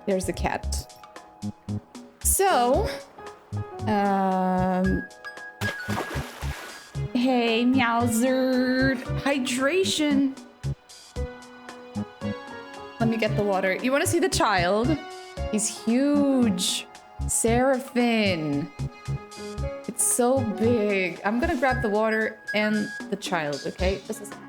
There's the cat. So, hey, Meowserd. Hydration. Let me get the water. You want to see the child? He's huge. Seraphim. It's so big. I'm gonna grab the water and the child, okay? Just a second.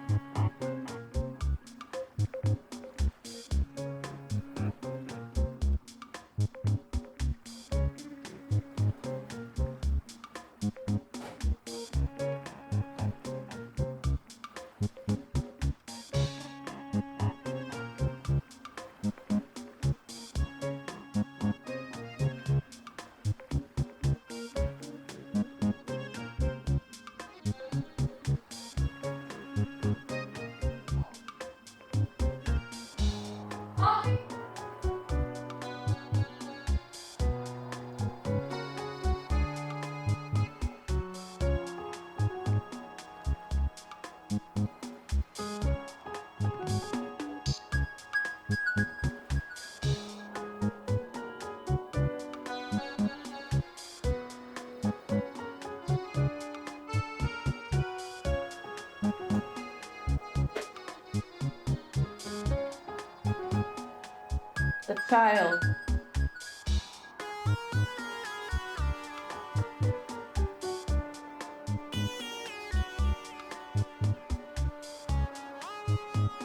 The child.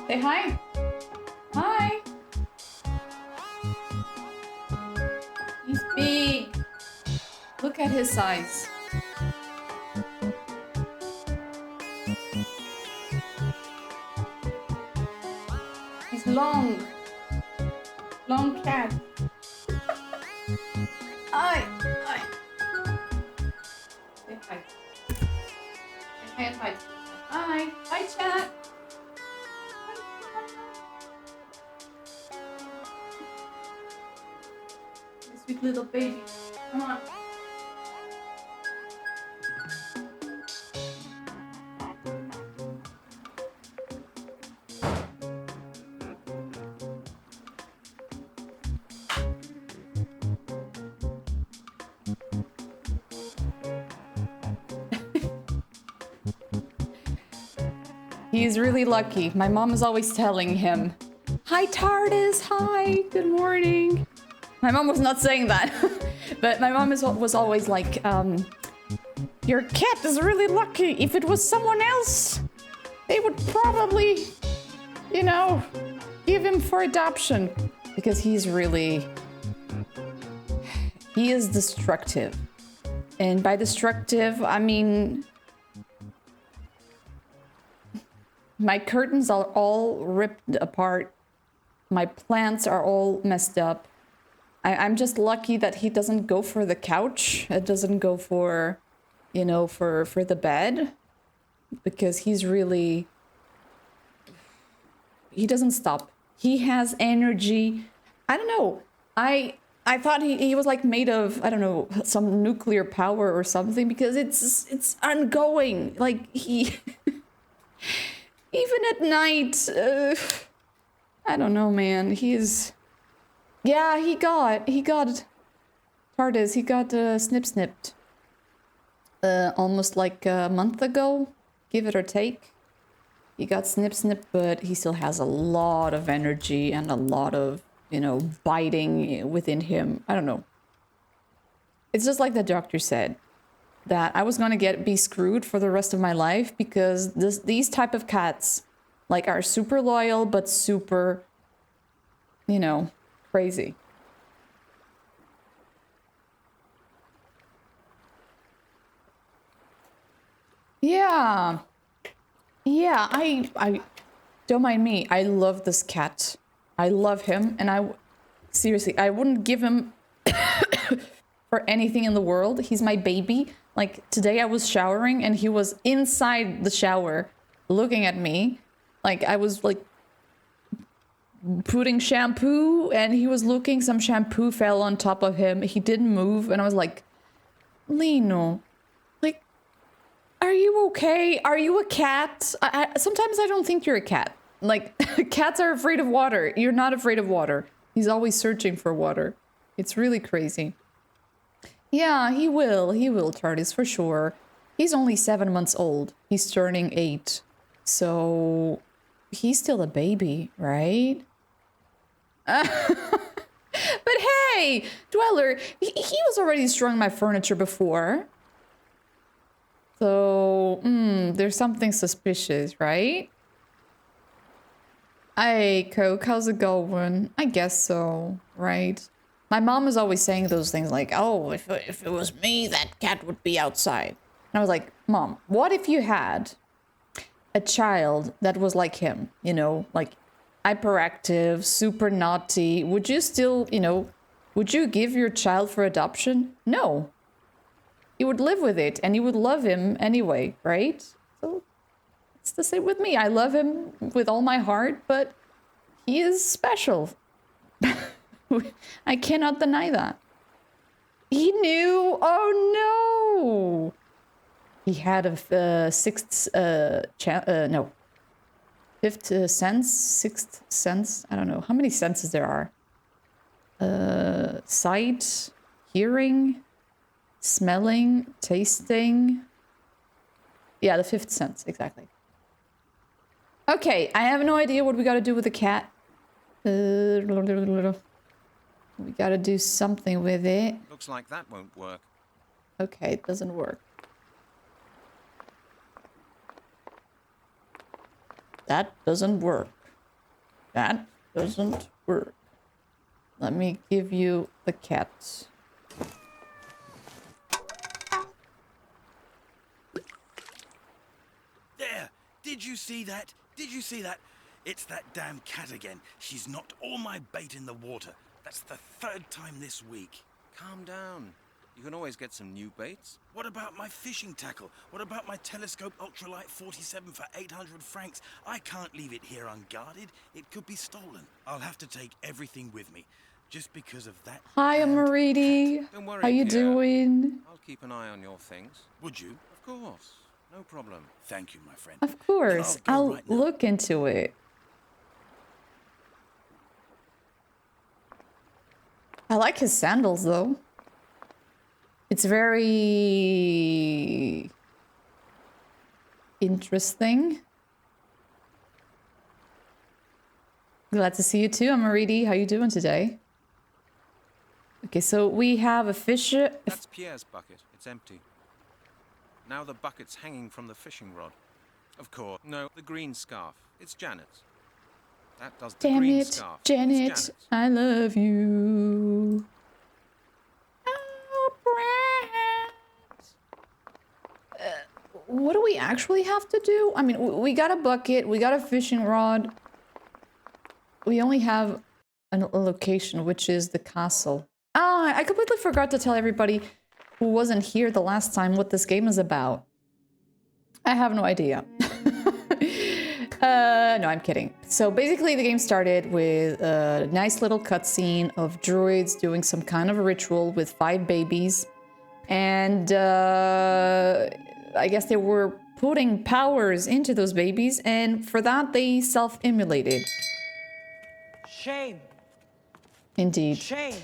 Say hi. Hi. He's big. Look at his size. He's long. Long cat. Hi. Hi. Say hi. Say hi. Hi. Hi, chat. Sweet little baby. Come on. He's really lucky. My mom is always telling him, "Hi, TARDIS. Hi. Good morning." My mom was not saying that, but my mom was always like, "Your cat is really lucky. If it was someone else, they would probably, you know, give him for adoption." Because he is destructive. And by destructive, I mean, my curtains are all ripped apart. My plants are all messed up. I'm just lucky that he doesn't go for the couch. It doesn't go for, you know, for the bed. Because he's really... He doesn't stop. He has energy. I don't know. I thought he was like made of, I don't know, some nuclear power or something. Because it's ongoing. Like, he... Even at night, I don't know, man. He's, yeah, he got TARDIS. He got snipped, almost like a month ago, give it or take. He got snipped, but he still has a lot of energy and a lot of, you know, biting within him. I don't know. It's just like the doctor said, that I was gonna be screwed for the rest of my life because these type of cats, like, are super loyal but super, you know, crazy. Yeah, I don't mind me. I love this cat. I love him, and seriously, I wouldn't give him for anything in the world. He's my baby. Like, today I was showering and he was inside the shower looking at me. Like, I was like putting shampoo and he was looking, some shampoo fell on top of him. He didn't move and I was like, Lino, like, are you okay? Are you a cat? Sometimes I don't think you're a cat. Like, cats are afraid of water. You're not afraid of water. He's always searching for water. It's really crazy. Yeah, he will, TARDIS, for sure. He's only 7 months old. He's turning 8. So he's still a baby, right? But hey, Dweller, he was already destroying my furniture before. So, there's something suspicious, right? Hey, Coke, how's it going? I guess so, right? My mom is always saying those things like, oh, if it was me, that cat would be outside. And I was like, Mom, what if you had a child that was like him, you know, like hyperactive, super naughty? Would you still, you know, would you give your child for adoption? No. You would live with it and you would love him anyway, right? So it's the same with me. I love him with all my heart, but he is special. I cannot deny that. He knew. Oh no. He had a fifth sense, sixth sense. I don't know how many senses there are. Sight, hearing, smelling, tasting. Yeah, the fifth sense, exactly. Okay, I have no idea what we gotta do with the cat. We gotta do something with it. Looks like that won't work. Okay, it doesn't work. That doesn't work. That doesn't work. Let me give you the cat. There! Did you see that? Did you see that? It's that damn cat again. She's knocked all my bait in the water. That's the 3rd time this week. Calm down. You can always get some new baits. What about my fishing tackle? What about my telescope ultralight 47 for 800 francs? I can't leave it here unguarded. It could be stolen. I'll have to take everything with me. Just because of that. Hi, Maridi. Don't worry, How you Pierre. doing? I'll keep an eye on your things. Would you? Of course. No problem. Thank you, my friend. Of course. I'll I'll go right now. look into it. I like his sandals, though. It's very interesting. Glad to see you too, Amaridi. How you doing today? Okay, so we have a fish. That's Pierre's bucket. It's empty. Now the bucket's hanging from the fishing rod. Of course. No, the green scarf. It's Janet's. That does the Damn green it, scarf. It's Janet. Janet's. I love you. Oh, Brett. What do we actually have to do? I mean, we got a bucket, we got a fishing rod. We only have a location, which is the castle. Ah, I completely forgot to tell everybody who wasn't here the last time what this game is about. I have no idea. No, I'm kidding. So basically the game started with a nice little cutscene of druids doing some kind of a ritual with 5 babies. And I guess they were putting powers into those babies, and for that they self-immolated. Shame. Indeed. Shame.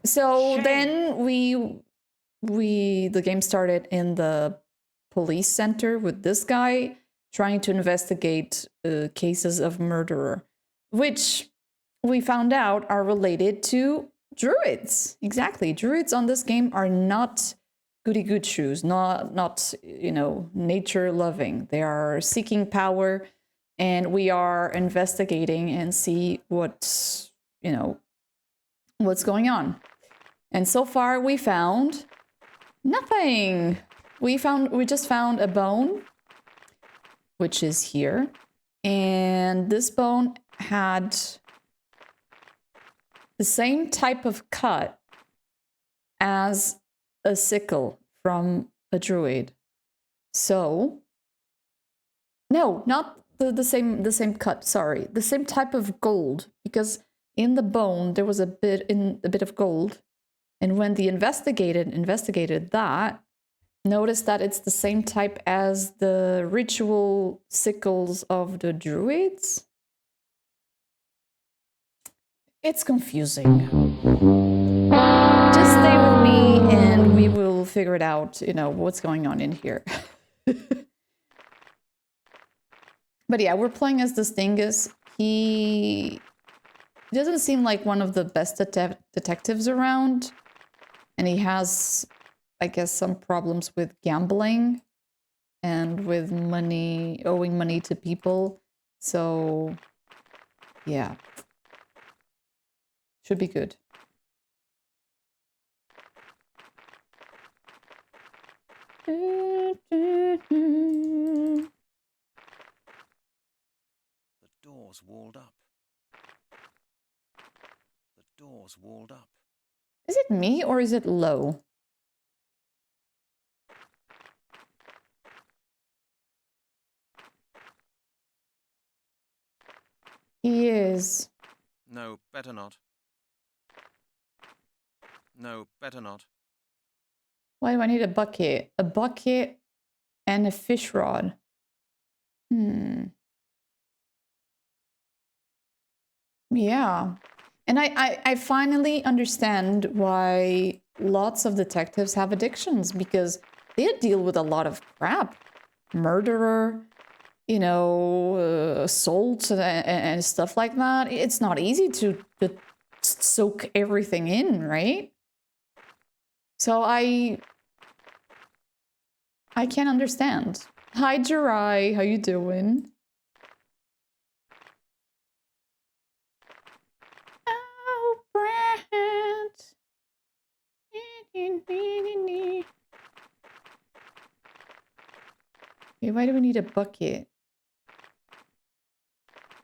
So Shame. then the game started in the police center with this guy trying to investigate cases of murderer, which we found out are related to druids. Exactly. Druids on this game are not goody good shoes, not you know, nature loving. They are seeking power, and we are investigating and see what's, you know, what's going on. And so far we found nothing. We just found a bone, which is here. And this bone had the same type of cut as a sickle from a druid. So, no, not the same cut, sorry. The same type of gold, because in the bone there was a bit of gold. And when the investigated that, noticed that it's the same type as the ritual sickles of the druids. It's confusing. Just stay with me and we will figure it out, you know, what's going on in here. But yeah, we're playing as this Dingus. He doesn't seem like one of the best detectives around. And he has, I guess, some problems with gambling and with money, owing money to people. So, yeah. Should be good. The door's walled up. The door's walled up. Is it me or is it low? He is. No, better not. No, better not. Why do I need a bucket? A bucket and a fish rod. Yeah. And I finally understand why lots of detectives have addictions, because they deal with a lot of crap. Murderer, you know, assault and stuff like that. It's not easy to soak everything in, right? So I can't understand. Hi, Jirai. How you doing? Oh, Brent. Okay, why do we need a bucket?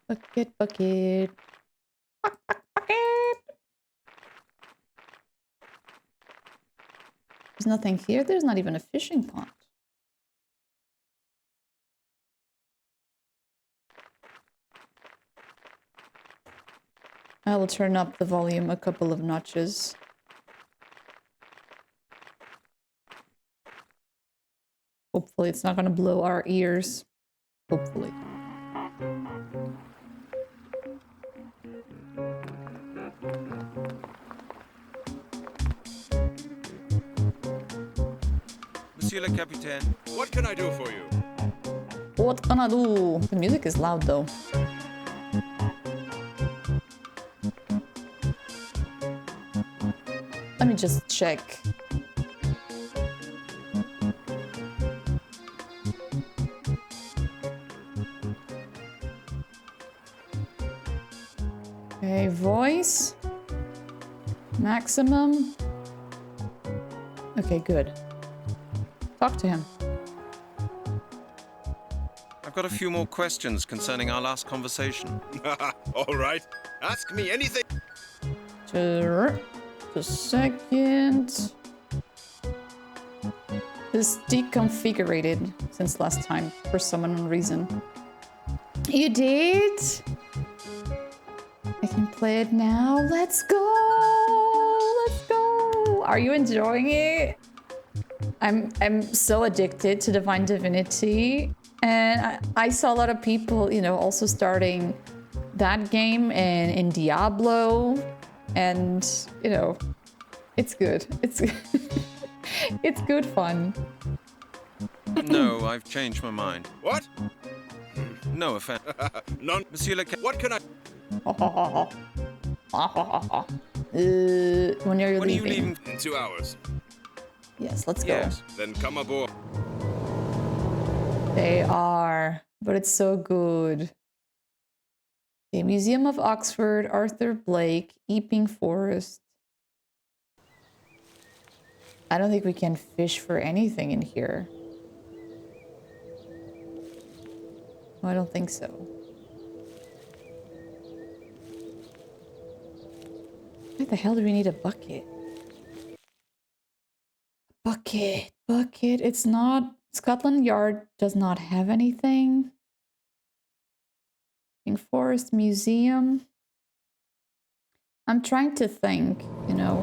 Bucket, bucket. Bucket. There's nothing here. There's not even a fishing pond. I will turn up the volume a couple of notches. Hopefully it's not going to blow our ears. Hopefully. Monsieur le Capitaine. What can I do for you? What can I do? The music is loud though. Let me just check. Okay, voice. Maximum. Okay, good. Talk to him. I've got a few more questions concerning our last conversation. All right. Ask me anything. Just a second. This deconfigured since last time for some unknown reason. You did? I can play it now. Let's go! Let's go! Are you enjoying it? I'm so addicted to Divine Divinity, and I saw a lot of people, you know, also starting that game and in Diablo, and you know, it's good. It's it's good fun. No, I've changed my mind. What? No offense. None. Monsieur le What can I? When are you When are you leaving? leaving? In 2 hours. Yes, let's go. Yes. Then come aboard. They are, but it's so good. Okay, Museum of Oxford, Arthur Blake, Epping Forest. I don't think we can fish for anything in here. No, I don't think so. Why the hell do we need a bucket? Bucket, bucket. It's not... Scotland Yard does not have anything. Epping Forest Museum. I'm trying to think, you know,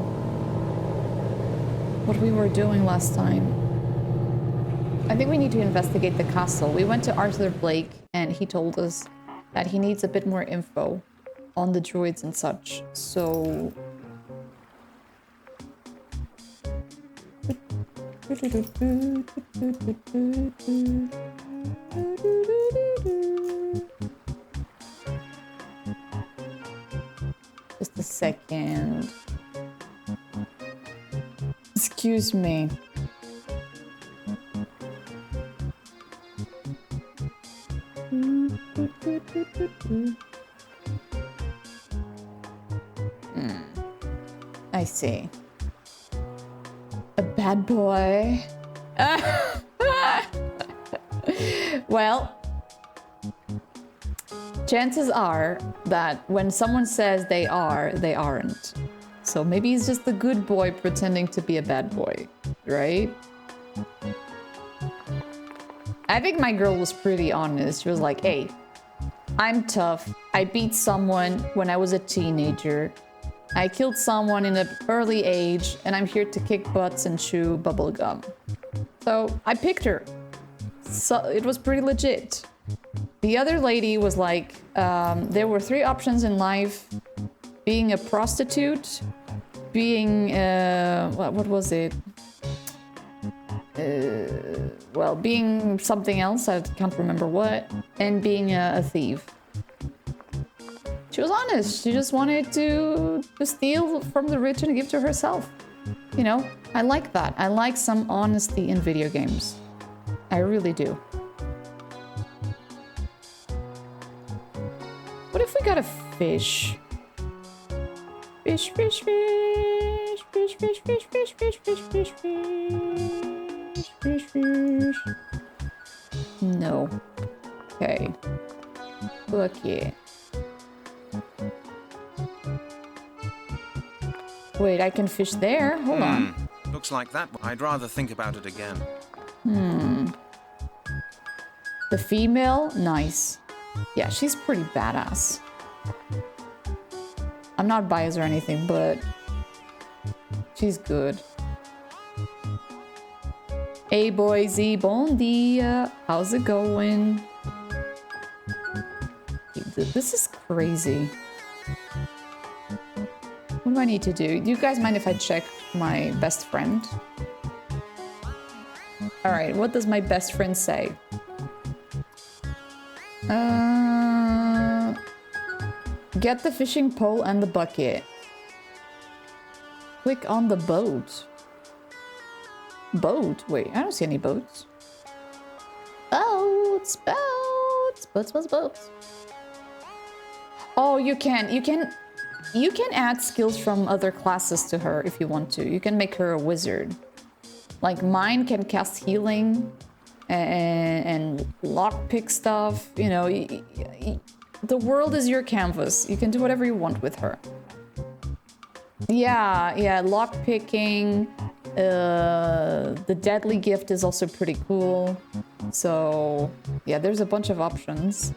what we were doing last time. I think we need to investigate the castle. We went to Arthur Blake and he told us that he needs a bit more info on the druids and such. So just a second. Excuse me. I see. A bad boy. Well, chances are that when someone says they are, they aren't. So maybe he's just a good boy pretending to be a bad boy, right? I think my girl was pretty honest. She was like, hey, I'm tough. I beat someone when I was a teenager. I killed someone in an early age, and I'm here to kick butts and chew bubblegum. So I picked her. So it was pretty legit. The other lady was like, there were 3 options in life. Being a prostitute, being, what was it? Well, being something else, I can't remember what, and being a thief. She was honest. She just wanted to steal from the rich and give to herself. You know, I like that. I like some honesty in video games. I really do. What if we got a fish? Fish, fish, fish, fish, fish, fish, fish, fish, fish, fish, fish, fish, fish. No. Okay. Look here. Wait, I can fish there? Hold on. Looks like that. I'd rather think about it again. The female? Nice. Yeah, she's pretty badass. I'm not biased or anything, but she's good. Hey, Boise, bon dia. How's it going? This is crazy. What do I need to do? Do you guys mind if I check my best friend? All right, what does my best friend say? Get the fishing pole and the bucket. Click on the boat. Boat? Wait, I don't see any boats. Boats, boats, boats, boats, boats. Oh, you can add skills from other classes to her if you want to. You can make her a wizard. Like mine can cast healing and lockpick stuff. You know, the world is your canvas. You can do whatever you want with her. Yeah, lockpicking. The deadly gift is also pretty cool. So yeah, there's a bunch of options.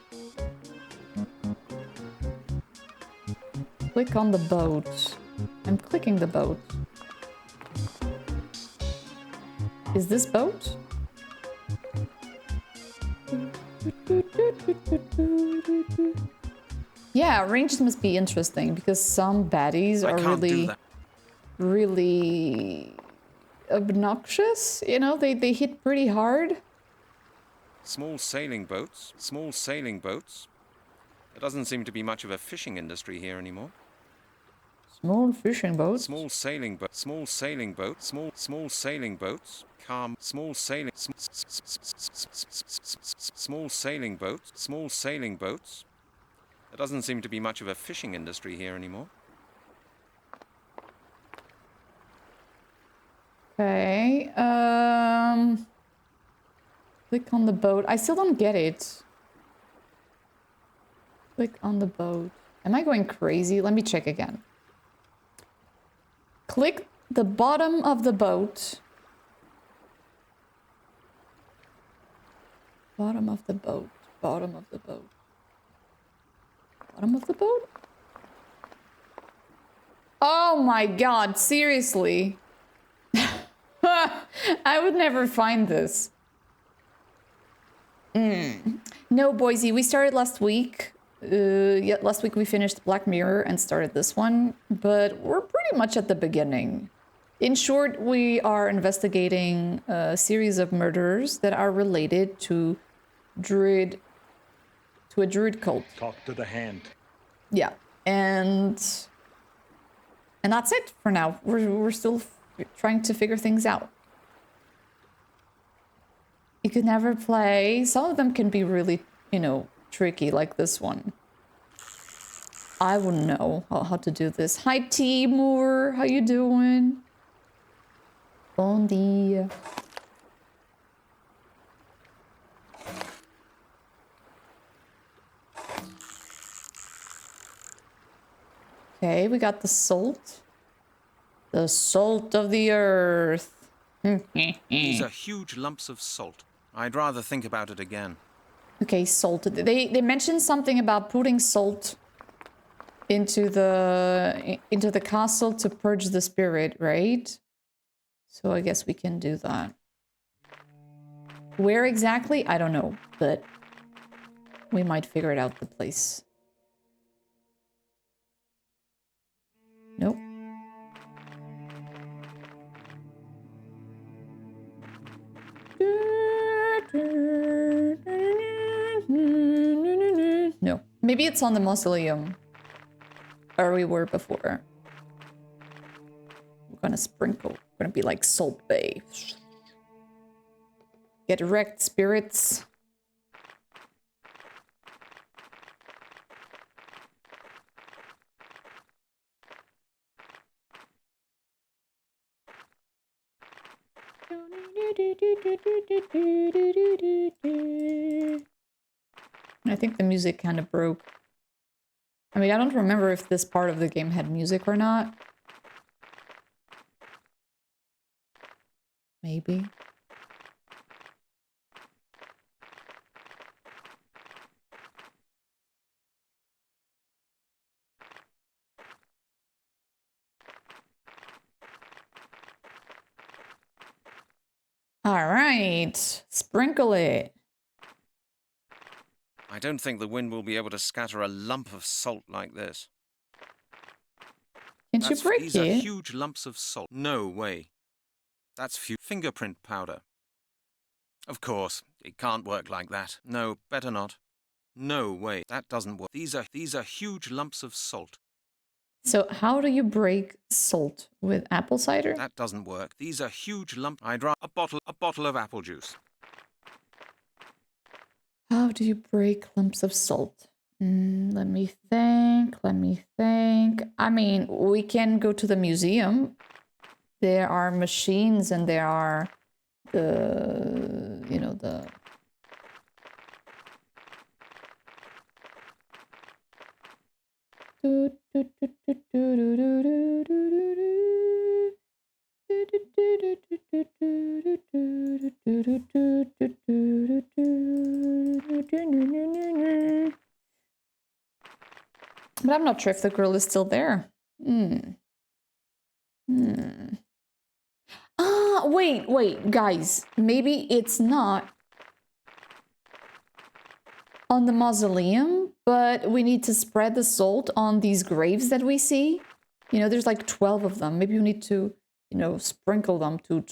Click on the boat. I'm clicking the boat. Is this boat? Yeah, ranged must be interesting because some baddies are really obnoxious. You know, they hit pretty hard. Small sailing boats. Small sailing boats. There doesn't seem to be much of a fishing industry here anymore. Small fishing boats. Small sailing boat. Small sailing boat. Small sailing boats. Calm. Small sailing. Small sailing boats. Small sailing boats. There doesn't seem to be much of a fishing industry here anymore. Okay. Click on the boat. I still don't get it. Click on the boat. Am I going crazy? Let me check again. Click the bottom of the boat. Bottom of the boat. Bottom of the boat. Bottom of the boat? Oh my god, seriously. I would never find this. No, Boise, we started last week. Yeah, last week we finished Black Mirror and started this one, but we're pretty much at the beginning. In short, we are investigating a series of murders that are related to a druid cult. Talk to the hand. Yeah, and that's it for now. We're still trying to figure things out. You could never play. Some of them can be really, tricky, like this one. I wouldn't know how to do this. Hi, Timur. How you doing? Bon dia. Okay, we got the salt. The salt of the earth. These are huge lumps of salt. I'd rather think about it again. Okay, salt. They mentioned something about putting salt into the castle to purge the spirit, right? So I guess we can do that. Where exactly? I don't know, but we might figure it out the place. Nope. No. Maybe it's on the mausoleum. Where we were before. We're gonna sprinkle. We're gonna be like Salt Bay. Get wrecked, spirits. I think the music kind of broke. I mean, I don't remember if this part of the game had music or not. Maybe. All right, sprinkle it. I don't think the wind will be able to scatter a lump of salt like this. Can't you break These are it? huge lumps of salt. No way. That's fingerprint powder. Of course, it can't work like that. No, better not. No way, that doesn't work. These are huge lumps of salt. So how do you break salt? With apple cider? That doesn't work. These are huge lumps. I'd rather a bottle of apple juice. How do you break lumps of salt? Let me think. I mean, we can go to the museum. There are machines and there are the But I'm not sure if the girl is still there. Ah, wait, guys. Maybe it's not on the mausoleum, but we need to spread the salt on these graves that we see. There's like 12 of them. Maybe we need to, sprinkle them to,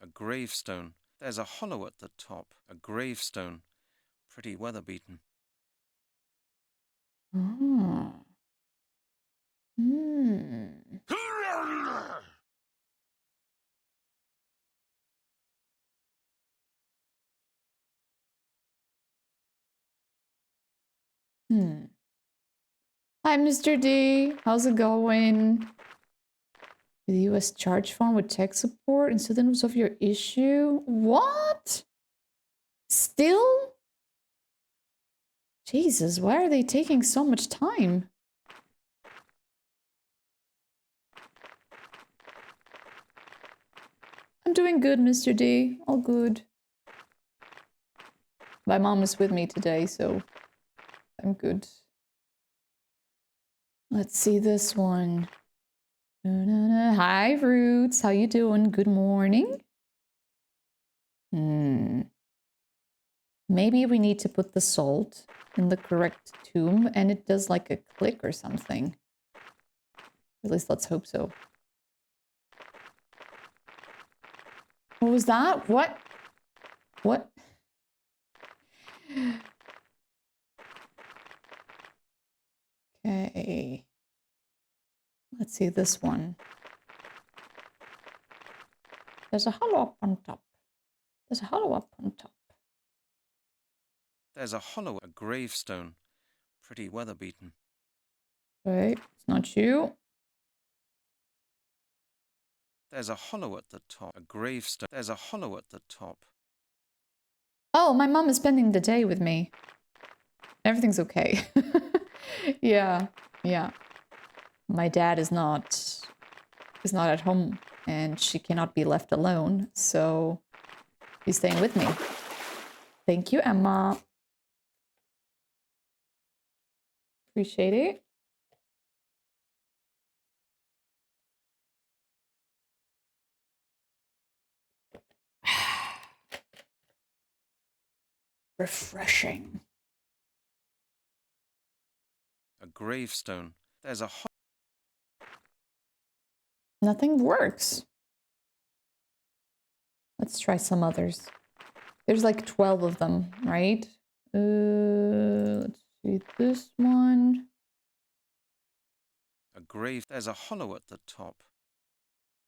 A gravestone. There's a hollow at the top. A gravestone. Pretty weather-beaten. Oh. Hi, Mr. D. How's it going? The US charge phone with tech support instead of your issue? What? Still? Jesus, why are they taking so much time? I'm doing good, Mr. D. All good. My mom is with me today, so I'm good. Let's see this one. Da-da-da. Hi, Roots. How you doing? Good morning. Maybe we need to put the salt in the correct tomb and it does like a click or something. At least let's hope so. What was that? What? What? Okay. Let's see this one. There's a hollow up on top. There's a hollow up on top. There's a hollow, a gravestone. Pretty weather-beaten. Okay, it's not you. There's a hollow at the top. A gravestone. There's a hollow at the top. Oh, my mom is spending the day with me. Everything's okay. Yeah, yeah. My dad is not at home and she cannot be left alone, so he's staying with me. Thank you, Emma. Appreciate it. Refreshing. A gravestone. There's a Nothing works. Let's try some others. There's like 12 of them, right? Let's see this one. A grave. There's a hollow at the top.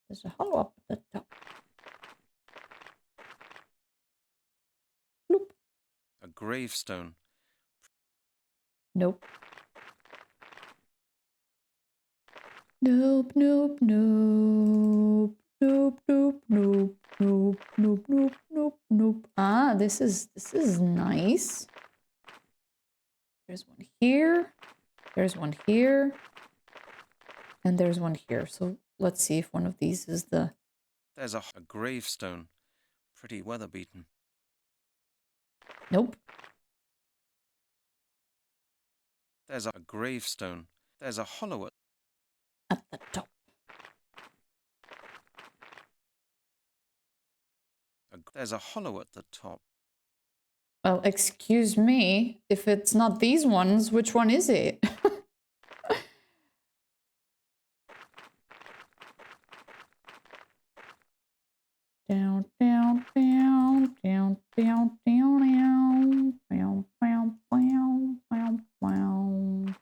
There's a hollow up at the top. Bloop. A gravestone. Nope. Nope, nope, nope. Nope, nope, nope, nope, nope, nope, nope, nope. Ah, this is nice. There's one here. There's one here. And there's one here. So let's see if one of these is the... There's a gravestone. Pretty weather-beaten. Nope. There's a gravestone. There's a hollow At the top. there's a hollow at the top. Well, excuse me. If it's not these ones, which one is it? Down, down, down, down, down, down, down, down, down, down, down.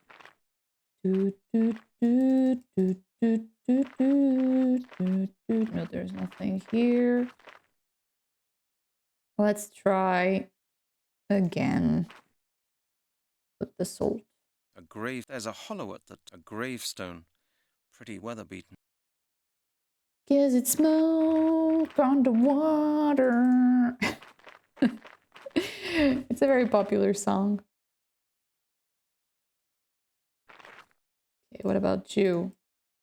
Do, do, do, do, do, do, do, do, do. No, there's nothing here. Let's try again. Put the salt. There's a hollow at the a gravestone. Pretty weather-beaten. Cause it's smoke on the water. It's a very popular song. Okay, what about you?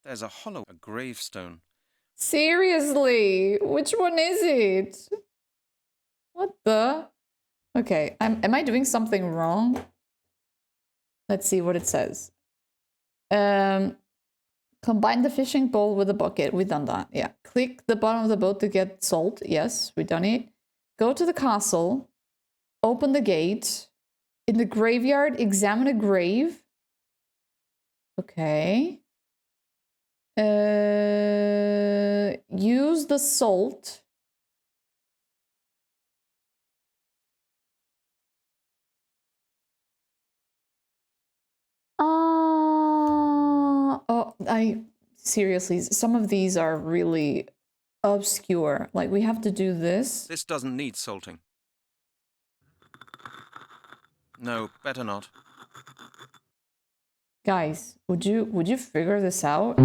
There's a hollow, a gravestone. Seriously, which one is it? What the? Okay, am I doing something wrong? Let's see what it says. Combine the fishing pole with the bucket. We've done that. Yeah. Click the bottom of the boat to get salt. Yes, we've done it. Go to the castle. Open the gate. In the graveyard, examine a grave. Okay. Use the salt. Oh, seriously, some of these are really obscure. Like, we have to do this. This doesn't need salting. No, better not. Guys, would you figure this out?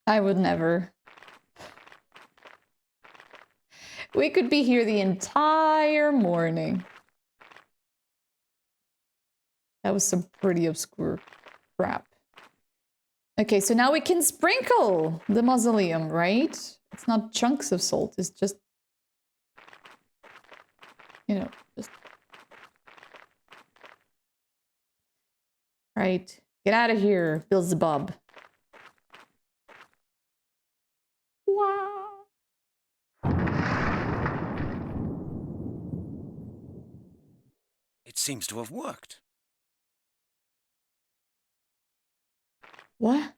I would never. We could be here the entire morning. That was some pretty obscure crap. Okay, so now we can sprinkle the mausoleum, right? It's not chunks of salt, it's just, you know, just... Right. Get out of here, Beelzebub. Wow. It seems to have worked. What?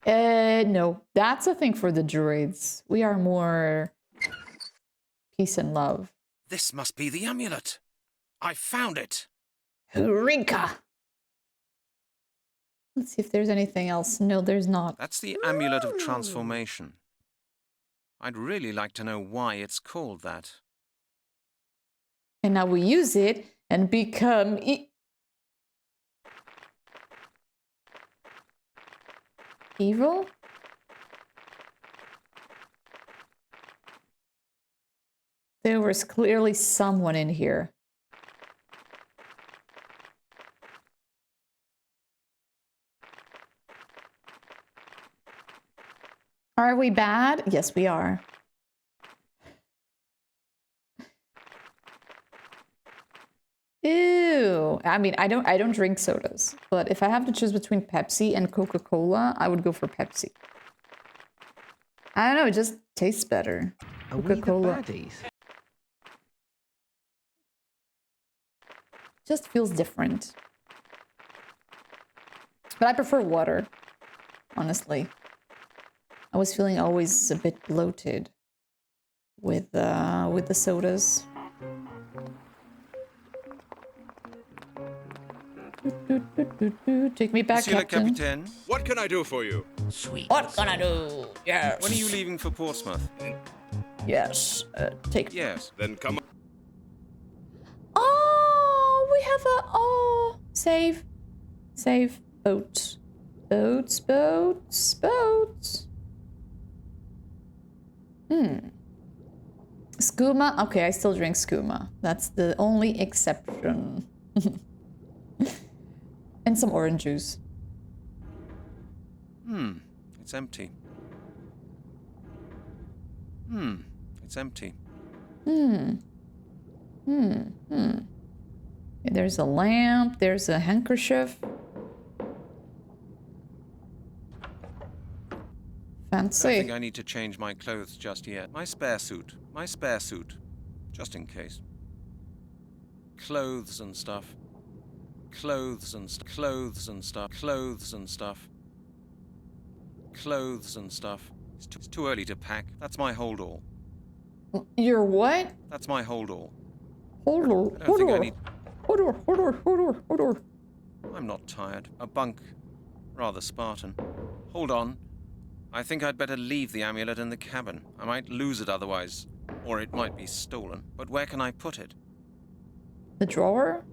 No. That's a thing for the Druids. We are more peace and love. This must be the amulet. I found it. Eureka! Let's see if there's anything else. No, there's not. That's the amulet of transformation. I'd really like to know why it's called that. And now we use it and become evil? There was clearly someone in here. Are we bad? Yes, we are. Ew. I mean, I don't drink sodas, but if I have to choose between Pepsi and Coca-Cola, I would go for Pepsi. I don't know, it just tastes better. Are we the Coca-Cola baddies? just feels different. But I prefer water, honestly. I was feeling always a bit bloated with the sodas. Take me back, Monsieur le Captain. Capitaine, What can I do for you? Sweet. What can I do? Yes. when are you leaving for Portsmouth? Yes. Take. Yes. Then come. Oh, we have a save, boats, boats. Skooma. Okay, I still drink skooma. That's the only exception. And some orange juice. It's empty. It's empty. There's a lamp. There's a handkerchief. I don't Fancy. think I need to change my clothes just yet. My spare suit. Just in case. Clothes and stuff. Clothes and stuff. It's too early to pack. That's my hold all. You're what? That's my hold all. Hold on. I don't think I need... Hold on. I'm not tired. A bunk. Rather Spartan. Hold on. I think I'd better leave the amulet in the cabin. I might lose it otherwise. Or it might be stolen. But where can I put it? The drawer?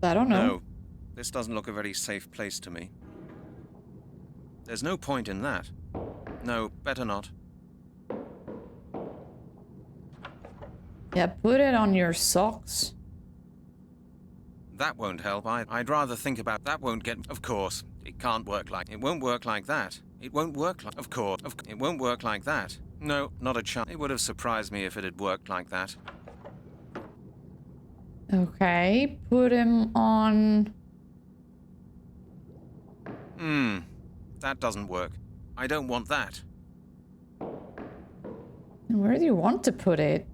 I don't know. No. This doesn't look a very safe place to me. There's no point in that. No, better not. Yeah, put it on your socks. That won't help. I'd rather think about that won't get... Of course. It can't work like... It won't work like that. It won't work like... Of course. It won't work like that. No, not a chance. It would have surprised me if it had worked like that. Okay, put him on... That doesn't work. I don't want that. Where do you want to put it?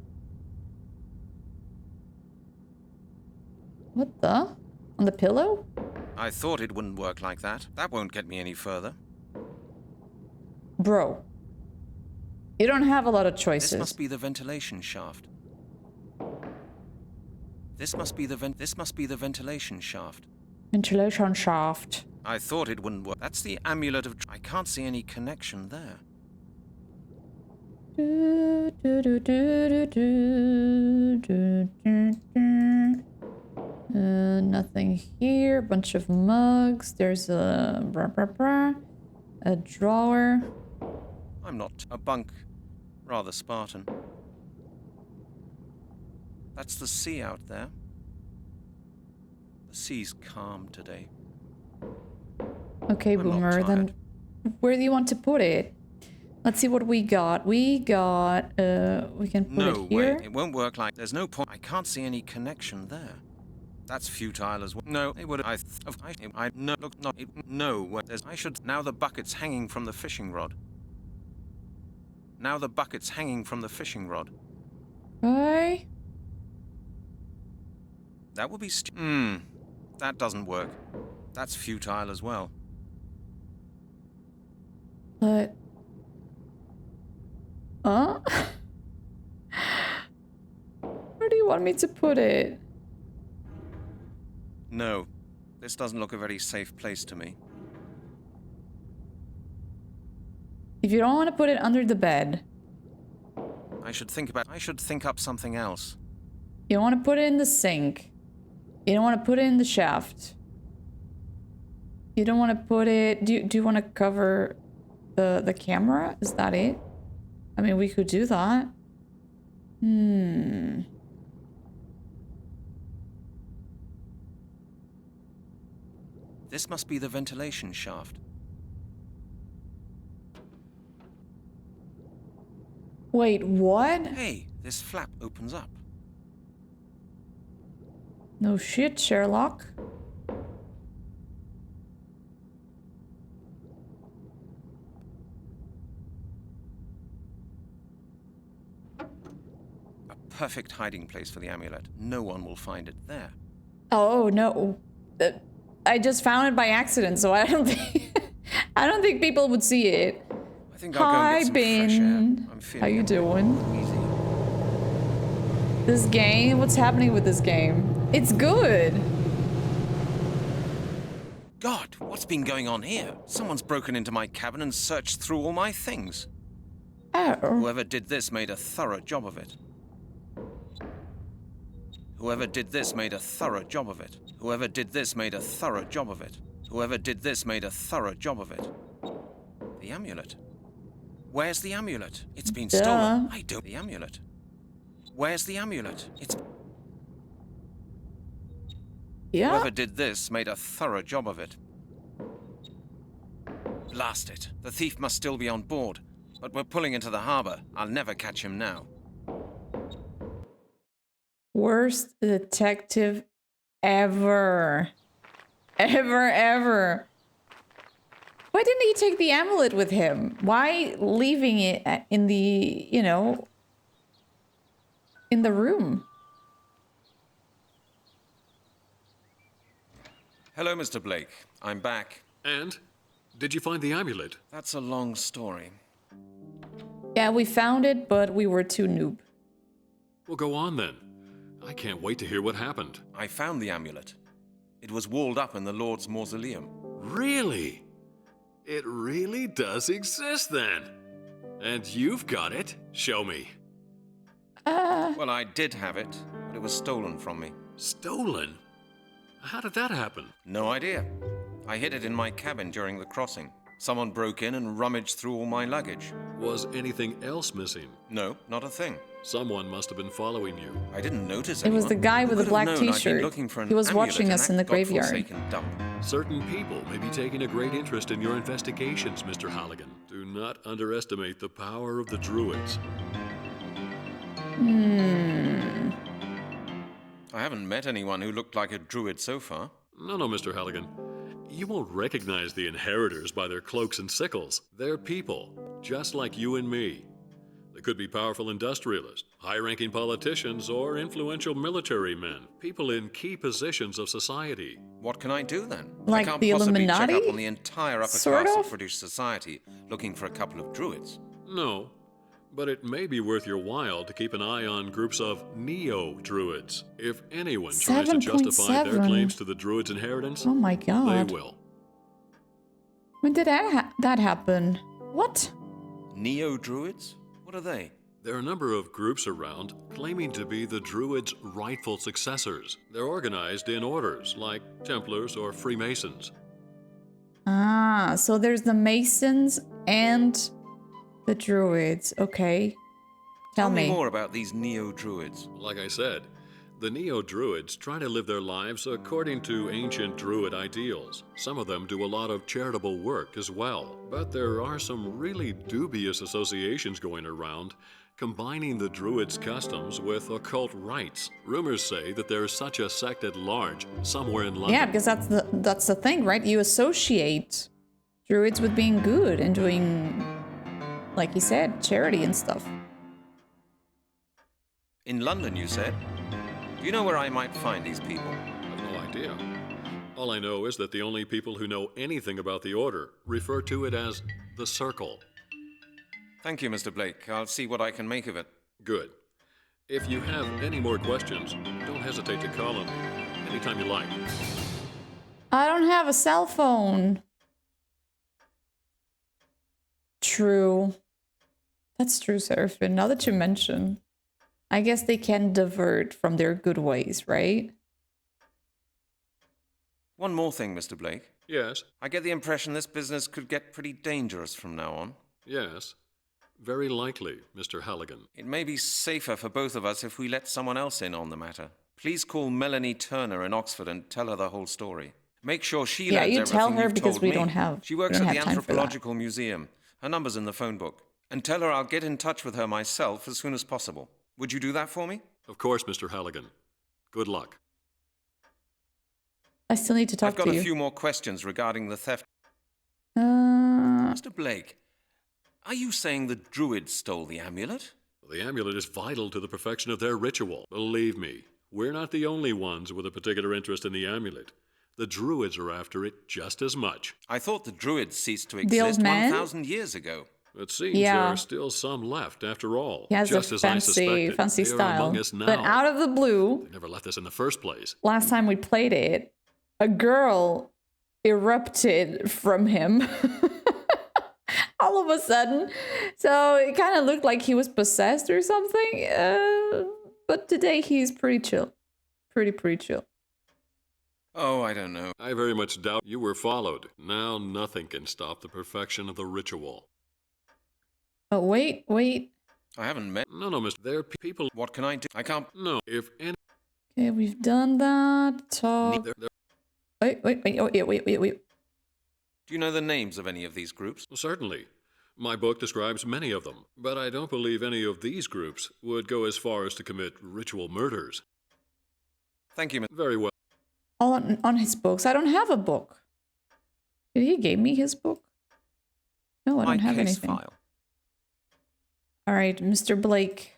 What the? On the pillow? I thought it wouldn't work like that. That won't get me any further. Bro. You don't have a lot of choices. This must be the ventilation shaft. This must be the ventilation shaft. Ventilation shaft. I thought it wouldn't work. That's the amulet of... I can't see any connection there. Nothing here. Bunch of mugs. There's a drawer. I'm not a bunk. Rather Spartan. That's the sea out there. The sea's calm today. Okay, I'm not Boomer, then tired. where do you want to put it? Let's see what we got. We can put No it here. way. It won't work like... There's no point. I can't see any connection there. That's futile as well. No, it would. No, look, not. No, way. I should. Now the bucket's hanging from the fishing rod. Now the bucket's hanging from the fishing rod. Okay. That would be that doesn't work. That's futile as well. But... Huh? Where do you want me to put it? No, this doesn't look a very safe place to me. If you don't want to put it under the bed, I should think up something else. you don't want to put it in the sink. You don't want to put it in the shaft. You don't want to put it... Do you want to cover the camera? Is that it? I mean, we could do that. This must be the ventilation shaft. Wait, what? Hey, this flap opens up. No shit, Sherlock. A perfect hiding place for the amulet. No one will find it there. Oh, no. I just found it by accident, so I don't think... I don't think people would see it. I think I'll go and get some fresh air. I'm feeling How you doing? easy. This game? What's happening with this game? It's good. God, what's been going on here? Someone's broken into my cabin and searched through all my things. Oh. Whoever did this made a thorough job of it. Whoever did this made a thorough job of it. Whoever did this made a thorough job of it. Whoever did this made a thorough job of it. The amulet. Where's the amulet? It's been stolen. I don't... The amulet. Where's the amulet? It's... Yeah. Whoever did this made a thorough job of it. Blast it. The thief must still be on board. But we're pulling into the harbor. I'll never catch him now. Worst detective ever. Ever. Why didn't he take the amulet with him? Why leaving it in the, you know, in the room? Hello, Mr. Blake. I'm back. And? Did you find the amulet? That's a long story. Yeah, we found it, but we were too noob. Well, go on then. I can't wait to hear what happened. I found the amulet. It was walled up in the Lord's mausoleum. Really? It really does exist then. And you've got it. Show me. Well, I did have it, but it was stolen from me. Stolen? How did that happen? No idea. I hid it in my cabin during the crossing. Someone broke in and rummaged through all my luggage. Was anything else missing? No, not a thing. Someone must have been following you. I didn't notice It was anyone. the guy with the Who could black have known I'd been t-shirt. looking for an He was amulet watching us in the that graveyard. godforsaken dump. Certain people may be taking a great interest in your investigations, Mr. Halligan. Do not underestimate the power of the Druids. I haven't met anyone who looked like a druid so far. No, Mr. Halligan. You won't recognize the inheritors by their cloaks and sickles. They're people, just like you and me. They could be powerful industrialists, high-ranking politicians, or influential military men, people in key positions of society. What can I do then? Like I can't the possibly check Illuminati? up on the entire upper Sort class of? of British society looking for a couple of druids. No, but it may be worth your while to keep an eye on groups of neo-druids. If anyone tries to justify their 7.7. claims to the Druids' inheritance, Oh my they god. will. When did that happen? What? Neo-druids? What are they? There are a number of groups around claiming to be the Druids' rightful successors. They're organized in orders, like Templars or Freemasons. Ah, so there's the Masons and the Druids. Okay. Tell me. more about these neo-druids. Like I said, the Neo-Druids try to live their lives according to ancient Druid ideals. Some of them do a lot of charitable work as well. But there are some really dubious associations going around, combining the Druids' customs with occult rites. Rumors say that there is such a sect at large somewhere in London. Yeah, because that's the thing, right? You associate Druids with being good and doing, like he said, charity and stuff. In London, you said? Do you know where I might find these people? I have no idea. All I know is that the only people who know anything about the Order refer to it as the Circle. Thank you, Mr. Blake. I'll see what I can make of it. Good. If you have any more questions, don't hesitate to call on me anytime you like. I don't have a cell phone. True. That's true, Seraphim. Now that you mention, I guess they can divert from their good ways, right? One more thing, Mr. Blake. Yes, I get the impression this business could get pretty dangerous from now on. yes. Very likely, Mr. Halligan. It may be safer for both of us if we let someone else in on the matter. Please call Melanie Turner in Oxford and tell her the whole story. Make sure she Yeah, learns you everything tell her you've because told we me. don't have- She we works don't at the have time for that. Anthropological Museum. Her number's in the phone book. And tell her I'll get in touch with her myself as soon as possible. Would you do that for me? Of course, Mr. Halligan. Good luck. I still need to talk I've got to a you. few more questions regarding the theft. Uh, Mr. Blake, are you saying the Druids stole the amulet? The amulet is vital to the perfection of their ritual. Believe me, we're not the only ones with a particular interest in the amulet. The Druids are after it just as much. I thought the Druids ceased to The old exist man? 1,000 years ago. It seems Yeah. there are still some left, after all. he has just a as I suspected. fancy they are style. among us now. But out of the blue, They never left us in the first place. last time we played it, a girl erupted from him. All of a sudden. So it kind of looked like he was possessed or something. But today he's pretty chill. Pretty chill. Oh, I don't know. I very much doubt you were followed. Now nothing can stop the perfection of the ritual. Oh, wait. I haven't met. No, Mr. They're people. What can I do? I can't. No, if any. Okay, we've done that. Talk. They're- Wait. Oh, yeah, wait. Do you know the names of any of these groups? Certainly. My book describes many of them, but I don't believe any of these groups would go as far as to commit ritual murders. Thank you, Mr. Very well. On his books. I don't have a book. Did he give me his book? No, I My don't have case anything. file. All right, Mr. Blake.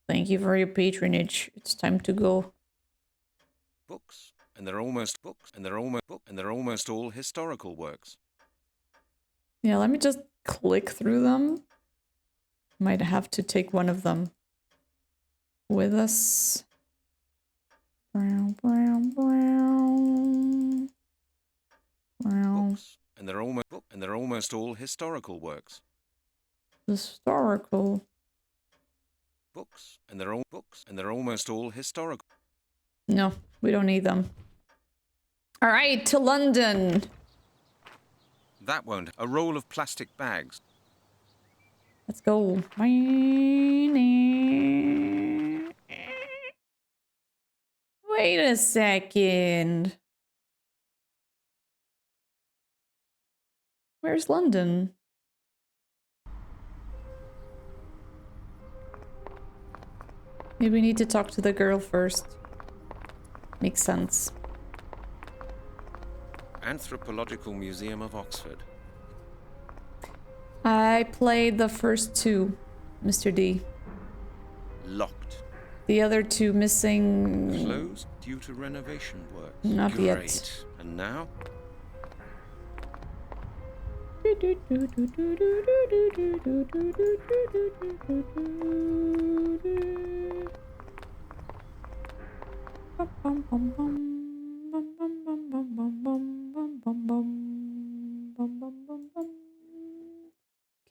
Thank you for your patronage. It's time to go. Books, and they're almost books, and they're almost all historical works. Yeah, let me just click through them. Might have to take one of them with us. Brown. Books, and they're almost all historical works. Historical. Books, and they're almost all historical. No, we don't need them. All right, to London. That won't. A roll of plastic bags. Let's go. Wait a second. Where's London? Maybe we need to talk to the girl first. Makes sense. Anthropological Museum of Oxford. I played the first two, Mr. D. Locked. The other two missing. Closed due to renovation work. Not Great. yet. And now?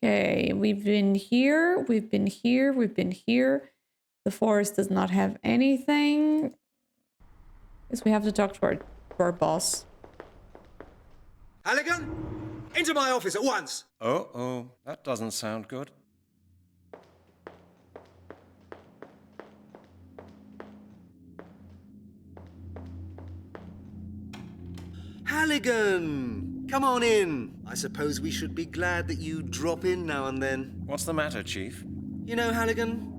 Okay, we've been here. The forest does not have anything. Guess we have to talk to our boss. Halligan, into my office at once. Oh, that doesn't sound good. Halligan, come on in. I suppose we should be glad that you drop in now and then. What's the matter, Chief? You know, Halligan,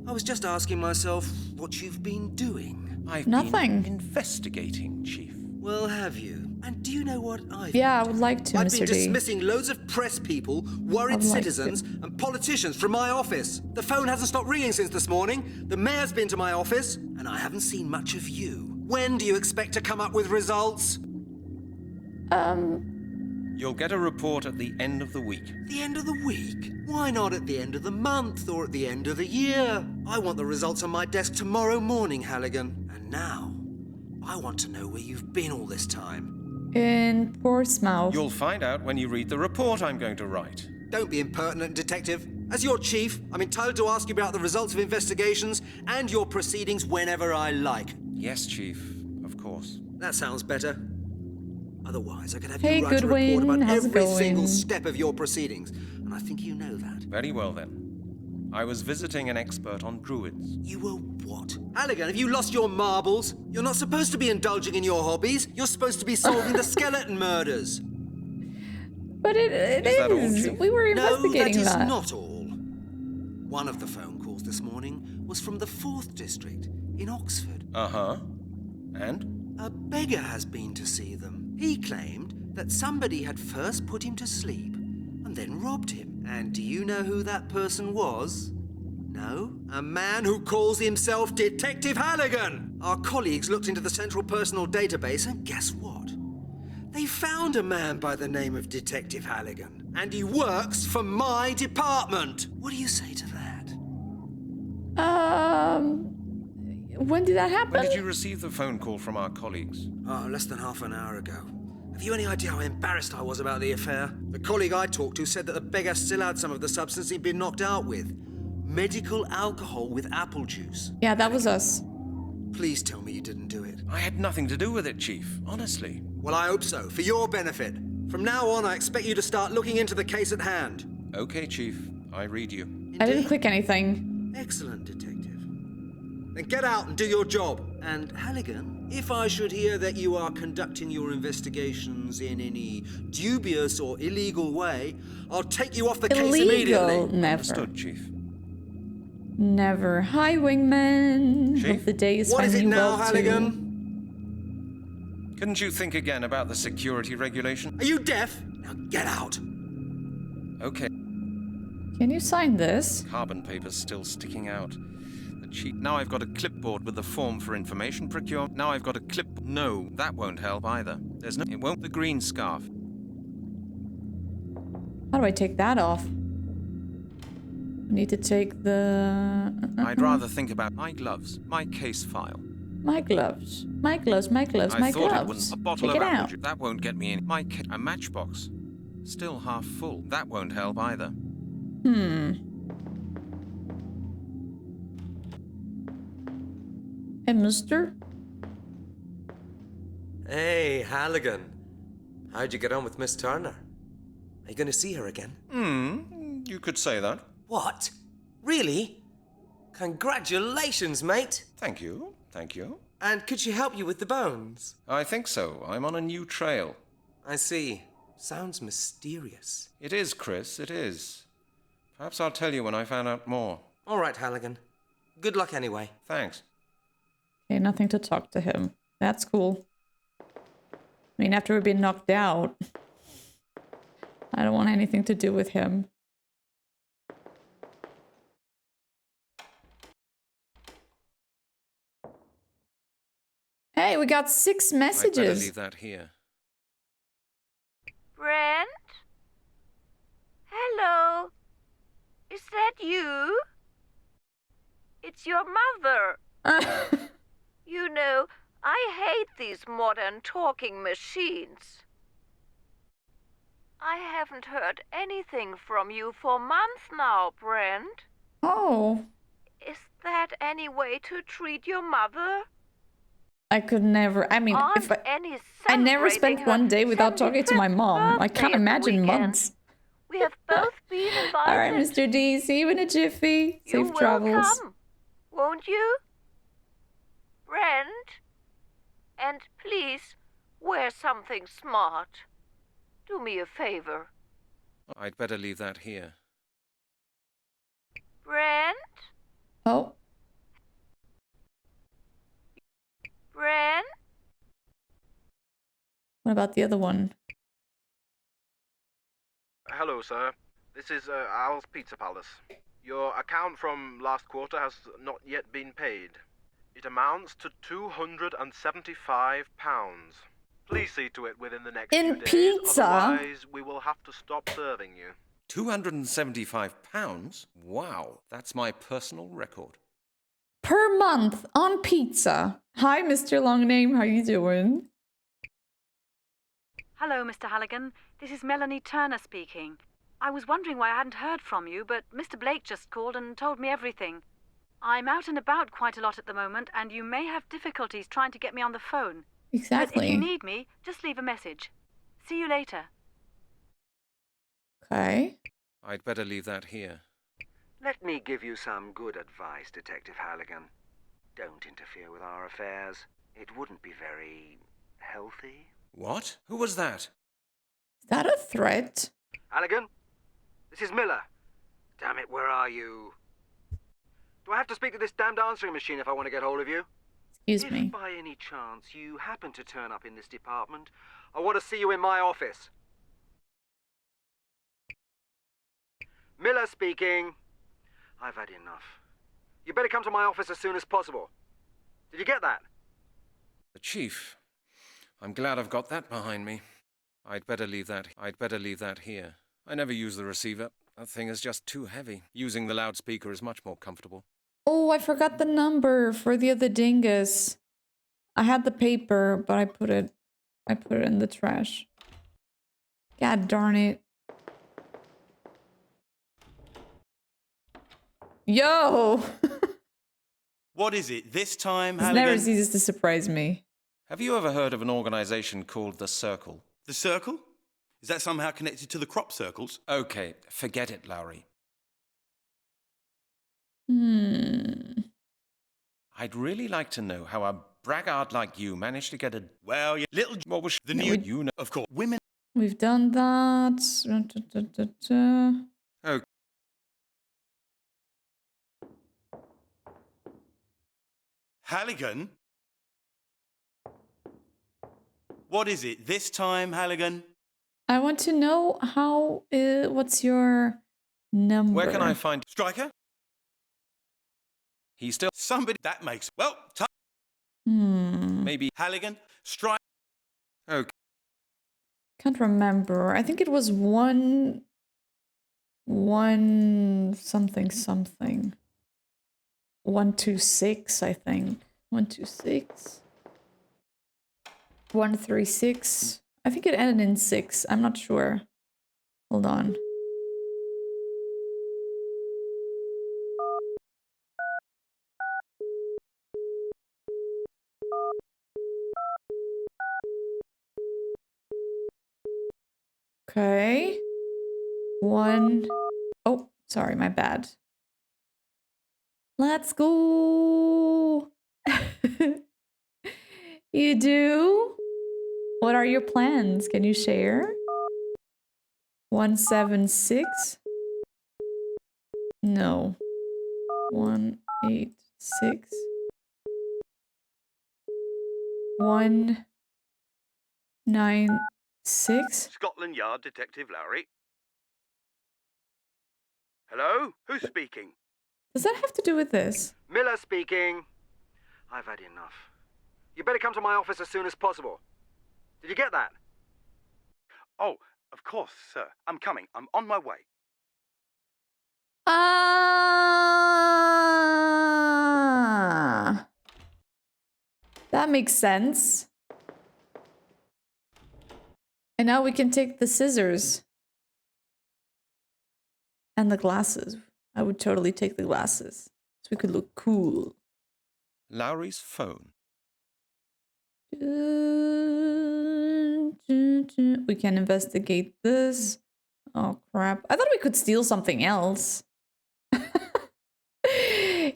I was just asking myself what you've been doing. I've Nothing. been investigating, Chief. Well, have you? And do you know what I've Yeah, I been would like to, I've Mr. been D. dismissing loads of press people, worried I'd like citizens, and politicians from my office. The phone hasn't stopped ringing since this morning. The mayor's been to my office, and I haven't seen much of you. When do you expect to come up with results? You'll get a report at the end of the week. The end of the week? Why not at the end of the month or at the end of the year? I want the results on my desk tomorrow morning, Halligan. And now, I want to know where you've been all this time. In Portsmouth. You'll find out when you read the report I'm going to write. Don't be impertinent, Detective. As your chief, I'm entitled to ask you about the results of investigations and your proceedings whenever I like. Yes, Chief, of course. That sounds better. Otherwise, I could have Hey, you write a report Goodwin, about how's it every single going? step of your proceedings. And I think you know that. Very well then. I was visiting an expert on Druids. You were what? Halligan, have you lost your marbles? You're not supposed to be indulging in your hobbies. You're supposed to be solving the skeleton murders. But it Is that all, is. Chief? We were No, that investigating is that. not all. One of the phone calls this morning was from the 4th District in Oxford. Uh-huh. And? A beggar has been to see them. He claimed that somebody had first put him to sleep and then robbed him. And do you know who that person was? No? A man who calls himself Detective Halligan! Our colleagues looked into the Central Personal Database and guess what? They found a man by the name of Detective Halligan. And he works for my department! What do you say to that? When did that happen? When did you receive the phone call from our colleagues? Oh, less than half an hour ago. Have you any idea how embarrassed I was about the affair? The colleague I talked to said that the beggar still had some of the substance he'd been knocked out with. Medical alcohol with apple juice. Yeah, that was us. Please tell me you didn't do it. I had nothing to do with it, Chief. Honestly. Well, I hope so, for your benefit. From now on, I expect you to start looking into the case at hand. Okay, Chief. I read you. I didn't Indeed? click anything. Excellent, Detective. Then get out and do your job. And Halligan, if I should hear that you are conducting your investigations in any dubious or illegal way, I'll take you off the case Illegal? immediately. Never. Understood, Chief. Never. Hi, wingman. Chief? Hope the day is What is it finding now, well Halligan? too. Couldn't you think again about the security regulation? Are you deaf? Now get out. Okay. Can you sign this? Carbon paper's still sticking out. The cheap. Now I've got a clipboard with the form for information procurement. Now I've got a clip. No, that won't help either. There's no. It won't. The green scarf. How do I take that off? Need to take the... I'd rather think about my gloves, my case file. My gloves. My gloves, my gloves, I my thought it gloves. wouldn't. A bottle Take of it apple out. juice. That won't get me in. A matchbox. Still half full. That won't help either. Hey, mister? Hey, Halligan. How'd you get on with Miss Turner? Are you going to see her again? You could say that. What? Really? Congratulations, mate. Thank you. Thank you. And could she help you with the bones? I think so. I'm on a new trail. I see. Sounds mysterious. It is, Chris. It is. Perhaps I'll tell you when I find out more. All right, Halligan. Good luck anyway. Thanks. Okay, nothing to talk to him. That's cool. I mean, after we've been knocked out, I don't want anything to do with him. Hey, we got 6 I'd better messages. leave that here. Brent? Hello? Is that you? It's your mother. You know, I hate these modern talking machines. I haven't heard anything from you for months now, Brent. Oh, Is that any way to treat your mother? I could never. I mean, Aren't if any I never spent celebrating one her day without talking to my 75th mom. I can't birthday at the imagine weekend. months. We have both been invited. All right, Mr. D. See you in a jiffy. You Safe will travels. come, won't you? Brent? And please, wear something smart. Do me a favor. I'd better leave that here. Brent? Oh, What about the other one? Hello, sir. This is Al's Pizza Palace. Your account from last quarter has not yet been paid. It amounts to £275. Please see to it within the next few days, Pizza? otherwise we will have to stop serving you. £275? Wow, that's my personal record. Per month on pizza. Hi, Mr. Longname. How you doing? Hello, Mr. Halligan. This is Melanie Turner speaking. I was wondering why I hadn't heard from you, but Mr. Blake just called and told me everything. I'm out and about quite a lot at the moment, and you may have difficulties trying to get me on the phone. Exactly. But if you need me, just leave a message. See you later. Okay. I'd better leave that here. Let me give you some good advice, Detective Halligan. Don't interfere with our affairs. It wouldn't be very healthy. What? Who was that? Is that a threat? Halligan? This is Miller. Damn it, where are you? Do I have to speak to this damned answering machine if I want to get hold of you? Excuse me. If by any chance you happen to turn up in this department, I want to see you in my office. Miller speaking. I've had enough. You better come to my office as soon as possible. Did you get that? The chief. I'm glad I've got that behind me. I'd better leave that here. I never use the receiver. That thing is just too heavy. Using the loudspeaker is much more comfortable. Oh, I forgot the number for the other dingus. I had the paper, but I put it in the trash. God darn it. Yo! What is it this time, It Halligan? never ceases to surprise me. Have you ever heard of an organization called The Circle? The Circle? Is that somehow connected to the crop circles? Okay, forget it, Lowry. I'd really like to know how a braggart like you managed to get a... Well, you little... What was... The Yeah, new... we- You know, of course. Women... We've done that. Oh, Halligan? What is it this time, Halligan? I want to know how. What's your number? where can I find... Striker? He's still... Somebody... That makes... Well, Maybe... Halligan? Strike... Okay. Can't remember. I think it was one something. 126, I think. 126. 136. I think it ended in 6. I'm not sure. Hold on. Okay. Oh, sorry, my bad. Let's go. You do? What are your plans? Can you share? 176? No. 186. 196? Scotland Yard Detective Lowry. Hello? Who's speaking? Does that have to do with this? Miller speaking. I've had enough. You better come to my office as soon as possible. Did you get that? Oh, of course, sir. I'm coming. I'm on my way. Ah, that makes sense. And now we can take the scissors. And the glasses. I would totally take the glasses. So we could look cool. Lowry's phone. We can investigate this. Oh crap. I thought we could steal something else.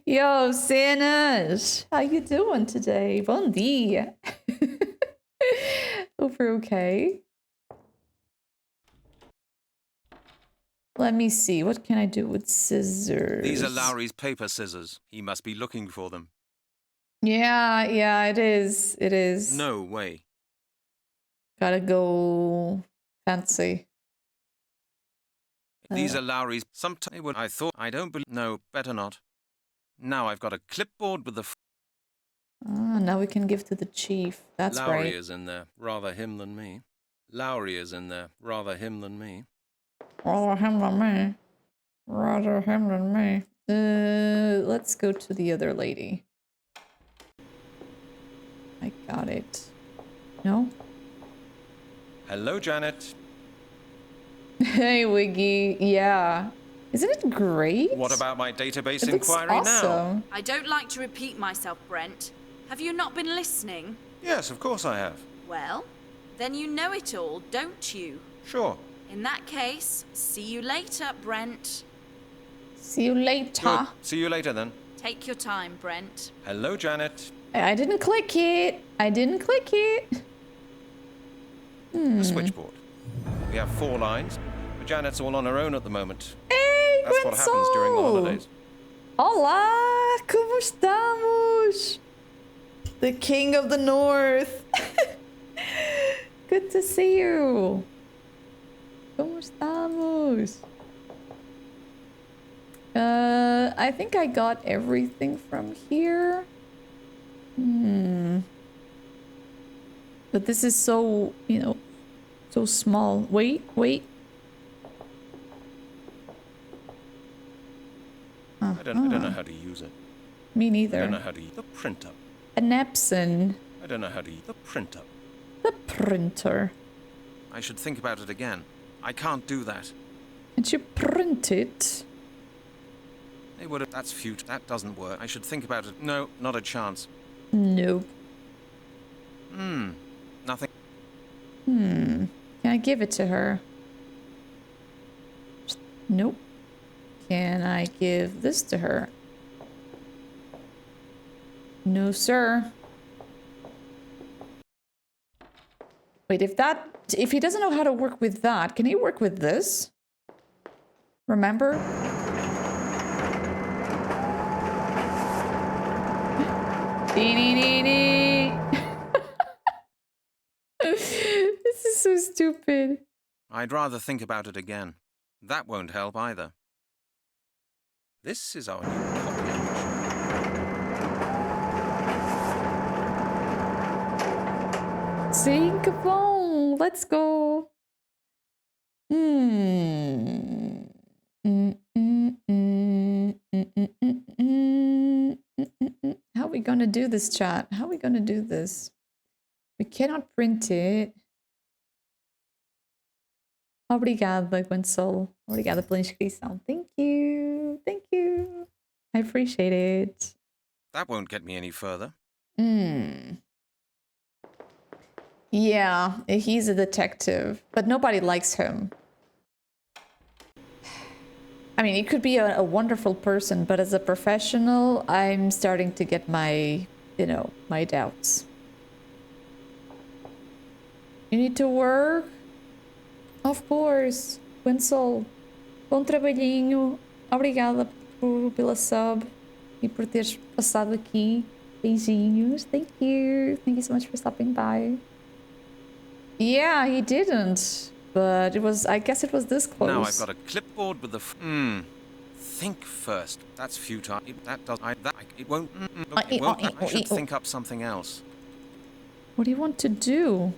Yo, Sinners. How you doing today? Bon dia. Hope you're okay. Let me see. What can I do with scissors? These are Lowry's paper scissors. He must be looking for them. Yeah, it is. It is. No way. Gotta go fancy. These are Lowry's. Sometimes I thought I don't believe. No, better not. Now I've got a clipboard with the. Now we can give to the chief. That's Lowry right. is in there. Rather him than me. Lowry is in there. Rather him than me. Rather him than me. Rather him than me. Let's go to the other lady. I got it. No? Hello, Janet. Hey, Wiggy. Yeah. Isn't it great? What about my database It looks inquiry now? awesome. I don't like to repeat myself, Brent. Have you not been listening? Yes, of course I have. Well, then you know it all, don't you? Sure. In that case, see you later, Brent. See you later. Good. See you later then. Take your time, Brent. Hello, Janet. I didn't click it. I didn't click it. The switchboard. We have 4 lines, but Janet's all on her own at the moment. Hey, That's what happens during the holidays. Olá, como estamos? The King of the North. Good to see you. Como estamos? I think I got everything from here. But this is so, so small. Wait. I don't know how to use it. Me neither. I don't know how to use the printer. A Epson. I don't know how to use the printer. The printer. I should think about it again. I can't do that. Can't you print it? They would have. That's futile. That doesn't work. I should think about it. No, not a chance. Nope. Nothing. Can I give it to her? Nope. Can I give this to her? No, sir. Wait, if he doesn't know how to work with that, can he work with this? Remember? This is so stupid. I'd rather think about it again. That won't help either. This is our new copy engine. Sinkabong, let's go. How are we gonna do this, chat? How are we gonna do this? We cannot print it. Obrigada, Gwensoul. Obrigada pela inscrição. Thank you. Thank you. I appreciate it. That won't get me any further. Yeah, he's a detective, but nobody likes him. I mean, he could be a wonderful person, but as a professional, I'm starting to get my, my doubts. You need to work? Of course. Gwensoul. Bom trabalhinho. Obrigada pela sub e por teres passado aqui. Beijinhos. Thank you. Thank you so much for stopping by. Yeah, he didn't. But I guess it was this close. Now I've got a clipboard with the. Think first. That's futile. It won't. It won't. I should think up something else. What do you want to do?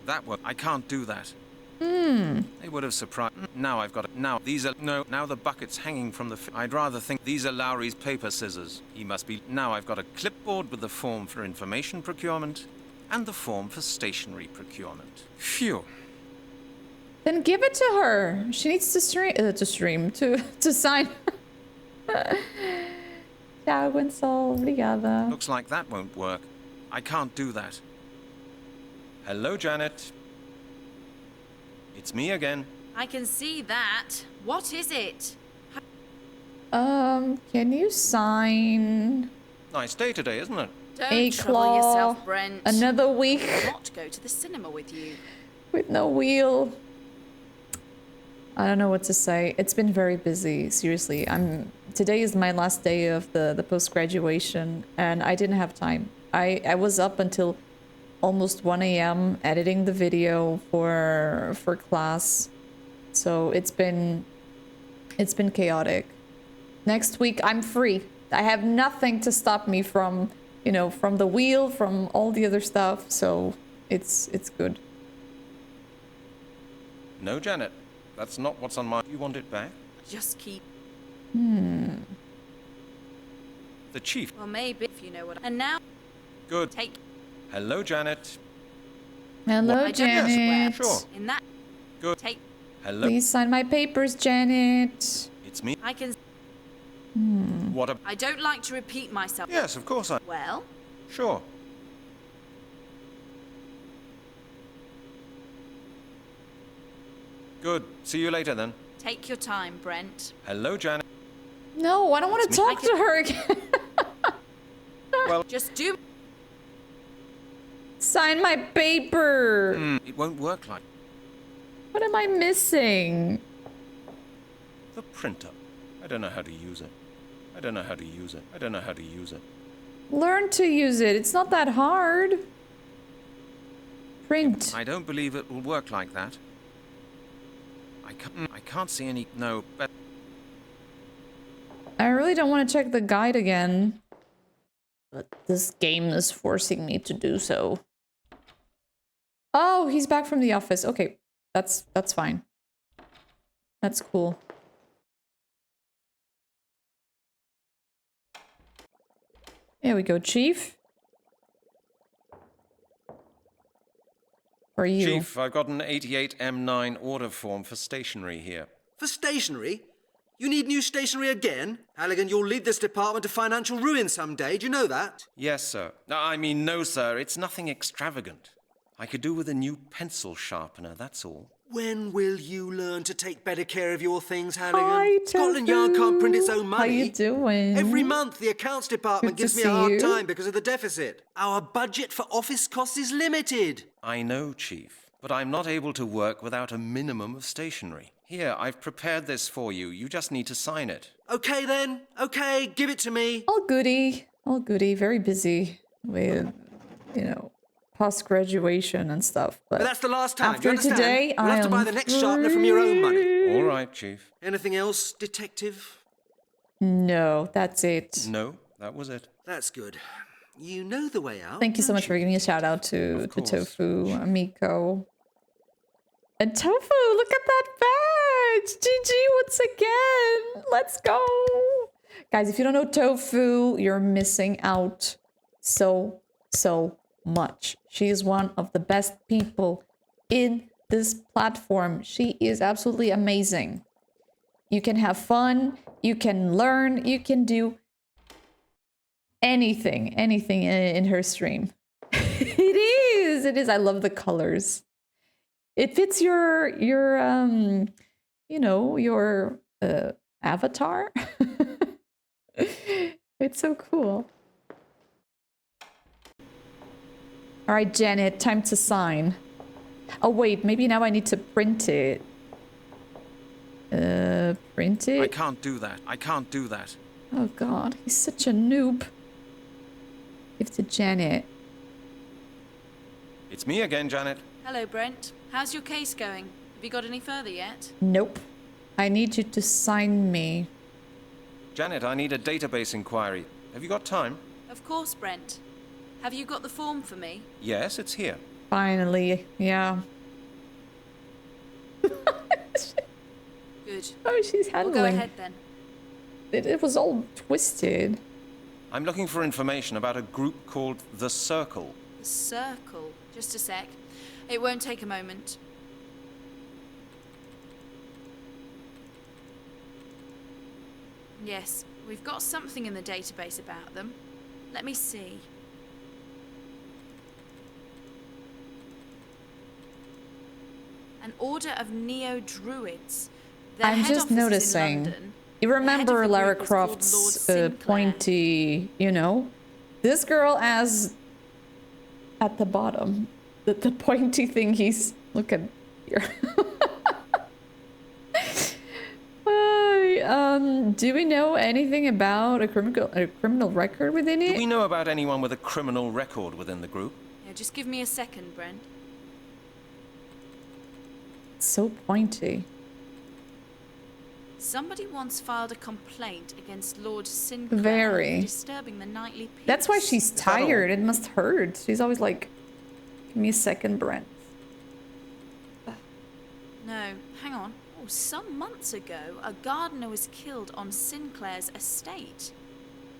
That won't. I can't do that. They would have surprised. Now I've got it. Now these are Now the bucket's hanging from the. I'd rather think these are Lowry's paper scissors. He must be. Now I've got a clipboard with the form for information procurement, and the form for stationery procurement. Phew. Then give it to her. She needs to sign. Ciao, Gwensoul. Obrigada. Looks like that won't work. I can't do that. Hello, Janet. It's me again. I can see that. What is it? Can you sign Nice day today, isn't it? Don't trouble yourself, Brent. another week I'll not go to the cinema with you. with no wheel? I don't know what to say. It's been very busy, seriously. Today is my last day of the post-graduation, and I didn't have time. I was up until almost 1 a.m. editing the video for class. So it's been chaotic. Next week I'm free. I have nothing to stop me from, you know, from the wheel, from all the other stuff. So it's good. No, Janet. That's not what's on my... You want it back? Just keep... The chief. Well, maybe, if you know what... And now... Good. Take... Hello, Janet. Hello, I don't know Janet. Sure. In that... Good. Take... Hello. Please sign my papers, Janet. It's me. I can... What a... I don't like to repeat myself. Yes, of course I... Well... Sure. Good. See you later, then. Take your time, Brent. Hello, Janet. No, I don't want to talk to her again. Well... Just do... Sign my paper. It won't work like... What am I missing? The printer. I don't know how to use it. I don't know how to use it. I don't know how to use it. Learn to use it. It's not that hard. Print. I don't believe it will work like that. I can't see any... No, but... I really don't want to check the guide again. But this game is forcing me to do so. Oh, he's back from the office. Okay, that's fine. That's cool. There we go, Chief. For you. Chief, I've got an 88M9 order form for stationery here. For stationery? You need new stationery again? Halligan, you'll lead this department to financial ruin someday. Do you know that? Yes, sir. I mean, no, sir. It's nothing extravagant. I could do with a new pencil sharpener, that's all. When will you learn to take better care of your things, Halligan? Hi, Scotland Yard can't print its own money. How you doing? Every month, the accounts department Good to gives me a see hard you. time because of the deficit. Our budget for office costs is limited. I know, Chief, but I'm not able to work without a minimum of stationery. Here, I've prepared this for you. You just need to sign it. Okay, then. Okay, give it to me. All goody. All goody. Very busy with, you know, post-graduation and stuff. But that's the last time. After Do you understand? today, You'll have to buy the next sharpener from your own money. All right, Chief. Anything else, Detective? No, that's it. No, that was it. That's good. You know the way out. Thank you so much for giving me a shout out to Tofu, Amiko. And Tofu, look at that badge! GG once again! Let's go! Guys, if you don't know Tofu, you're missing out so much. She is one of the best people in this platform. She is absolutely amazing. You can have fun, you can learn, you can do anything in her stream. It is. I love the colors. It fits your you know, your avatar. It's so cool. All right, Janet, time to sign. Oh wait, maybe now I need to print it. Print it? I can't do that. I can't do that. Oh god, he's such a noob. Give to Janet. It's me again, Janet. Hello, Brent. How's your case going? Have you got any further yet? Nope. I need you to sign me. Janet, I need a database inquiry. Have you got time? Of course, Brent. Have you got the form for me? Yes, it's here. Finally, yeah. Good. Oh, she's We'll handling. go ahead then. It was all twisted. I'm looking for information about a group called The Circle. The Circle. Just a sec. It won't take a moment. Yes, we've got something in the database about them. Let me see. An order of Neo-Druids. Their I'm head just office is in noticing. London. You The head remember of the Lara group is called Lord Croft's Sinclair. pointy, you know? This girl as at the bottom. The pointy thing he's... Look at here. Do we know anything about a criminal record within Do it? we know about anyone with a criminal record within the group? Yeah, just give me a second, Brent. It's so pointy. Somebody once filed a complaint against Lord Sinclair Very. for disturbing the nightly peace. That's why she's tired. It must hurt. She's always like, give me a second, Brent. No, hang on. Oh, some months ago, a gardener was killed on Sinclair's estate.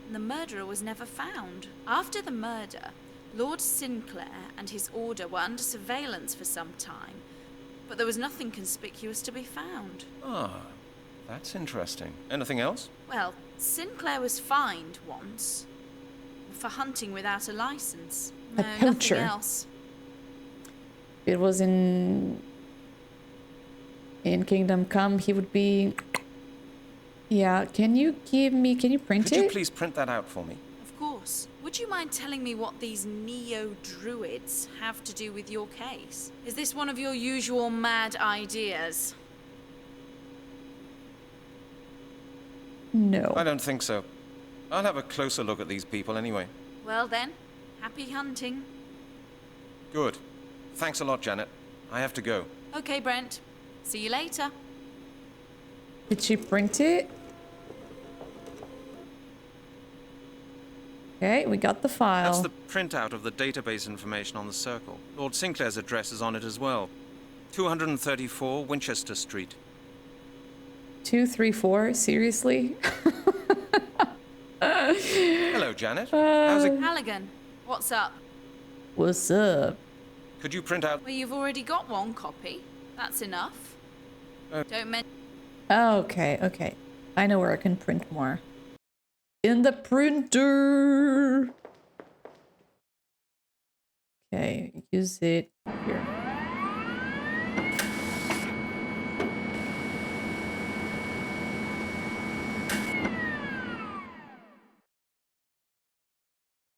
And the murderer was never found. After the murder, Lord Sinclair and his order were under surveillance for some time, but there was nothing conspicuous to be found. Ah, that's interesting. Anything else? Well, Sinclair was fined once for hunting without a license. A No, poacher. nothing else. If it was in Kingdom Come, he would be... Yeah, can you print Could it? you please print that out for me? Of course. Would you mind telling me what these neo-druids have to do with your case? Is this one of your usual mad ideas? No. I don't think so. I'll have a closer look at these people anyway. Well then, happy hunting. Good. Thanks a lot, Janet. I have to go. Okay, Brent. See you later. Did she print it? Okay, we got the file. That's the printout of the database information on the circle. Lord Sinclair's address is on it as well. 234 Winchester Street. 234? Seriously? Hello, Janet. How's it? Halligan, what's up? What's up? Could you print out... Well, you've already got one copy. That's enough. Don't mention... Okay, okay. I know where I can print more. In the printer! Okay, use it here.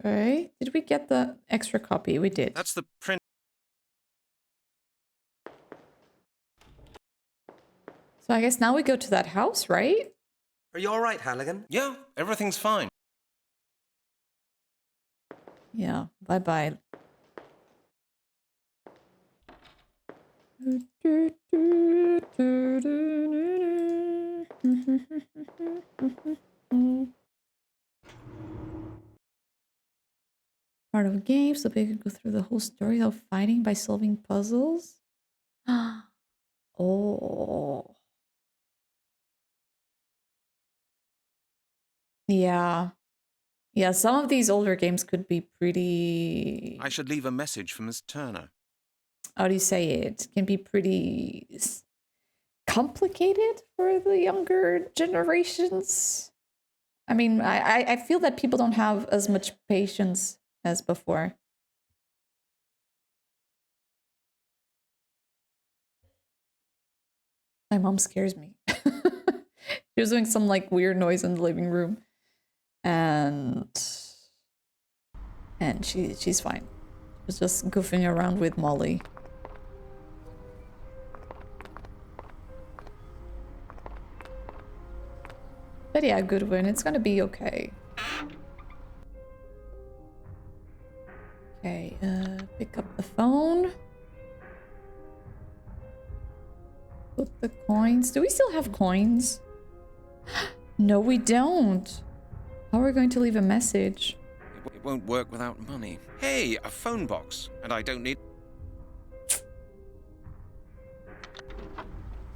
Okay, did we get the extra copy? We did. That's the print... So I guess now we go to that house, right? Are you all right, Halligan? Yeah, everything's fine. Yeah, bye-bye. Part of a game, so they can go through the whole story of fighting by solving puzzles. Oh. Yeah. Yeah, some of these older games could be pretty... I should leave a message for Miss Turner. How do you say it? Can be pretty complicated for the younger generations. I mean, I feel that people don't have as much patience as before. My mom scares me. She was doing some like weird noise in the living room, and she's fine. She was just goofing around with Molly. But yeah, good win. It's gonna be okay. Okay, pick up the phone. Put the coins. Do we still have coins? No, we don't. How are we going to leave a message? It won't work without money. Hey, a phone box. And I don't need...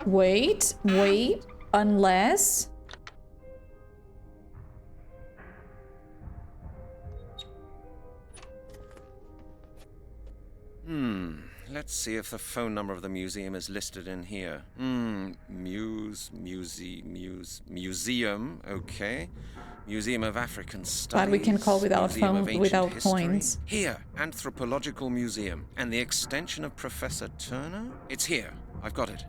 Wait. Unless... Let's see if the phone number of the museum is listed in here. Museum, okay. Museum of African Studies. Glad we can call without Museum of phone, Ancient without History. coins. Here, Anthropological Museum. And the extension of Professor Turner? It's here. I've got it.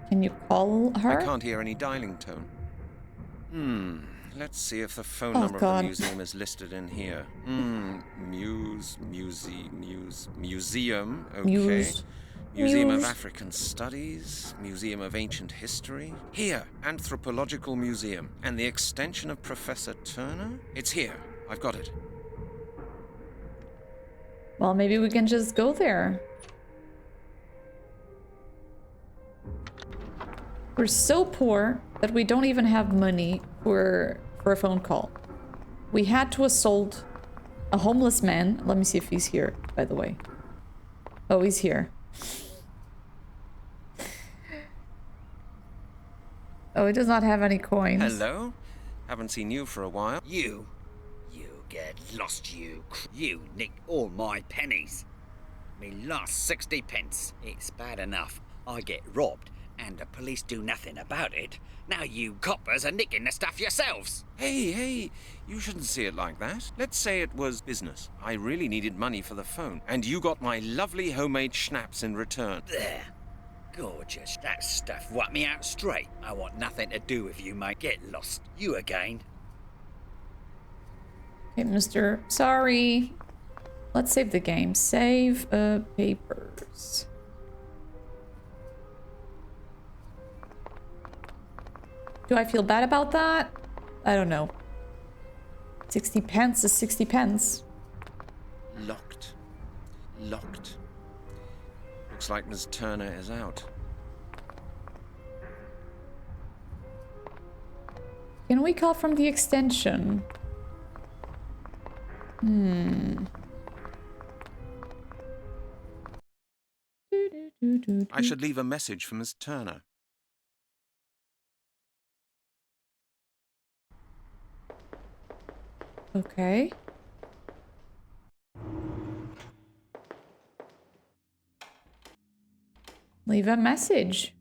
Can you call her? I can't hear any dialing tone. Let's see if the phone Oh, number God. of the museum is listed in here. Museum, okay. Muse. Museum of African Studies, Museum of Ancient History. Here, Anthropological Museum. And the extension of Professor Turner? It's here. I've got it. Well, maybe we can just go there. We're so poor that we don't even have money for a phone call. We had to assault a homeless man. Let me see if he's here, by the way. Oh, he's here. Oh, he does not have any coins. Hello? Haven't seen you for a while. You get lost, you nicked all my pennies. Me last 60 pence. It's bad enough I get robbed and the police do nothing about it. Now you coppers are nicking the stuff yourselves. Hey, you shouldn't see it like that. Let's say it was business. I really needed money for the phone, and you got my lovely homemade schnapps in return. There. Gorgeous. That stuff wiped me out straight. I want nothing to do with you, mate. Get lost. You again. Okay, Mr. Sorry. Let's save the game. Save papers. Do I feel bad about that? I don't know. 60 pence is 60 pence. Locked. Looks like Ms. Turner is out. Can we call from the extension? I should leave a message for Ms. Turner. Okay. Leave a message.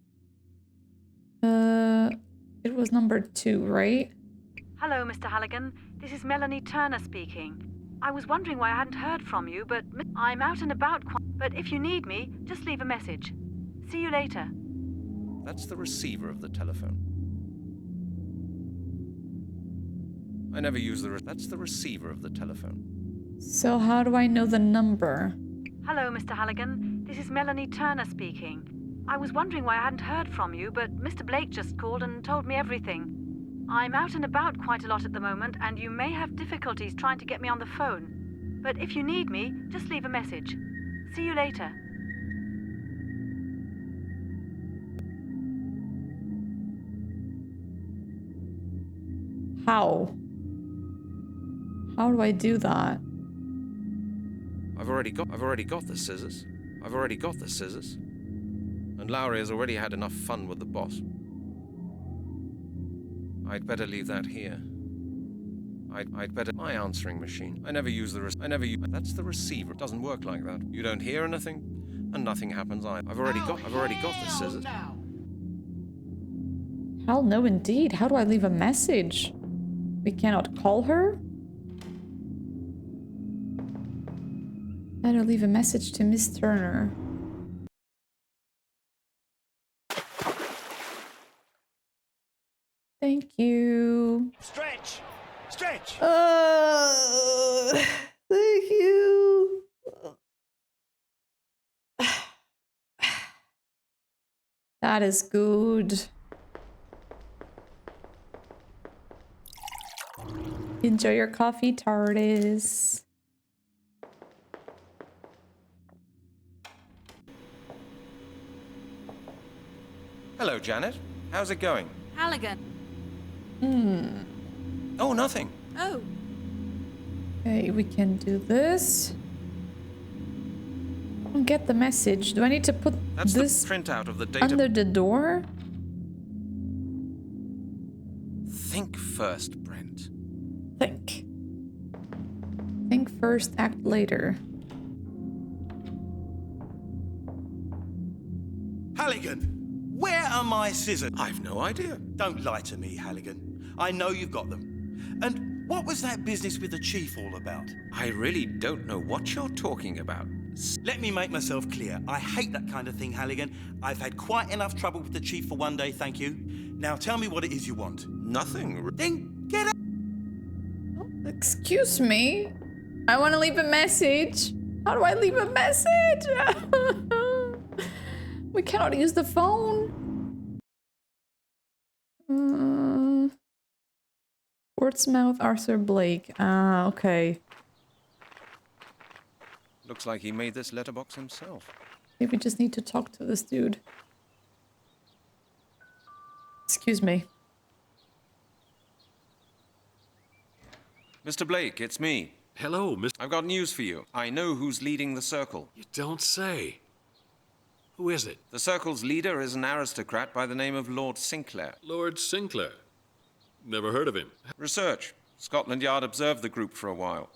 It was number 2, right? Hello, Mr. Halligan. This is Melanie Turner speaking. I was wondering why I hadn't heard from you, but I'm out and about but if you need me, just leave a message. See you later. That's the receiver of the telephone. I never use that's the receiver of the telephone. So how do I know the number? Hello, Mr. Halligan. This is Melanie Turner speaking. I was wondering why I hadn't heard from you, but Mr. Blake just called and told me everything. I'm out and about quite a lot at the moment, and you may have difficulties trying to get me on the phone. But if you need me, just leave a message. See you later. How? How do I do that? I've already got the scissors. And Lowry has already had enough fun with the boss. I'd better leave that here. I'd better my answering machine. I never use that's the receiver. It doesn't work like that. You don't hear anything, and nothing happens. I've already got the scissors. Hell no, indeed. How do I leave a message? We cannot call her? How do I leave a message to Miss Turner? Thank you. Stretch! Thank you. That is good. Enjoy your coffee, TARDIS. Hello, Janet. How's it going? Halligan. Oh, nothing. Oh. Okay, we can do this. I don't get the message. Do I need to put That's this the printout of the data. under the door? Think first, Brent. Think. Think first, act later. Halligan, where are my scissors? I've no idea. Don't lie to me, Halligan. I know you've got them. And what was that business with the chief all about? I really don't know what you're talking about. Let me make myself clear. I hate that kind of thing, Halligan. I've had quite enough trouble with the chief for one day, thank you. Now tell me what it is you want. Nothing. Then get out. Oh, excuse me. I want to leave a message. How do I leave a message? We cannot use the phone. Portsmouth Arthur Blake. Ah, okay. Looks like he made this letterbox himself. Maybe we just need to talk to this dude. Excuse me. Mr. Blake, it's me. Hello, Mr. I've got news for you. I know who's leading the circle. You don't say. Who is it? The circle's leader is an aristocrat by the name of Lord Sinclair. Lord Sinclair. Never heard of him. Research. Scotland Yard observed the group for a while.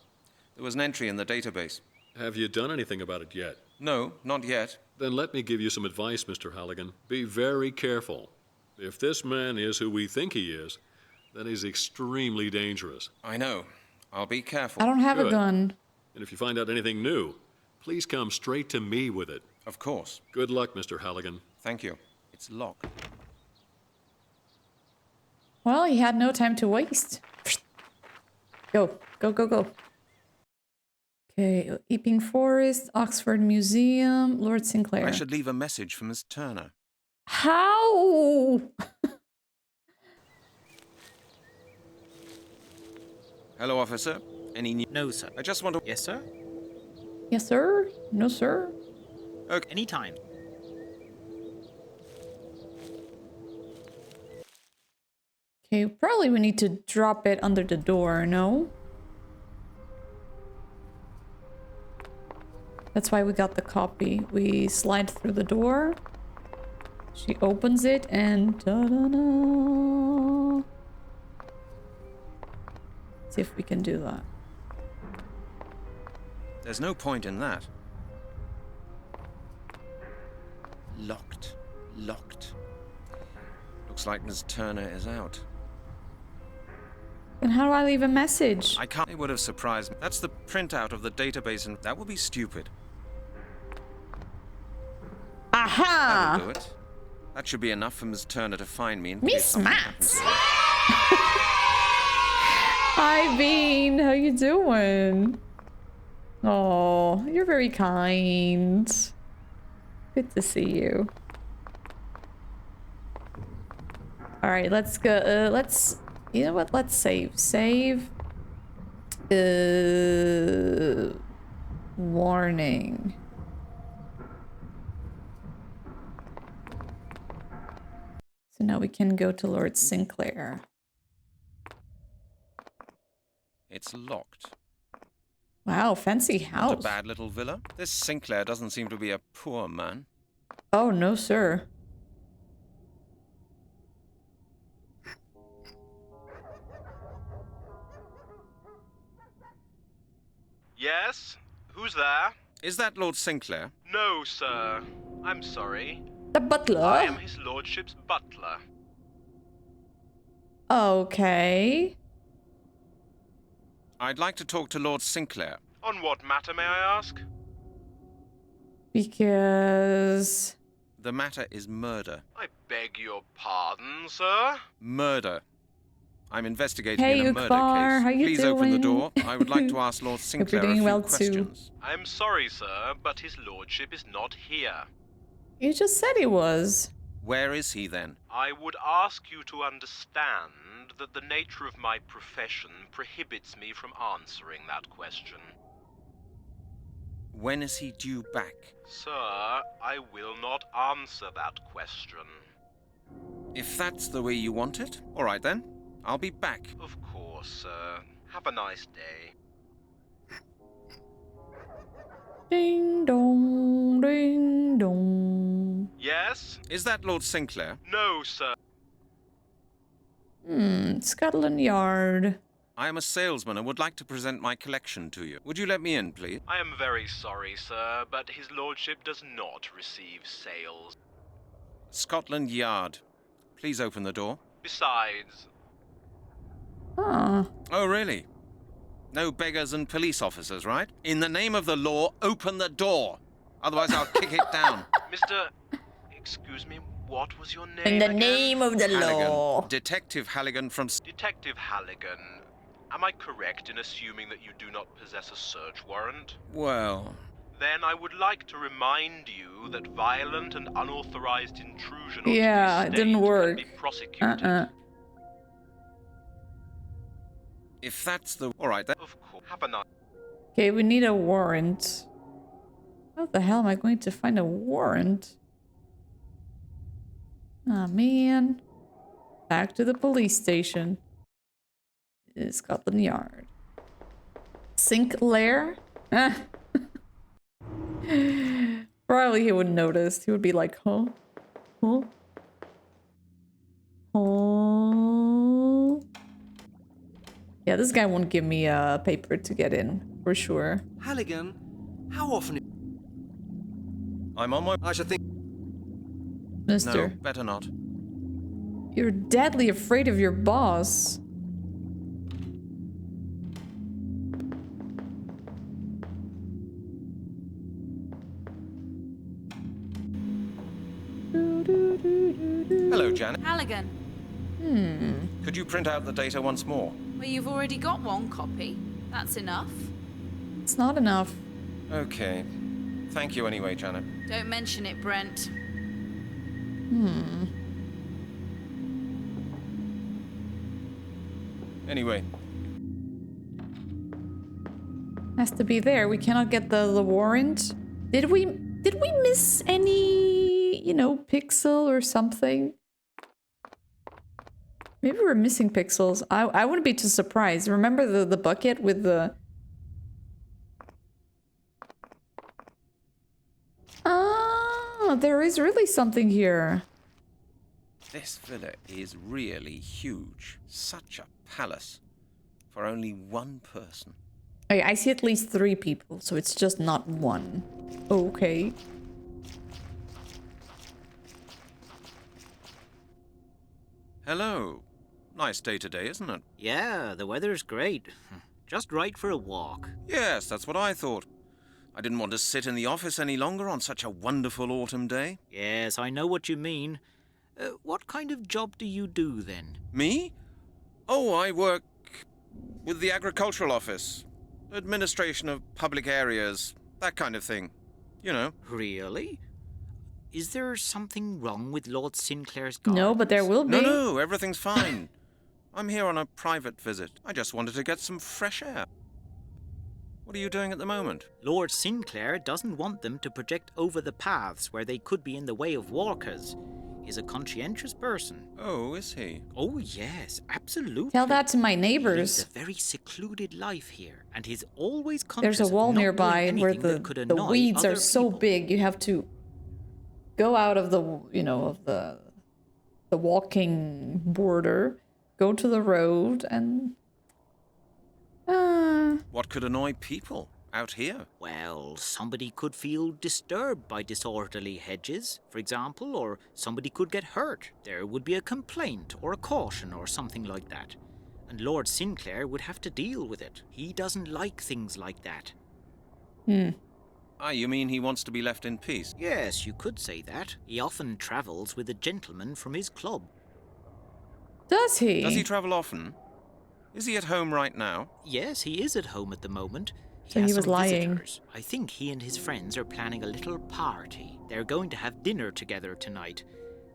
There was an entry in the database. Have you done anything about it yet? No, not yet. Then let me give you some advice, Mr. Halligan. Be very careful. If this man is who we think he is, then he's extremely dangerous. I know. I'll be careful. I don't have a gun. And if you find out anything new, please come straight to me with it. Of course. Good luck, Mr. Halligan. Thank you. It's locked. Well, he had no time to waste. Go, go, go, go. Okay, Epping Forest, Oxford Museum, Lord Sinclair. I should leave a message for Miss Turner. How? Hello, officer. Any news? No, sir. I just want to... Yes, sir? Yes, sir? No, sir? Okay. Anytime. Okay, probably we need to drop it under the door, no? That's why we got the copy. We slide through the door. She opens it and ta-da-da. See if we can do that. There's no point in that. Locked. Locked. Looks like Miss Turner is out. Then how do I leave a message? I can't. It would have surprised me. That's the printout of the database, and that would be stupid. Aha! That'll do it. That should be enough for Miss Turner to find me. Miss Mats! Hi, Bean. How you doing? Oh, you're very kind. Good to see you. All right, let's go. Let's. You know what? Let's save. Save. Warning. So now we can go to Lord Sinclair. It's locked. Wow, fancy house. Not a bad little villa. This Sinclair doesn't seem to be a poor man. Oh, no, sir. Yes? Who's there? Is that Lord Sinclair? No, sir. I'm sorry. The butler? I am his lordship's butler. Okay. I'd like to talk to Lord Sinclair. On what matter, may I ask? Because... The matter is murder. I beg your pardon, sir? Murder. I'm investigating Hey, in a murder Ukbar, case. how you Please doing? open the door. I would like to ask Lord Sinclair doing a few well questions. too. I'm sorry, sir, but his lordship is not here. You just said he was. Where is he then? I would ask you to understand that the nature of my profession prohibits me from answering that question. When is he due back? Sir, I will not answer that question. If that's the way you want it, all right then. I'll be back. Of course, sir. Have a nice day. Ding dong, ding dong. Yes? Is that Lord Sinclair? No, sir. Scotland Yard. I am a salesman and would like to present my collection to you. Would you let me in, please? I am very sorry, sir, but his lordship does not receive sales. Scotland Yard. Please open the door. Besides... Huh. Oh, really? No beggars and police officers, right? In the name of the law, open the door. Otherwise, I'll kick it down. Mr... Excuse me, what was your name In the again? name of the Halligan. law. Detective Halligan from... Detective Halligan, am I correct in assuming that you do not possess a search warrant? Well... Then I would like to remind you that violent and unauthorized intrusion onto Yeah, the it estate didn't work. can be prosecuted. If that's the... All right, then. Of course. Have a nice... Okay, we need a warrant. How the hell am I going to find a warrant? Ah, man. Back to the police station. Scotland Yard. Sinclair? Ah. Probably he wouldn't notice. He would be like, huh? Huh? Oh. Yeah, this guy won't give me a paper to get in, for sure. Halligan, how often... I'm on my... I should think... Mister. No, better not. You're deadly afraid of your boss. Hello, Janet. Halligan. Could you print out the data once more? Well, you've already got one copy. That's enough. It's not enough. Okay. Thank you anyway, Janet. Don't mention it, Brent. Anyway, Has to be there. We cannot get the warrant. Did we miss any, you know, pixel or something? Maybe we're missing pixels. I wouldn't be too surprised. Remember the bucket with the... Ah, there is really something here. this villa is really huge. Such a palace. For only one person. Okay, I see at least 3 people, so it's just not one. Okay. Hello. Nice day today, isn't it? Yeah, the weather's great. Just right for a walk. Yes, that's what I thought. I didn't want to sit in the office any longer on such a wonderful autumn day. Yes, I know what you mean. What kind of job do you do, then? Me? Oh, I work with the agricultural office. Administration of public areas, that kind of thing. You know. Really? Is there something wrong with Lord Sinclair's garden? No, but there will be. No, everything's fine. I'm here on a private visit. I just wanted to get some fresh air. What are you doing at the moment? Lord Sinclair doesn't want them to project over the paths where they could be in the way of walkers. He's a conscientious person. Oh, is he? Oh, yes, absolutely. Tell that to my He neighbors. lives a very secluded life here, and he's always There's conscious a wall of not nearby doing where anything that could the annoy weeds are other so people. big you have to go out of the, you know, of the walking border, go to the road and What could annoy people out here? Well, somebody could feel disturbed by disorderly hedges, for example, or somebody could get hurt. There would be a complaint or a caution or something like that. And Lord Sinclair would have to deal with it. He doesn't like things like that. Ah, you mean he wants to be left in peace? Yes, you could say that. He often travels with a gentleman from his club. Does he? Does he travel often? Is he at home right now? Yes, he is at home at the moment. So has he was some lying. visitors. I think he and his friends are planning a little party. They're going to have dinner together tonight.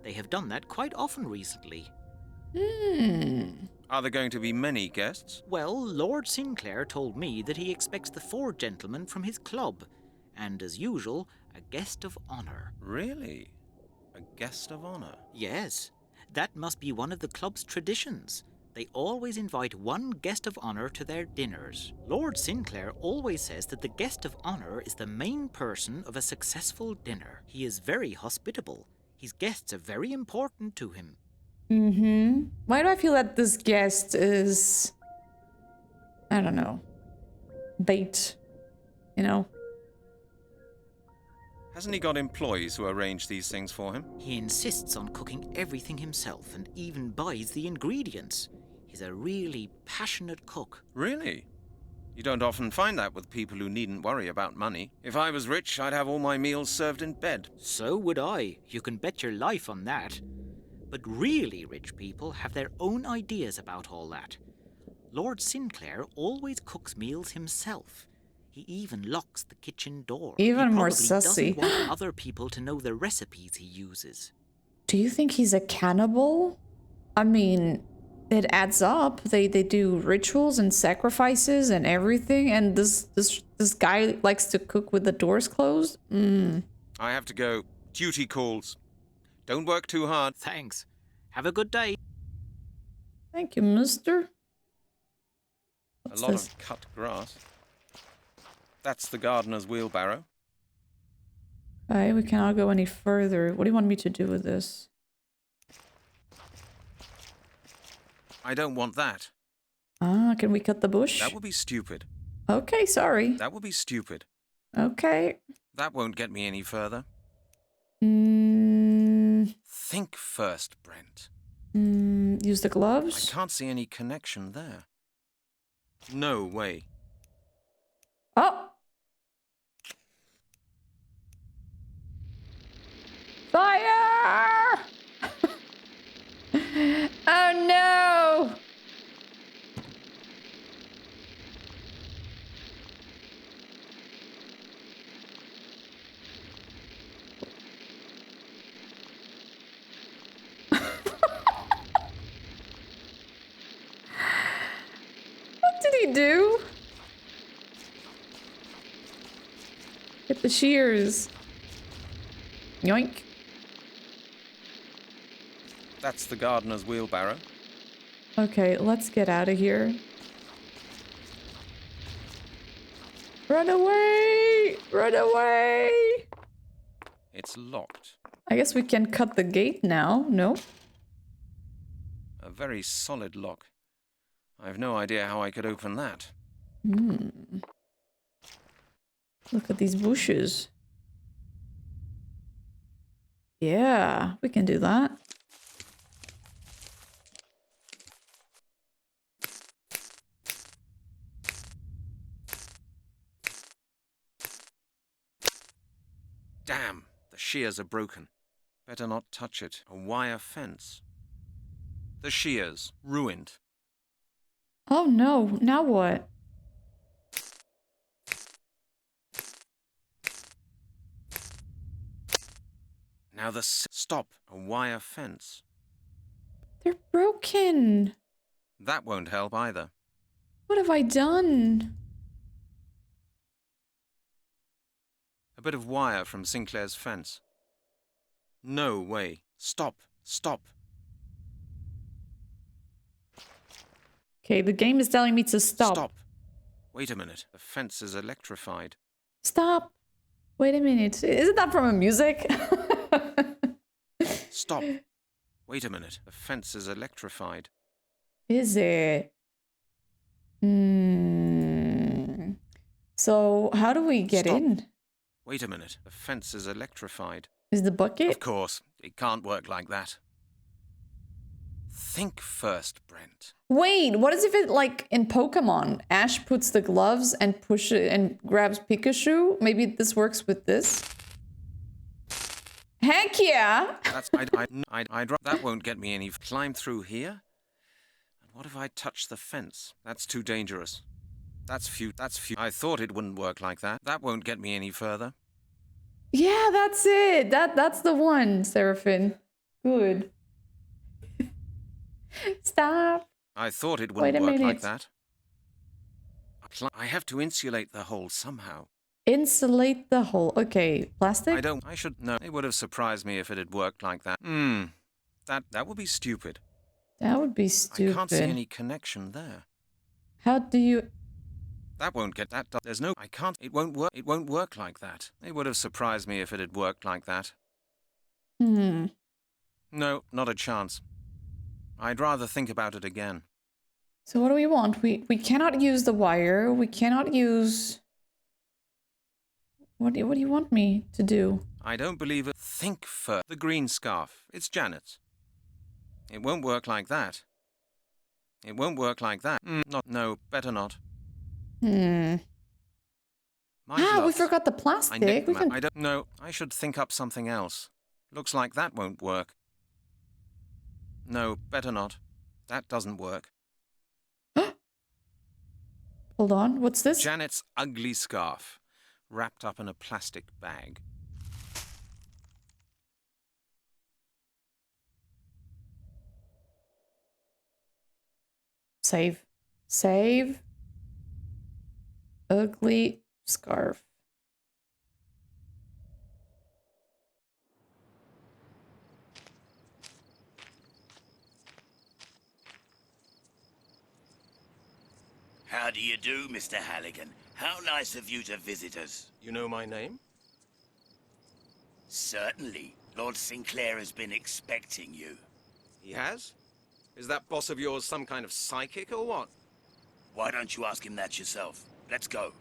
They have done that quite often recently. Are there going to be many guests? Well, Lord Sinclair told me that he expects the 4 gentlemen from his club, and as usual, a guest of honor. Really? A guest of honor? Yes, that must be one of the club's traditions. They always invite one guest of honor to their dinners. Lord Sinclair always says that the guest of honor is the main person of a successful dinner. He is very hospitable. His guests are very important to him. Why do I feel that this guest is, I don't know, bait, you know? Hasn't he got employees who arrange these things for him? He insists on cooking everything himself and even buys the ingredients. He's a really passionate cook. Really? You don't often find that with people who needn't worry about money. If I was rich, I'd have all my meals served in bed. So would I. You can bet your life on that. But really rich people have their own ideas about all that. Lord Sinclair always cooks meals himself. He even locks the kitchen door. Even he more probably sussy. doesn't want other people to know the recipes he uses. Do you think he's a cannibal? I mean, it adds up. They do rituals and sacrifices and everything, and this guy likes to cook with the doors closed? I have to go. Duty calls. Don't work too hard. Thanks. Have a good day. Thank you, mister. A lot of cut grass. That's the gardener's wheelbarrow. Okay, we cannot go any further. What do you want me to do with this? I don't want that. Ah, can we cut the bush? That would be stupid. Okay, sorry. That would be stupid. Okay. That won't get me any further. Think first, Brent. Use the gloves? I can't see any connection there. No way. Oh! Fire! Oh no! What did he do? Get the shears. Yoink. That's the gardener's wheelbarrow. Okay, let's get out of here. Run away! Run away! It's locked. I guess we can cut the gate now, no? A very solid lock. I've no idea how I could open that. Look at these bushes. Yeah, we can do that. Damn, the shears are broken. Better not touch it. A wire fence. The shears, ruined. Oh no, now what? Now stop, a wire fence. They're broken. That won't help either. What have I done? A bit of wire from Sinclair's fence. No way. Stop, stop. Okay, the game is telling me to stop. Stop. Wait a minute. The fence is electrified. Stop. Wait a minute. Isn't that from a music? Stop. Wait a minute. The fence is electrified. Is it? So, how do we get in? Wait a minute. The fence is electrified. Is the bucket? Of course. It can't work like that. Think first, Brent. Wait, what is if it, like, in Pokemon, Ash puts the gloves and push it and grabs Pikachu? Maybe this works with this? Heck yeah! That won't get me any. Climb through here? And what if I touch the fence? That's too dangerous. That's few. I thought it wouldn't work like that. That won't get me any further. Yeah, that's it. That's the one, Seraphim. Good. Stop. I thought it wouldn't work like minute. that. I have to insulate the hole somehow. Insulate the hole. Okay, plastic? I should know. It would have surprised me if it had worked like that. That would be stupid. That would be stupid. I can't see any connection there. How do you... That won't get that done. There's no... I can't... It won't work. It won't work like that. It would have surprised me if it had worked like that. No, not a chance. I'd rather think about it again. So what do we want? We cannot use the wire. We cannot use... What do you want me to do? I don't believe it. Think first. The green scarf. It's Janet's. It won't work like that. It won't work like that. No, better not. We forgot the plastic. I don't know. I should think up something else. Looks like that won't work. No, better not. That doesn't work. Hold on, what's this? Janet's ugly scarf, wrapped up in a plastic bag. Save. Save. Ugly scarf. How do you do, Mr. Halligan? How nice of you to visit us. You know my name? Certainly. Lord Sinclair has been expecting you. He has? Is that boss of yours some kind of psychic or what? Why don't you ask him that yourself? Let's go.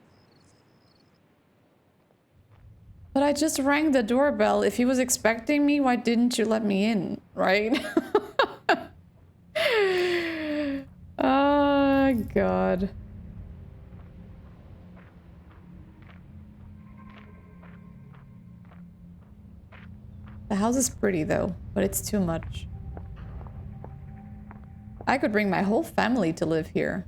But I just rang the doorbell. If he was expecting me, why didn't you let me in, right? Oh, God. The house is pretty, though, but it's too much. I could bring my whole family to live here.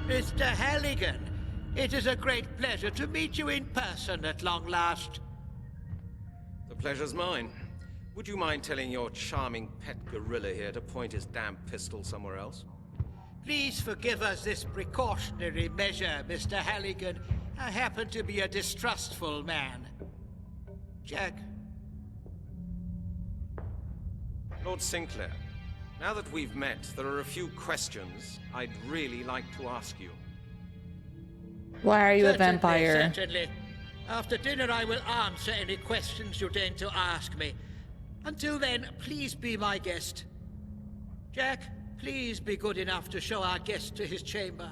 Mr. Halligan, it is a great pleasure to meet you in person at long last. The pleasure's mine. Would you mind telling your charming pet gorilla here to point his damn pistol somewhere else? Please forgive us this precautionary measure, Mr. Halligan. I happen to be a distrustful man. Jack. Lord Sinclair, now that we've met, there are a few questions I'd really like to ask you. Why are you a Certainly, vampire? Certainly. After dinner, I will answer any questions you deign to ask me. Until then, please be my guest. Jack, please be good enough to show our guest to his chamber.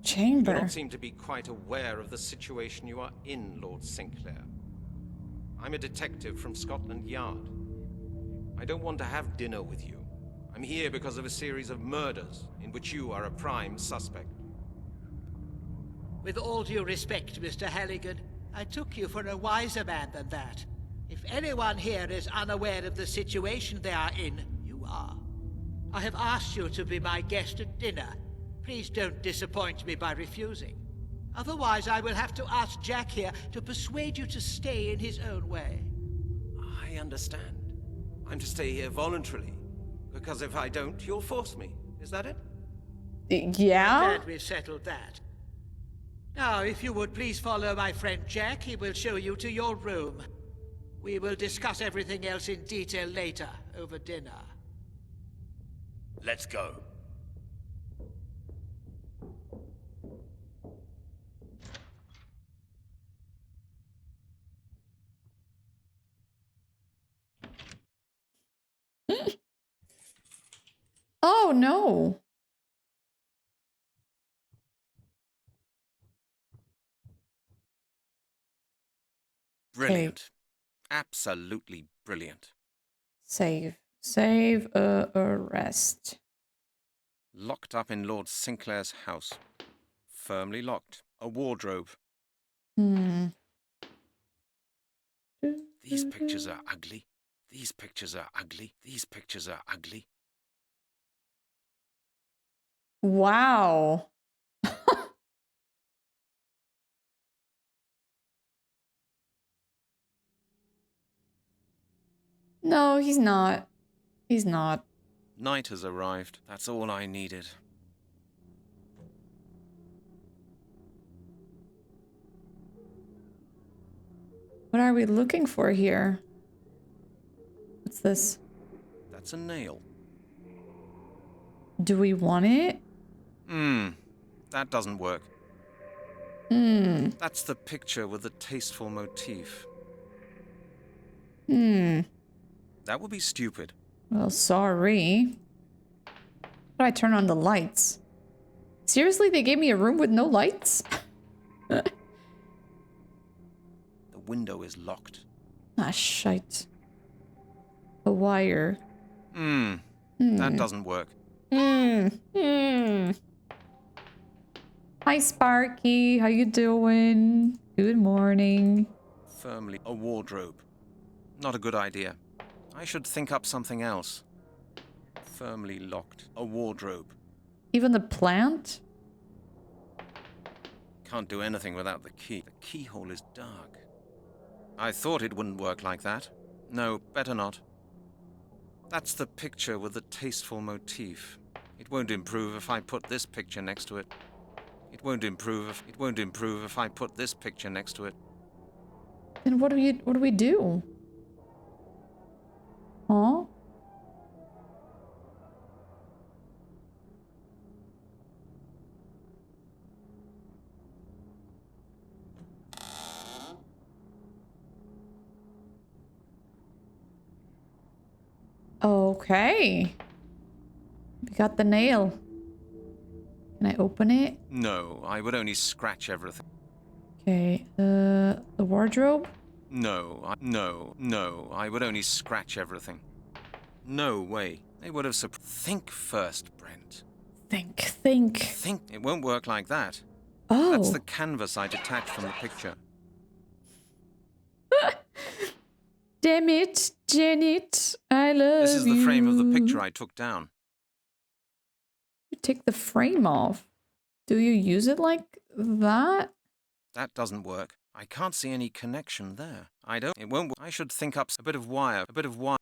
Chamber? You don't seem to be quite aware of the situation you are in, Lord Sinclair. I'm a detective from Scotland Yard. I don't want to have dinner with you. I'm here because of a series of murders in which you are a prime suspect. With all due respect, Mr. Halligan, I took you for a wiser man than that. If anyone here is unaware of the situation they are in, you are. I have asked you to be my guest at dinner. Please don't disappoint me by refusing. Otherwise, I will have to ask Jack here to persuade you to stay in his own way. I understand. I'm to stay here voluntarily, because if I don't, you'll force me. Is that it? Yeah? I'm glad we've settled that. Now, if you would please follow my friend Jack, he will show you to your room. We will discuss everything else in detail later, over dinner. Let's go. Oh, no. Brilliant. Absolutely brilliant. Save. Save arrest. Locked up in Lord Sinclair's house. Firmly locked. A wardrobe. Hmm. These pictures are ugly. These pictures are ugly. These pictures are ugly. Wow. No, he's not. He's not. Night has arrived. That's all I needed. What are we looking for here? What's this? That's a nail. Do we want it? That doesn't work. That's the picture with the tasteful motif. That would be stupid. Well, sorry. How do I turn on the lights? Seriously, they gave me a room with no lights? The window is locked. Ah, shite. A wire. That doesn't work. Hi, Sparky. How you doing? Good morning. Firmly a wardrobe. Not a good idea. I should think up something else. Firmly locked. A wardrobe. Even the plant? Can't do anything without the key. The keyhole is dark. I thought it wouldn't work like that. No, better not. That's the picture with the tasteful motif. It won't improve if I put this picture next to it. It won't improve if I put this picture next to it. Then what do we do? Huh? Okay. We got the nail. Can I open it? No, I would only scratch everything. Okay, the wardrobe? No, I would only scratch everything. No way. They would have Think first, Brent. Think. It won't work like that. Oh. That's the canvas I detached from the picture. Damn it, Janet. I love you. This is the frame of the picture I took down. You take the frame off. Do you use it like that? That doesn't work. I can't see any connection there. It won't. I should think up a bit of wire.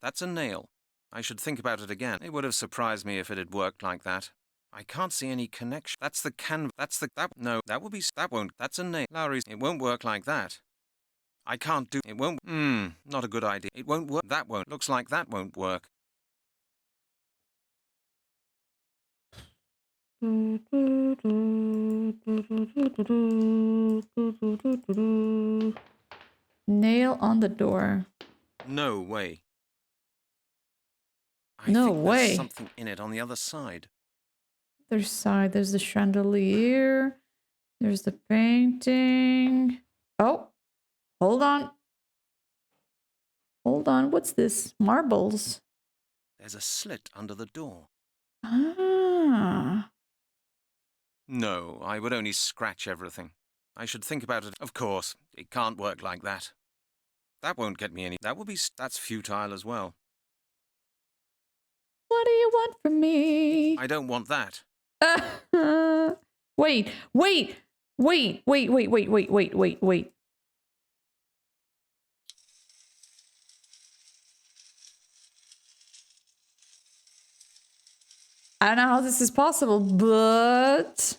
That's a nail. I should think about it again. It would have surprised me if it had worked like that. I can't see any connection. That's the no, that will be, that won't, that's a nail. Lowry's, it won't work like that. I can't do, it won't, not a good idea. It won't work, looks like that won't work. Nail on the door. No way. I No think way. There's something in it on the other side. There's the chandelier. There's the painting. Oh, hold on. Hold on, what's this? Marbles. There's a slit under the door. Ah. No, I would only scratch everything. I should think about it. Of course, it can't work like that. That won't get me any. That's futile as well. What do you want from me? I don't want that. Wait. I don't know how this is possible, but...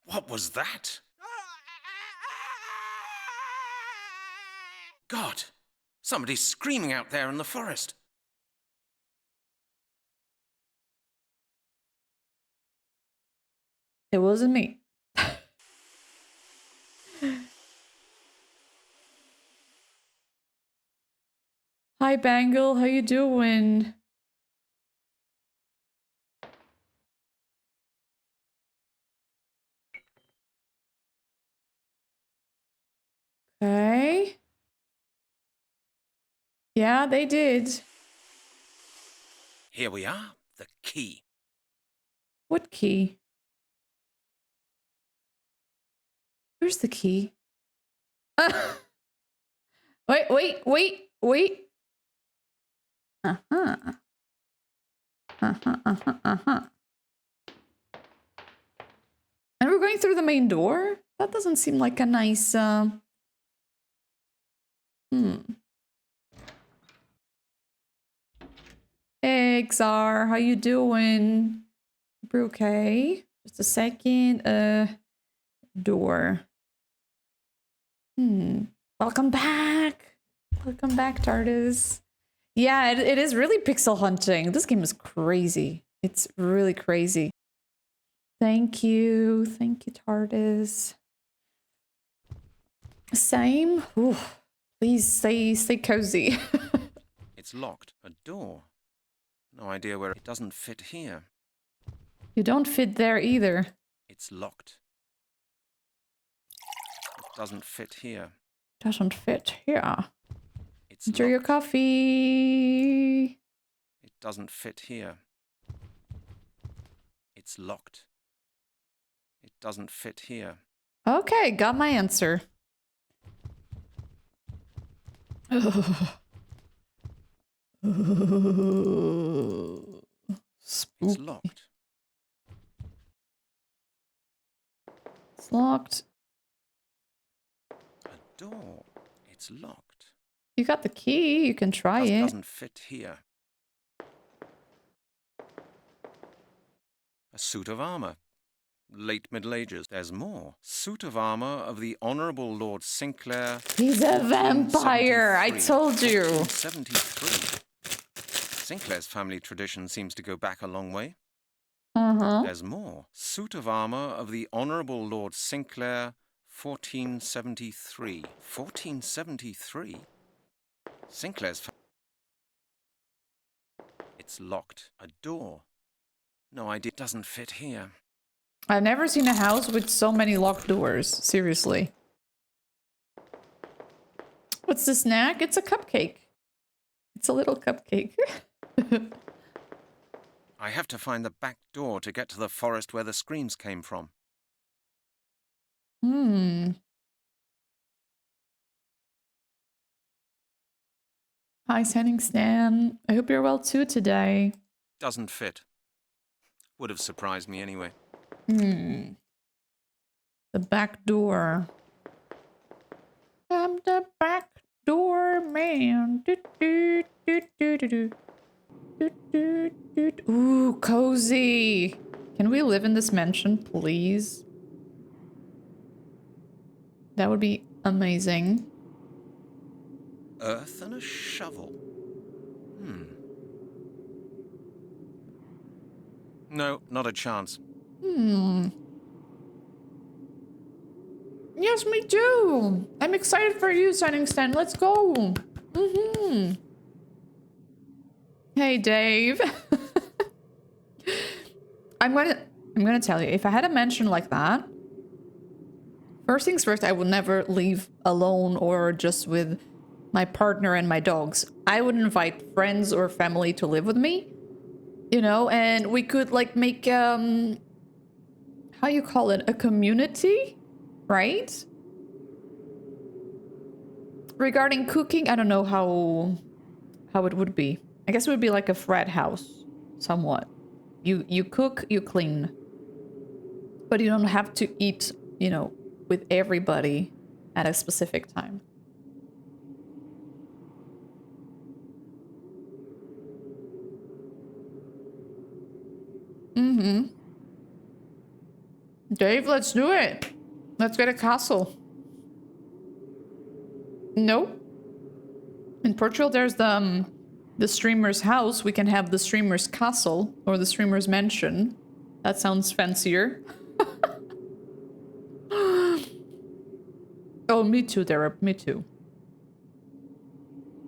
What was that? God! Somebody's screaming out there in the forest. It wasn't me. Hi, Bangle. How you doing? Okay. Yeah, they did. Here we are. The key. What key? Where's the key? Wait. Uh-huh. And we're going through the main door? That doesn't seem like a nice, Hey, Xar, how you doing? We're okay. Just a second. Door. Welcome back. Welcome back, TARDIS. Yeah, it is really pixel hunting. This game is crazy. It's really crazy. Thank you. Thank you, TARDIS. Same. Ooh, please stay cozy. It's locked. A door. No idea where it doesn't fit here. You don't fit there either. It's locked. It doesn't fit here. Doesn't fit here. It's Enjoy your locked. coffee. It doesn't fit here. It's locked. It doesn't fit here. Okay, got my answer. It's locked. It's locked. A door. It's locked. You got the key. You can try it. Doesn't fit here. A suit of armor. Late Middle Ages. There's more. Suit of armor of the Honourable Lord Sinclair. He's a vampire. I 1473. told you. 1473. Sinclair's family tradition seems to go back a long way. There's more. Suit of armor of the Honourable Lord Sinclair, 1473. 1473? Sinclair's It's locked. A door. No idea. Doesn't fit here. I've never seen a house with so many locked doors. Seriously. What's the snack? It's a cupcake. It's a little cupcake. I have to find the back door to get to the forest where the screams came from. Hi, Sending Stan. I hope you're well too today. Doesn't fit. Would have surprised me anyway. The back door. I'm the back door man. Do, do, do, do, do, do. Do, do, do, do. Ooh, cozy. Can we live in this mansion, please? That would be amazing. Earth and a shovel. No, not a chance. Yes, me too. I'm excited for you, Shining Stan. Let's go. Hey, Dave. I'm gonna tell you, if I had a mansion like that, first things first, I would never leave alone or just with my partner and my dogs. I would invite friends or family to live with me, you know, and we could like make how you call it, a community, right? Regarding cooking, I don't know how it would be. I guess it would be like a frat house, somewhat. You cook, you clean, but you don't have to eat, you know, with everybody at a specific time. Dave, let's do it. Let's get a castle. Nope. In Portugal, there's the streamer's house. We can have the streamer's castle or the streamer's mansion. That sounds fancier. Oh, me too, Derek. Me too.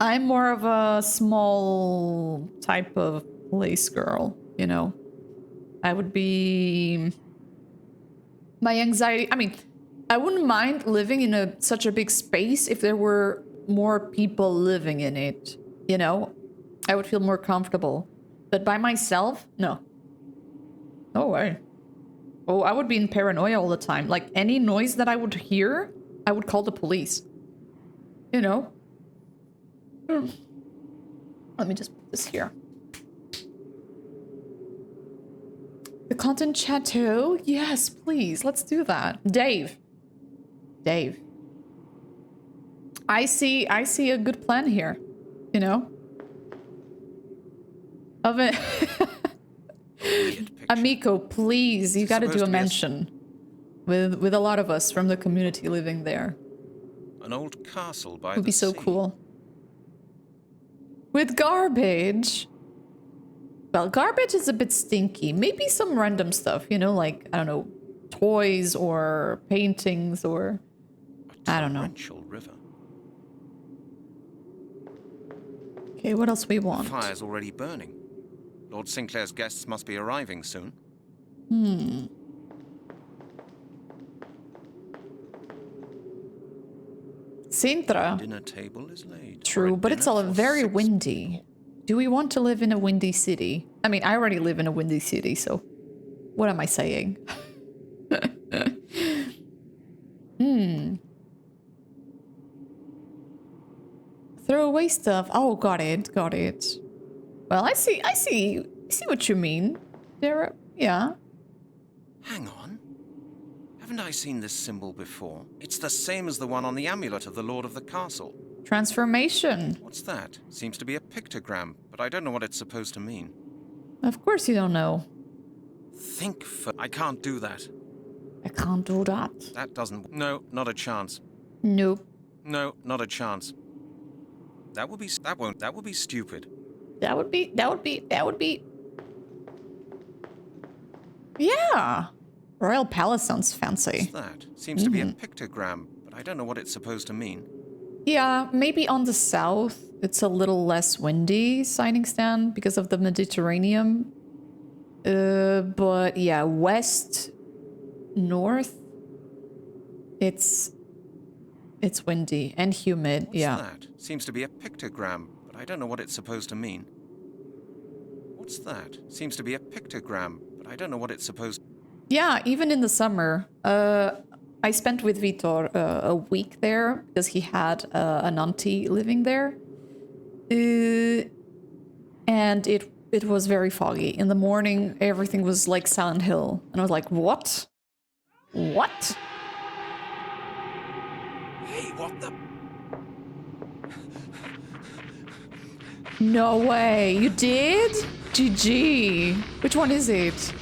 I'm more of a small type of place girl, you know. I would be... My anxiety... I mean, I wouldn't mind living in such a big space if there were more people living in it, you know? I would feel more comfortable. But by myself? No. No way. Oh, I would be in paranoia all the time. Like, any noise that I would hear, I would call the police. You know? Let me just put this here. The content chateau? Yes, please. Let's do that. Dave. Dave. I see a good plan here. You know? Of it. Amico, please. You gotta do a mansion. With a lot of us from the community living there. An old castle by Would be so cool. With garbage. Well, garbage is a bit stinky. Maybe some random stuff, you know, like, I don't know, toys or paintings or... I don't know. River. Okay, what else we want? The fire's already burning. Lord Sinclair's guests must be arriving soon. Sintra. Dinner table is laid. True, but it's all very windy. Do we want to live in a windy city? I mean, I already live in a windy city, so what am I saying? Throw away stuff. Oh, got it. Well, I see what you mean. There, yeah. Hang on. Haven't I seen this symbol before? It's the same as the one on the amulet of the Lord of the Castle. Transformation. What's that? Seems to be a pictogram, but I don't know what it's supposed to mean. Of course you don't know. I can't do that. I can't do that. That doesn't... No, not a chance. Nope. No, not a chance. That would be... That would be stupid. That would be... Yeah. Royal Palace sounds fancy. What's that? Seems to be a pictogram, but I don't know what it's supposed to mean. Yeah, maybe on the south it's a little less windy, signing stand, because of the Mediterranean. But yeah, west, north, it's windy and humid. What's that? Seems to be a pictogram, but I don't know what it's supposed to mean. What's that? Seems to be a pictogram, but I don't know what it's supposed... Yeah, even in the summer. I spent with Vitor a week there because he had an auntie living there. And it was very foggy. In the morning, everything was like Silent Hill. And I was like, what? What? Hey, what the... No way. You did? GG. Which one is it?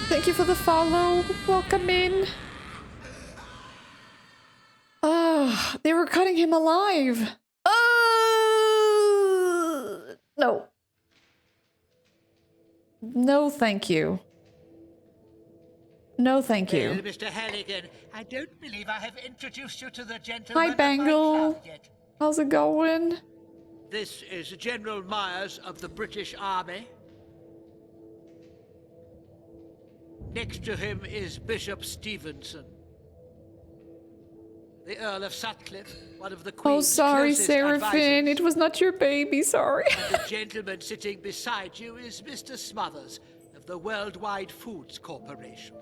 Thank you for the follow. Welcome in. Oh, they were cutting him alive. No. No, thank you. No, thank you. Well, Mr. Halligan, I don't believe I have introduced you to the gentleman Hi, of my Bangle. club yet. How's it going? This is General Myers of the British Army. Next to him is Bishop Stevenson. The Earl of Sutcliffe, one of the Queen's sorry, closest Seraphine. advisors. It was not your baby, sorry. And the gentleman sitting beside you is Mr. Smothers of the Worldwide Foods Corporation.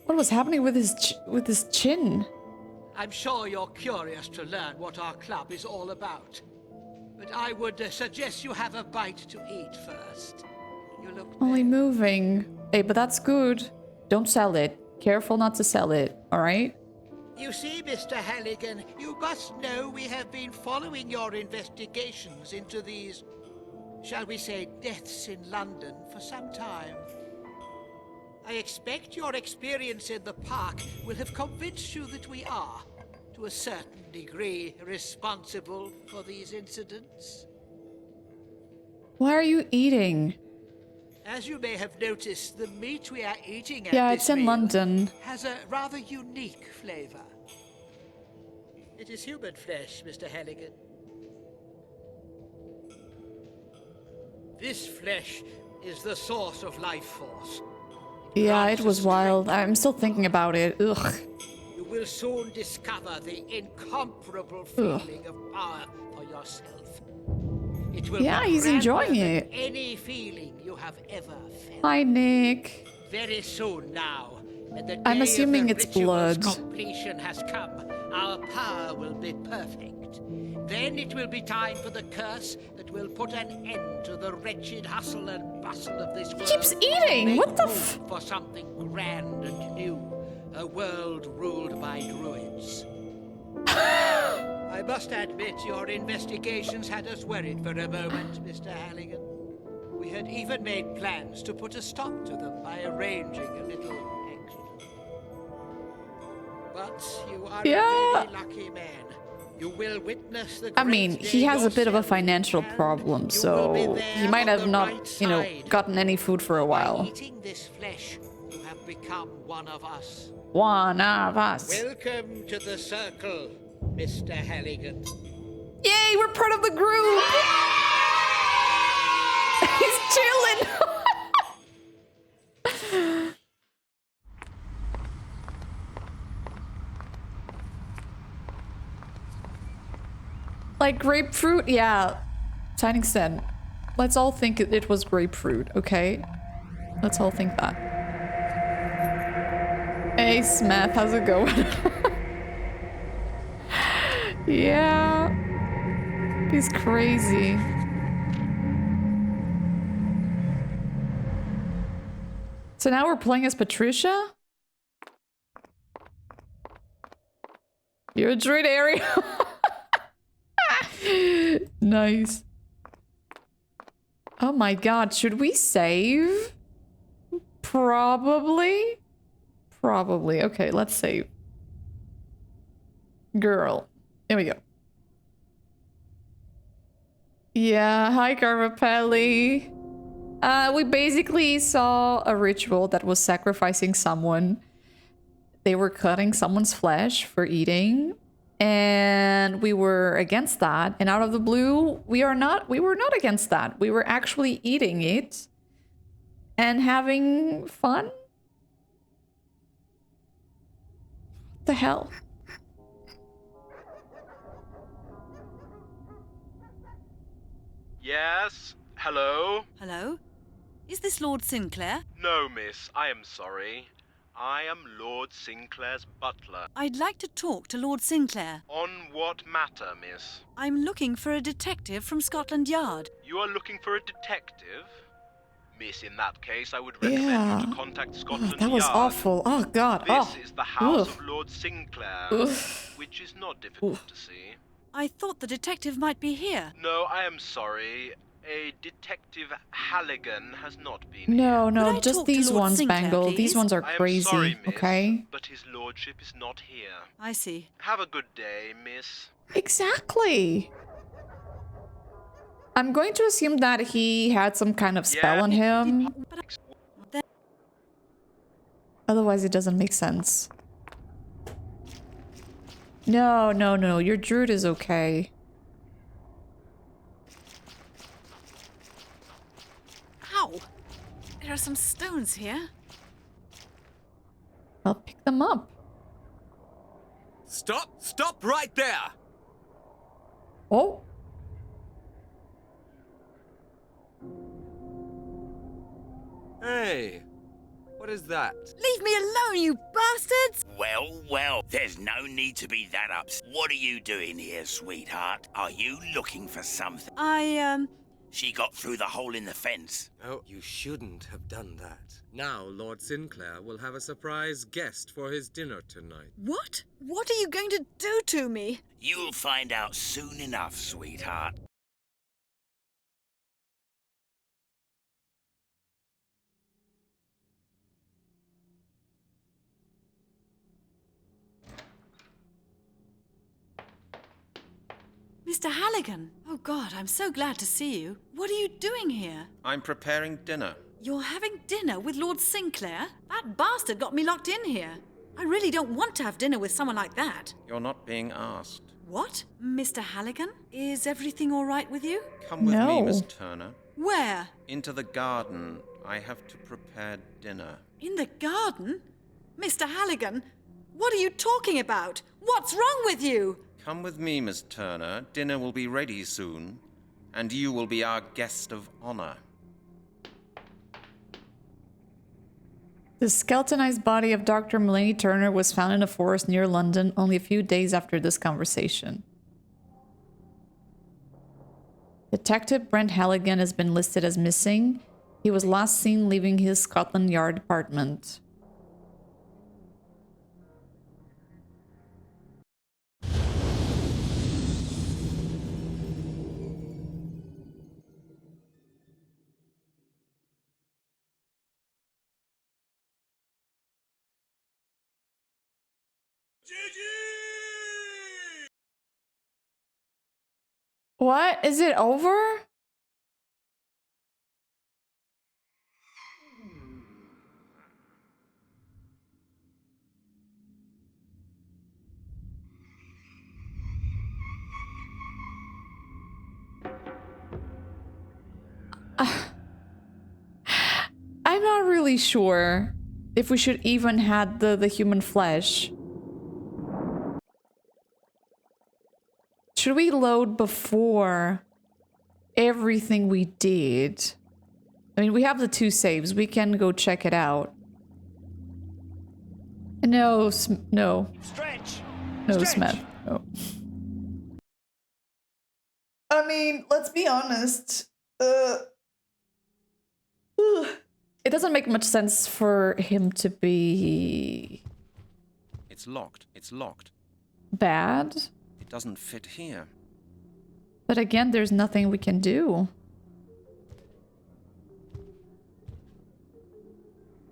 What was happening with his chin? I'm sure you're curious to learn what our club is all about. But I would suggest you have a bite to eat first. You look Only moving. Hey, but that's good. Don't sell it. Careful not to sell it, alright? You see, Mr. Halligan, you must know we have been following your investigations into these, shall we say, deaths in London for some time. I expect your experience in the park will have convinced you that we are, to a certain degree, responsible for these incidents. Why are you eating? As you may have noticed, the meat we are eating at Yeah, this it's in meal London. has a rather unique flavor. It is human flesh, Mr. Halligan. This flesh is the source of life force. Yeah, it was wild. I'm still thinking about it. Ugh. You will soon discover the incomparable feeling of power for yourself. It will Yeah, be he's grander enjoying than it. any feeling you have ever felt. Hi, Nick. Very soon now, when the I'm day assuming of the it's ritual's blood. completion has come, our power will be perfect. Then it will be time for the curse that will put an end to the wretched hustle and bustle of this world. Keeps eating. Make What the room for something grand and new, a world ruled by Druids. I must admit your investigations had us worried for a moment, Mr. Halligan. We had even made plans to put a stop to them by arranging a little accident. But you are a very lucky man. You will witness the I mean, great he day has a bit of a yourself, financial problem, so he might have not, you know, gotten any food for a while. eating this flesh, you have become one of us. One of us. Welcome to the circle, Mr. Halligan. Yay, we're part of the group! He's chilling! Like grapefruit? Yeah. To an extent. Let's all think it was grapefruit, okay? Let's all think that. Hey, Smith, how's it going? Yeah. He's crazy. So now we're playing as Patricia? You're a druid area. Nice. Oh my god, should we save? Probably. Probably. Okay, let's save. Girl. Here we go. Yeah, hi Carvapelli. We basically saw a ritual that was sacrificing someone. They were cutting someone's flesh for eating. And we were against that. And out of the blue, we were not against that. We were actually eating it and having fun. What the hell? Yes? Hello? Hello? Is this Lord Sinclair? No, miss, I am sorry. I am Lord Sinclair's butler. I'd like to talk to Lord Sinclair. On what matter, miss? I'm looking for a detective from Scotland Yard. You are looking for a detective? Miss, in that case, I would recommend you to contact Scotland Yard. That was awful. Oh god. This is the house of Lord Sinclair, Oof. which is not difficult to see. I thought the detective might be here. No, I am sorry. A Detective Halligan has not been No, here. no, just these ones, Sinclair, Bangle. please? These ones are I am crazy, sorry, miss, okay? but his lordship is not here. I see. Have a good day, miss. Exactly. I'm going to assume that he had some kind of spell on him. Otherwise, it doesn't make sense. No, no, no. Your druid is okay. Ow! There are some stones here. I'll pick them up. Stop right there! Oh. Hey, what is that? Leave me alone, you bastards! Well, there's no need to be that upset. What are you doing here, sweetheart? Are you looking for something? She got through the hole in the fence. Oh, you shouldn't have done that. Now Lord Sinclair will have a surprise guest for his dinner tonight. What? What are you going to do to me? You'll find out soon enough, sweetheart. Mr. Halligan! Oh God, I'm so glad to see you. What are you doing here? I'm preparing dinner. You're having dinner with Lord Sinclair? That bastard got me locked in here. I really don't want to have dinner with someone like that. You're not being asked. What? Mr. Halligan? Is everything all right with you? Come with me, Miss Turner. Where? Into the garden. I have to prepare dinner. In the garden? Mr. Halligan? What are you talking about? What's wrong with you? Come with me, Miss Turner. Dinner will be ready soon, and you will be our guest of honor. The skeletonized body of Dr. Melanie Turner was found in a forest near London only a few days after this conversation. Detective Brent Halligan has been listed as missing. He was last seen leaving his Scotland Yard apartment. What? Is it over? I'm not really sure if we should even had the human flesh. Should we load before everything we did? I mean, we have the 2 saves. We can go check it out. No, no. Stretch! No, Stretch! Smith. No. I mean, let's be honest. It doesn't make much sense for him to be It's locked. It's locked. bad. It doesn't fit here. But again, there's nothing we can do.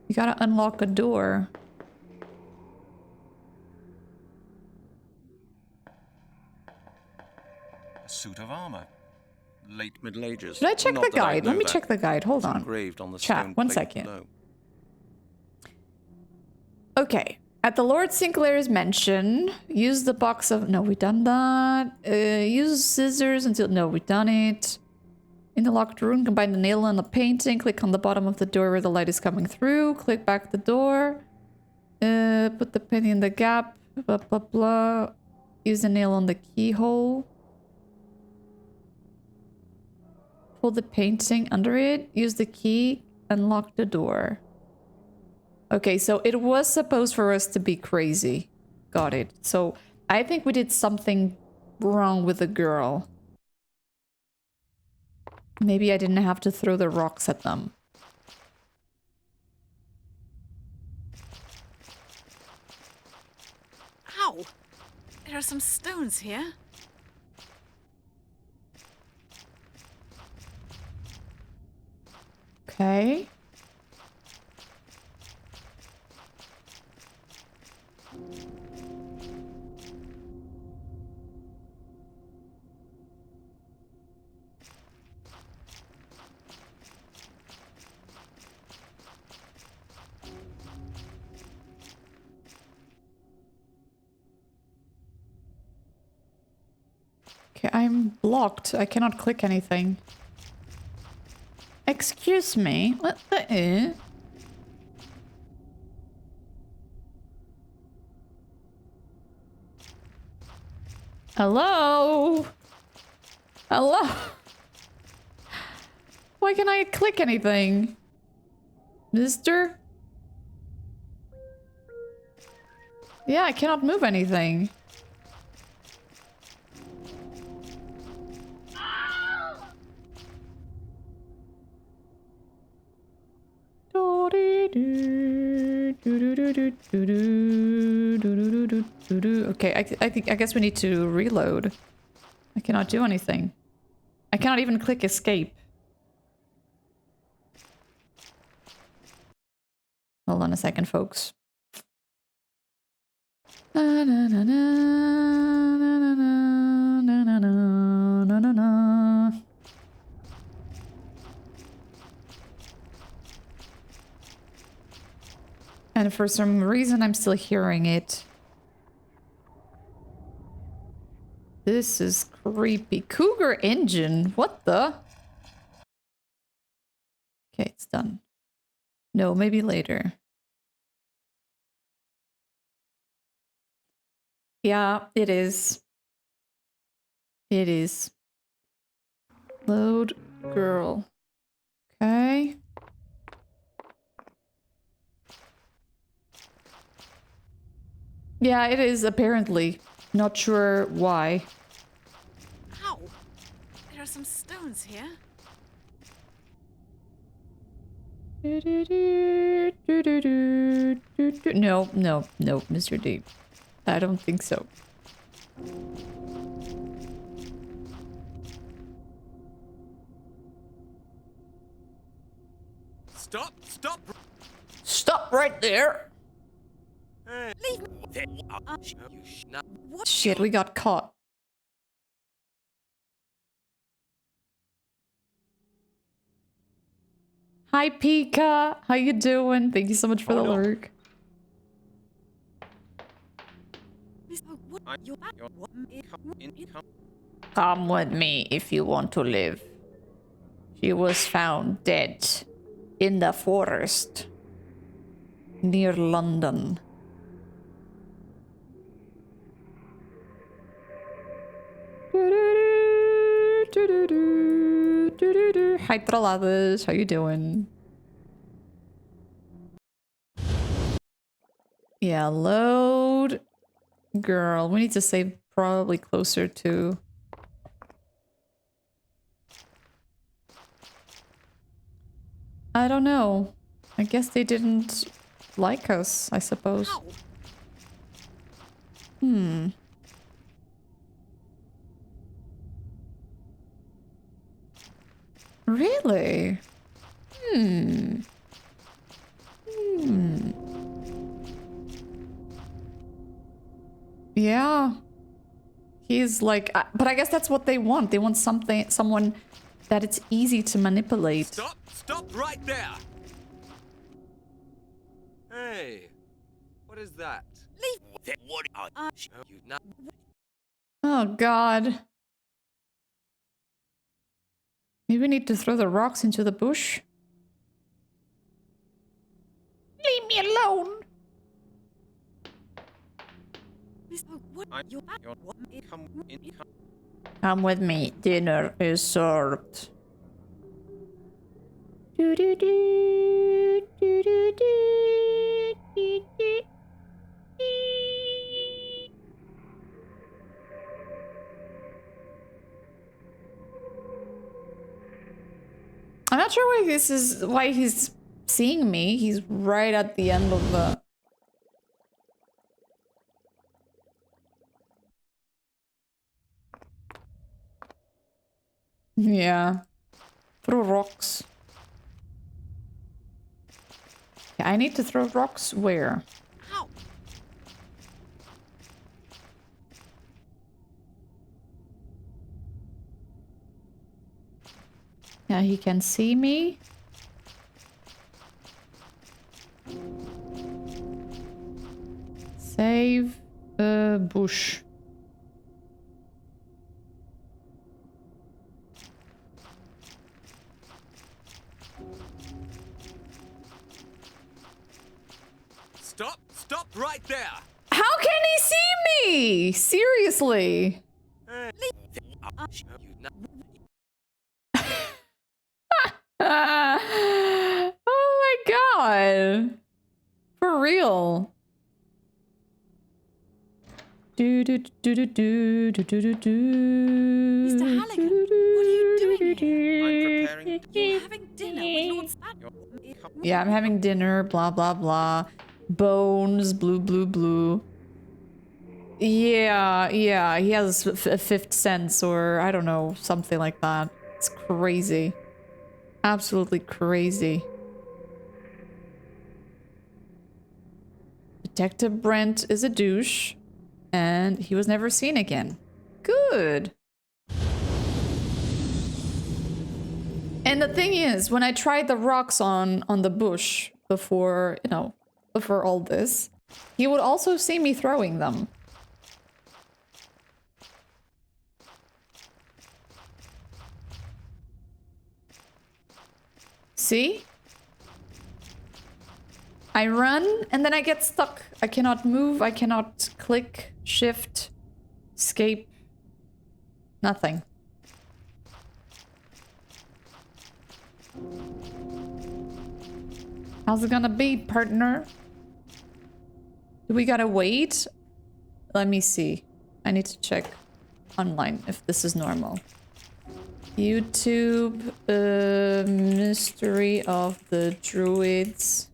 You gotta unlock a door. A suit of armor. Late Middle Ages. Should I check Not the that I'd guide? know Let me that. check the guide. Hold It's on. engraved on the Chat, stone one plate second. below. Okay. At the Lord Sinclair's mansion, use the box of... No, we've done that. Use scissors until... No, we've done it. In the locked room, combine the nail and the painting. Click on the bottom of the door where the light is coming through. Click back the door. Put the penny in the gap. Blah, blah, blah. Use the nail on the keyhole. Pull the painting under it. Use the key. Unlock the door. Okay, so it was supposed for us to be crazy. Got it. So I think we did something wrong with the girl. Maybe I didn't have to throw the rocks at them. Ow! There are some stones here. Okay. Okay, I'm blocked. I cannot click anything. Excuse me. What the? Hello? Hello? Why can't I click anything? Mister? Yeah, I cannot move anything. Okay, I guess we need to reload. I cannot do anything. I cannot even click escape. Hold on a second, folks. Na, na, na, na, na, na, na, na, na, na, na, na. And for some reason, I'm still hearing it. This is creepy. Cougar engine. What the? Okay, it's done. No, maybe later. Yeah, it is. It is. Load girl. Okay. Yeah, it is apparently. Not sure why. Ow! There are some stones here. No, no, no, Mr. D. I don't think so. Stop! Stop! Stop right there! Hey. Leave me. Shit, we got caught. Hi, Pika. How you doing? Thank you so much for the lurk. Come with me if you want to live. She was found dead in the forest near London. Hi, Trolladas. How you doing? Yeah, load. Girl, we need to save probably closer to... I don't know. I guess they didn't like us, I suppose. Hmm. Really? Hmm. Hmm. Yeah. He's like, but I guess that's what they want. They want someone that it's easy to manipulate. Stop right there! Hey, what is that? Leave. What are you not? Oh god. Maybe we need to throw the rocks into the bush. Leave me alone. Come with me. Dinner is served. I'm not sure why he's seeing me. He's right at the end of the... Yeah. Throw rocks. Yeah, I need to throw rocks where? Yeah, he can see me. Save bush. Stop right there! How can he see me? Seriously. Oh my god. For real. Mr. Halligan, what are you doing here? I'm preparing. You're having dinner with Lord Spat. Yeah, I'm having dinner, blah, blah, blah. Bones, blue, blue, blue. Yeah, he has a fifth sense or I don't know, something like that. It's crazy. Absolutely crazy. Detective Brent is a douche and he was never seen again. Good. And the thing is, when I tried the rocks on the bush before, you know, before all this, he would also see me throwing them. See? I run and then I get stuck. I cannot move, I cannot click, shift, escape. Nothing. How's it gonna be, partner? Do we gotta wait? Let me see. I need to check online if this is normal. YouTube, Mystery of the Druids.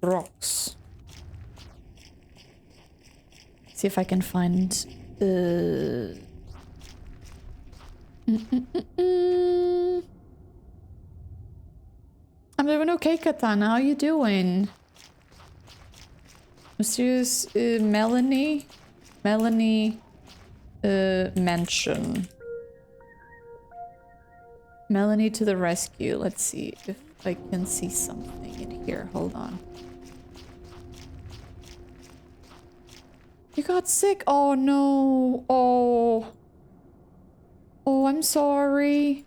Rocks. See if I can find I'm doing okay, Katana. How you doing? Mysterious Melanie Mansion. Melanie to the rescue. Let's see if I can see something in here. Hold on. You got sick? Oh no. Oh. Oh, I'm sorry.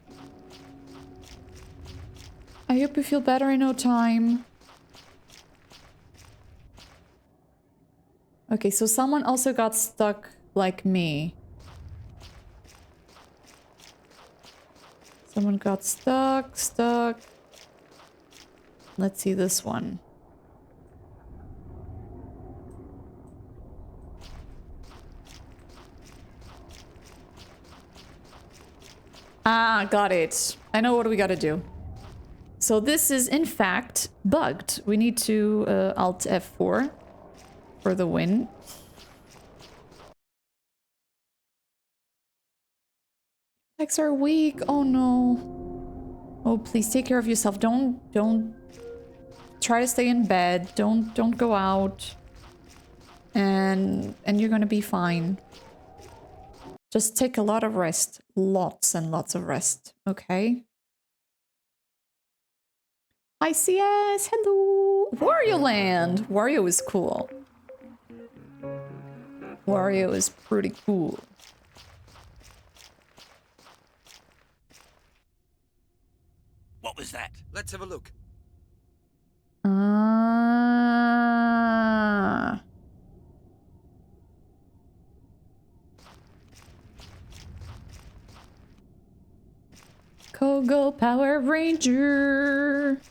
I hope you feel better in no time. Okay, so someone also got stuck like me. Someone got stuck. Let's see this one. Ah, got it. I know what we gotta do. So this is in fact bugged. We need to Alt F4 for the win. Legs are weak. Oh no. Oh, please take care of yourself. Don't try to stay in bed. Don't go out. And you're gonna be fine. Just take a lot of rest. Lots and lots of rest. Okay? Hi CS! Hello! Wario Land! Wario is cool. Wario is pretty cool. What was that? Let's have a look. Ah. Kogo Power Ranger.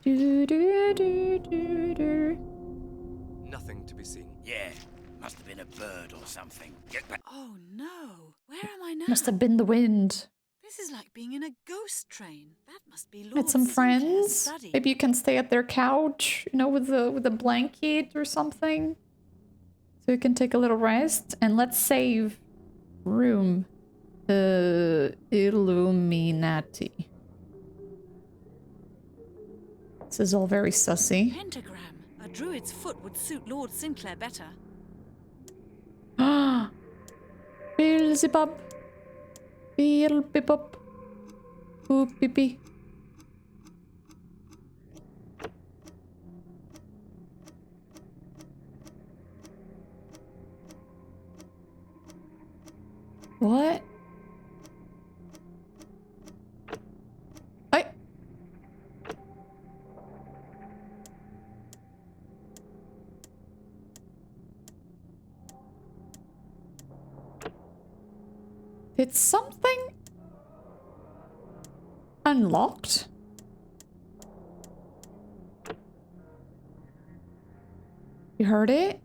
Do, do, do, do, do. Nothing to be seen. Yeah, must have been a bird or something. Get back. Oh no! Where am I now? Must have been the wind. This is like being in a ghost train. That must be Lord Met some Sinclair's friends. study. Maybe you can stay at their couch, you know, with a blanket or something. So you can take a little rest. And let's save room. Illuminati. This is all very sussy. Pentagram. A druid's foot would suit Lord Sinclair better. Ah, Beelzebub. Beelzebub. Oop-pee-pee. What? I... Did something unlocked? You heard it?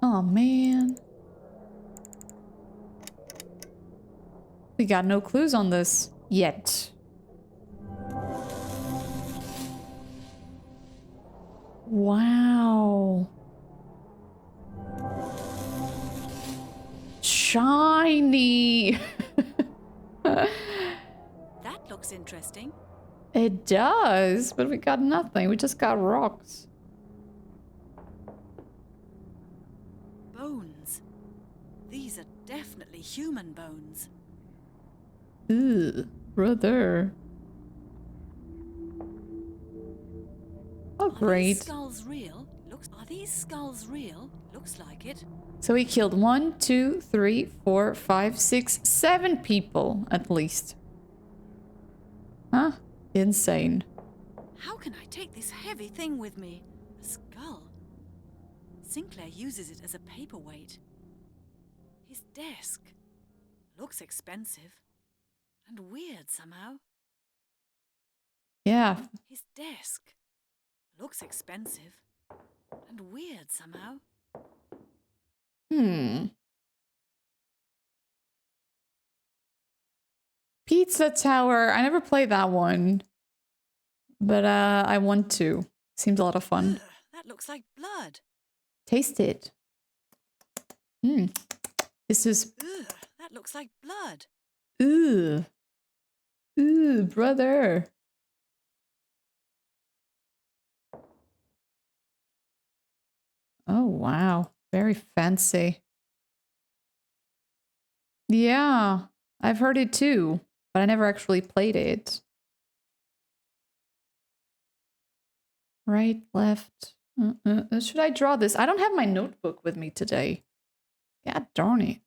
Oh man. We got no clues on this yet. Wow. Shiny. That looks interesting. It does, but we got nothing. We just got rocks. Bones. These are definitely human bones. Ugh, brother. Oh, great. Are these skulls real? Are these skulls real? Looks like it. So he killed 1, 2, 3, 4, 5, 6, 7 people at least. Huh? Insane. How can I take this heavy thing with me? A skull. Sinclair uses it as a paperweight. His desk. Looks expensive. And weird somehow. Yeah. His desk. Looks expensive. And weird somehow. Pizza Tower. I never played that one. But I want to. Seems a lot of fun. Ugh, that looks like blood. Taste it. This is... Ugh, that looks like blood. Ooh. Ooh, brother. Oh, wow. Very fancy. Yeah, I've heard it too, but I never actually played it. Right, left. Should I draw this? I don't have my notebook with me today. God darn it.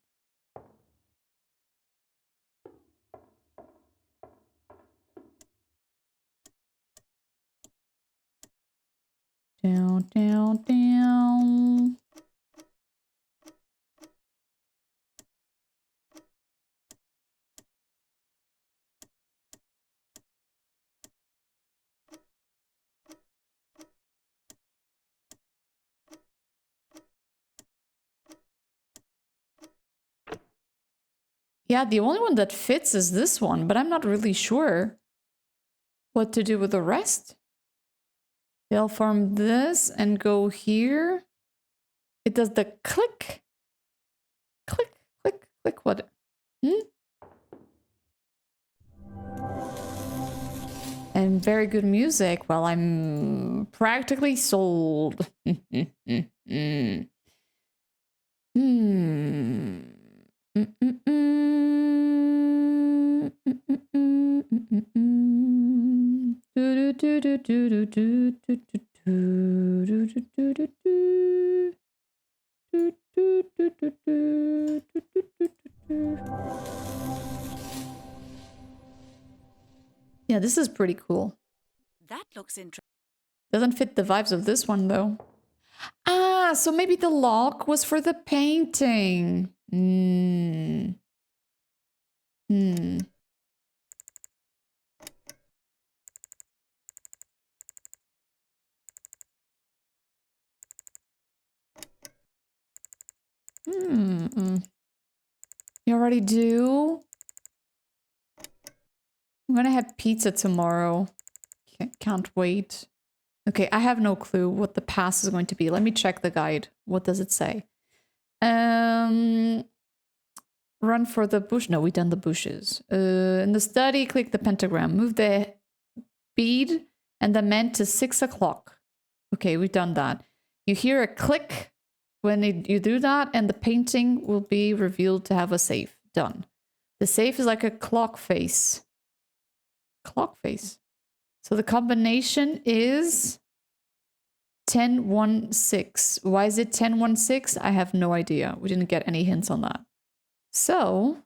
Down, down, down. Yeah, the only one that fits is this one, but I'm not really sure what to do with the rest. They'll form this and go here. It does the click. Click, click, click. What? And very good music. Well, I'm practically sold. Yeah, this is pretty cool. That looks interesting. Doesn't fit the vibes of this one, though. Ah, so maybe the lock was for the painting. You already do? I'm gonna have pizza tomorrow. Can't wait. Okay, I have no clue what the pass is going to be. Let me check the guide. What does it say? Run for the bush. No, we done the bushes. In the study, click the pentagram. Move the bead and the men to 6 o'clock. Okay, we've done that. You hear a click when you do that, and the painting will be revealed to have a safe. Done. The safe is like a clock face. Clock face. So the combination is 1016. Why is it 1016? I have no idea. We didn't get any hints on that. So,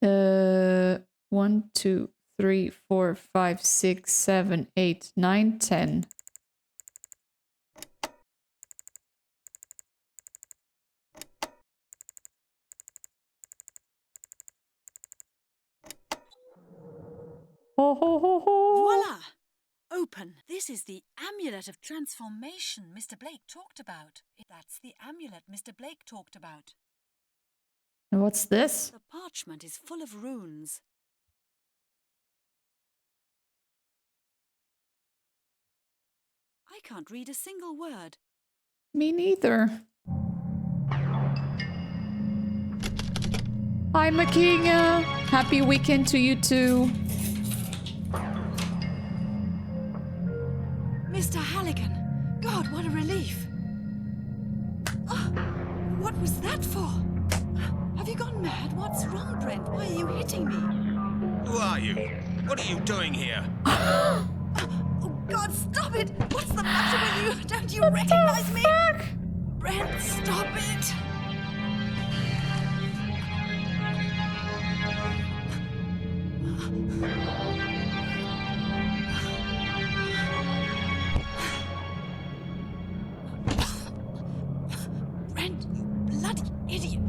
1, 2, 3, 4, 5, 6, 7, 8, 9, 10. Ho, ho, ho, ho. Voila! Open. This is the amulet of transformation Mr. Blake talked about. That's the amulet Mr. Blake talked about. And what's this? The parchment is full of runes. I can't read a single word. Me neither. Hi, Makinga. Happy weekend to you too. Mr. Halligan! God, what a relief! Oh, what was that for? Have you gone mad? What's wrong, Brent? Why are you hitting me? Who are you? What are you doing here? Oh, God, stop it! What's the matter with you? Don't you recognize me? Brent, stop it! Brent, you bloody idiot!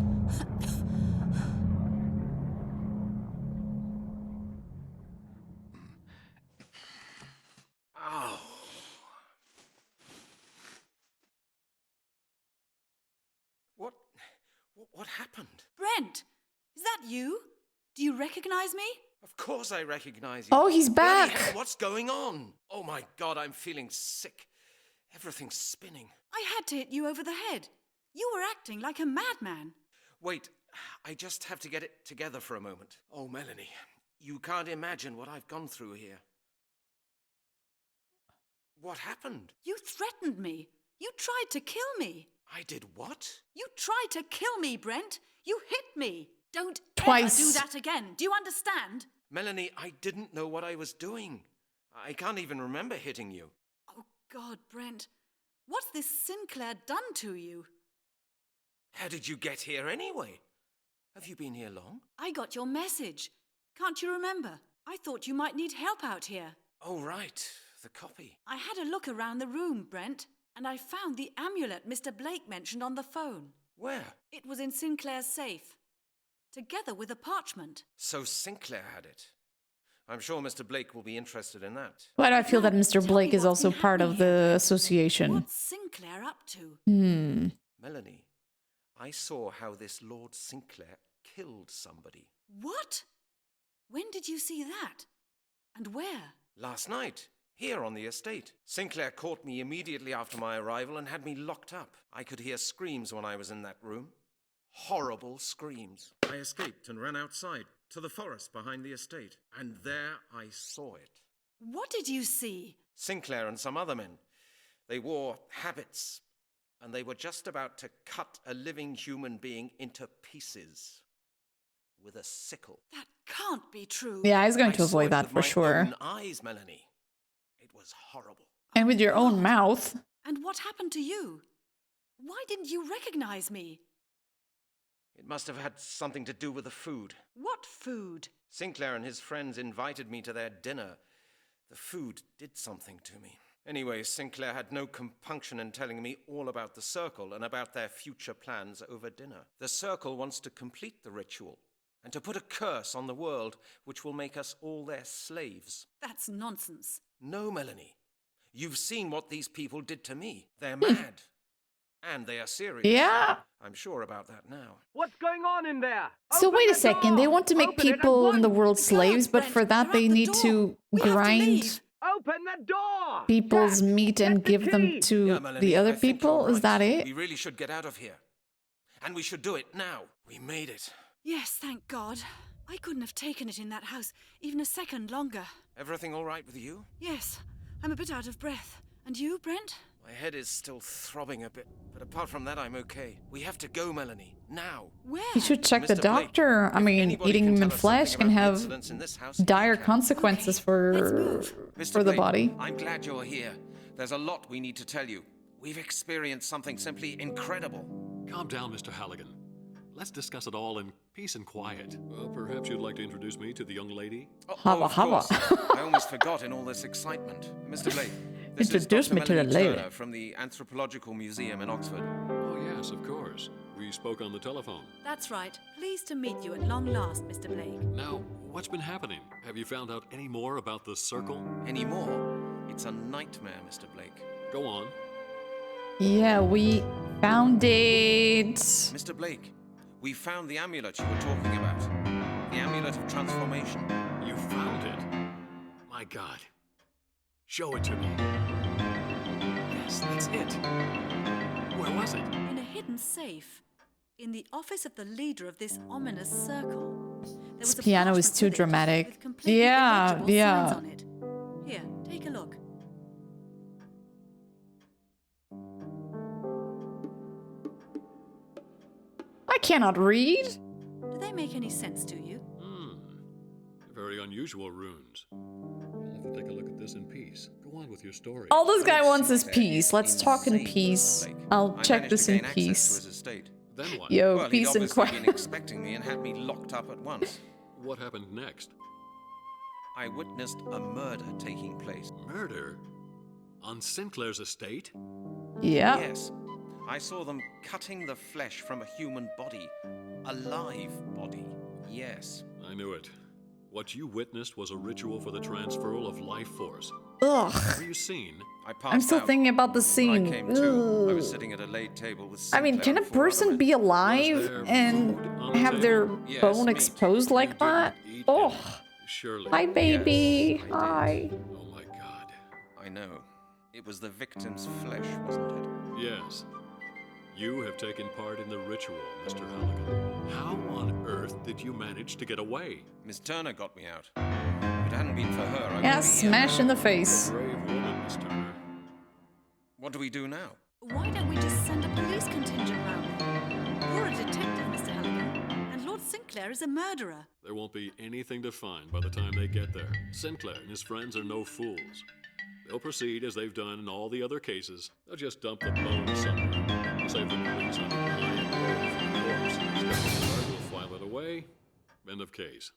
Oh. What happened? Brent, is that you? Do you recognize me? Of course I recognize you. Oh, he's Bloody back. hell, what's going on? Oh my God, I'm feeling sick. Everything's spinning. I had to hit you over the head. You were acting like a madman. Wait, I just have to get it together for a moment. Oh, Melanie, you can't imagine what I've gone through here. What happened? You threatened me. You tried to kill me. I did what? You tried to kill me, Brent. You hit me. Don't Twice. ever do that again. Do you understand? Melanie, I didn't know what I was doing. I can't even remember hitting you. Oh, God, Brent. What's this Sinclair done to you? How did you get here anyway? Have you been here long? I got your message. Can't you remember? I thought you might need help out here. Oh, right. The copy. I had a look around the room, Brent, and I found the amulet Mr. Blake mentioned on the phone. Where? It was in Sinclair's safe, together with a parchment. So Sinclair had it. I'm sure Mr. Blake will be interested in that. Why do I feel that Mr. Blake is also part of the association? What's Sinclair up to? Melanie, I saw how this Lord Sinclair killed somebody. What? When did you see that? And where? Last night, here on the estate. Sinclair caught me immediately after my arrival and had me locked up. I could hear screams when I was in that room. Horrible screams. I escaped and ran outside to the forest behind the estate. And there I saw it. What did you see? Sinclair and some other men. They wore habits, and they were just about to cut a living human being into pieces with a sickle. That can't be true. Yeah, he's going to I avoid saw it that with for my sure. own eyes, Melanie. It was horrible. And with your own mouth. And what happened to you? Why didn't you recognize me? It must have had something to do with the food. What food? Sinclair and his friends invited me to their dinner. The food did something to me. Anyway, Sinclair had no compunction in telling me all about the Circle and about their future plans over dinner. The Circle wants to complete the ritual and to put a curse on the world which will make us all their slaves. That's nonsense. No, Melanie. You've seen what these people did to me. They're mad. And they are serious. Yeah. I'm sure about that now. What's going on in there? So wait a second, they want to make people in the world slaves, but for that they need to grind Open the door! people's meat and give them to Yeah, Melanie, the other I think people? you're Is that right. it? We really should get out of here. And we should do it now. We made it. Yes, thank God. I couldn't have taken it in that house even a second longer. Everything all right with you? Yes, I'm a bit out of breath. And you, Brent? My head is still throbbing a bit, but apart from that, I'm okay. We have to go, Melanie. Now. Where? You should check the Mr. Blake, doctor. I mean, anybody eating can human tell us flesh something can about the have incidents in this house, dire he can. consequences for Mr. the Blake, body. I'm glad you're here. There's a lot we need to tell you. We've experienced something simply incredible. Calm down, Mr. Halligan. Let's discuss it all in peace and quiet. Well, perhaps you'd like to introduce me to the young lady? Hava, of hava. course. I almost forgot in all this excitement. Mr. Blake, this Introduce is me Dr. to the Melanie lady. Turner from the Anthropological Museum in Oxford. Oh, yes, of course. We spoke on the telephone. That's right. Pleased to meet you at long last, Mr. Blake. Now, what's been happening? Have you found out any more about the Circle? Any more? It's a nightmare, Mr. Blake. Go on. Yeah, we found it. Mr. Blake, we found the amulet you were talking about. The amulet of transformation. You found it? My God. Show it to me. Yes, that's it. Where was it? In a hidden safe. In the office of the leader of this ominous circle. There This was a piano is parchment too with it, dramatic. with completely Yeah, illegible yeah. signs on it. Here, take a look. I cannot read. Do they make any sense to you? Very unusual runes. I'll have to take a look at this in peace. Go on with your story. All this guy wants is peace. Let's talk in peace. I'll check this in peace. Then what? Yo, Well, peace he'd and obviously quiet. been expecting me and had me locked up at once. What happened next? I witnessed a murder taking place. Murder? On Sinclair's estate? Yeah. Yes. I saw them cutting the flesh from a human body. A live body. Yes. I knew it. What you witnessed was a ritual for the transferal of life force. Ugh. Were you seen? I passed I'm still out. thinking about the When scene. I came to, I was Ugh. sitting at a laid table with I mean, Sinclair can a and four other person men. be alive and have their Yes, bone meat. exposed like that? Oh, Surely. hi, baby. Yes, I Hi. Oh my God. I know. It was the victim's flesh, wasn't it? Yes. You have taken part in the ritual, Mr. Halligan. How on earth did you manage to get away? Miss Turner got me out. If it hadn't been for her, I Yeah, would be here. smash in the face. Brave woman, Miss Turner. What do we do now? Why don't we just send a police contingent round there? You're a detective, Mr. Halligan, and Lord Sinclair is a murderer. There won't be anything to find by the time they get there. Sinclair and his friends are no fools. They'll proceed as they've done in all the other cases. They'll just dump the bones somewhere. Save the police on the high and low for the corpse. Scotland will file it away. End of case.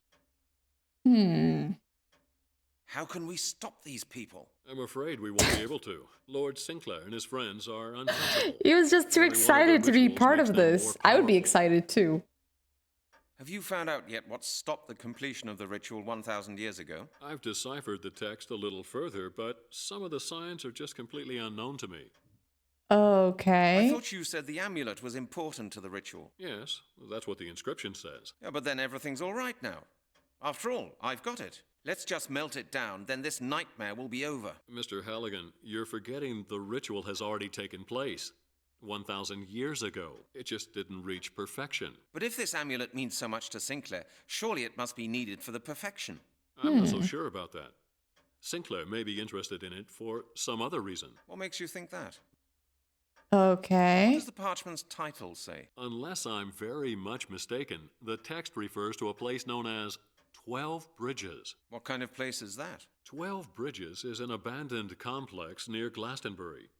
How can we stop these people? I'm afraid we won't be able to. Lord Sinclair and his friends are untouchable. He was just too excited to be part of this. I would be excited too. Have you found out yet what stopped the completion of the ritual 1,000 years ago? I've deciphered the text a little further, but some of the signs are just completely unknown to me. Okay. I thought you said the amulet was important to the ritual. Yes, that's what the inscription says. Yeah, but then everything's all right now. After all, I've got it. Let's just melt it down, then this nightmare will be over. Mr. Halligan, you're forgetting the ritual has already taken place. 1,000 years ago. It just didn't reach perfection. But if this amulet means so much to Sinclair, surely it must be needed for the perfection. I'm not so sure about that. Sinclair may be interested in it for some other reason. What makes you think that? Okay. What does the parchment's title say? Unless I'm very much mistaken, the text refers to a place known as 12 Bridges. What kind of place is that? 12 Bridges is an abandoned complex near Glastonbury.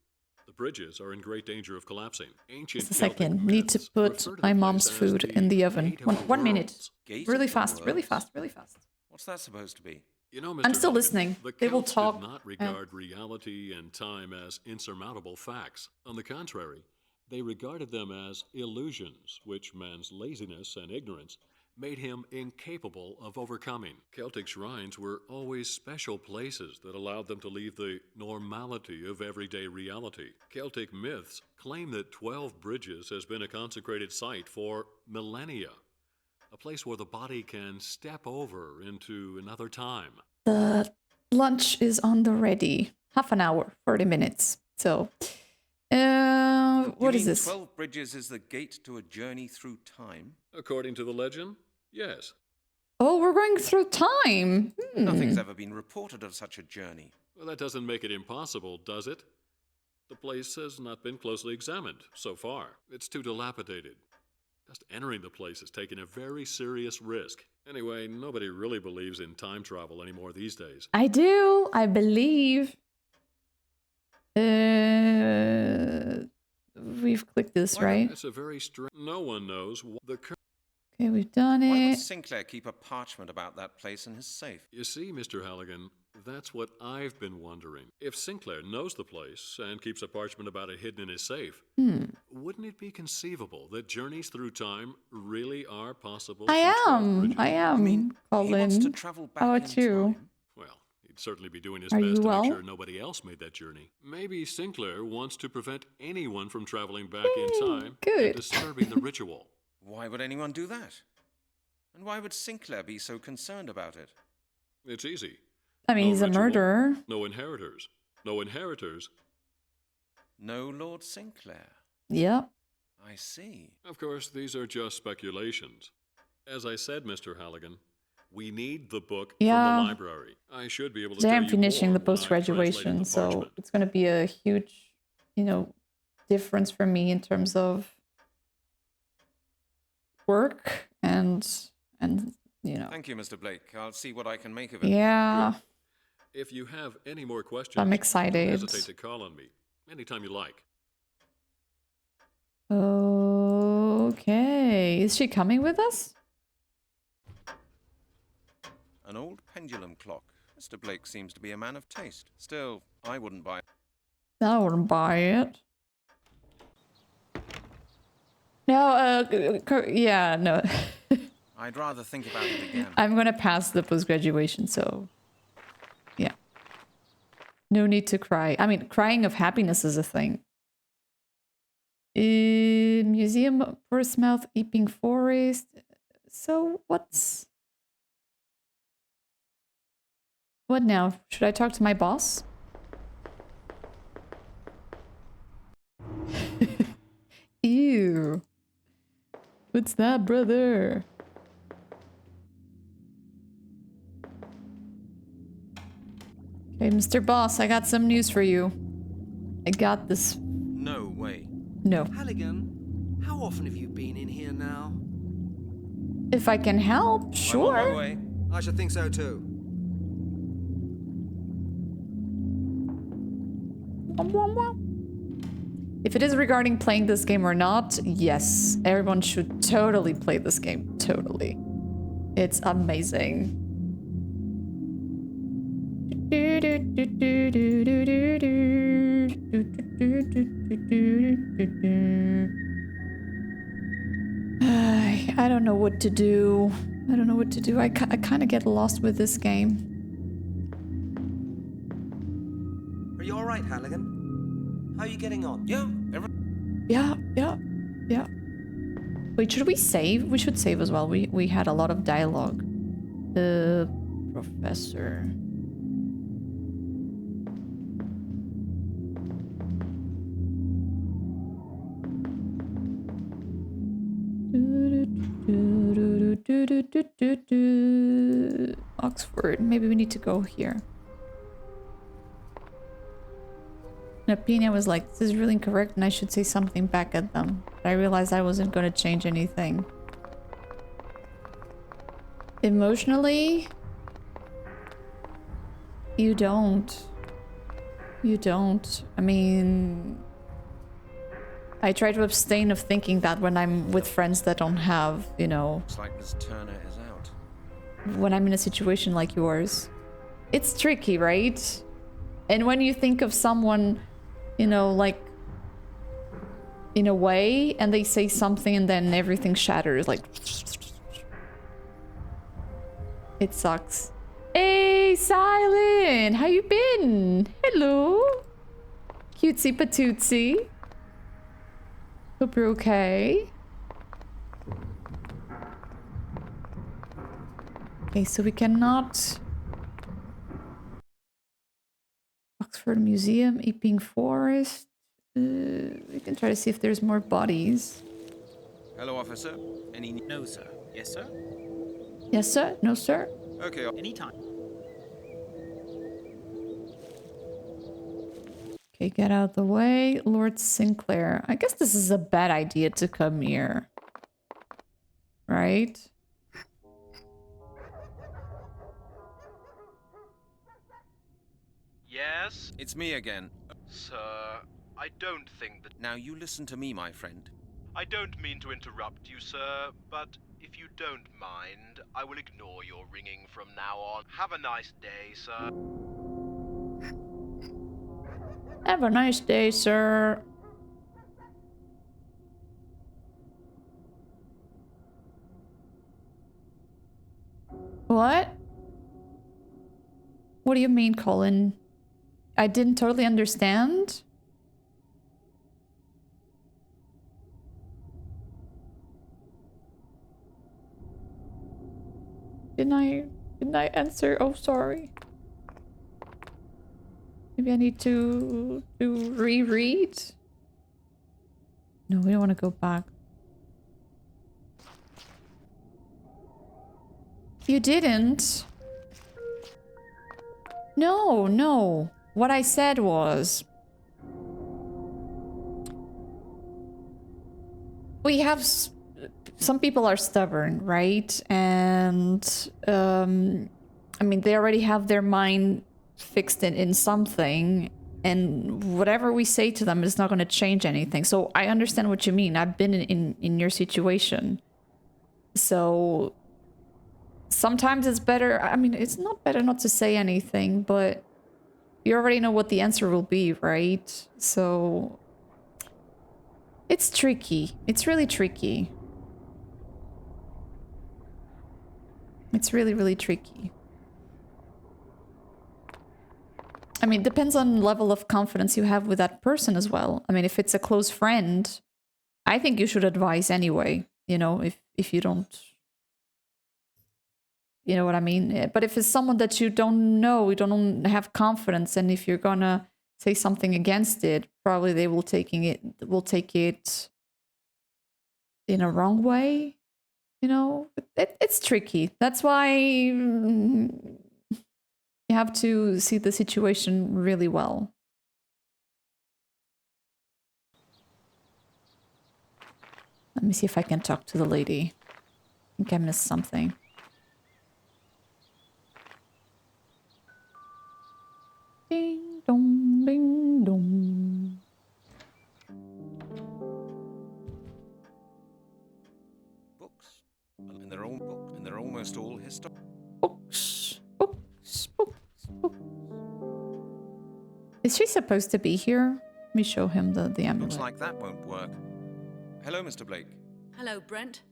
The bridges are in great danger of collapsing. Ancient Just a second. Need to put my mom's food in the oven. One minute. Really fast, really fast, really fast. What's that supposed to be? You know, Mr. I'm still Halligan, listening. The They will Celts talk. did not regard reality and time as insurmountable facts. On the contrary, they regarded them as illusions, which man's laziness and ignorance made him incapable of overcoming. Celtic shrines were always special places that allowed them to leave the normality of everyday reality. Celtic myths claim that 12 Bridges has been a consecrated site for millennia, a place where the body can step over into another time. The lunch is on the ready. Half an hour, 30 minutes. So, what is this? 12 Bridges is the gate to a journey through time? According to the legend, yes. Oh, we're going through time. Nothing's ever been reported of such a journey. Well, that doesn't make it impossible, does it? The place has not been closely examined so far. It's too dilapidated. Just entering the place has taken a very serious risk. Anyway, nobody really believes in time travel anymore these days. I do. I believe. We've clicked this, right? That's a very strange. No one knows the. Okay, we've done Why would it. Sinclair keep a parchment about that place in his safe? You see, Mr. Halligan, that's what I've been wondering. If Sinclair knows the place and keeps a parchment about it hidden in his safe, wouldn't it be conceivable that journeys through time really are possible? I am, Colin. He wants to travel back How in about you? Well, he'd certainly be doing his Are best you to well? make sure nobody else made that journey. Maybe Sinclair wants to prevent anyone from traveling back in time and disturbing the ritual. Why would anyone do that? And why would Sinclair be so concerned about it? It's easy. I mean, he's a ritual, murderer. No inheritors. No inheritors. No Lord Sinclair. Yep. I see. Of course, these are just speculations. As I said, Mr. Halligan, we need the book from the library. I should be able to Today tell I'm you finishing more the when I've post-graduation, translated the so parchment. it's going to be a huge, difference for me in terms of work and Thank you, Mr. Blake. I'll see what I can make of it. Yeah. If you have any more questions, I'm don't excited. hesitate to call on me anytime you like. Okay. Is she coming with us? An old pendulum clock. Mr. Blake seems to be a man of taste. Still, I wouldn't buy it. I wouldn't buy it. No, yeah, no. I'd rather think about it again. I'm gonna pass the post-graduation, so yeah. No need to cry. I mean, crying of happiness is a thing. Museum of Portsmouth, Epping Forest. So what now? Should I talk to my boss? Ew. What's that, brother? Okay, Mr. Boss, I got some news for you. I got this No way. No. Halligan, how often have you been in here now? If I can help, I'm on my sure. way. I should think so too. If it is regarding playing this game or not, yes, everyone should totally play this game. Totally. It's amazing. I don't know what to do. I don't know what to do. I kind of get lost with this game. Are you alright, Halligan? How are you getting on? Yeah, Yeah. Wait, should we save? We should save as well. We had a lot of dialogue. The professor. Oxford. Maybe we need to go here. Opinion was like, this is really incorrect and I should say something back at them. But I realized I wasn't going to change anything. Emotionally, you don't. You don't. I mean, I try to abstain of thinking that when I'm with friends that don't have, you know, Looks like Miss Turner is out. when I'm in a situation like yours. It's tricky, right? And when you think of someone, you know, like, in a way, and they say something and then everything shatters, like... It sucks. Hey, Silent! How you been? Hello! Cutesy patootsy. Hope you're okay. Okay, so we cannot... Oxford Museum, Epping Forest. We can try to see if there's more bodies. Hello, officer. Any... No, sir. Yes, sir? Yes, sir? No, sir? Okay. Anytime. Okay, get out of the way. Lord Sinclair. I guess this is a bad idea to come here. Right? Yes? It's me again. Sir, I don't think that... Now you listen to me, my friend. I don't mean to interrupt you, sir, but if you don't mind, I will ignore your ringing from now on. Have a nice day, sir. Have a nice day, sir. What? What do you mean, Colin? I didn't totally understand. Didn't I answer? Oh, sorry. Maybe I need to reread? No, we don't want to go back. You didn't? No, no. What I said was... We have... Some people are stubborn, right? And... I mean, they already have their mind fixed in something. And whatever we say to them is not going to change anything. So I understand what you mean. I've been in your situation. So... Sometimes it's better... I mean, it's not better not to say anything, but... You already know what the answer will be, right? So... It's tricky. It's really tricky. It's really, really tricky. I mean, it depends on the level of confidence you have with that person as well. I mean, if it's a close friend, I think you should advise anyway. You know, if you don't... You know what I mean? But if it's someone that you don't know, you don't have confidence, and if you're gonna say something against it, probably they will take it in a wrong way. You know, it's tricky. That's why you have to see the situation really well. Let me see if I can talk to the lady. I think I missed something. Ding dong, ding dong. Books. And they're almost all historic. Books. Is she supposed to be here? Let me show him the amulet. Looks like that won't work. Hello, Mr. Blake. Hello, Brent.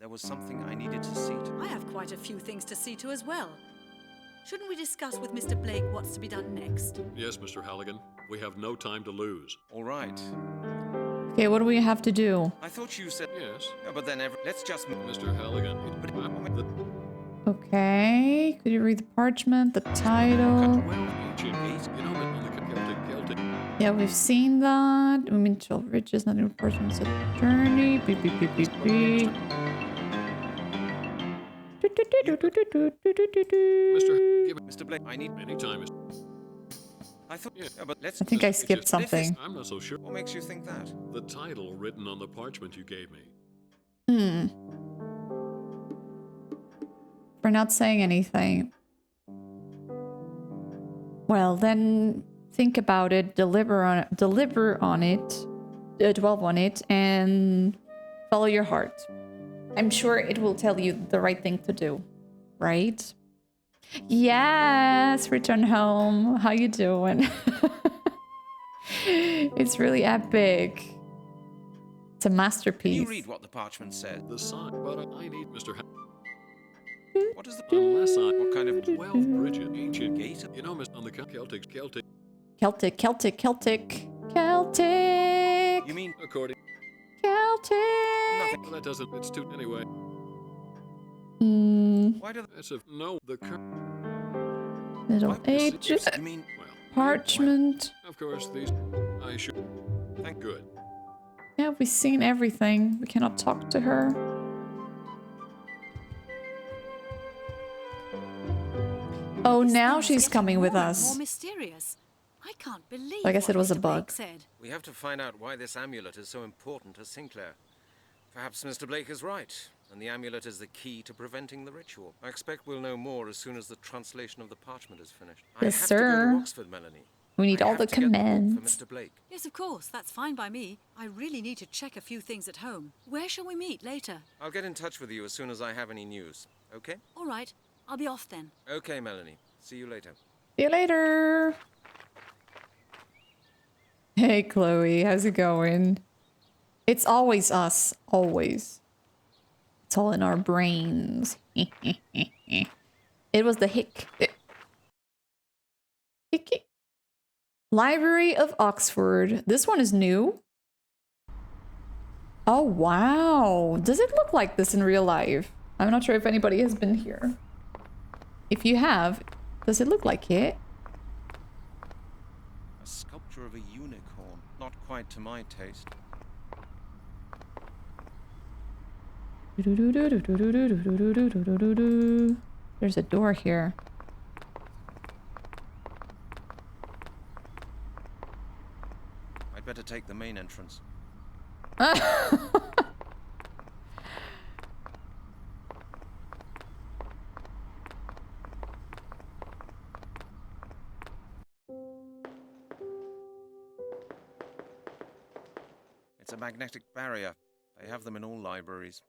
There was something I needed to see to. I have quite a few things to see to as well. Shouldn't we discuss with Mr. Blake what's to be done next? Yes, Mr. Halligan. We have no time to lose. All right. Okay, what do we have to do? I thought you said yes. Yeah, but then let's just. Mr. Halligan. Okay, could you read the parchment, the title? Yeah, we've seen that. Mitchell Riches, not in parchment's a journey. Beep, beep, beep, beep, beep. Mr. Blake, I need any time. I thought, yeah, but let's. I think I skipped something. I'm not so sure. What makes you think that? The title written on the parchment you gave me. We're not saying anything. Well, then think about it, deliver on it, dwell on it, and follow your heart. I'm sure it will tell you the right thing to do, right? Yes, return home. How you doing? It's really epic. It's a masterpiece. Can you read what the parchment said? The sign, but I need Mr. What is the unless I what kind of 12 bridges, ancient gate? You know, on the Celtic. You mean according? Celtic. Nothing. Well, that doesn't. It's too anyway. Why do that's a no? The Middle Ages. You mean Parchment. Of course, these. I should. Thank good. Yeah, we've seen everything. We cannot talk to her. Oh, now she's coming with us. More mysterious. I can't believe. I guess it was a bug. We have to find out why this amulet is so important to Sinclair. Perhaps Mr. Blake is right, and the amulet is the key to preventing the ritual. I expect we'll know more as soon as the translation of the parchment is finished. Yes, I have sir. to go to Oxford, Melanie. We need all the to get the book commands. for Mr. Blake. Yes, of course. That's fine by me. I really need to check a few things at home. Where shall we meet later? I'll get in touch with you as soon as I have any news. Okay? All right. I'll be off then. Okay, Melanie. See you later. See you later. Hey, Chloe. How's it going? It's always us. Always. It's all in our brains. It was the hick. Hickey. Library of Oxford. This one is new. Oh, wow. Does it look like this in real life? I'm not sure if anybody has been here. If you have, does it look like it? A sculpture of a unicorn. Not quite to my taste. There's a door here. I'd better take the main entrance. It's a magnetic barrier. They have them in all libraries.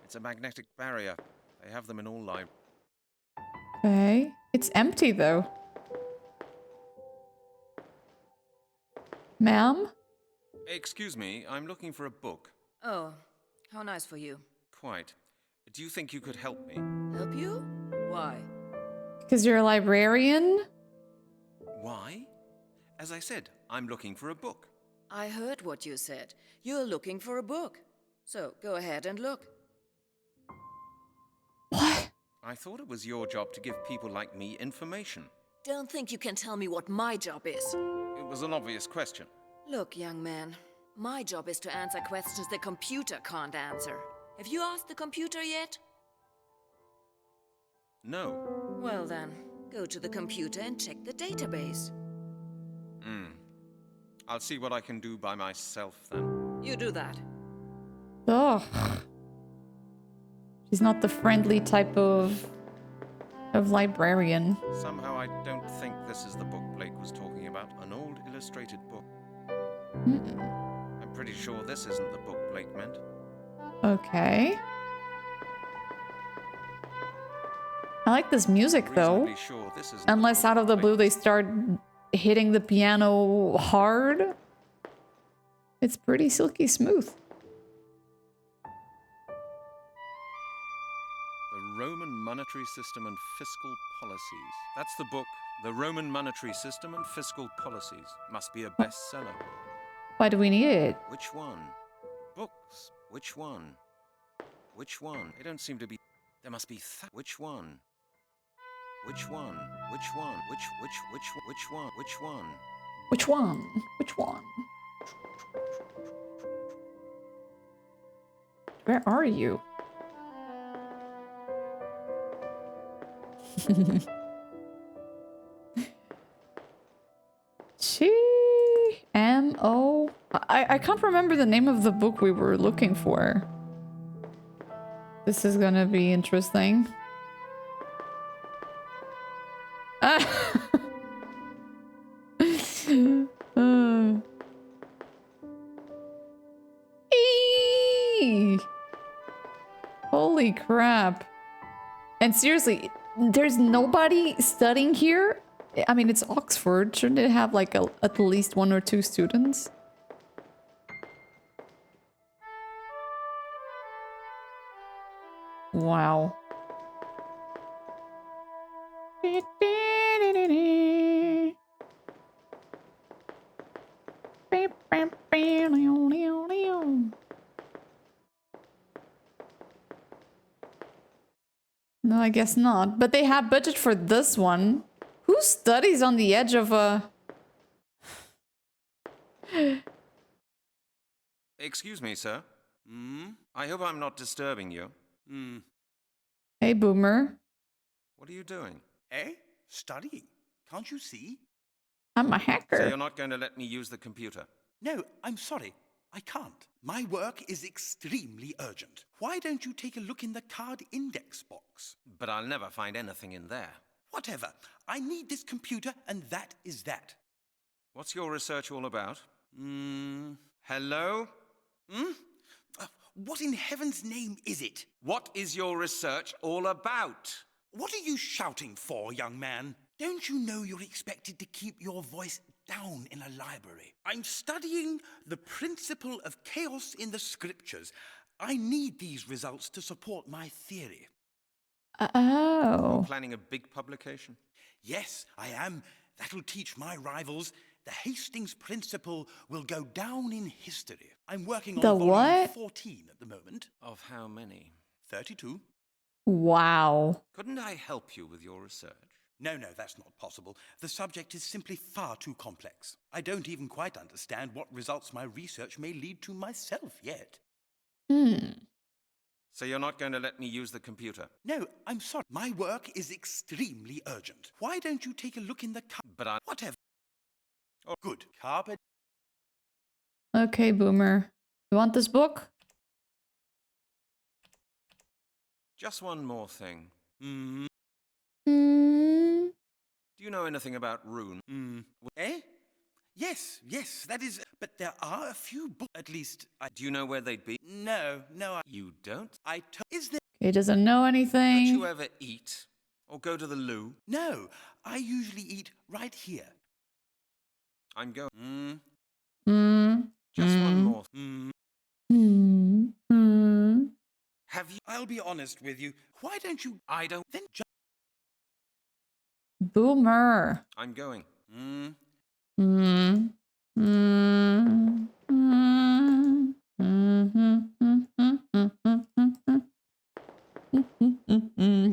It's a magnetic barrier. They have them in all libraries. Okay. It's empty, though. Ma'am? Excuse me, I'm looking for a book. Oh, how nice for you. Quite. Do you think you could help me? Help you? Why? Because you're a librarian? Why? As I said, I'm looking for a book. I heard what you said. You're looking for a book. So, go ahead and look. What? I thought it was your job to give people like me information. Don't think you can tell me what my job is. It was an obvious question. Look, young man, my job is to answer questions the computer can't answer. Have you asked the computer yet? No. Well then, go to the computer and check the database. I'll see what I can do by myself then. You do that. Ugh. She's not the friendly type of librarian. Somehow I don't think this is the book Blake was talking about. An old illustrated book. I'm pretty sure this isn't the book Blake meant. Okay. I like this music though. Sure this isn't Unless out of the blue they start hitting the piano hard. It's pretty silky smooth. The Roman Monetary System and Fiscal Policies. That's the book. The Roman Monetary System and Fiscal Policies. Must be a bestseller. Why do we need it? Which one? Books. Which one? Which one? They don't seem to be... There must be... Which one? Which one? Which one? Which one? Which one? Which one? Which one? Where are you? G-M-O... I can't remember the name of the book we were looking for. This is gonna be interesting. Eee! Holy crap. And seriously, there's nobody studying here? I mean, it's Oxford. Shouldn't it have like at least 1 or 2 students? Wow. No, I guess not. But they have budget for this one. Who studies on the edge of a... Excuse me, sir. I hope I'm not disturbing you. Hey, Boomer. What are you doing? Eh? Studying. Can't you see? I'm a hacker. So you're not going to let me use the computer? No, I'm sorry. I can't. My work is extremely urgent. Why don't you take a look in the card index box? But I'll never find anything in there. Whatever. I need this computer, and that is that. What's your research all about? Hello? What in heaven's name is it? What is your research all about? What are you shouting for, young man? Don't you know you're expected to keep your voice down in a library? I'm studying the principle of chaos in the scriptures. I need these results to support my theory. Oh. Planning a big publication? Yes, I am. That'll teach my rivals. The Hastings principle will go down in history. I'm working on volume 14 at the moment. Of how many? 32. Wow. Couldn't I help you with your research? No, that's not possible. The subject is simply far too complex. I don't even quite understand what results my research may lead to myself yet. So you're not going to let me use the computer? No, I'm sorry. My work is extremely urgent. Why don't you take a look in the But Whatever. Oh, good. Carpet. Okay, Boomer. You want this book? Just one more thing. Do you know anything about rune? Eh? Yes, that is... But there are a few books, at least... Do you know where they'd be? No, You don't? Is there... He doesn't know anything. Don't you ever eat? Or go to the loo? No, I usually eat right here. I'm going... Just one more. Have you... I'll be honest with you. Why don't you... I don't... Then Boomer. I'm going.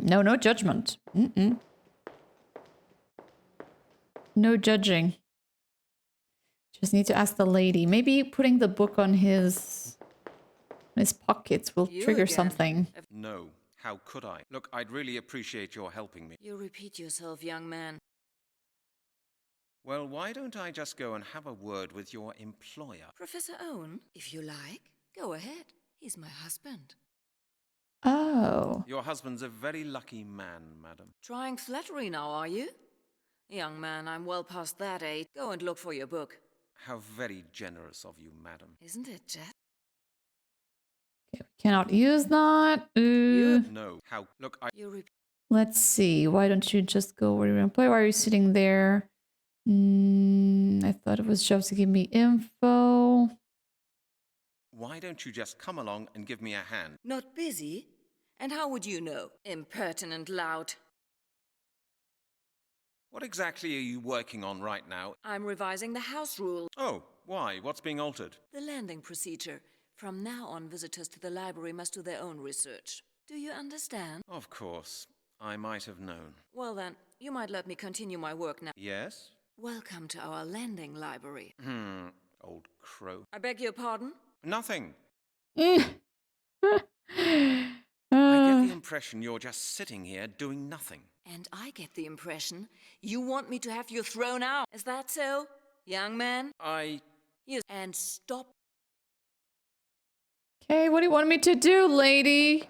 No judgment. No judging. Just need to ask the lady. Maybe putting the book on his pockets will trigger something. No. How could I? Look, I'd really appreciate your helping me. You repeat yourself, young man. Well, why don't I just go and have a word with your employer? Professor Owen, if you like, go ahead. He's my husband. Oh. Your husband's a very lucky man, madam. Trying flattery now, are you? Young man, I'm well past that age. Go and look for your book. How very generous of you, madam. Isn't it, Jeff? Cannot use that. No. How? Look, Let's see. Why don't you just go where you want to play? Why are you sitting there? I thought it was just to give me info. Why don't you just come along and give me a hand? Not busy? And how would you know? Impertinent lout. What exactly are you working on right now? I'm revising the house rule. Oh, why? What's being altered? The landing procedure. From now on, visitors to the library must do their own research. Do you understand? Of course. I might have known. Well then, you might let me continue my work now. Yes? Welcome to our landing library. Old crow. I beg your pardon? Nothing. I get the impression you're just sitting here doing nothing. And I get the impression you want me to have you thrown out. Is that so, young man? Yes. And stop. Okay, what do you want me to do, lady?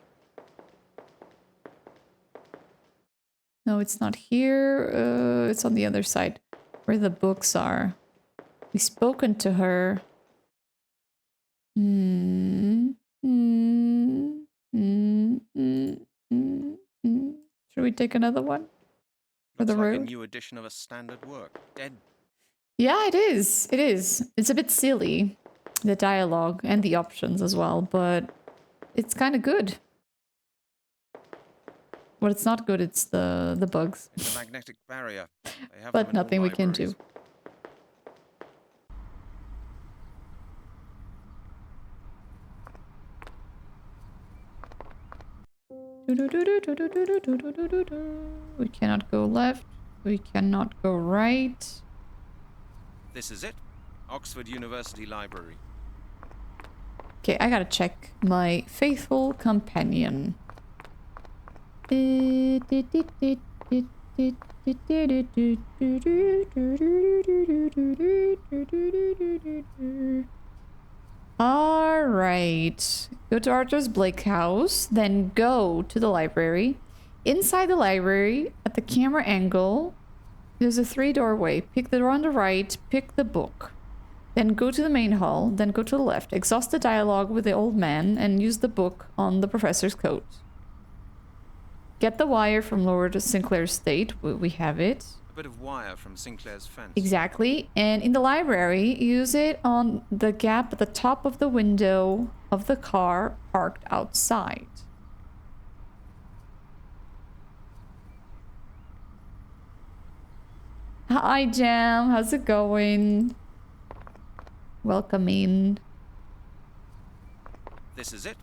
No, it's not here. It's on the other side, where the books are. We've spoken to her. Should we take another one? For the Looks like road? a new edition of a standard work. Dead. Yeah, it is. It is. It's a bit silly, the dialogue and the options as well, but it's kind of good. What it's not good, it's the bugs. It's a magnetic barrier. They have But them in all nothing we can libraries. do. We cannot go left. We cannot go right. This is it. Oxford University Library. Okay, I gotta check my faithful companion. Alright. Go to Arthur's Blake house, then go to the library. Inside the library, at the camera angle, there's a 3 doorway. Pick the door on the right, pick the book. Then go to the main hall, then go to the left. Exhaust the dialogue with the old man and use the book on the professor's coat. Get the wire from Lord Sinclair's estate. We have it. A bit of wire from Sinclair's fence. Exactly. And in the library, use it on the gap at the top of the window of the car parked outside. Hi, Jam. How's it going? Welcome in. This is it.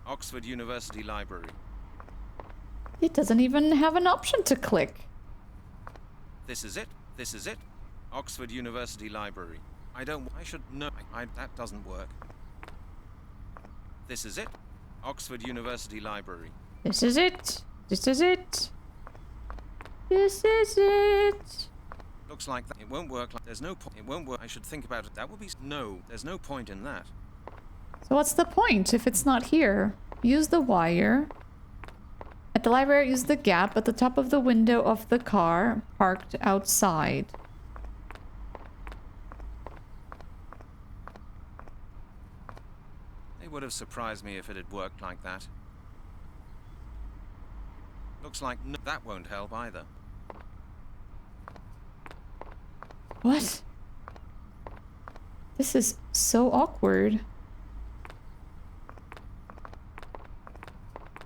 Oxford University Library. It doesn't even have an option to click. This is it. This is it. Oxford University Library. I should know. That doesn't work. This is it. Oxford University Library. This is it. This is it. This is it. Looks like that. It won't work. There's no point. It won't work. I should think about it. That will be... No, there's no point in that. So what's the point if it's not here? Use the wire. At the library, use the gap at the top of the window of the car parked outside. It would have surprised me if it had worked like that. Looks like that won't help either. What? This is so awkward.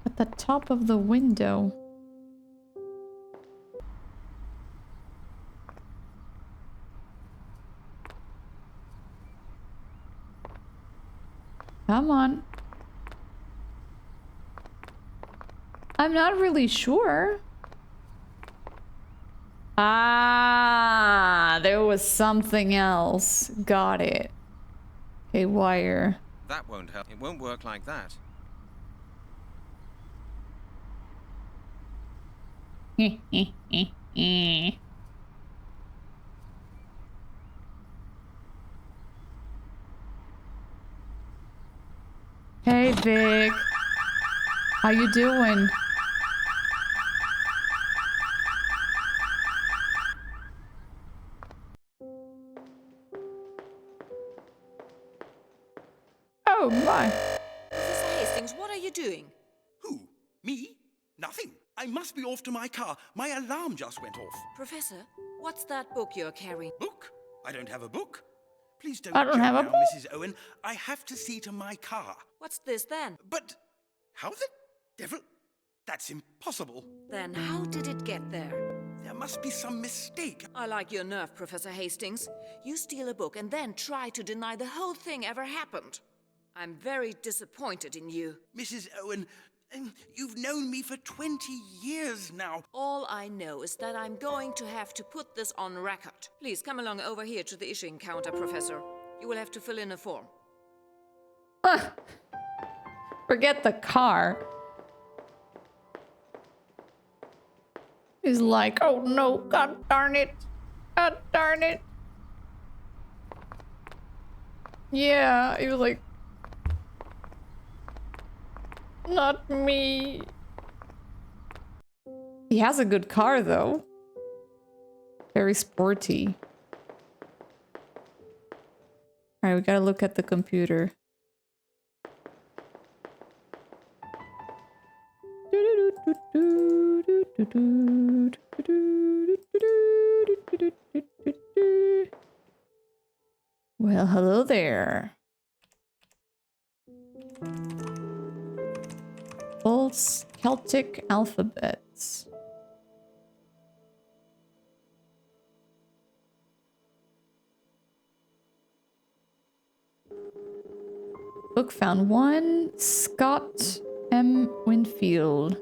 At the top of the window. Come on. I'm not really sure. Ah, there was something else. Got it. Okay, wire. That won't help. It won't work like that. Hey Vic. How you doing? Oh my. Professor Hastings, what are you doing? Who? Me? Nothing. I must be off to my car. My alarm just went off. Professor, what's that book you're carrying? Book? I don't have a book. Please don't I don't joke have a now, book. Mrs. Owen. I have to see to my car. What's this then? But how the devil? That's impossible. Then how did it get there? There must be some mistake. I like your nerve, Professor Hastings. You steal a book and then try to deny the whole thing ever happened. I'm very disappointed in you. Mrs. Owen, you've known me for 20 years now. All I know is that I'm going to have to put this on record. Please come along over here to the issuing counter, Professor. You will have to fill in a form. Forget the car. He's like, oh no, god darn it. God darn it. Yeah, he was like, not me. He has a good car though. Very sporty. Alright, we gotta look at the computer. Well, hello there. False Celtic alphabets. Book found 1. Scott M. Winfield.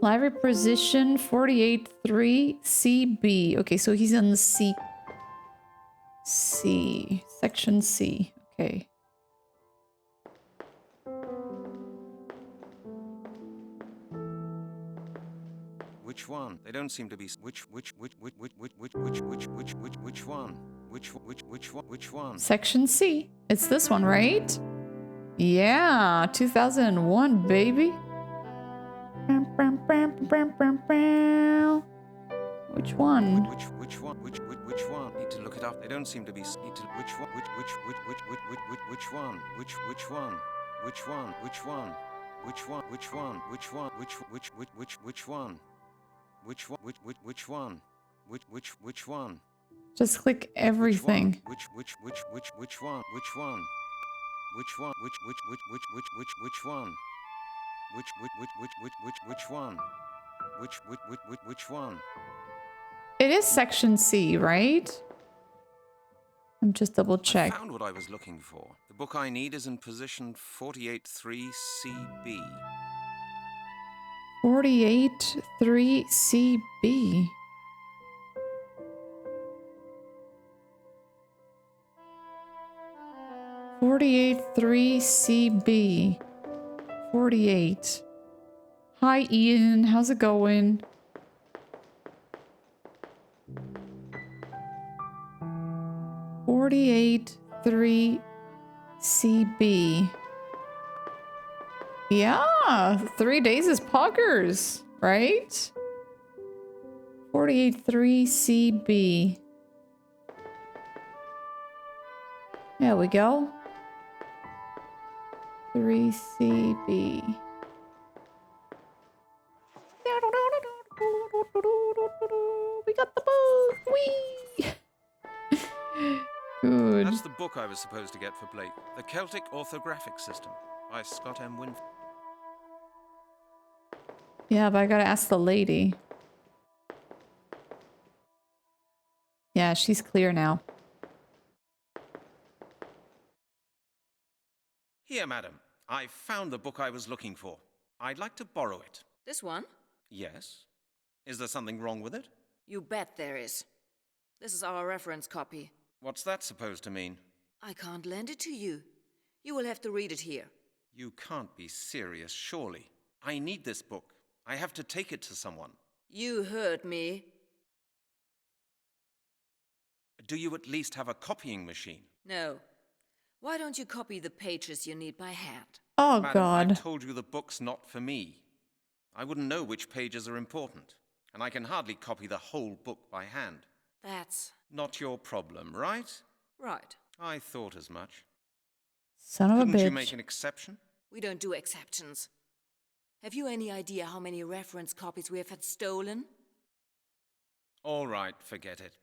Library position 48-3 CB. Okay, so he's on the C. Section C. Okay. Which one? They don't seem to be. Which one? Which one? Section C. It's this one, right? Yeah, 2001, baby. Which one? Which one? Which one? Need to look it up. They don't seem to be. Need to which one? Which one? Which one? Which one? Which one? Which one? Which one? Which one? Which one? Which one? Which one? Just click everything. Which one? Which one? Which one? Which one? Which one? Which one? Which one? It is section C, right? I'm just double I check. found what I was looking for. The book I need is in position 48-3 CB. 48-3 CB. CB. 48. Hi Ian, how's it going? (48-3 CB). Yeah, 3 days is poggers, right? 48-3 CB. There we go. 3 CB. We got the book! Whee! Good. That's the book I was supposed to get for Blake. The Celtic Orthographic System by Scott M. Winfield. Yeah, but I gotta ask the lady. Yeah, she's clear now. Here, madam. I found the book I was looking for. I'd like to borrow it. This one? Yes? Is there something wrong with it? You bet there is. This is our reference copy. What's that supposed to mean? I can't lend it to you. You will have to read it here. You can't be serious, surely. I need this book. I have to take it to someone. You heard me. Do you at least have a copying machine? No. Why don't you copy the pages you need by hand? Oh, Madam, God. I've told you the book's not for me. I wouldn't know which pages are important, and I can hardly copy the whole book by hand. That's Not your problem, right? right. I thought as much. Son of a Couldn't you bitch. make an exception? We don't do exceptions. Have you any idea how many reference copies we have had stolen? All right, forget it.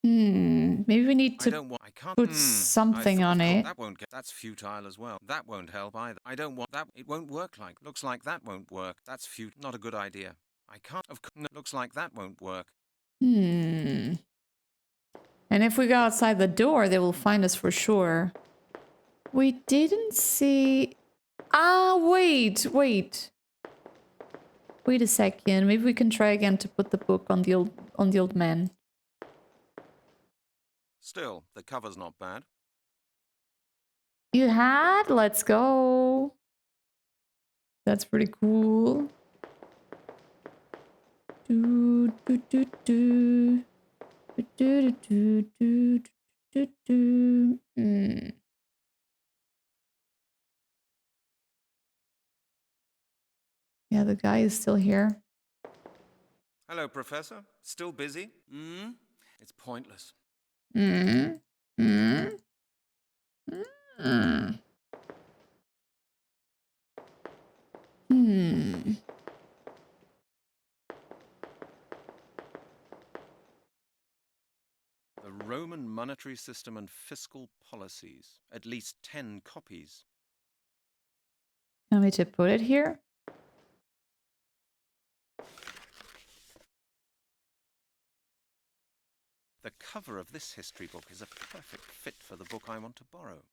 Maybe we need I to can't put I something thought, on of course, it. that won't get. That's futile as well. That won't help either. I don't want that. It won't work like. Looks like that won't work. That's futile. Not a good idea. I can't. Of course, no, looks like that won't work. And if we go outside the door, they will find us for sure. We didn't see... Ah, wait. Wait a second. Maybe we can try again to put the book on the old man. Still, the cover's not bad. You had? Let's go. That's pretty cool. Do do do do. Do do do do do do. Yeah, the guy is still here. Hello, Professor. Still busy? It's pointless. The Roman monetary system and fiscal policies. At least 10 copies. Want me to put it here? The cover of this history book is a perfect fit for the book I want to borrow.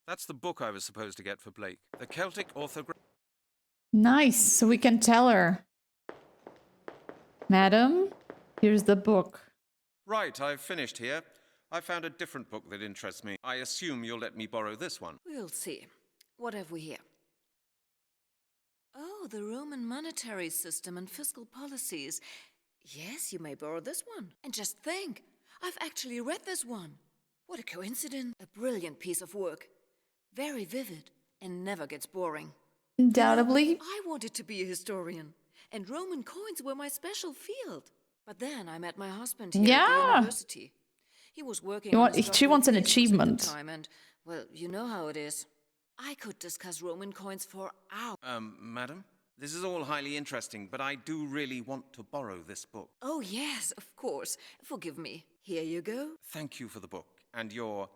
That's the book I was supposed to get for Blake. The Celtic orthography. Nice, so we can tell her. Madam, here's the book. Right, I've finished here. I found a different book that interests me. I assume you'll let me borrow this one. We'll see. What have we here? Oh, the Roman monetary system and fiscal policies. Yes, you may borrow this one. And just think, I've actually read this one. What a coincidence. A brilliant piece of work. Very vivid and never gets boring. Undoubtedly. You know, I wanted to be a historian, and Roman coins were my special field. But then I met my husband here at the university. He was working on She wants an achievement. at the time, and, well, you know how it is. I could discuss Roman coins for hours. Madam? This is all highly interesting, but I do really want to borrow this book. Oh, yes, of course. Forgive me. Here you go. Thank you for the book and your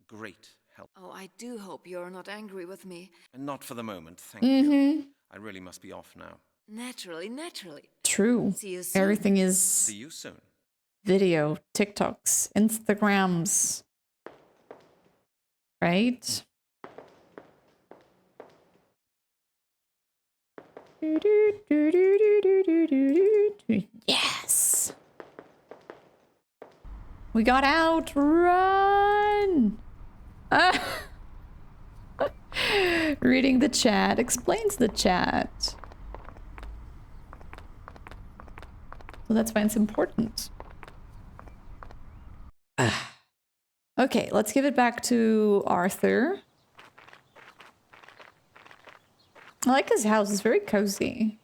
great help. Oh, I do hope you're not angry with me. Not for the moment, thank you. I really must be off now. Naturally. True. See you soon. Everything is... See you soon. Video, TikToks, Instagrams. Right? Yes! We got out! Run! Reading the chat explains the chat. So that's why it's important. Okay, let's give it back to Arthur. I like his house, it's very cozy.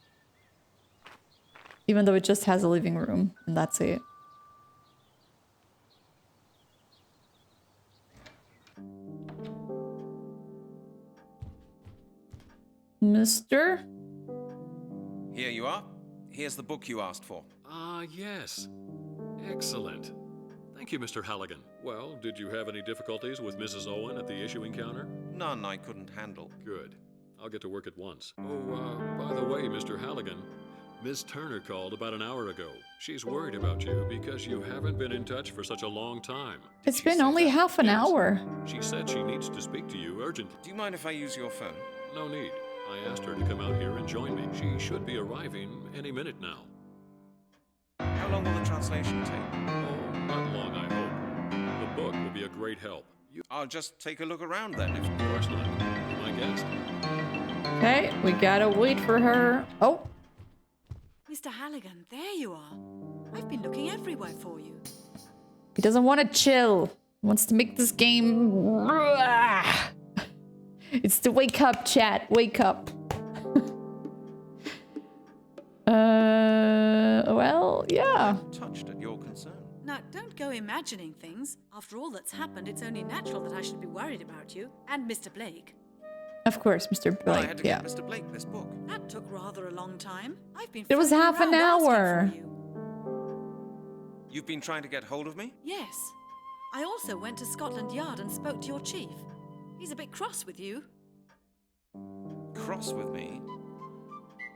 Even though it just has a living room, and that's it. Mister? Here you are. Here's the book you asked for. Ah, yes. Excellent. Thank you, Mr. Halligan. Well, did you have any difficulties with Mrs. Owen at the issuing counter? None I couldn't handle. Good. I'll get to work at once. Oh, by the way, Mr. Halligan, Miss Turner called about an hour ago. She's worried about you because you haven't been in touch for such a long time. It's been only half an hour. She said she needs to speak to you urgently. Do you mind if I use your phone? No need. I asked her to come out here and join me. She should be arriving any minute now. How long will the translation take? Oh, not long, I hope. The book will be a great help. I'll just take a look around then. Of course not. You're my guest. Okay, we gotta wait for her. Oh! Mr. Halligan, there you are. I've been looking everywhere for you. He doesn't want to chill. Wants to make this game. It's the wake up, chat. Wake up. Well, yeah. Touched at your concern. Now, don't go imagining things. After all that's happened, it's only natural that I should be worried about you and Mr. Blake. Of course, Mr. Blake. Well, I had to yeah. get Mr. Blake this book. That took rather a long time. I've been. It was phoning half an around asking hour. for you. You've been trying to get hold of me? Yes. I also went to Scotland Yard and spoke to your chief. He's a bit cross with you. Cross with me?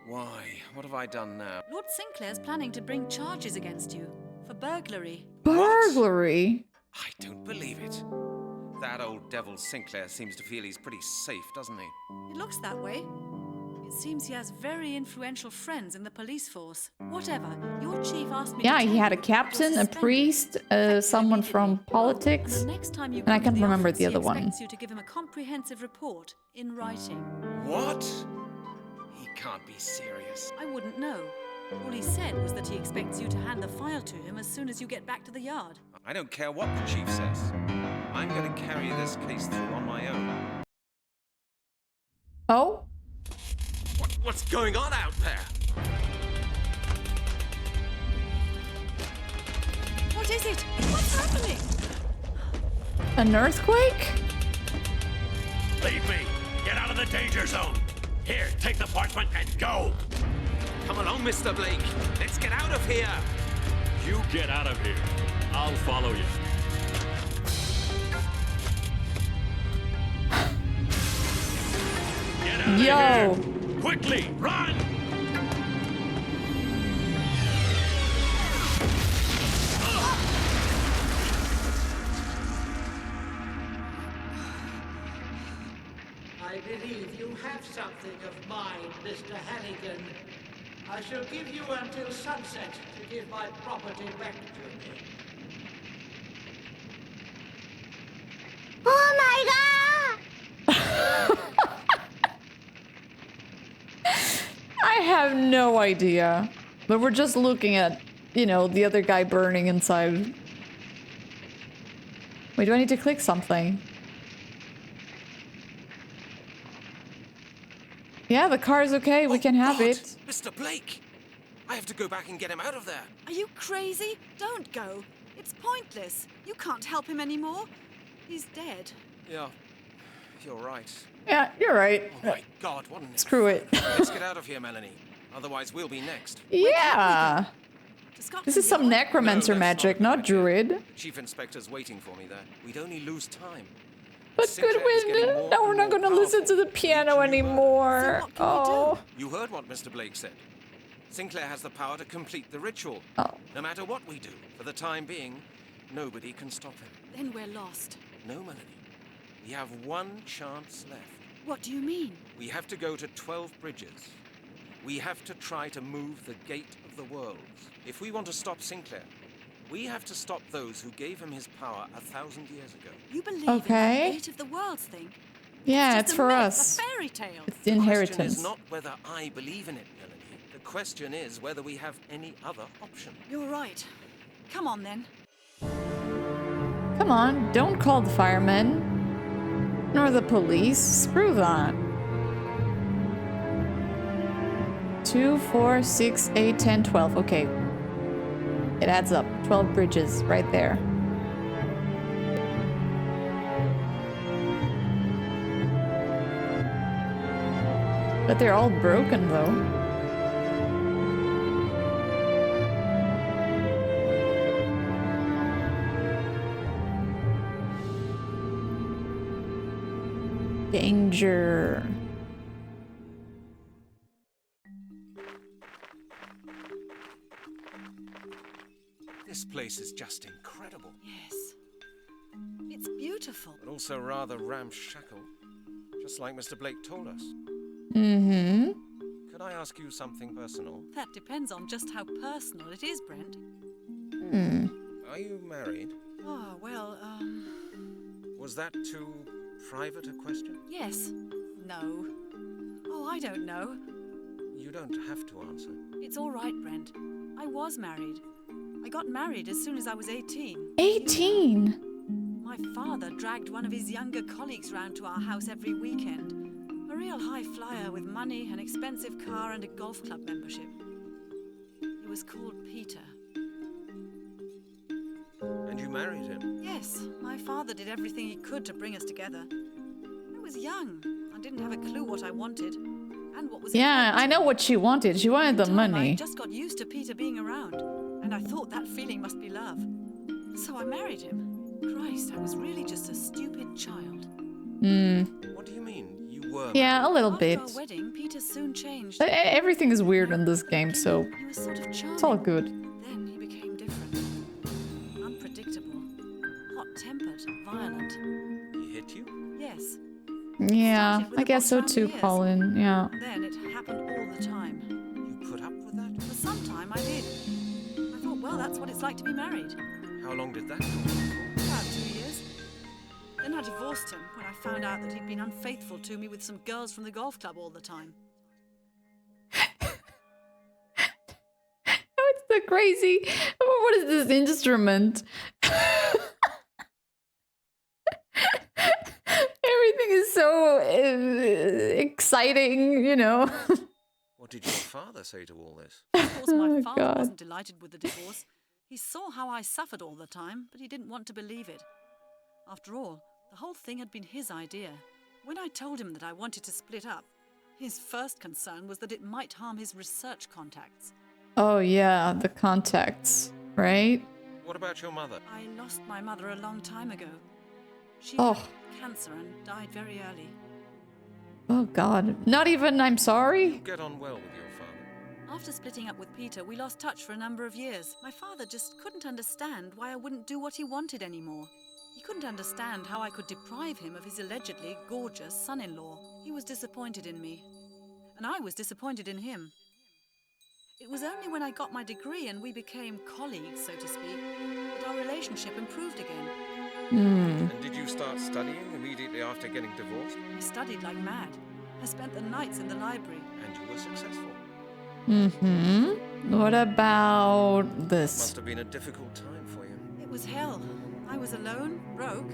Why? What have I done now? Lord Sinclair's planning to bring charges against you for burglary. Burglary? I don't believe it. That old devil Sinclair seems to feel he's pretty safe, doesn't he? It looks that way. It seems he has very influential friends in the police force. Whatever, your chief asked me Yeah, to he had a captain, a priest, someone from politics, and the next time you and I come to can't the remember office, the he other one. expects you to give him a comprehensive report in writing. What? He can't be serious. I wouldn't know. All he said was that he expects you to hand the file to him as soon as you get back to the yard. I don't care what the chief says. I'm going to carry this case through on my own. Oh? What's going on out there? What is it? What's happening? An earthquake? Leave me! Get out of the danger zone! Here, take the parchment and go! Come along, Mr. Blake. Let's get out of here. You get out of here. I'll follow you. Get out of here! Quickly, run! I believe you have something of mine, Mr. Hannigan. I shall give you until sunset to give my property back to me. Oh my god! I have no idea. But we're just looking at, you know, the other guy burning inside. Wait, do I need to click something? Yeah, the car is okay. We can have it. Mr. Blake! I have to go back and get him out of there. Are you crazy? Don't go. It's pointless. You can't help him anymore. He's dead. Yeah, you're right. Yeah, you're right. Oh my God, what an... Screw it. Let's get out of here, Melanie. Otherwise, we'll be next. Yeah. This is some necromancer magic, not druid. The chief inspector's waiting for me there. We'd only lose time. But Goodwin, now we're not going to listen to the piano anymore. Oh. You heard what Mr. Blake said. Sinclair has the power to complete the ritual. Oh. No matter what we do, for the time being, nobody can stop him. Then we're lost. No, Melanie. We have one chance left. What do you mean? We have to go to 12 bridges. We have to try to move the gate of the worlds. If we want to stop Sinclair, we have to stop those who gave him his power 1,000 years ago. You believe in the gate of the worlds thing? Yeah, It's it's just for a myth, us. A fairy tale. It's the The question inheritance. is not whether I believe in it, Melanie. The question is whether we have any other option. You're right. Come on then. Come on, don't call the firemen. Nor the police. Screw that. 2, 4, 6, 8, 10, 12. Okay. It adds up. 12 bridges right there. But they're all broken though. Danger. This place is just incredible, Yes. It's beautiful. but also rather ramshackle, just like Mr. Blake told us. Mm-hmm. Could I ask you something personal? That depends on just how personal it is, Brent. Hmm. Are you married? Oh, well, Was that too private a question? yes. No. Oh, I don't know. You don't have to answer. It's all right, Brent. I was married. I got married as soon as I was 18. 18? My My father dragged one of his younger colleagues round to our house every weekend. A real high flyer with money, an expensive car, and a golf club membership. He was called Peter. And you married him? Yes, my father did everything he could to bring us together. I was young. I didn't have a clue what I wanted. And what was Yeah, I know what she wanted. She wanted the I money. just got used to Peter being around, and I thought that feeling must be love. So I married him. Christ, I was really just a stupid child. What do you mean? You were Yeah, a little bit. After our wedding, Peter soon changed. Everything is weird in this game, so He was sort of charming. it's all good. Then he became different. Unpredictable. Hot-tempered, violent. He hit you? Yes. Yeah, I guess so about too, years. Colin. Yeah. Then it happened all the time. You put up with that? For some time, I did. I thought, well, that's what it's like to be married. How long did that go on for? About 2 years. Then I divorced him when I found out that he'd been unfaithful to me with some girls from the golf club all the time. It's the crazy. What is this instrument? Everything is so exciting, you know. What did your father say to all this? Of course, my father God. wasn't delighted with the divorce. He saw how I suffered all the time, but he didn't want to believe it. After all, the whole thing had been his idea. When I told him that I wanted to split up, his first concern was that it might harm his research contacts. Oh yeah, the contacts, right? What about your mother? I lost my mother a long time ago. She Oh. had cancer and died very early. Oh God. Not even I'm sorry? Get on well with your father. After splitting up with Peter, we lost touch for a number of years. My father just couldn't understand why I wouldn't do what he wanted anymore. He couldn't understand how I could deprive him of his allegedly gorgeous son-in-law. He was disappointed in me, and I was disappointed in him. It was only when I got my degree and we became colleagues, so to speak, that our relationship improved again. And did you start studying immediately after getting divorced? I studied like mad. I spent the nights in the library. And you were successful. What about this? Must have been a difficult time for you. It was hell. I was alone, broke,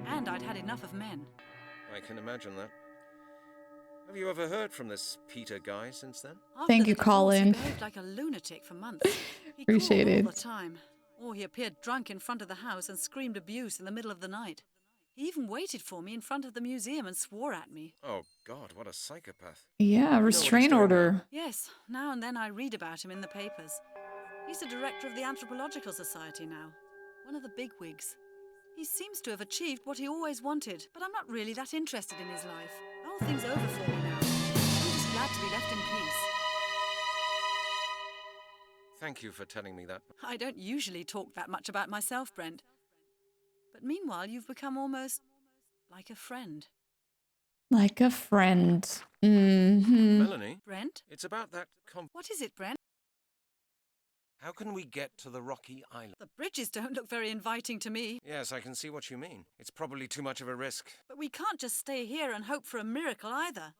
and I'd had enough of men. I can imagine that. Have you ever heard from this Peter guy since then? Thank you, Colin. He behaved like a lunatic for months. He Appreciate called it. all the time. Or he appeared drunk in front of the house and screamed abuse in the middle of the night. He even waited for me in front of the museum and swore at me. Oh, God, what a psychopath. Yeah, restraint order. Yes, now and then I read about him in the papers. He's the director of the Anthropological Society now. One of the bigwigs. He seems to have achieved what he always wanted, but I'm not really that interested in his life. The whole thing's over for me now. I'm just glad to be left in peace. Thank you for telling me that. I don't usually talk that much about myself, Brent. But meanwhile, you've become almost like a friend. Like a friend. Melanie? Brent? It's about that What is it, Brent? How can we get to the rocky island? The bridges don't look very inviting to me. Yes, I can see what you mean. It's probably too much of a risk. But we can't just stay here and hope for a miracle either.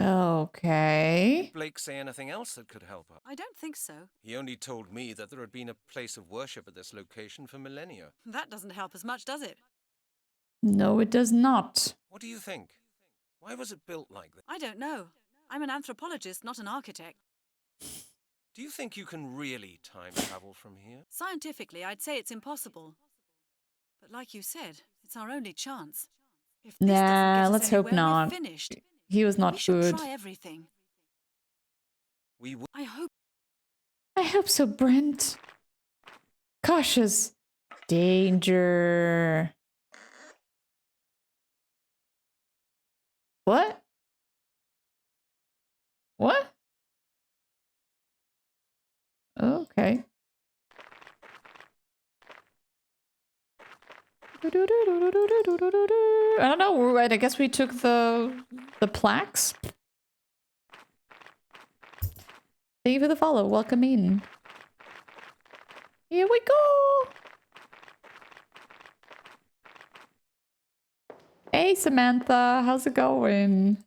Okay. Did Blake say anything else that could help us? I don't think so. He only told me that there had been a place of worship at this location for millennia. That doesn't help us much, does it? No, it does not. What do you think? Why was it built like that? I don't know. I'm an anthropologist, not an architect. Do you think you can really time travel from here? Scientifically, I'd say it's impossible. But like you said, it's our only chance. If this doesn't Nah, get us let's hope anywhere, we're not. finished. He was not We should good. try everything. We will. I hope. I hope so, Brent. Cautious. Danger. What? What? Okay. I don't know. Right, I guess we took the plaques. Thank you for the follow. Welcome in. Here we go. Hey, Samantha. How's it going?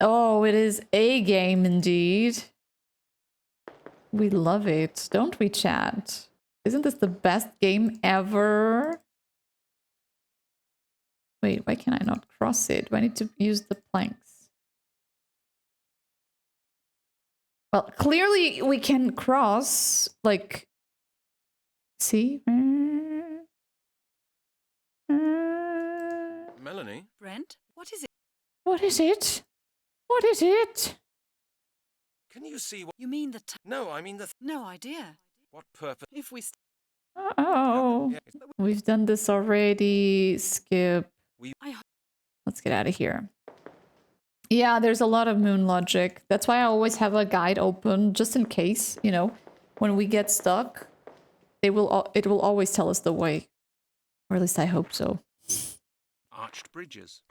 Oh, it is a game indeed. We love it, don't we, chat? Isn't this the best game ever? Wait, why can I not cross it? Do I need to use the planks? Well, clearly we can cross, like... See? Melanie? Brent, what is it? What is it? What is it? Can you see what... You mean the... No, I mean the... No idea. What purpose? If we... Oh, we've done this already. Skip. Let's get out of here. Yeah, there's a lot of moon logic. That's why I always have a guide open, just in case, you know, when we get stuck, it will always tell us the way. Or at least I hope so. Arched bridges.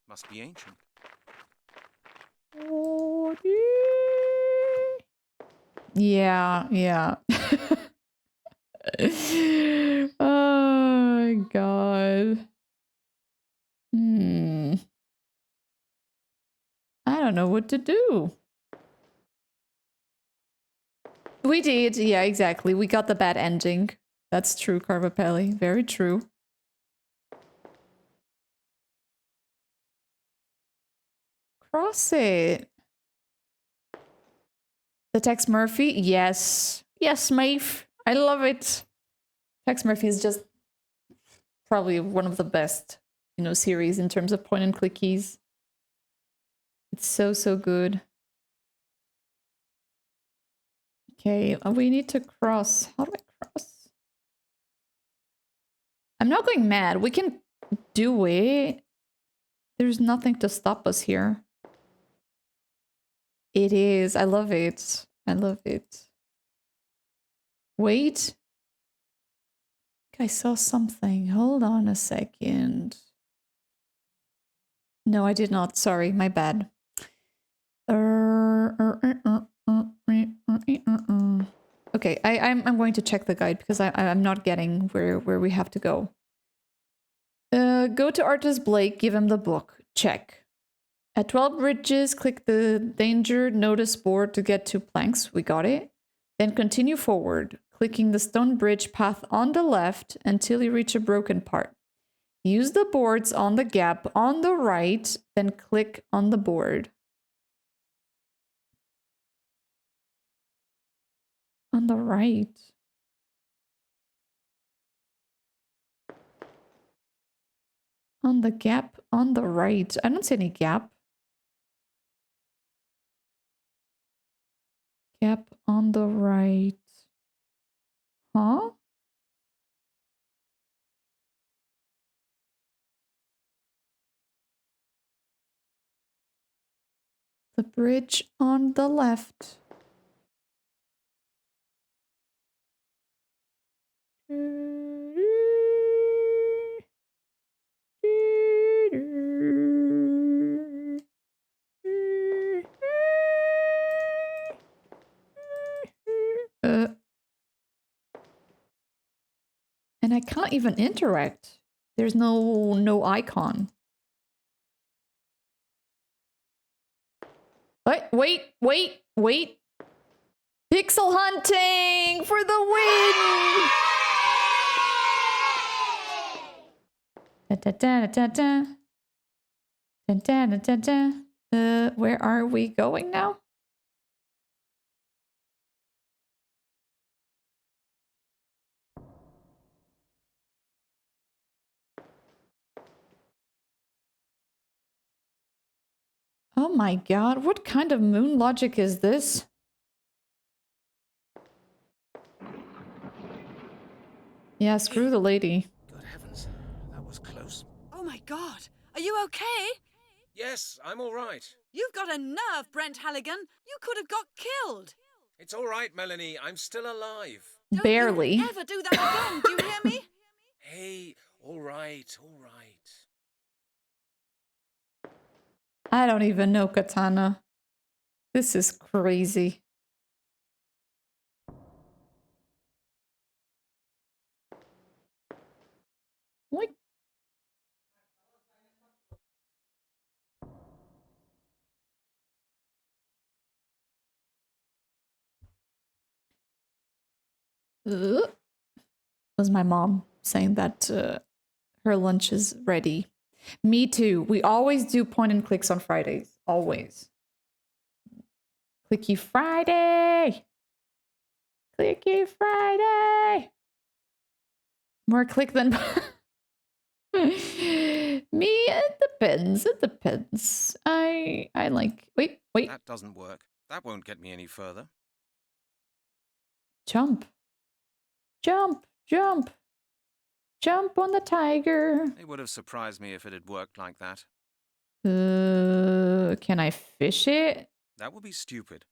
Must be ancient. Yeah, yeah. Oh my god. I don't know what to do. We did, yeah, exactly. We got the bad ending. That's true, Carvapelli. Very true. Cross it. The Tex Murphy? Yes. Yes, Maeve. I love it. Tex Murphy is just probably one of the best, you know, series in terms of point and click keys. It's so, so good. Okay, we need to cross. How do I cross? I'm not going mad. We can do it. There's nothing to stop us here. It is. I love it. I love it. Wait. I saw something. Hold on a second. No, I did not. Sorry, my bad. Okay, I'm going to check the guide because I'm not getting where we have to go. Go to Artist Blake, give him the book. Check. At 12 bridges, click the danger notice board to get 2 planks. We got it. Then continue forward, clicking the stone bridge path on the left until you reach a broken part. Use the boards on the gap on the right, then click on the board. On the right. On the gap on the right. I don't see any gap. Gap on the right. Huh? The bridge on the left. And I can't even interact. There's no icon. Wait. Pixel hunting for the win! Where are we going now? Oh my god, what kind of moon logic is this? Yeah, screw the lady. Good heavens, that was close. Oh my god! Are you okay? Yes, I'm all right. You've got a nerve, Brent Halligan. You could have got killed. It's all right, Melanie. I'm still alive. Barely. Don't you ever do that again, do you hear me? Hey, all right, all right. I don't even know Katana. This is crazy. What? was my mom saying that her lunch is ready. Me too. We always do point and clicks on Fridays. Always. Clicky Friday. Clicky Friday. More click than... Me, it depends. It depends. I like... Wait. That doesn't work. That won't get me any further. Jump. Jump. Jump. Jump on the tiger. It would have surprised me if it had worked like that. Can I fish it? That would be stupid.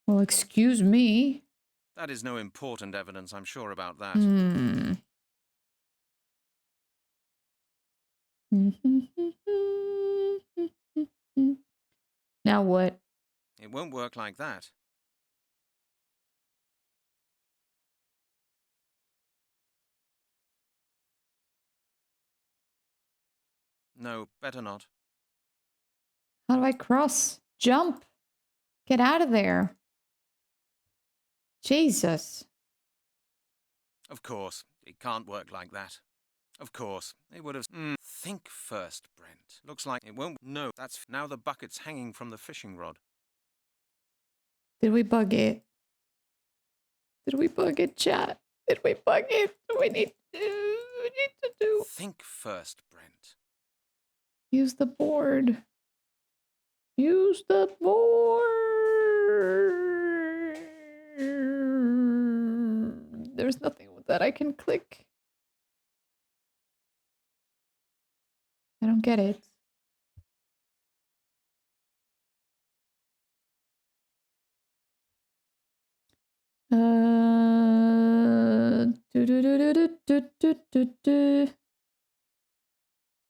Well, excuse me. That is no important evidence, I'm sure about that. Now what? It won't work like that. No, better not. How do I cross? Jump. Get out of there. Jesus. Of course, it can't work like that. Of course, it would have... Think first, Brent. Looks like it won't... No, that's... Now the bucket's hanging from the fishing rod. Did we bug it? Did we bug it, chat? Did we bug it? We need to do... Think first, Brent. Use the board. Use the board. There's nothing that I can click. I don't get it.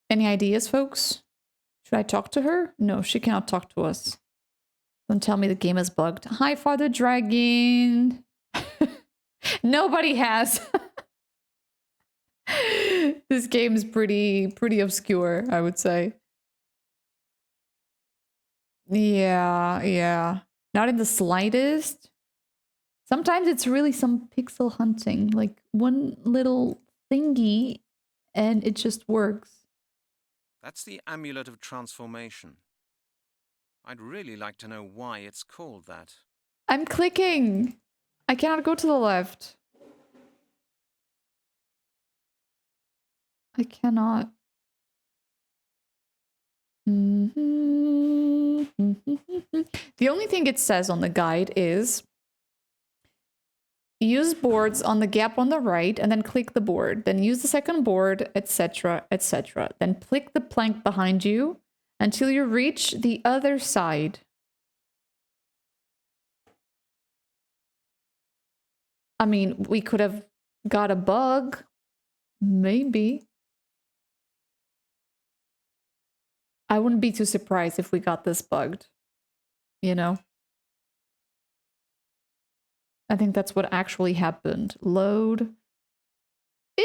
Any ideas, folks? Should I talk to her? No, she cannot talk to us. Don't tell me the game is bugged. Hi, Father Dragon. Nobody has. This game's pretty obscure, I would say. Yeah. Not in the slightest. Sometimes it's really some pixel hunting, like one little thingy, and it just works. That's the Amulet of Transformation. I'd really like to know why it's called that. I'm clicking. I cannot go to the left. I cannot. The only thing it says on the guide is use boards on the gap on the right and then click the board. Then use the second board, etc., etc. Then click the plank behind you until you reach the other side. I mean, we could have got a bug. Maybe. I wouldn't be too surprised if we got this bugged. You know? I think that's what actually happened. Load. We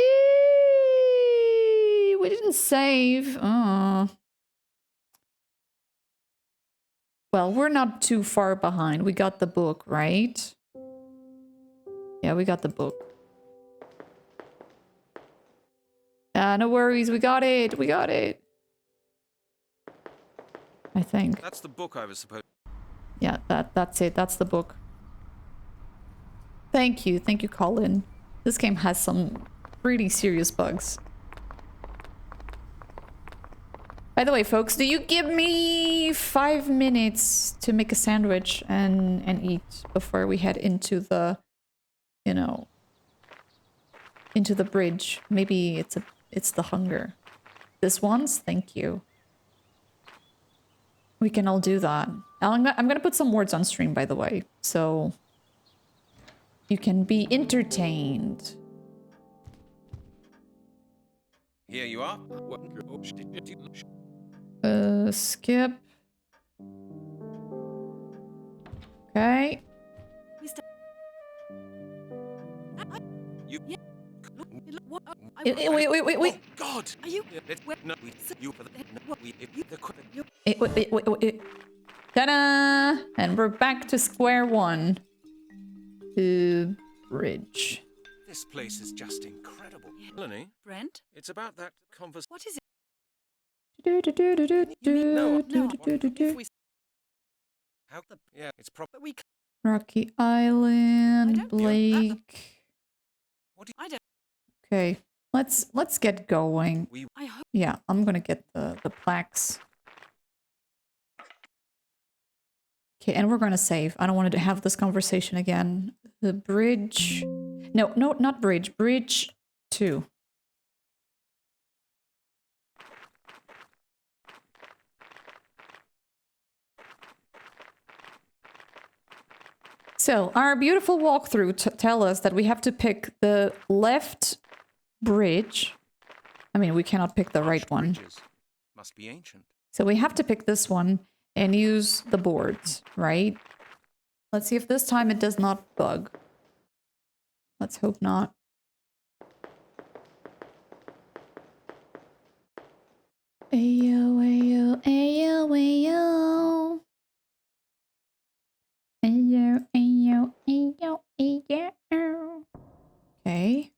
didn't save. Oh. Well, we're not too far behind. We got the book, right? Yeah, we got the book. No worries. We got it. We got it. I think. That's the book I was supposed... Yeah, that's it. That's the book. Thank you, Colin. This game has some pretty serious bugs. By the way, folks, do you give me 5 minutes to make a sandwich and eat before we head into the, you know, into the bridge? Maybe it's the hunger. This one's? Thank you. We can all do that. I'm gonna put some words on stream, by the way, so you can be entertained. Here you are. Skip. Okay. Wait. Oh, God! Are you... Wait. Ta-da! And we're back to square one. bridge. This place is just incredible. Melanie? Brent? It's about that conversation. What is it? If we... How the... Yeah, it's probably... Rocky Island, Blake. I don't... Okay, let's get going. I hope... Yeah, I'm gonna get the plaques. Okay, and we're gonna save. I don't want to have this conversation again. The bridge... No, not bridge. Bridge 2. So, our beautiful walkthrough tell us that we have to pick the left bridge. I mean, we cannot pick the right one. Must be ancient. So we have to pick this one and use the boards, right? Let's see if this time it does not bug. Let's hope not. Ayo, ayo, ayo, ayo. Ayo, ayo, ayo, ayo. Okay.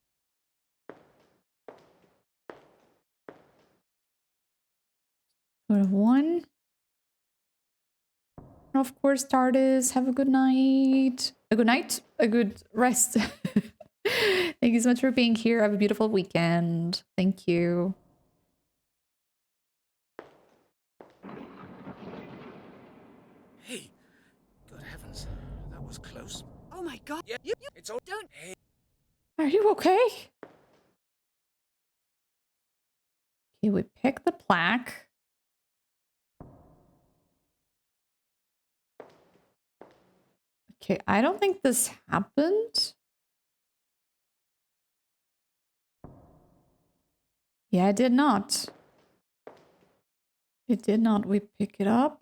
Go to 1. And of course, TARDIS, have a good night. A good night? A good rest. Thank you so much for being here. Have a beautiful weekend. Thank you. Hey, good heavens, that was close. Oh my god. Yeah, it's all... Don't... Hey. Are you okay? Okay, we pick the plaque. Okay, I don't think this happened. Yeah, it did not. It did not. We pick it up.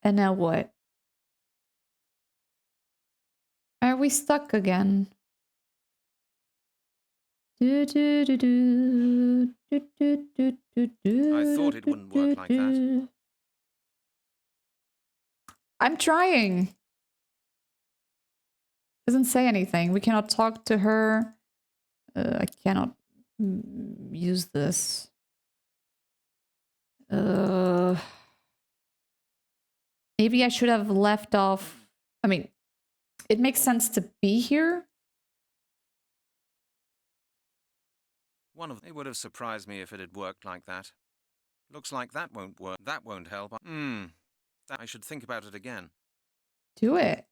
And now what? Are we stuck again? I thought it wouldn't work like that. I'm trying. Doesn't say anything. We cannot talk to her. I cannot use this. Maybe I should have left off. I mean, it makes sense to be here. They would have surprised me if it had worked like that. Looks like that won't work. That won't help. I should think about it again. Do it.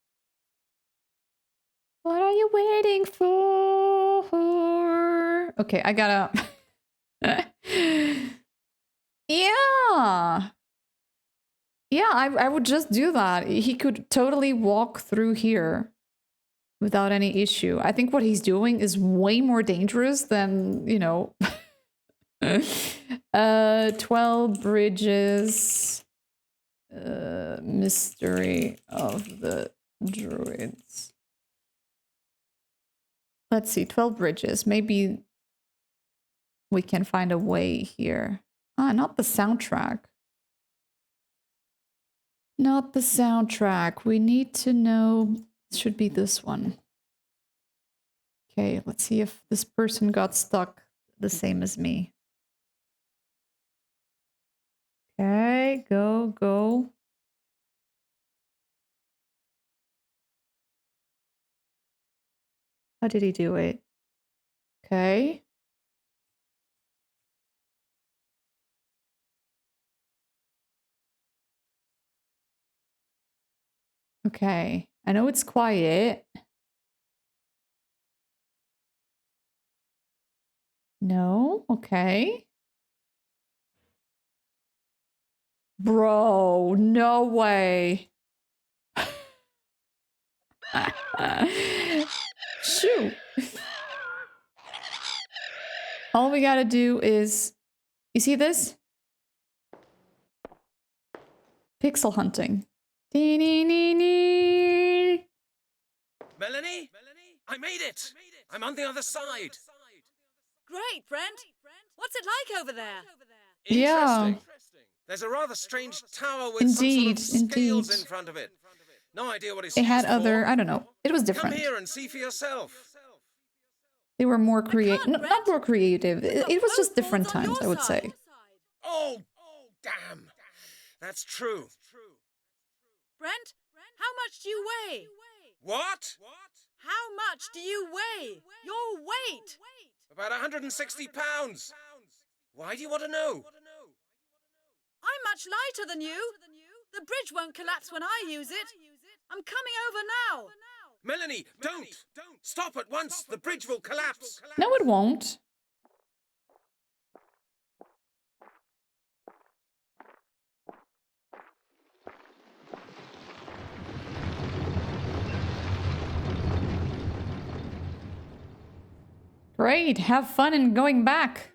What are you waiting for? Okay, I gotta... Yeah! Yeah, I would just do that. He could totally walk through here without any issue. I think what he's doing is way more dangerous than, you know... 12 bridges. Mystery of the Druids. Let's see, 12 bridges. Maybe we can find a way here. Ah, not the soundtrack. Not the soundtrack. We need to know... It should be this one. Okay, let's see if this person got stuck the same as me. Okay, go. How did he do it? Okay. Okay, I know it's quiet. No, okay. Bro, no way. Shoot. All we gotta do is... You see this? Pixel hunting. Melanie? I made it! I'm on the other side! Great, Brent. What's it like over there? Yeah. There's a rather strange tower with some sort of scales in front of it. No idea what it's They used had for. other, I don't know. It was Come different. here and see for yourself. They were more creative. Not more creative. It was just different times, I would say. Oh, damn. That's true. Brent, how much do you weigh? What? How much do you weigh? Your weight! About 160 pounds. Why do you want to know? I'm much lighter than you. The bridge won't collapse when I use it. I'm coming over now. Melanie, don't! Stop at once! The bridge will collapse! No, it won't. Great, have fun in going back.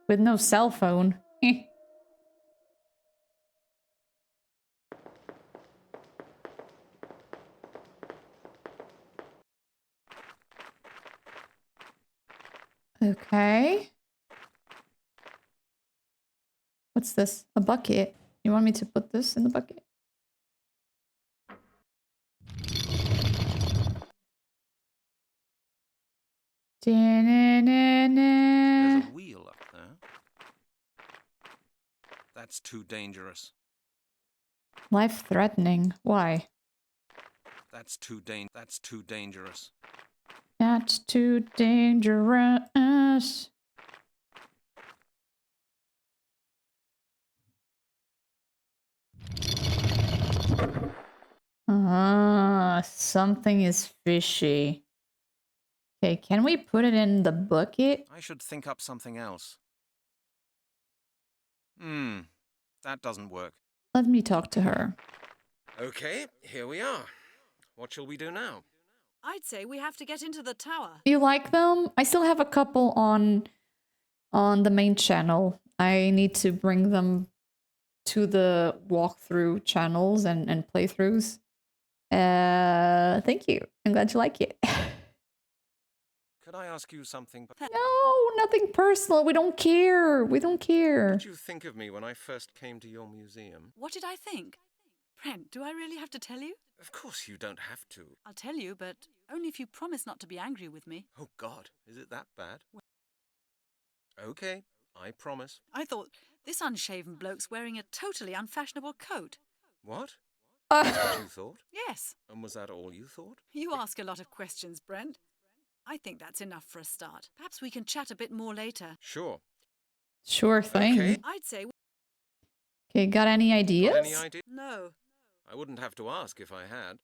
With no cell phone. Okay. What's this? A bucket. You want me to put this in the bucket? There's a wheel up there. That's too dangerous. Life-threatening. Why? That's too dangerous. That's too dangerous. Ah, something is fishy. Okay, can we put it in the bucket? I should think up something else. That doesn't work. Let me talk to her. Okay, here we are. What shall we do now? I'd say we have to get into the tower. You like them? I still have a couple on the main channel. I need to bring them to the walkthrough channels and playthroughs. Thank you. I'm glad you like it. Could I ask you something? No, nothing personal. We don't care. We don't care. What did you think of me when I first came to your museum? What did I think? Brent, do I really have to tell you? Of course you don't have to. I'll tell you, but only if you promise not to be angry with me. Oh, God, is it that bad? Okay, I promise. I thought this unshaven bloke's wearing a totally unfashionable coat. What? That's what you thought? Yes. And was that all you thought? You ask a lot of questions, Brent. I think that's enough for a start. Perhaps we can chat a bit more later. Sure. Sure thing. Okay. I'd say... Okay, got any ideas? Got any idea? No. I wouldn't have to ask if I had.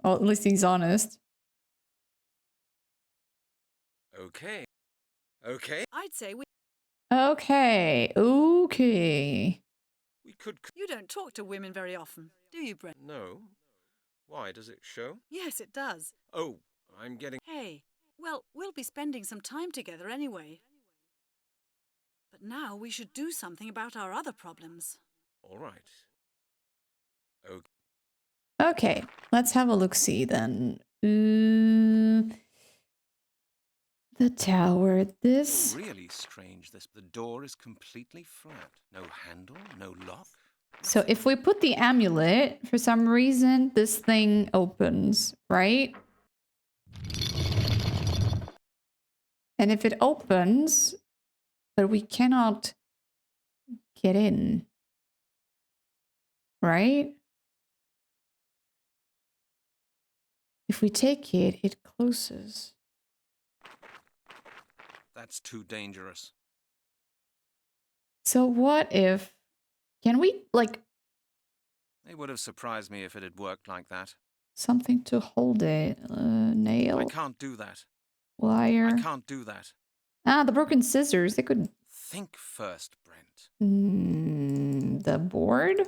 Well, at least he's honest. Okay. Okay. I'd say we... Okay. Okay. We could... You don't talk to women very often, do you, Brent? No. Why, does it show? Yes, it does. Oh, I'm getting... Hey, well, we'll be spending some time together anyway. But now we should do something about our other problems. All right. Okay. Okay, let's have a look-see then. The tower, this... Really strange, this. The door is completely flat. No handle, no lock. So if we put the amulet, for some reason, this thing opens, right? And if it opens, but we cannot get in, right? If we take it, it closes. That's too dangerous. So what if... Can we, like... It would have surprised me if it had worked like that. Something to hold it. Nail? I can't do that. Wire? I can't do that. Ah, the broken scissors. They could... Think first, Brent. The board?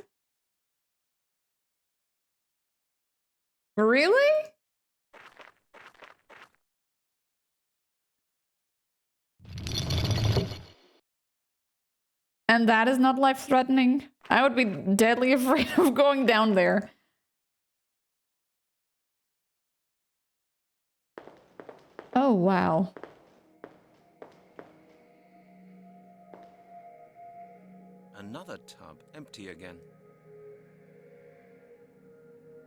Really? And that is not life-threatening? I would be deadly afraid of going down there. Oh, wow. Another tub, empty again.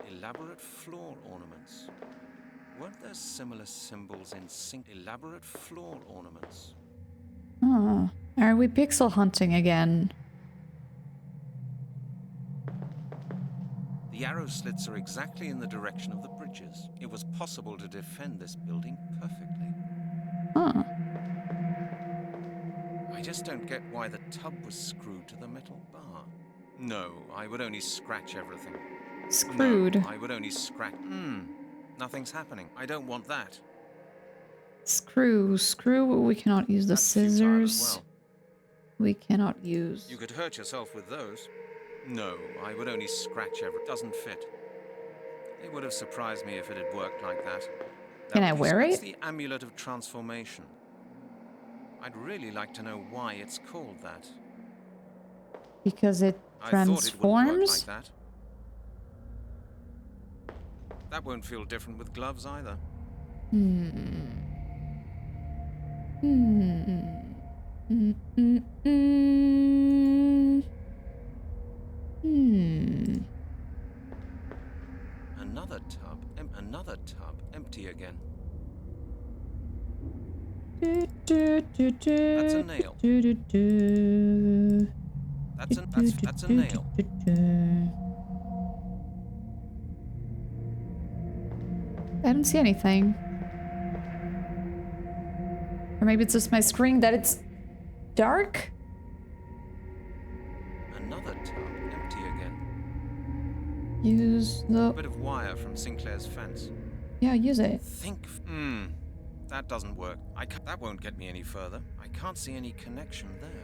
Elaborate floor ornaments. Weren't there similar symbols in elaborate floor ornaments? Oh, are we pixel hunting again? The arrow slits are exactly in the direction of the bridges. It was possible to defend this building perfectly. Huh. I just don't get why the tub was screwed to the metal bar. No, I would only scratch everything. Screwed. No, I would only scratch. Nothing's happening. I don't want that. Screw. We cannot use the scissors. Well. We cannot use. You could hurt yourself with those. No, I would only scratch everything. Doesn't fit. It would have surprised me if it had worked like that. Can I wear What's it? the amulet of transformation? I'd really like to know why it's called that. Because it transforms? I thought it wouldn't work like that. That won't feel different with gloves either. Another tub, empty again. That's a nail. That's a nail. I don't see anything. Or maybe it's just my screen that it's dark? Another tub, empty again. Use the... A bit of wire from Sinclair's fence. Yeah, use it. That doesn't work. That won't get me any further. I can't see any connection there.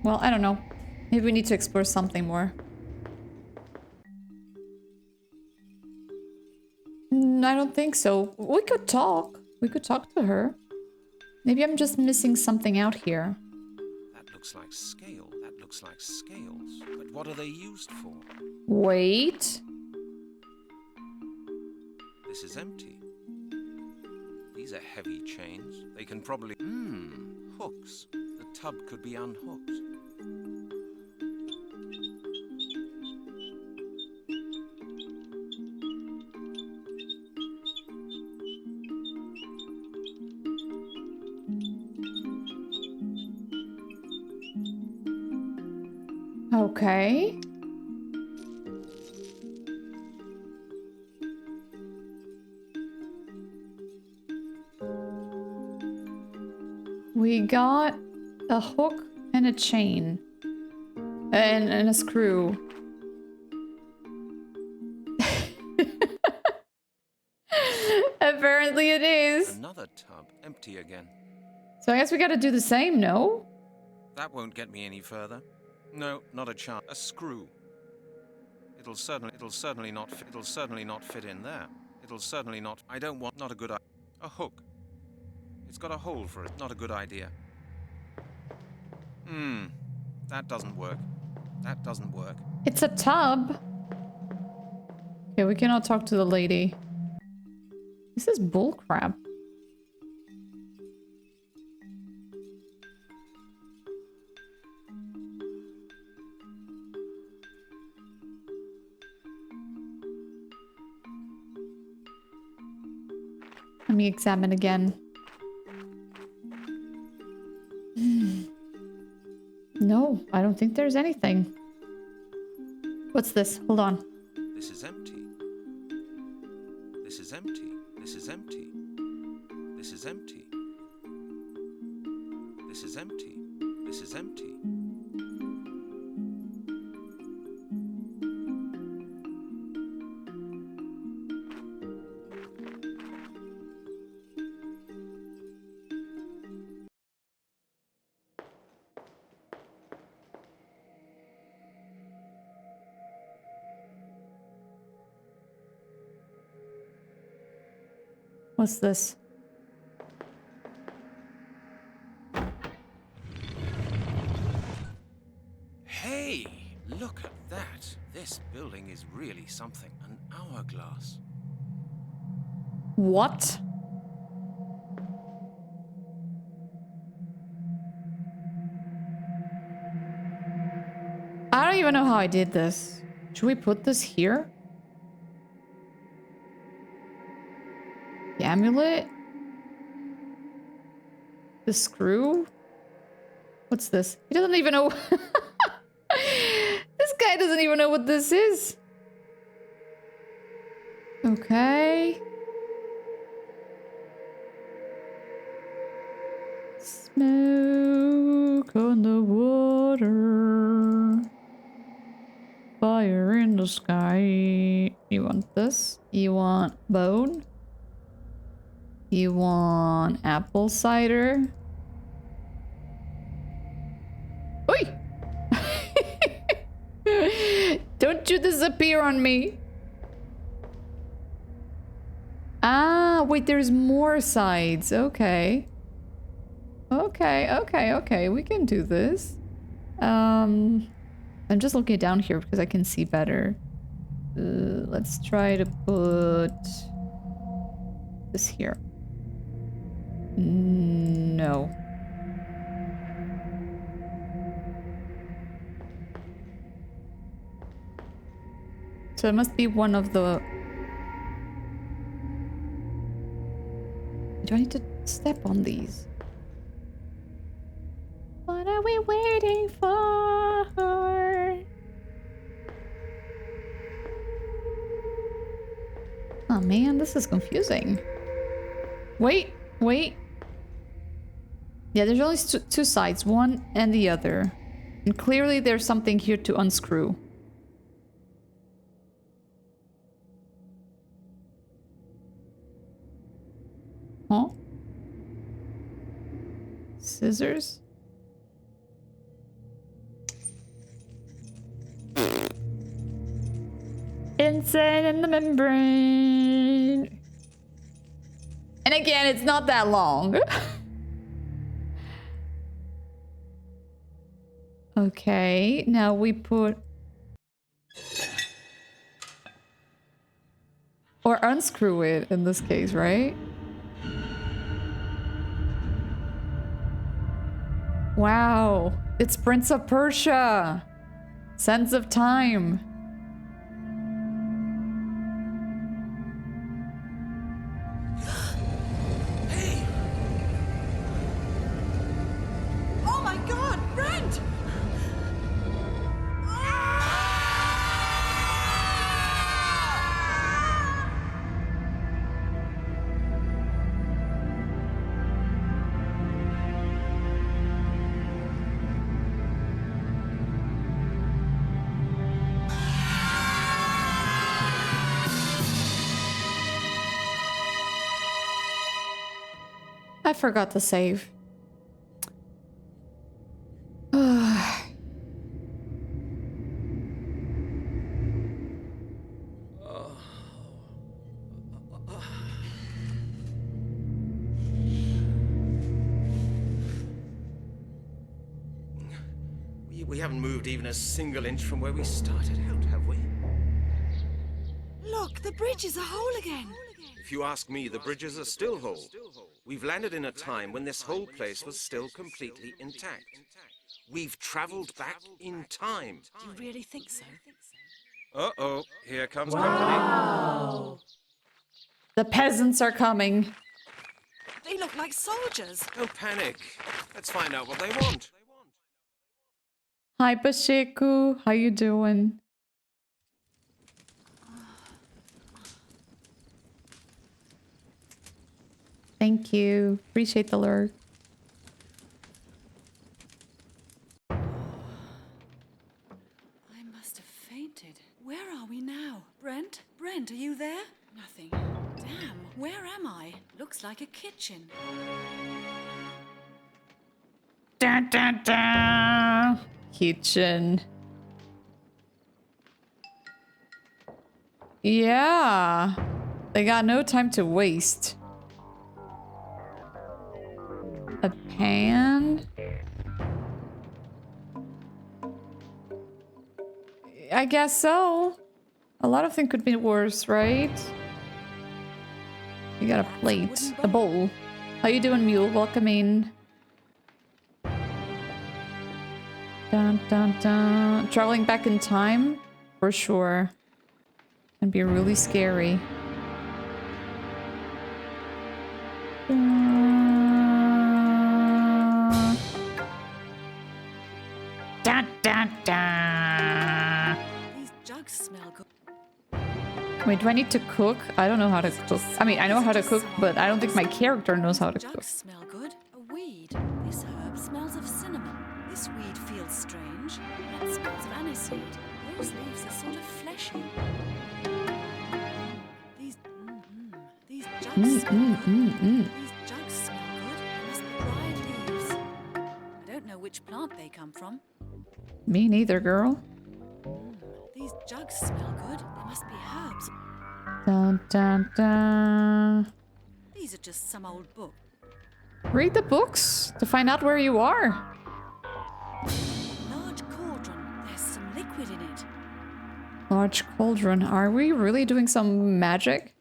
Well, I don't know. Maybe we need to explore something more. I don't think so. We could talk. We could talk to her. Maybe I'm just missing something out here. That looks like scale. That looks like scales. But what are they used for? Wait. This is empty. These are heavy chains. They can probably... hooks. The tub could be unhooked. Okay. We got a hook and a chain. And a screw. Apparently it is. Another tub, empty again. So I guess we gotta do the same, no? That won't get me any further. No, not a chance. A screw. It'll certainly not fit in there. It'll certainly not. I don't want. Not a good idea. A hook. It's got a hole for it. Not a good idea. That doesn't work. That doesn't work. It's a tub. Okay, we cannot talk to the lady. This is bullcrap. Let me examine again. No, I don't think there's anything. What's this? Hold on. This is empty. This is empty. This is empty. This is empty. This is empty. This is empty. What's this? Hey, look at that. This building is really something. An hourglass. What? I don't even know how I did this. Should we put this here? The amulet? The screw? What's this? He doesn't even know. This guy doesn't even know what this is. Okay. Smoke on the water. Fire in the sky. You want this? You want bone? You want apple cider? Oi! Don't you disappear on me. Ah, wait, there's more sides. Okay. Okay. We can do this. I'm just looking down here because I can see better. Let's try to put this here. No. So it must be one of the... Do I need to step on these? What are we waiting for? Oh man, this is confusing. Wait. Yeah, there's only two sides, one and the other. And clearly there's something here to unscrew. Huh? Scissors? Insane in the membrane. And again, it's not that long. Okay, now we put... Or unscrew it in this case, right? Wow, it's Prince of Persia. Sense of time. Hey! Oh my God, Brent! I forgot to save. We haven't moved even a single inch from where we started out, have we? Look, the bridge is a hole again. If you ask me, the bridges are still whole. We've landed in a time when this whole place was still completely intact. We've traveled back in time. Do you really think so? Uh-oh, here comes Wow. The peasants are coming. They look like soldiers. Don't panic. Let's find out what they want. Hi, Pasheku. How you doing? Thank you. Appreciate the lurk. I must have fainted. Where are we now? Brent? Brent, are you there? Nothing. Damn, where am I? Looks like a kitchen. Dun, dun, dun. Kitchen. Yeah. They got no time to waste. A pan? I guess so. A lot of things could be worse, right? You got a plate, a bowl. How you doing, Mule? Welcome in. Dun dun dun. Traveling back in time? For sure. Can be really scary. Dun dun dun. These jugs smell good. Wait, do I need to cook? I don't know how to cook. I mean, I know how to cook, but I don't think my character knows how to cook. Jugs smell good. A weed. This herb smells of cinnamon. This weed feels strange. That smells of aniseed. Those leaves are sort of fleshy. These jugs smell good. These jugs smell good. They must be dried leaves. I don't know which plant they come from. Me neither, girl. These jugs smell good. They must be herbs. Dun dun dun. These are just some old book. Read the books to find out where you are. Large cauldron. There's some liquid in it. Large cauldron. Are we really doing some magic?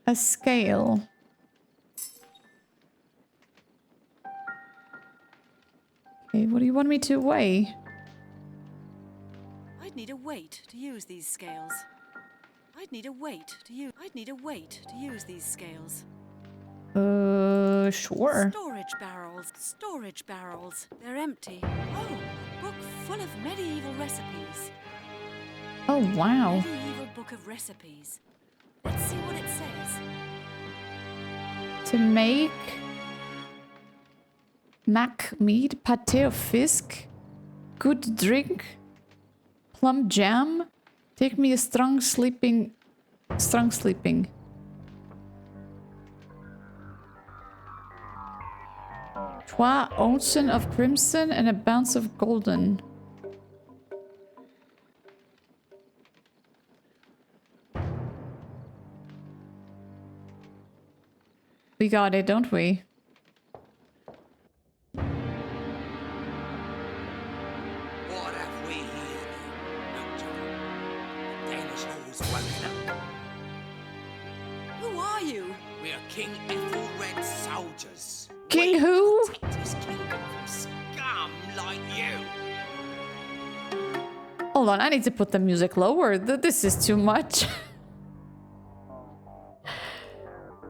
A scale. Okay, what do you want me to weigh? I'd need a weight to use these scales. I'd need a weight to use these scales. Sure. Storage barrels. Storage barrels. They're empty. Oh, a book full of medieval recipes. Oh, wow. Medieval book of recipes. Let's see what it says. To make mac meat, pate of fisk, good drink, plum jam, take me a strong sleeping. 3 ounces of crimson and a bounce of golden. We got it, don't we? What have we here? Look, John. The Danish hall's woken up. Who are you? We are King Ethelred's soldiers. King who? Protect his kingdom from scum like you. Hold on, I need to put the music lower. This is too much.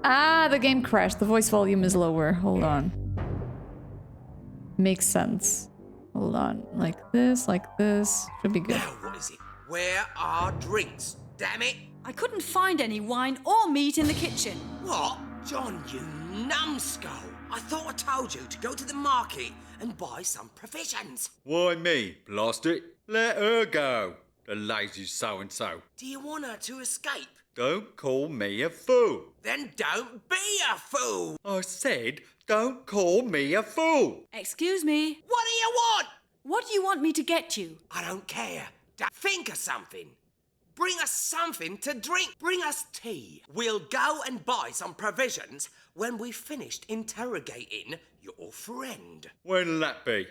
Ah, the game crashed. The voice volume is lower. Hold on. Makes sense. Hold on. Like this, like this. Should be good. Now what is it? Where are drinks? Damn it! I couldn't find any wine or meat in the kitchen. What? John, you numbskull! I thought I told you to go to the market and buy some provisions. Why me, Plastic? Let her go, the lazy so-and-so. Do you want her to escape? Don't call me a fool. Then don't be a fool! I said, don't call me a fool. Excuse me. What do you want? What do you want me to get you? I don't care. Think of something. Bring us something to drink. Bring us tea. We'll go and buy some provisions when we've finished interrogating your friend. When'll that be?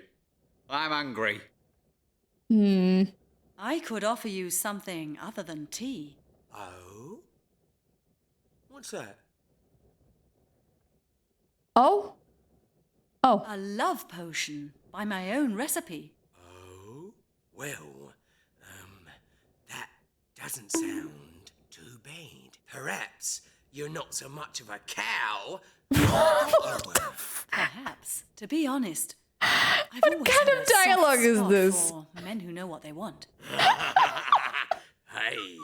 I'm hungry. I could offer you something other than tea. Oh? What's that? Oh? Oh. A love potion by my own recipe. Oh? Well, that doesn't sound too bad. Perhaps you're not so much of a cow. Perhaps. To be honest, I've What always kind had of a soft dialogue is spot this? for men who know what they want. Hey,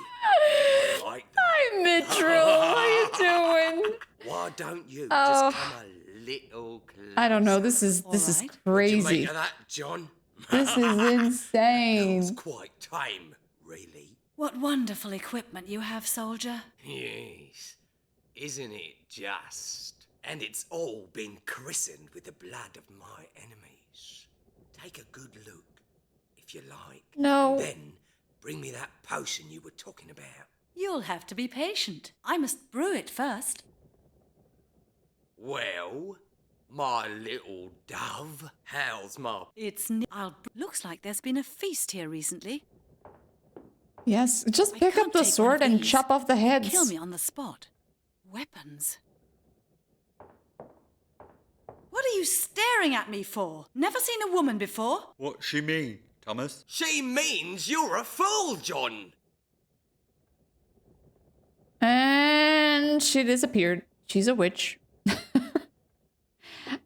like Hi, Mithril. How you doing? why don't you Oh. just come a little closer? I don't know. This is What do you crazy. make of that, John? This is insane. Quite tame, really. What wonderful equipment you have, soldier. Yes, isn't it just? And it's all been christened with the blood of my enemies. Take a good look, if you like. No. Then bring me that potion you were talking about. You'll have to be patient. I must brew it first. Well, My little dove. How's my... Looks like there's been a feast here recently. Yes, just pick up can't the take one of sword and these. chop off the They'd heads. kill me on the spot. Weapons. What are you staring at me for? Never seen a woman before? What she mean, Thomas? She means you're a fool, John. And she disappeared. She's a witch.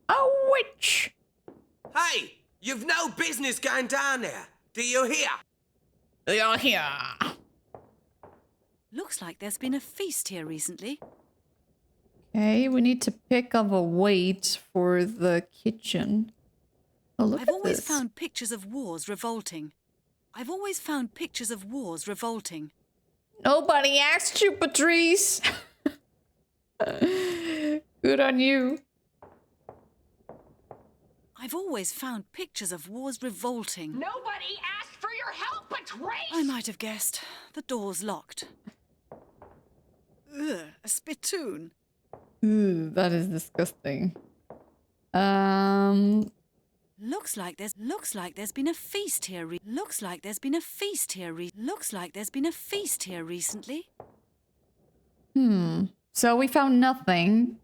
A witch! Hey, you've no business going down there. Do you hear? You're here. Looks like there's been a feast here recently. Okay, we need to pick up a weight for the kitchen. Oh, look I've at always this. found pictures of wars revolting. I've always found pictures of wars revolting. Nobody asked you, Patrice. Good on you. I've always found pictures of wars revolting. Nobody asked for your help, Patrice! I might have guessed. The door's locked. Ugh, a spittoon. Ooh, that is disgusting. Looks like there's been a feast here. Looks like there's been a feast here. Looks like there's been a feast here recently. So we found nothing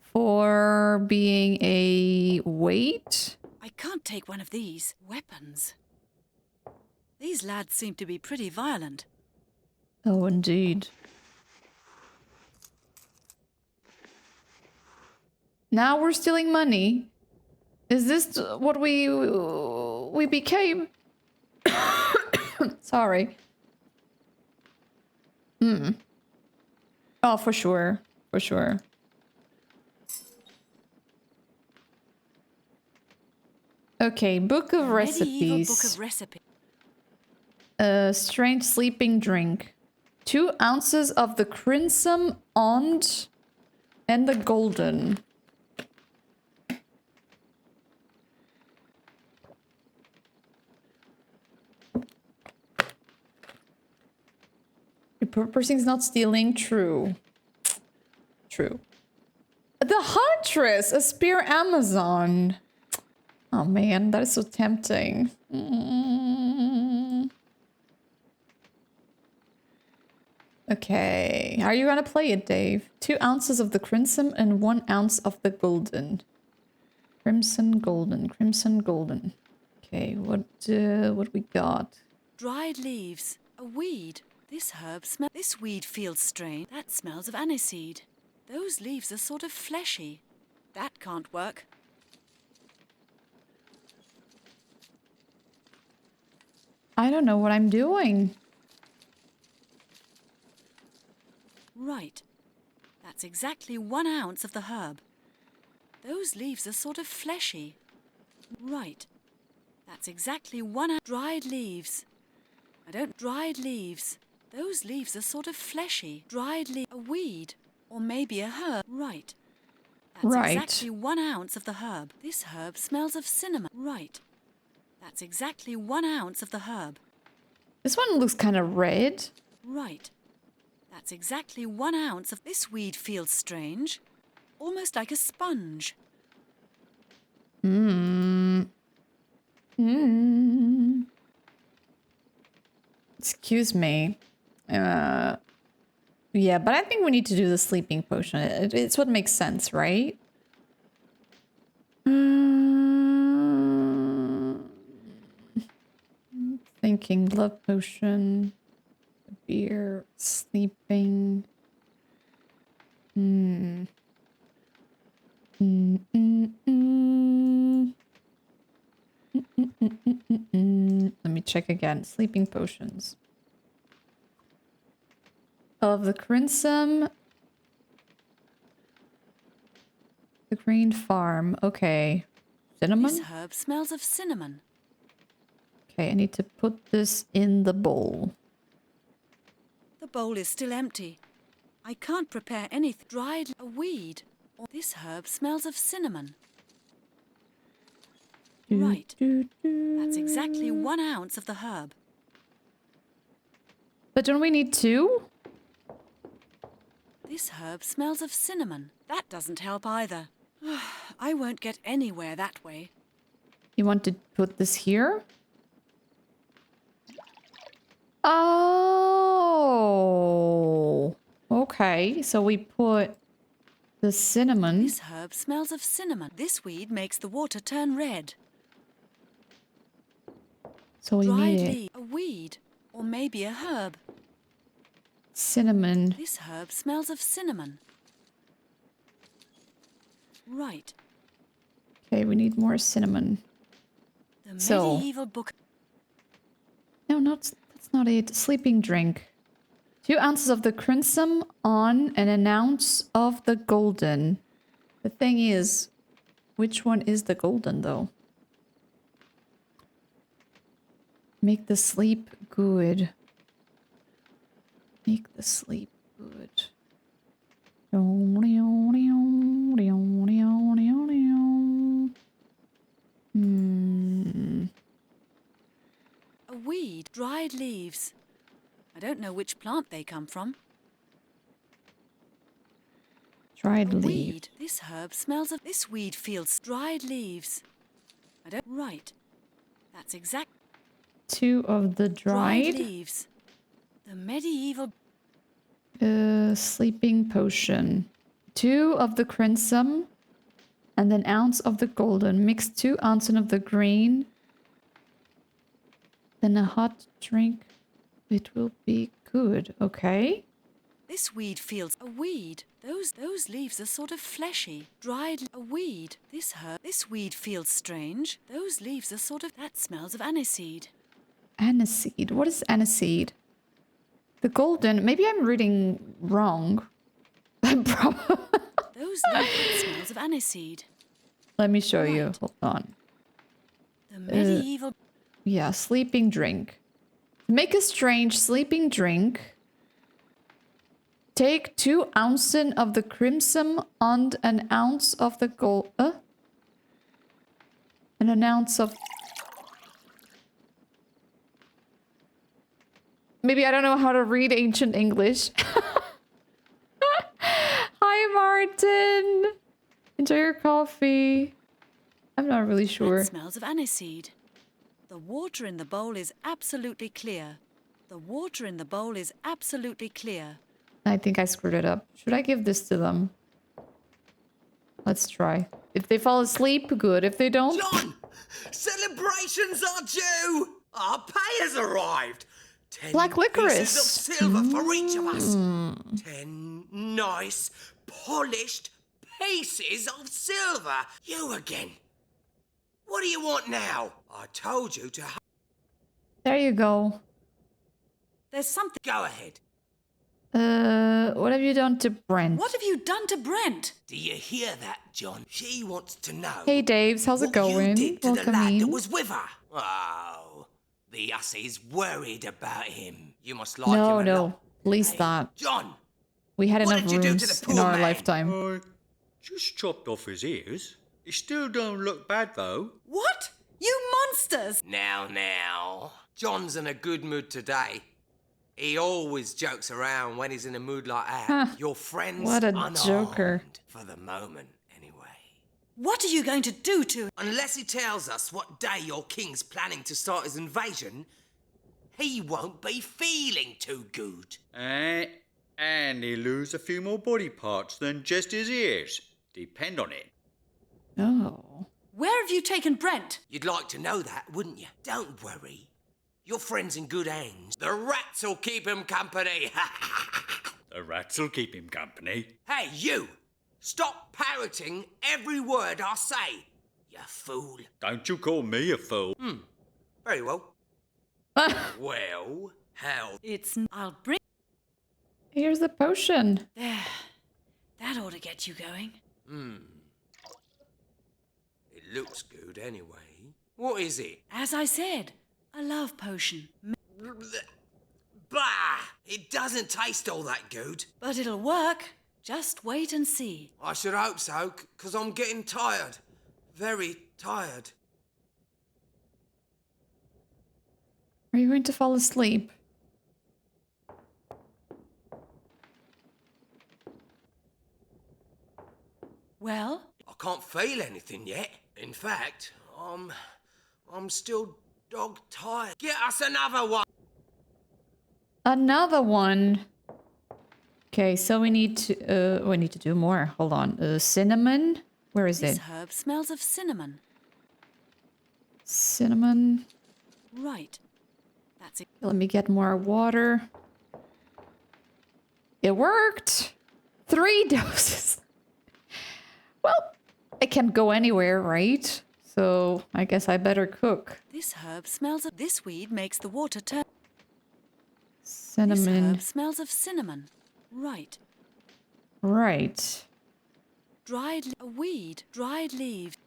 for being a weight. I can't take one of these weapons. These lads seem to be pretty violent. Oh, indeed. Now we're stealing money. Is this what we became? Sorry. Oh, for sure. For sure. Okay, book of recipes. Medieval book of recipes. Strange sleeping drink. 2 ounces of the crimson ond and the golden. Person's not stealing. True. True. The Huntress, a spear Amazon. Oh man, that is so tempting. Okay, are you gonna play it, Dave? 2 ounces of the crimson and 1 ounce of the golden. Crimson, golden, crimson, golden. Okay, what we got? Dried leaves. A weed. This weed feels strange. That smells of aniseed. Those leaves are sort of fleshy. That can't work. I don't know what I'm doing. Right. That's exactly 1 ounce of the herb. Those leaves are sort of fleshy. Right. That's exactly 1 ounce. Dried leaves. Dried leaves. Those leaves are sort of fleshy. A weed. Or maybe a herb. Right. That's exactly 1 ounce of the herb. This herb smells of cinnamon. Right. That's exactly 1 ounce of the herb. This one looks kind of red. Right. That's exactly 1 ounce of... This weed feels strange. Almost like a sponge. Excuse me. Yeah, but I think we need to do the sleeping potion. It's what makes sense, right? Thinking blood potion, beer, sleeping. Let me check again. Sleeping potions. Of the crimson. The green farm. Okay. Cinnamon? This herb smells of cinnamon. Okay, I need to put this in the bowl. The bowl is still empty. I can't prepare anything. Dried a weed. Or this herb smells of cinnamon. Right. That's exactly 1 ounce of the herb. But don't we need 2? This herb smells of cinnamon. That doesn't help either. I won't get anywhere that way. You want to put this here? Oh. Okay, so we put the cinnamon. This herb smells of cinnamon. This weed makes the water turn red. So we Dried need it. leaf, a weed, or maybe a herb. Cinnamon. This herb smells of cinnamon. Right. Okay, we need more cinnamon. The So- medieval book. No, that's not it. Sleeping drink. 2 ounces of the crimson on and an ounce of the golden. The thing is, which one is the golden though? Make the sleep good. Make the sleep good. Hmm. A weed, dried leaves. I don't know which plant they come from. Dried A leaf. weed. This herb smells of. This weed feels dried leaves. I don't. Right. That's exact. 2 of the dried. leaves. The medieval. Sleeping potion. 2 of the crimson and an ounce of the golden. Mix 2 ounces of the green. Then a hot drink. It will be good. Okay. This weed feels a weed. Those leaves are sort of fleshy. Dried a weed. This herb. This weed feels strange. Those leaves are sort of. That smells of aniseed. Aniseed. What is aniseed? The golden. Maybe I'm reading wrong. Those leaves smells of aniseed. Let me show you. Hold on. The medieval. Yeah, sleeping drink. Make a strange sleeping drink. Take 2 ounces of the crimson and an ounce of the gold. And an ounce of. Maybe I don't know how to read ancient English. Hi, Martin. Enjoy your coffee. I'm not really sure. That smells of aniseed. The water in the bowl is absolutely clear. The water in the bowl is absolutely clear. I think I screwed it up. Should I give this to them? Let's try. If they fall asleep, good. If they don't... John! Celebrations are due! Our pay has arrived! 10 Black licorice. pieces of silver for each of us. 10 nice, polished pieces of silver. You again. What do you want now? I told you to... There you go. There's something... Go ahead. What have you done to Brent? What have you done to Brent? Do you hear that, John? She wants to know... Hey, Daves. How's it going? You did to the Welcome lad that in. was with her. Oh, the hussie's worried about him. You must like No, him a no. lot. Please not. John! We had What enough did you do to rooms the in poor our man? lifetime. Just chopped off his ears. He still don't look bad though. What? You monsters! Now. John's in a good mood today. He always jokes around when he's in a mood like that. Huh. Your friend's What a unarmed, joker. for the moment, anyway. What are you going to do to... Unless he tells us what day your king's planning to start his invasion, he won't be feeling too good. And he'll lose a few more body parts than just his ears. Depend on it. Oh. Where have you taken Brent? You'd like to know that, wouldn't you? Don't worry. Your friend's in good hands. The rats will keep him company. The rats will keep him company. Hey, you! Stop parroting every word I say, you fool. Don't you call me a fool. Very well. Well, how? It's... I'll bring... Here's the potion. There. That ought to get you going. It looks good anyway. What is it? As I said, a love potion. Bah! It doesn't taste all that good. But it'll work. Just wait and see. I should hope so, because I'm getting tired. Very tired. Are you going to fall asleep? Well? I can't feel anything yet. In fact, I'm still dog tired. Get us another one. Another one. Okay, so we need to do more. Hold on. Cinnamon. Where is This it? herb smells of cinnamon. Cinnamon. Right. That's it. Let me get more water. It worked. 3 doses. Well, I can't go anywhere, right? So I guess I better cook. This herb smells of... This weed makes the water turn... Cinnamon. This herb smells of cinnamon. Right. Right. A weed. Dried leaves.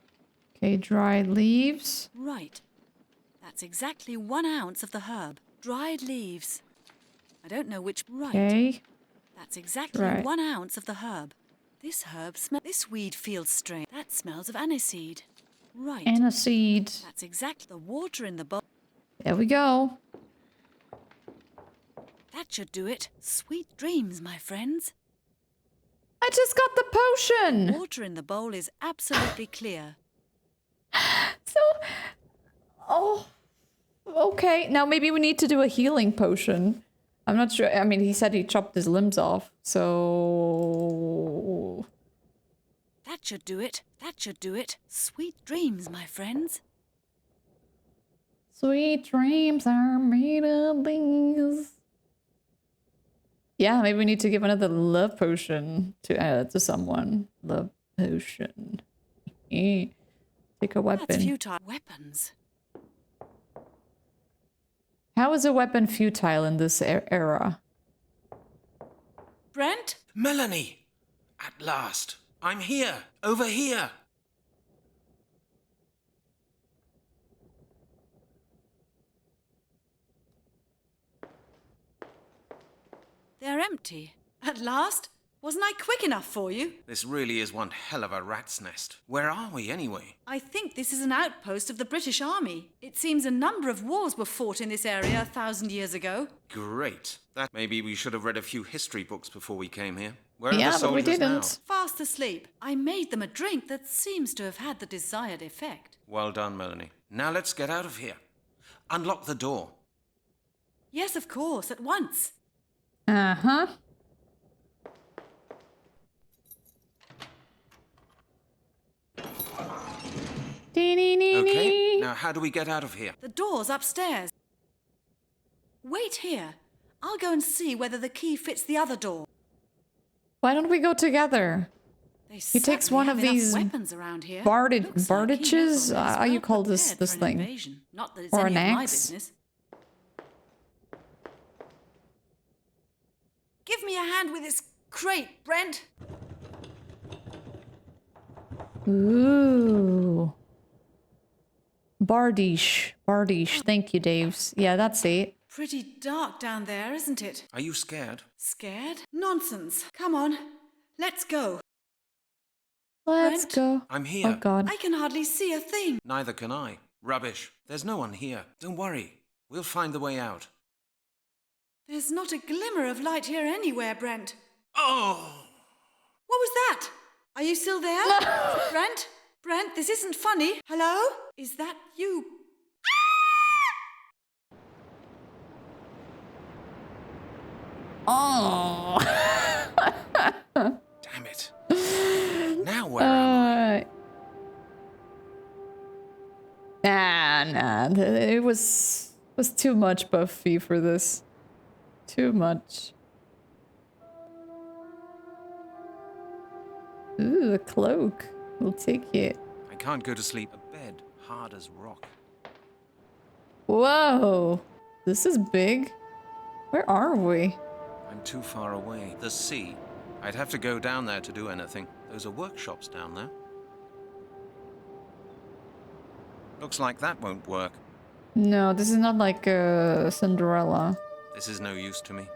Okay, dried leaves. Right. That's exactly 1 ounce of the herb. Dried leaves. I don't know which... Right. Okay. That's exactly 1 ounce of the herb. This herb smells... This weed feels strange. That smells of aniseed. Right. Aniseed. That's exactly the water in the bowl. There we go. That should do it. Sweet dreams, my friends. I just got the potion. The water in the bowl is absolutely clear. So, oh, okay. Now maybe we need to do a healing potion. I'm not sure. I mean, he said he chopped his limbs off, so... That should do it. That should do it. Sweet dreams, my friends. Sweet dreams are made of these. Yeah, maybe we need to give another love potion to someone. Love potion. Take a weapon. That's futile. Weapons. How is a weapon futile in this era? Brent? Melanie! At last. I'm here. Over here. They're empty. At last? Wasn't I quick enough for you? This really is one hell of a rat's nest. Where are we, anyway? I think this is an outpost of the British Army. It seems a number of wars were fought in this area 1,000 years ago. Great. That maybe we should have read a few history books before we came here. Where are Yeah, the but we soldiers now? didn't. Fast asleep. I made them a drink that seems to have had the desired effect. Well done, Melanie. Now let's get out of here. Unlock the door. Yes, of course, at once. Uh-huh. Okay, now how do we get out of here? The door's upstairs. Wait here. I'll go and see whether the key fits the other door. Why don't we go together? He takes one of these weapons around here. bardages. How you call this thing? Not that it's Or any an of my axe? business. Give me a hand with this crate, Brent. Ooh. Bardish. Thank you, Daves. Yeah, that's it. Pretty dark down there, isn't it? Are you scared? Scared? Nonsense. Come on. Let's go. Let's Brent? go. I'm here. Oh, God. I can hardly see a thing. Neither can I. Rubbish. There's no one here. Don't worry. We'll find the way out. There's not a glimmer of light here anywhere, Brent. Oh! What was that? Are you still there? Brent? Brent, this isn't funny. Hello? Is that you? Oh. Damn it. Now where am I? Nah. It was too much Buffy for this. Too much. Ooh, a cloak. We'll take it. I can't go to sleep. A bed, hard as rock. Whoa. This is big. Where are we? I'm too far away. The sea. I'd have to go down there to do anything. Those are workshops down there. Looks like that won't work. No, this is not like Cinderella. This is no use to me.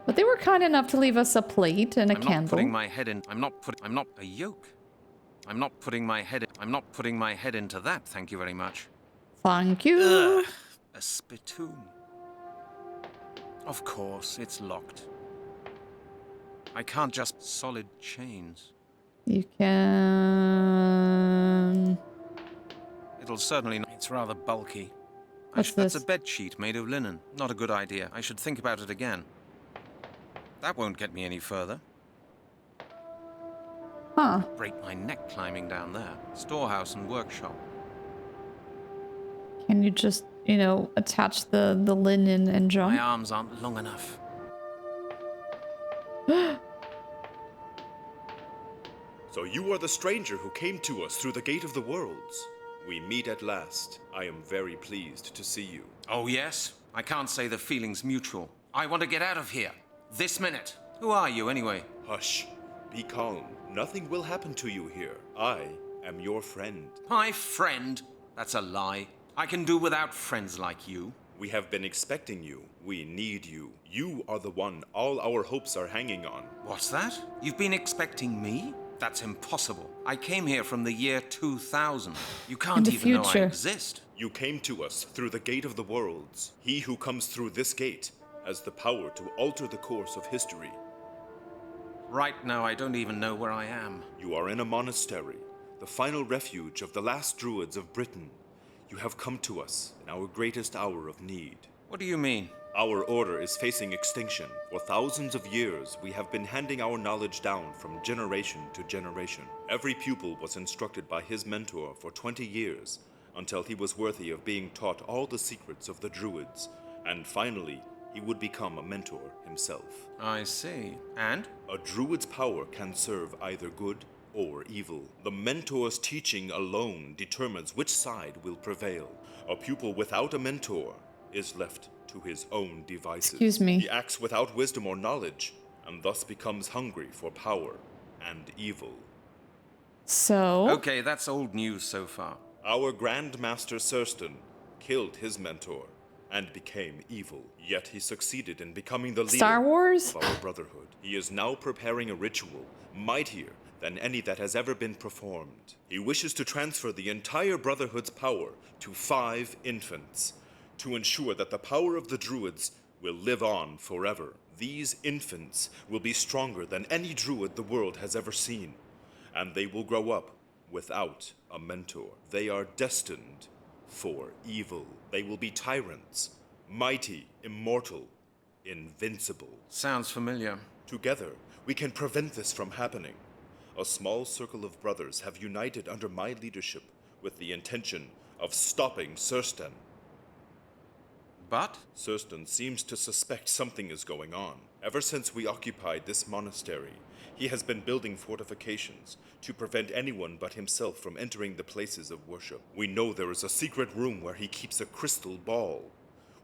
But they were kind enough to leave us a plate and a I'm candle. not putting my head in. I'm not a yoke. I'm not putting my head into that, thank you very much. Thank you. Ugh, a spittoon. Of course, it's locked. I can't just solid chains. You can... It'll certainly not. It's rather bulky. What's That's a this? bed sheet made of linen. Not a good idea. I should think about it again. That won't get me any further. Huh. Break my neck climbing down there. Storehouse and workshop. Can you just, you know, attach the linen and jump? My arms aren't long enough. So you are the stranger who came to us through the Gate of the Worlds. We meet at last. I am very pleased to see you. Oh, yes? I can't say the feeling's mutual. I want to get out of here. This minute. Who are you, anyway? Hush. Be calm. Nothing will happen to you here. I am your friend. My friend? That's a lie. I can do without friends like you. We have been expecting you. We need you. You are the one all our hopes are hanging on. What's that? You've been expecting me? That's impossible. I came here from the year 2000. You can't even know I exist. You came to us through the Gate of the Worlds. He who comes through this gate has the power to alter the course of history. Right now, I don't even know where I am. You are in a monastery, the final refuge of the last Druids of Britain. You have come to us in our greatest hour of need. What do you mean? Our order is facing extinction. For thousands of years, we have been handing our knowledge down from generation to generation. Every pupil was instructed by his mentor for 20 years, until he was worthy of being taught all the secrets of the Druids, and finally, he would become a mentor himself. I see. And? A Druid's power can serve either good or evil. The mentor's teaching alone determines which side will prevail. A pupil without a mentor is left to his own devices. Excuse me. He acts without wisdom or knowledge, and thus becomes hungry for power and evil. So? Okay, that's old news so far. Our Grand Master Surston killed his mentor and became evil. Yet he succeeded in becoming the leader Star Wars? of our brotherhood. He is now preparing a ritual mightier than any that has ever been performed. He wishes to transfer the entire Brotherhood's power to 5 infants, to ensure that the power of the Druids will live on forever. These infants will be stronger than any Druid the world has ever seen, and they will grow up without a mentor. They are destined for evil. They will be tyrants, mighty, immortal, invincible. Sounds familiar. Together, we can prevent this from happening. A small circle of brothers have united under my leadership with the intention of stopping Surston. But? Surston seems to suspect something is going on. Ever since we occupied this monastery, he has been building fortifications to prevent anyone but himself from entering the places of worship. We know there is a secret room where he keeps a crystal ball.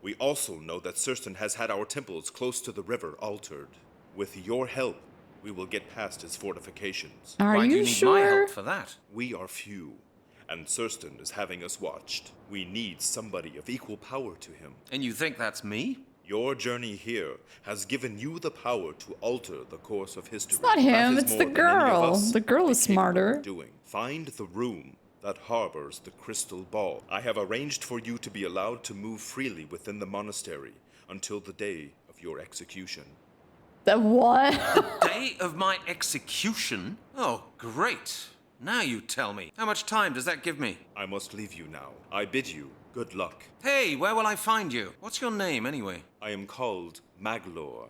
We also know that Surston has had our temples close to the river altered. With your help, we will get past his fortifications. Are you sure? Why do you need my help for that? We are few, and Surston is having us watched. We need somebody of equal power to him. And you think that's me? Your journey here has given you the power to alter the course of history. It's not him, it's the girl. The girl is smarter. Find the room that harbors the crystal ball. I have arranged for you to be allowed to move freely within the monastery until the day of your execution. The what? The day of my execution? Oh, great. Now you tell me. How much time does that give me? I must leave you now. I bid you good luck. Hey, where will I find you? What's your name, anyway? I am called Maglor.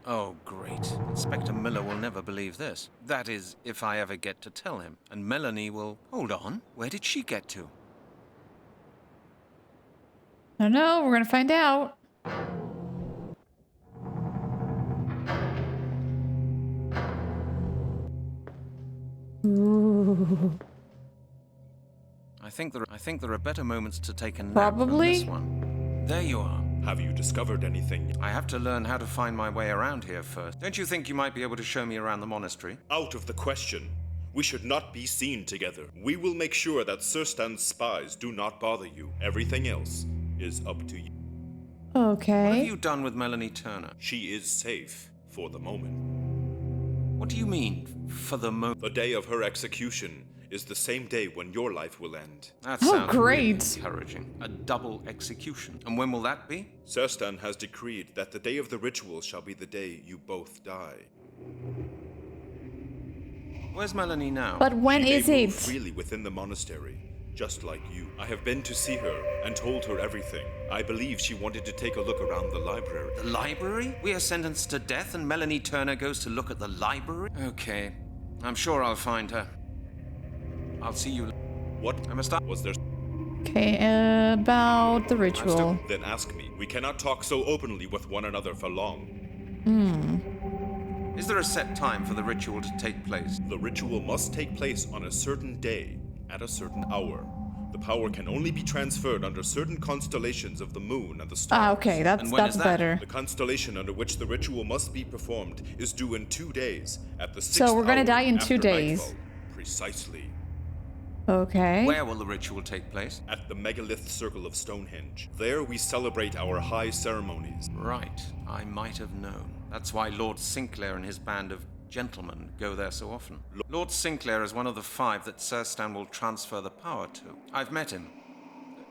Oh, great. Inspector Miller will never believe this. That is, if I ever get to tell him. And Melanie will... Hold on. Where did she get to? I don't know. We're gonna find out. Ooh. I think there are better moments to take a nap Probably. than this one. There you are. Have you discovered anything? I have to learn how to find my way around here first. Don't you think you might be able to show me around the monastery? Out of the question. We should not be seen together. We will make sure that Surstan's spies do not bother you. Everything else is up to you. Okay. What have you done with Melanie Turner? She is safe for the moment. What do you mean, for the moment? The day of her execution is the same day when your life will end. That sounds great. Really encouraging. A double execution. And when will that be? Surstan has decreed that the day of the ritual shall be the day you both die. Where's Melanie now? But when She is may it? move freely within the monastery, just like you. I have been to see her and told her everything. I believe she wanted to take a look around the library. The library? We are sentenced to death and Melanie Turner goes to look at the library? Okay. I'm sure I'll find her. I'll see you. What? I must stop. Was there? Okay, about the ritual. Then ask me. We cannot talk so openly with one another for long. Is there a set time for the ritual to take place? The ritual must take place on a certain day, at a certain hour. The power can only be transferred under certain constellations of the moon and the stars. Ah, okay, that's better. The constellation under which the ritual must be performed is due in 2 days, at the 6th So we're gonna hour die in 2 after days. nightfall. Precisely. Okay. Where will the ritual take place? At the megalith circle of Stonehenge. There we celebrate our high ceremonies. Right. I might have known. That's why Lord Sinclair and his band of gentlemen go there so often. Lord Sinclair is one of the 5 that Sir Stan will transfer the power to. I've met him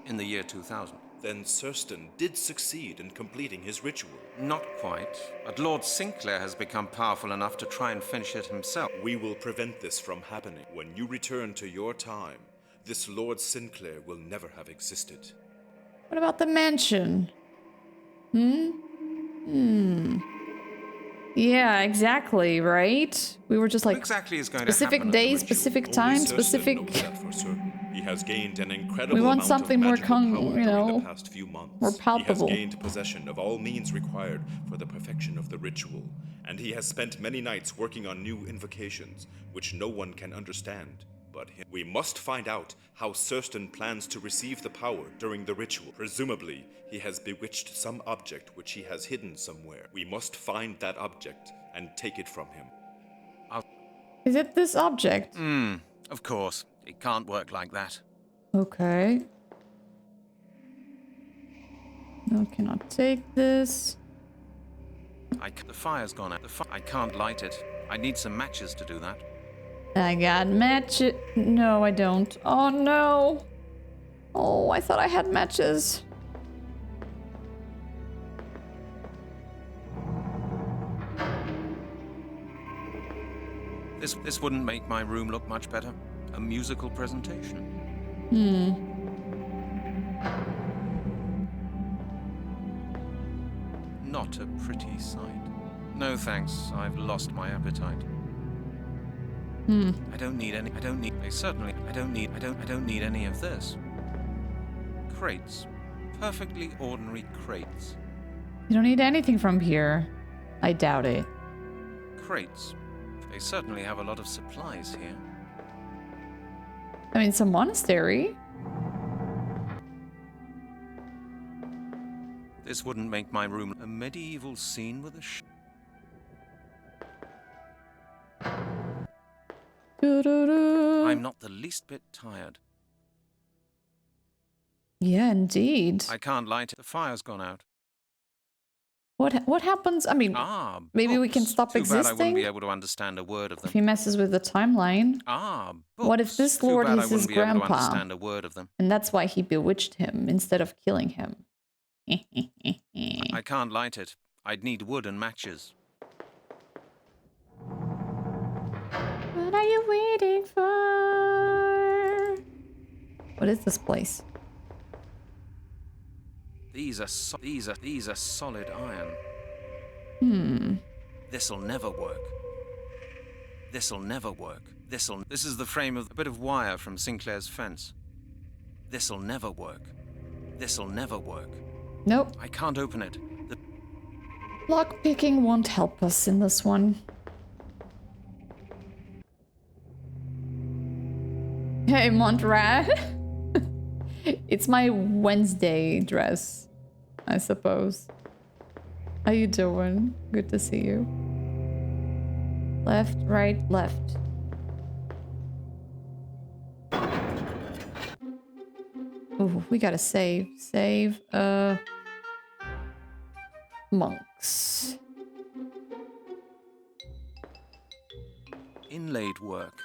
in the year 2000. Then Sir did succeed in completing his ritual. Not quite, but Lord Sinclair has become powerful enough to try and finish it himself. We will prevent this from happening. When you return to your time, this Lord Sinclair will never have existed. What about the mansion? Yeah, exactly, right? We were just like exactly is going to specific happen at the days, ritual? specific Only time, Sir specific. knows that for certain. He has gained an incredible We want amount something of more magical power during know, the past few months. more palpable. He has gained possession of all means required for the perfection of the ritual, and he has spent many nights working on new invocations, which no one can understand but him. We must find out how Surston plans to receive the power during the ritual. Presumably, he has bewitched some object which he has hidden somewhere. We must find that object and take it from him. Is it this object? Of course. It can't work like that. Okay. No, cannot take this. The fire's gone out. I can't light it. I need some matches to do that. I got matches. No, I don't. Oh no. Oh, I thought I had matches. This wouldn't make my room look much better. A musical presentation. Not a pretty sight. No thanks. I've lost my appetite. I don't need any. I don't need any of this. Crates. Perfectly ordinary crates. You don't need anything from here. I doubt it. Crates. They certainly have a lot of supplies here. I mean, it's a monastery. This wouldn't make my room a medieval scene with a I'm not the least bit tired. Yeah, indeed. I can't light it. The fire's gone out. What happens? I mean, maybe we can stop Too bad I wouldn't existing be able to understand a word of them. if he messes with the timeline. What if this Too lord bad is I his wouldn't be able to grandpa? understand a word of them. And that's why he bewitched him instead of killing him. I can't light it. I'd need wood and matches. What are you waiting for? What is this place? These are solid iron. This'll never work. This'll never work. This is the frame of a bit of wire from Sinclair's fence. This'll never work. This'll never work. Nope. I can't open it. Lockpicking won't help us in this one. Hey, Montrat. It's my Wednesday dress, I suppose. How you doing? Good to see you. Left, right, left. Ooh, we gotta save. Save, monks. Inlaid work.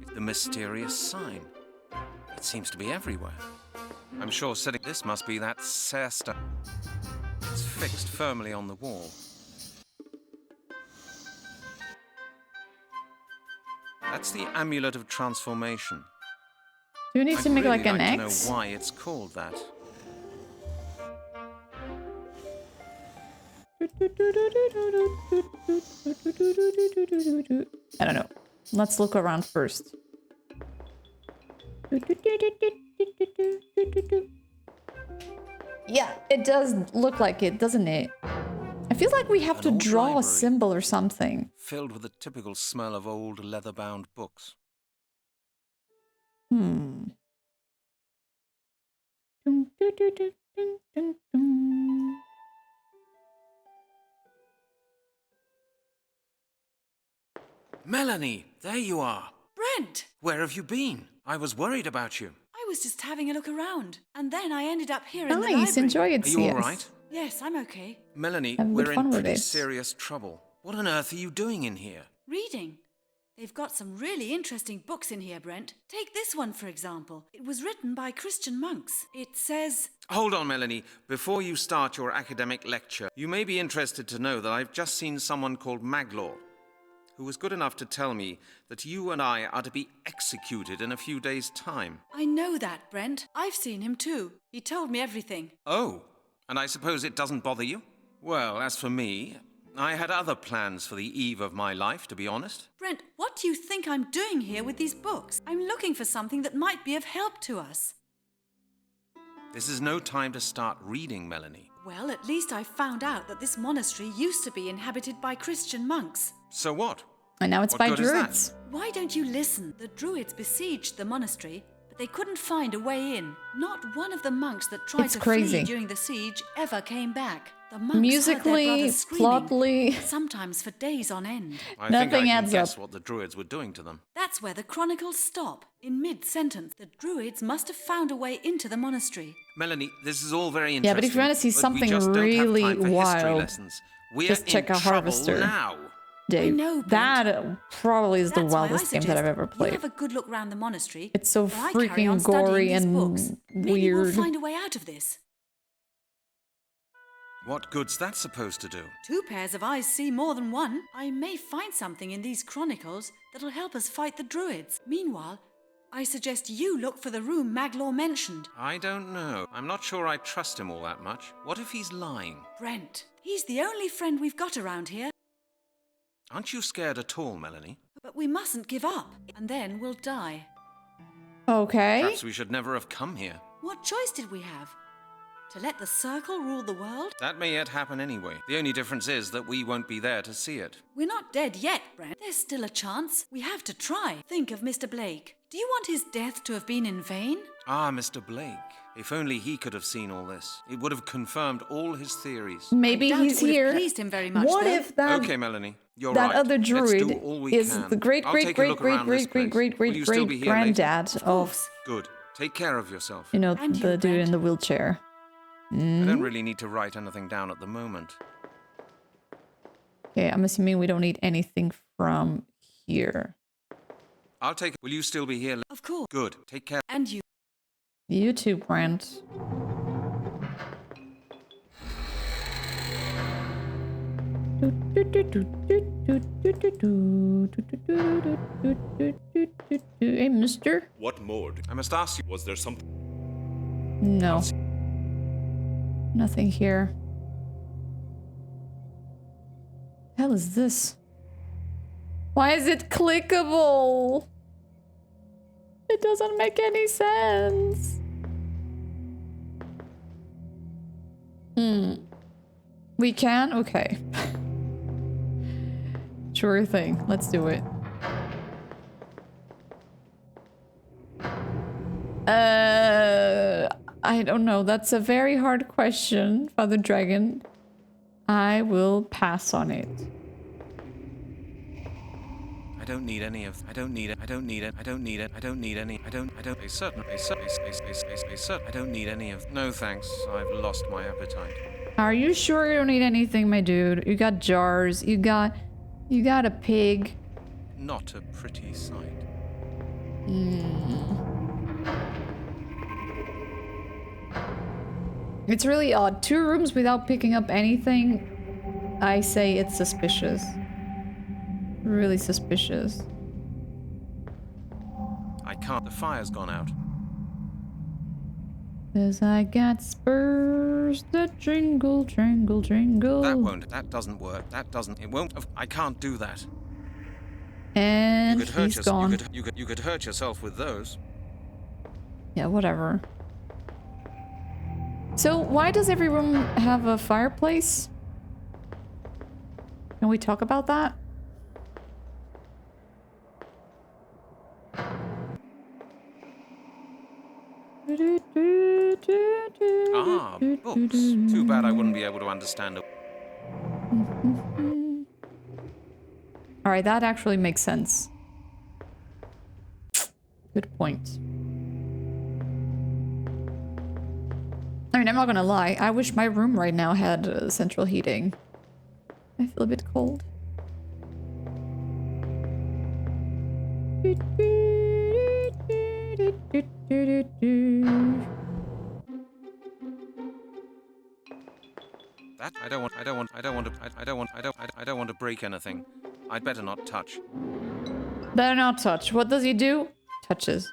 It's the mysterious sign. It seems to be everywhere. I'm sure setting this must be that cesta. It's fixed firmly on the wall. That's the amulet of transformation. Do you need to make like an I'd X? to know why it's called that. I don't know. Let's look around first. Yeah, it does look like it, doesn't it? I feel like we have to draw a symbol or something. Filled with the typical smell of old leather-bound books. Hmm. Melanie, there you are. Brent! Where have you been? I was worried about you. I was just having a look around, and then I ended up here in the Nice, library. enjoy it, Are you all right? Yes, I'm okay. Melanie, Have a good we're fun in with pretty it. serious trouble. What on earth are you doing in here? Reading. They've got some really interesting books in here, Brent. Take this one, for example. It was written by Christian monks. It says... Hold on, Melanie. Before you start your academic lecture, you may be interested to know that I've just seen someone called Maglor, who was good enough to tell me that you and I are to be executed in a few days' time. I know that, Brent. I've seen him too. He told me everything. Oh, and I suppose it doesn't bother you? Well, as for me, I had other plans for the eve of my life, to be honest. Brent, what do you think I'm doing here with these books? I'm looking for something that might be of help to us. This is no time to start reading, Melanie. Well, at least I found out that this monastery used to be inhabited by Christian monks. So what? And now it's What by good is that? Druids. Why don't you listen? The Druids besieged the monastery, but they couldn't find a way in. Not one of the monks that tried It's to crazy. flee during the siege ever came back. The monks Musically, heard their brothers screaming, plotly. sometimes for days on end. I Nothing think I can adds guess up. what the Druids were doing to them. That's where the chronicles stop. In mid-sentence, the Druids must have found a way into the monastery. Melanie, this is all very interesting. Yeah, but if you want to see but we something just don't have really time for history wild, lessons. We're just check in out trouble Harvester. now. Dave, I know, Brent. that probably is the That's why I wildest game that I've suggest ever You played. have a good look round the monastery. It's so while I carry on freaking studying gory these and books. Maybe we'll weird. find a way out of this. What good's that supposed to do? 2 pairs of eyes see more than one. I may find something in these chronicles that'll help us fight the Druids. Meanwhile, I suggest you look for the room Maglor mentioned. I don't know. I'm not sure I trust him all that much. What if he's lying? Brent. He's the only friend we've got around here. Aren't you scared at all, Melanie? But we mustn't give up, and then we'll die. Okay. Perhaps we should never have come here. What choice did we have? To let the circle rule the world? That may yet happen anyway. The only difference is that we won't be there to see it. We're not dead yet, Brent. There's still a chance. We have to try. Think of Mr. Blake. Do you want his death to have been in vain? Ah, Mr. Blake. If only he could have seen all this. It would have confirmed all his theories. Maybe I doubt he's it would have here. pleased him very much, What though. if that Okay, Melanie. You're that right. other Let's druid do all we is can. the great I'll great take a great look great around this great great place. great Will great you still great be here later? granddad of Good. Take care of yourself. you know And the you, dude Brent. in the wheelchair? I don't really need to write anything down at the moment. Okay, I'm assuming we don't need anything from here. I'll take. Will you still be here? Of course. Good. Take care. And you. You too, Brent. Hey, mister? What more? I must ask you. Was there something? No. Nothing here. The hell is this? Why is it clickable? It doesn't make any sense. We can? Okay. Sure thing. Let's do it. I don't know. That's a very hard question, Father Dragon. I will pass on it. I don't need any of. I don't need it. I don't need it. I don't need it. I don't need any. I don't. A certain. I don't need any of. No thanks. I've lost my appetite. Are you sure you don't need anything, my dude? You got jars. You got a pig. Not a pretty sight. It's really odd. 2 rooms without picking up anything. I say it's suspicious. Really suspicious. can't. The fire's gone out. 'Cause I got spurs that jingle, jingle, jingle. That doesn't work. It won't. I can't do that. And he's gone. You could hurt yourself with those. Yeah, whatever. So, why does every room have a fireplace? Can we talk about that? Ah, books. Too bad I wouldn't be able to understand it. Alright, that actually makes sense. Good point. I mean, I'm not gonna lie. I wish my room right now had central heating. I feel a bit cold. That I don't want to break anything. I'd better not touch. Better not touch. What does he do? Touches.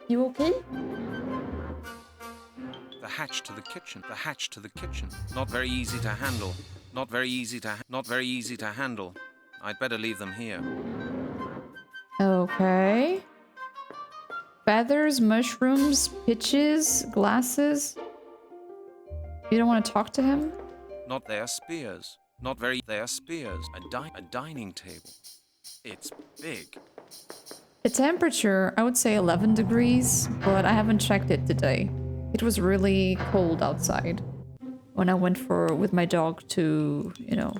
You okay? The hatch to the kitchen. The hatch to the kitchen. Not very easy to handle. Not very easy to handle. I'd better leave them here. Okay. Feathers, mushrooms, pitches, glasses. You don't want to talk to him? Not their spears. Not very. Their spears. A dining table. It's big. The temperature, I would say 11 degrees, but I haven't checked it today. It was really cold outside when I went with my dog to, you know,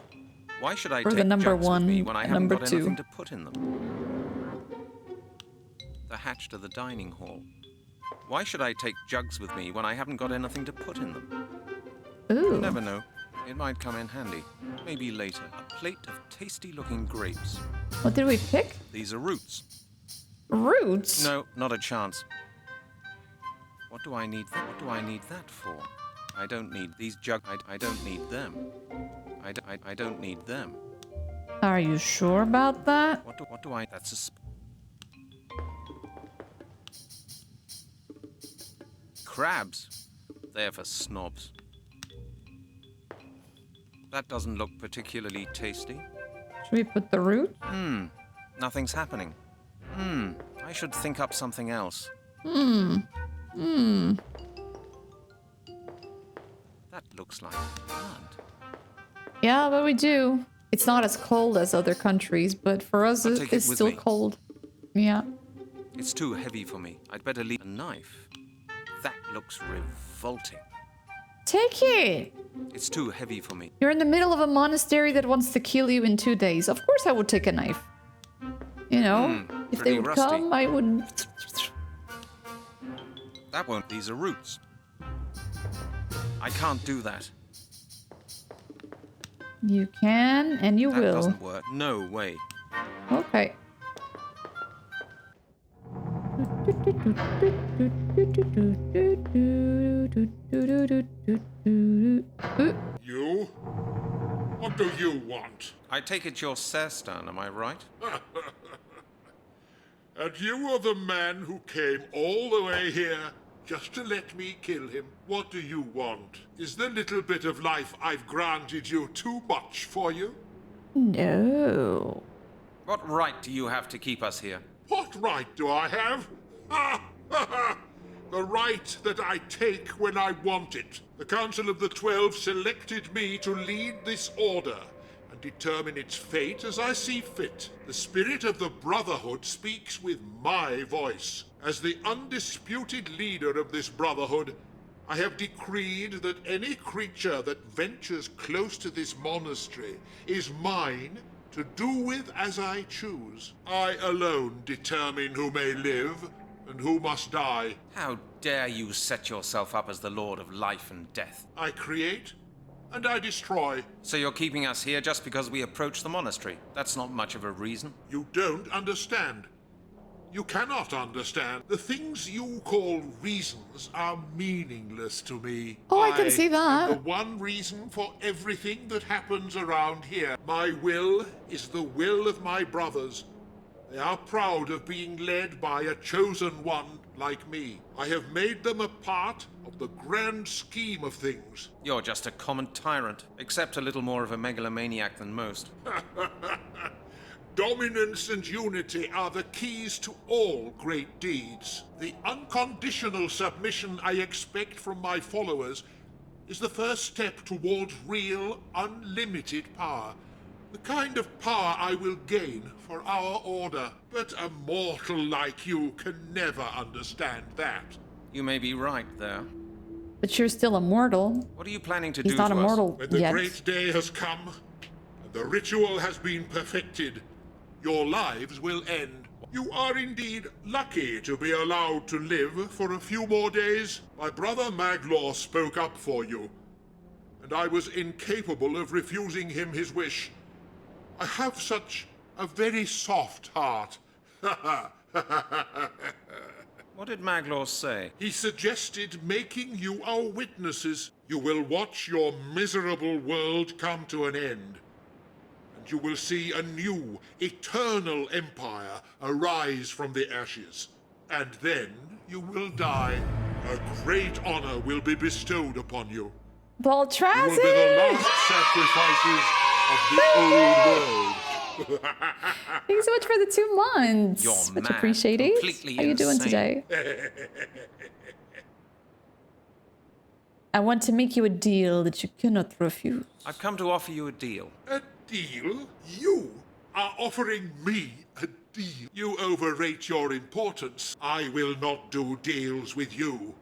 Why should I for take the number jugs with one me when I and haven't number got two. anything to put in them? The hatch to the dining hall. Why should I take jugs with me when I haven't got anything to put in them? Ooh. You never know. It might come in handy. Maybe later. A plate of tasty-looking grapes. What did we pick? These are roots. Roots? No, not a chance. What do I need that for? I don't need these jugs. I don't need them. I don't need them. Are you sure about that? What do I... That's a... Crabs. They're for snobs. That doesn't look particularly tasty. Should we put the root? Nothing's happening. I should think up something else. That looks like blood. Yeah, but we do. It's not as cold as other countries, but for us I'll take it it's with still me. cold. Yeah. It's too heavy for me. I'd better leave a knife. That looks revolting. Take it! It's too heavy for me. You're in the middle of a monastery that wants to kill you in 2 days. Of course I would take a knife. You know, if they pretty would rusty. come, I would... That won't. These are roots. I can't do that. You can, and you That will. doesn't work. No way. Okay. You? What do you want? I take it you're Serstan, am I right? And you are the man who came all the way here just to let me kill him. What do you want? Is the little bit of life I've granted you too much for you? No. What right do you have to keep us here? What right do I have? The right that I take when I want it. The Council of the 12 selected me to lead this order and determine its fate as I see fit. The spirit of the Brotherhood speaks with my voice. As the undisputed leader of this Brotherhood, I have decreed that any creature that ventures close to this monastery is mine to do with as I choose. I alone determine who may live and who must die. How dare you set yourself up as the Lord of Life and Death? I create and I destroy. So you're keeping us here just because we approached the monastery? That's not much of a reason. You don't understand. You cannot understand. The things you call reasons are meaningless to me. Oh, I can see that. am the one reason for everything that happens around here. My will is the will of my brothers. They are proud of being led by a chosen one like me. I have made them a part of the grand scheme of things. You're just a common tyrant, except a little more of a megalomaniac than most. Dominance and unity are the keys to all great deeds. The unconditional submission I expect from my followers is the first step towards real, unlimited power. The kind of power I will gain for our order. But a mortal like you can never understand that. You may be right there. But you're still immortal. What are you planning to He's do not to immortal us? When the yet. great day has come, and the ritual has been perfected, your lives will end. You are indeed lucky to be allowed to live for a few more days. My brother Maglaw spoke up for you, and I was incapable of refusing him his wish. I have such a very soft heart. What did Maglaw say? He suggested making you our witnesses. You will watch your miserable world come to an end. And you will see a new, eternal empire arise from the ashes. And then you will die. A great honor will be bestowed upon you. You will be the last sacrifices of the old world. Thank you so much for the 2 months. You're Much mad. appreciated. Completely How you doing insane. today? I want to make you a deal that you cannot refuse. I've come to offer you a deal. A deal? You are offering me a deal? You overrate your importance. I will not do deals with you.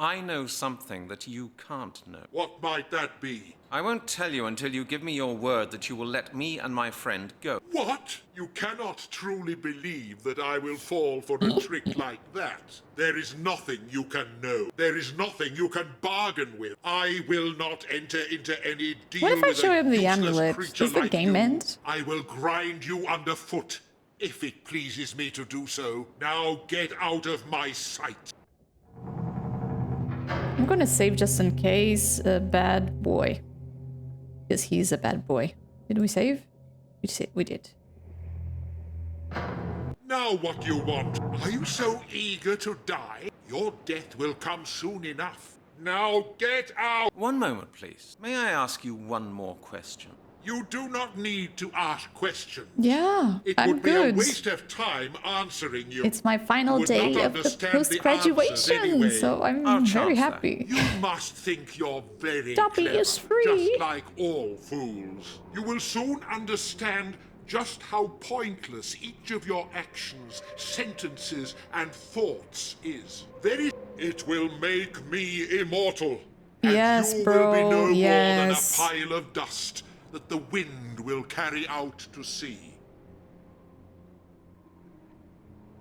I know something that you can't know. What might that be? I won't tell you until you give me your word that you will let me and my friend go. What? You cannot truly believe that I will fall for a trick like that. There is nothing you can know. There is nothing you can bargain with. I will not enter into any deal What if I with show a him the useless amulet? creature Does the like game you. end? I will grind you underfoot, if it pleases me to do so. Now get out of my sight. I'm gonna save just in case. A bad boy. Because he's a bad boy. Did we save? We did. Now what do you want? Are you so eager to die? Your death will come soon enough. Now get out! One moment, please. May I ask you one more question? You do not need to ask questions. Yeah, It I'm would be good. a waste of time answering you. It's my final You would day not of the understand post-graduation, answers anyway. so I'm I'll very chance that. happy. You must think you're very Dobby clever, is free. just like all fools. You will soon understand just how pointless each of your actions, sentences, and thoughts is. It will make me immortal. And Yes, you bro, will be no yes. more than a pile of dust that the wind will carry out to sea.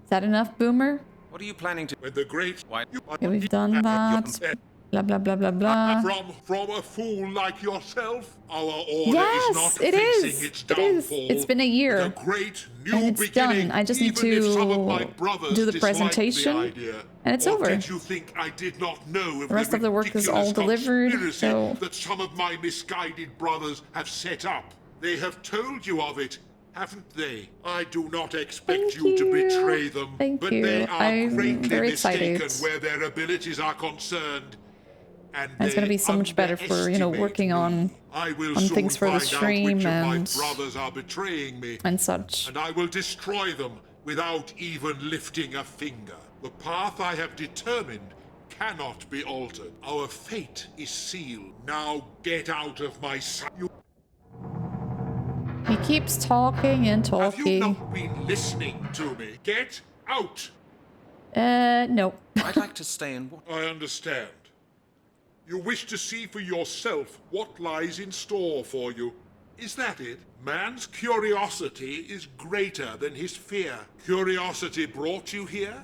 Is that enough, Boomer? What are you planning to... When the great... Okay, we've done that. Blah, blah, blah, blah, blah. From a fool like yourself, our order Yes, is not it facing is. its It is. downfall. It's been a year. With a great new And it's beginning, done. I just need even if some of my to brothers do the disliked presentation, the idea. and it's Or over. Did you think I did not know of The rest of the work is all ridiculous delivered, conspiracy so... that some of my misguided brothers have set up? They have told you of it, haven't they? I do not expect you to betray them, but they are I'm greatly very mistaken excited. where their abilities are concerned. And it's gonna be so much better for, you know, working on things for the stream and brothers are betraying me, such. and I will destroy them without even lifting a finger. The path I have determined cannot be altered. Our fate is sealed. Now get out of my sight. He keeps talking and Have you talking. not been listening to me? Get out! No. I'd like to stay and watch. I understand. You wish to see for yourself what lies in store for you. Is that it? Man's curiosity is greater than his fear. Curiosity brought you here,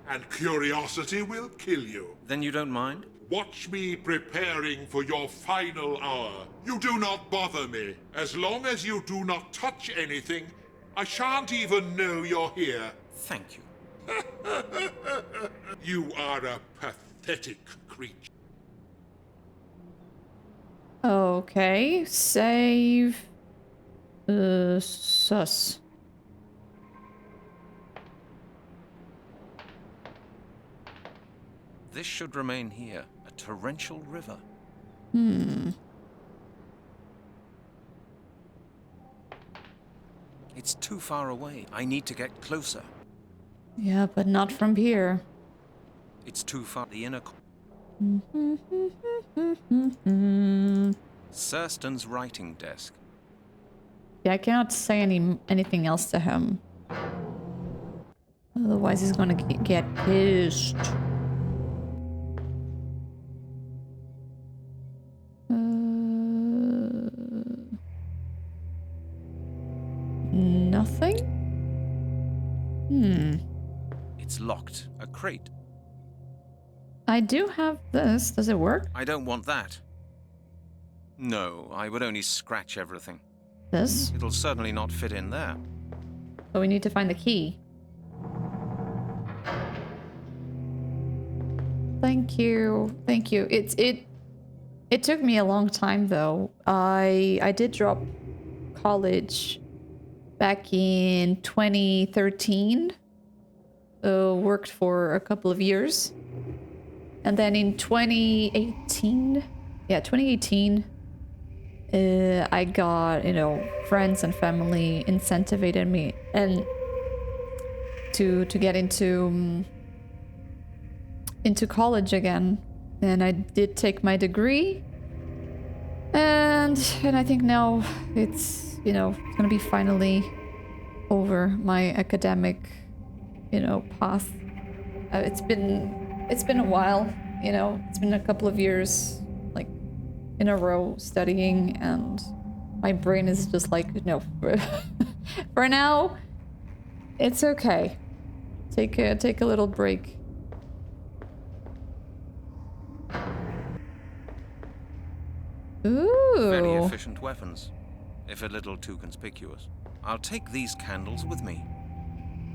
and curiosity will kill you. Then you don't mind? Watch me preparing for your final hour. You do not bother me. As long as you do not touch anything, I shan't even know you're here. Thank you. You are a pathetic creature. Okay, save. Sus. This should remain here, a torrential river. It's too far away. I need to get closer. Yeah, but not from here. It's too far. The inner... Surston's writing desk. Yeah, I cannot say anything else to him. Otherwise he's gonna get pissed. Nothing? It's locked. A crate. I do have this. Does it work? I don't want that. No, I would only scratch everything. This? It'll certainly not fit in there. So we need to find the key. Thank you. Thank you. It took me a long time though. I did drop college back in 2013. Worked for a couple of years. And then in 2018, I got, friends and family incentivized me and to get into college again. And I did take my degree. And I think now it's, it's gonna be finally over my academic, path. It's been a while, it's been a couple of years, like, in a row studying, and my brain is just like, no, for now, it's okay. Take a little break. Ooh. Very efficient weapons, if a little too conspicuous. I'll take these candles with me.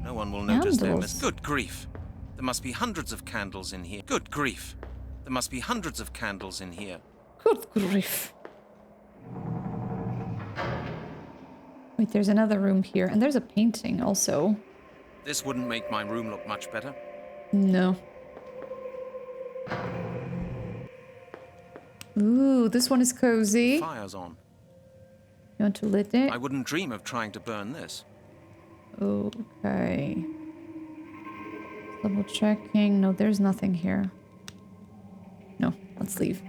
No one will notice them. Good grief. There must be hundreds of candles in here. Good grief. There must be hundreds of candles in here. Good grief. Wait, there's another room here, and there's a painting also. This wouldn't make my room look much better. No. Ooh, this one is cozy. Fire's on. You want to lit it? I wouldn't dream of trying to burn this. Okay. Double checking. No, there's nothing here. No, let's leave.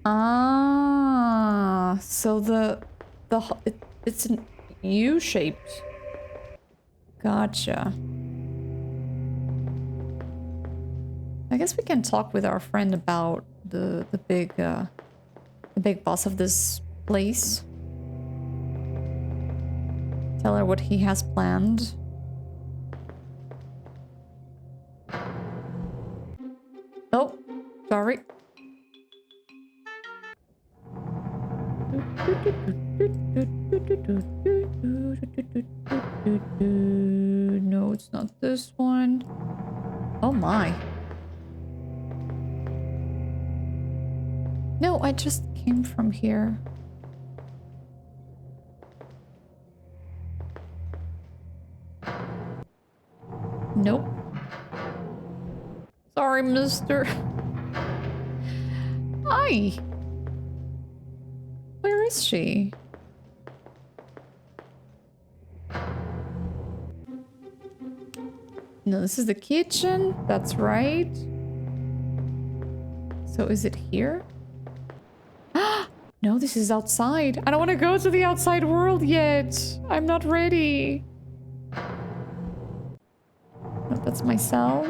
Ah, so it's an U-shaped. Gotcha. I guess we can talk with our friend about the big boss of this place. Tell her what he has planned. Oh, sorry. No, it's not this one. Oh my. No, I just came from here. Nope. Sorry, mister. Hi. Where is she? No, this is the kitchen. That's right. So is it here? No, this is outside. I don't want to go to the outside world yet. I'm not ready. No, that's my cell.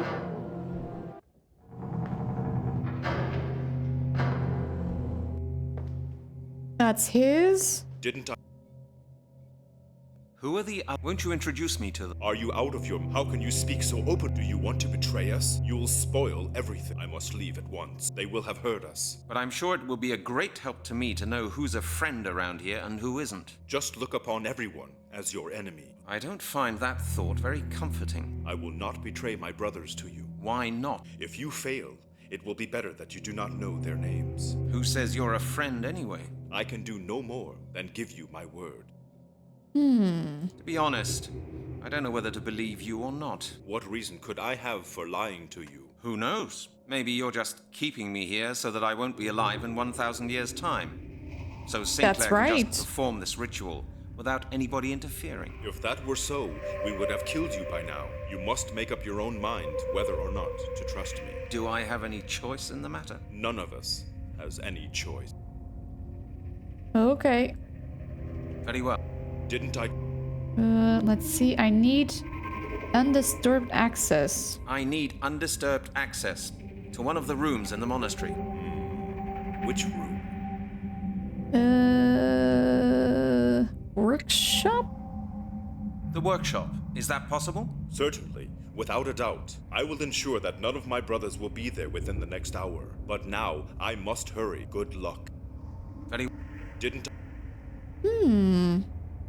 That's his? Didn't I? Who are the... won't you introduce me to them? Are you out of your... How can you speak so open? Do you want to betray us? You'll spoil everything. I must leave at once. They will have heard us. But I'm sure it will be a great help to me to know who's a friend around here and who isn't. Just look upon everyone as your enemy. I don't find that thought very comforting. I will not betray my brothers to you. Why not? If you fail, it will be better that you do not know their names. Who says you're a friend anyway? I can do no more than give you my word. To be honest, I don't know whether to believe you or not. What reason could I have for lying to you? Who knows? Maybe you're just keeping me here so that I won't be alive in 1,000 years' time. So Sinclair That's can right. just perform this ritual without anybody interfering. If that were so, we would have killed you by now. You must make up your own mind whether or not to trust me. Do I have any choice in the matter? None of us has any choice. Okay. Very well. Didn't I? Let's see. I need undisturbed access. I need undisturbed access to one of the rooms in the monastery. Which room? Workshop? The workshop. Is that possible? Certainly. Without a doubt. I will ensure that none of my brothers will be there within the next hour. But now, I must hurry. Good luck. Very. Didn't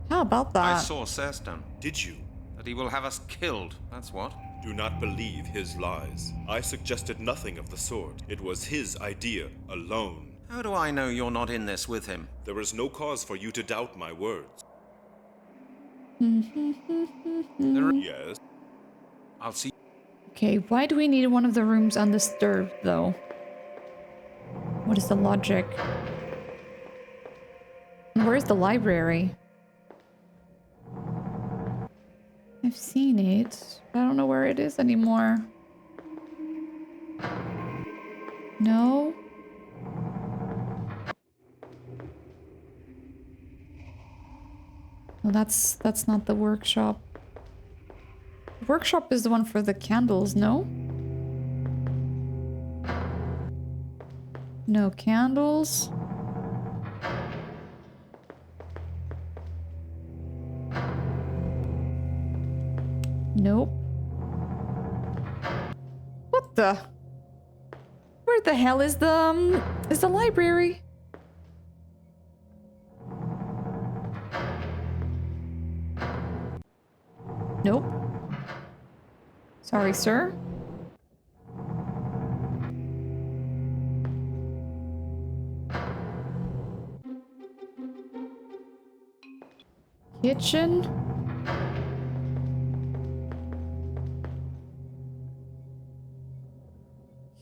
How about that? I saw Sairstone. Did you? That he will have us killed, that's what. Do not believe his lies. I suggested nothing of the sort. It was his idea alone. How do I know you're not in this with him? There is no cause for you to doubt my words. Yes. I'll see. Okay, why do we need one of the rooms undisturbed, though? What is the logic? Where's the library? I've seen it. I don't know where it is anymore. No? Well, that's not the workshop. The workshop is the one for the candles, no? No candles. Nope. What the? Where the hell is the library? Nope. Sorry, sir. Kitchen.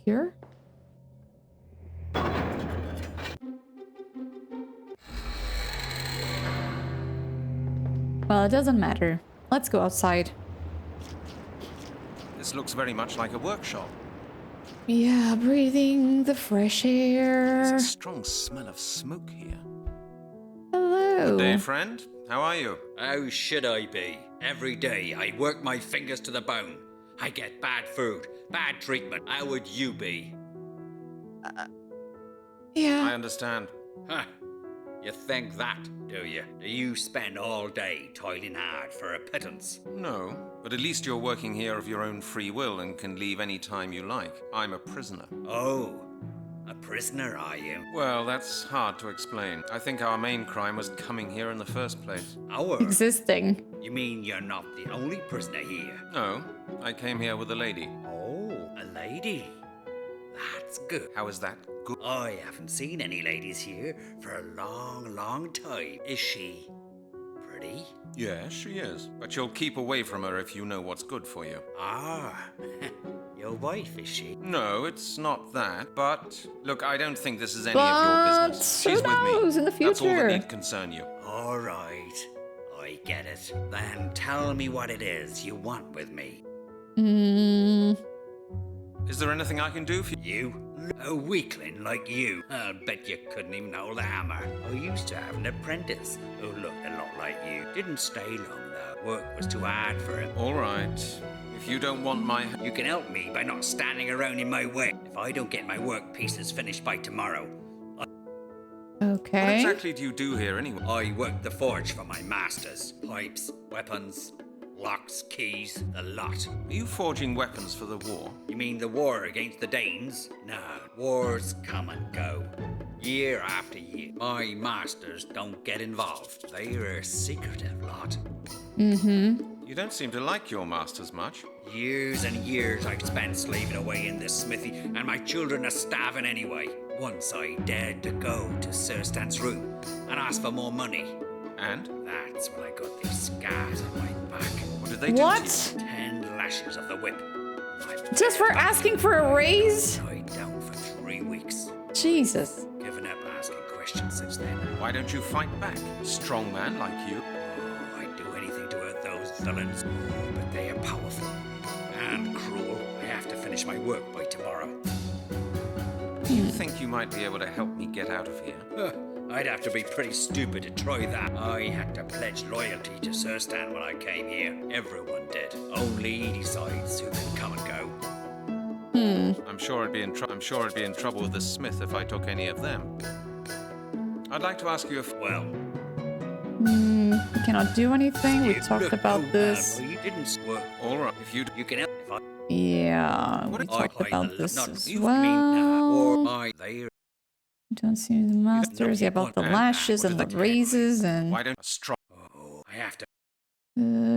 Here? Well, it doesn't matter. Let's go outside. This looks very much like a workshop. Yeah, breathing the fresh air. There's a strong smell of smoke here. Hello. Good day, friend. How are you? How should I be? Every day I work my fingers to the bone. I get bad food, bad treatment. How would you be? Yeah. I understand. Huh. You think that, do you? Do you spend all day toiling hard for a pittance? No, but at least you're working here of your own free will and can leave any time you like. I'm a prisoner. Oh, a prisoner, are you? Well, that's hard to explain. I think our main crime was coming here in the first place. Our? Existing. You mean you're not the only prisoner here? No, I came here with a lady. Oh, a lady. That's good. How is that good? I haven't seen any ladies here for a long, long time. Is she pretty? Yes, she is. But you'll keep away from her if you know what's good for you. Ah, your wife, is she? No, it's not that. But look, I don't think this is any But of your business. She's who with me. knows in the That's all that future? need concern you. All right, I get it. Then tell me what it is you want with me. Is there anything I can do for you? You? A weakling like you. I'll bet you couldn't even hold a hammer. I used to have an apprentice who looked a lot like you. Didn't stay long though. Work was too hard for him. All right. If you don't want my... You can help me by not standing around in my way. If I don't get my work pieces finished by tomorrow, Okay. What exactly do you do here anyway? I work the forge for my masters. Pipes, weapons, locks, keys, the lot. Are you forging weapons for the war? You mean the war against the Danes? No, wars come and go. Year after year. My masters don't get involved. They're a secretive lot. You don't seem to like your masters much. Years and years I've spent slaving away in this smithy, and my children are starving anyway. Once I dared to go to Sir Stan's room and ask for more money. And? That's when I got these scars on my back. What did they do What? to you? 10 lashes of the whip. Just for asking for a raise? Tied down for 3 weeks. Jesus. Given up asking questions since then. Why don't you fight back? Strong man like you. Oh, I'd do anything to hurt those villains. But they are powerful and cruel. I have to finish my work by tomorrow. Do you think you might be able to help me get out of here? I'd have to be pretty stupid to try that. I had to pledge loyalty to Sir Stan when I came here. Everyone did. Only he decides who can come and go. I'm sure I'd be in trouble with the Smith if I took any of them. I'd like to ask you if... Well... We cannot do anything. We talked about this. You didn't work. All right, if you can help if I... Yeah, we talked about this not as you mean now, or well. my they Don't see the masters. Yeah, about the lashes and the raises and... Why don't a strong... Oh, I have to...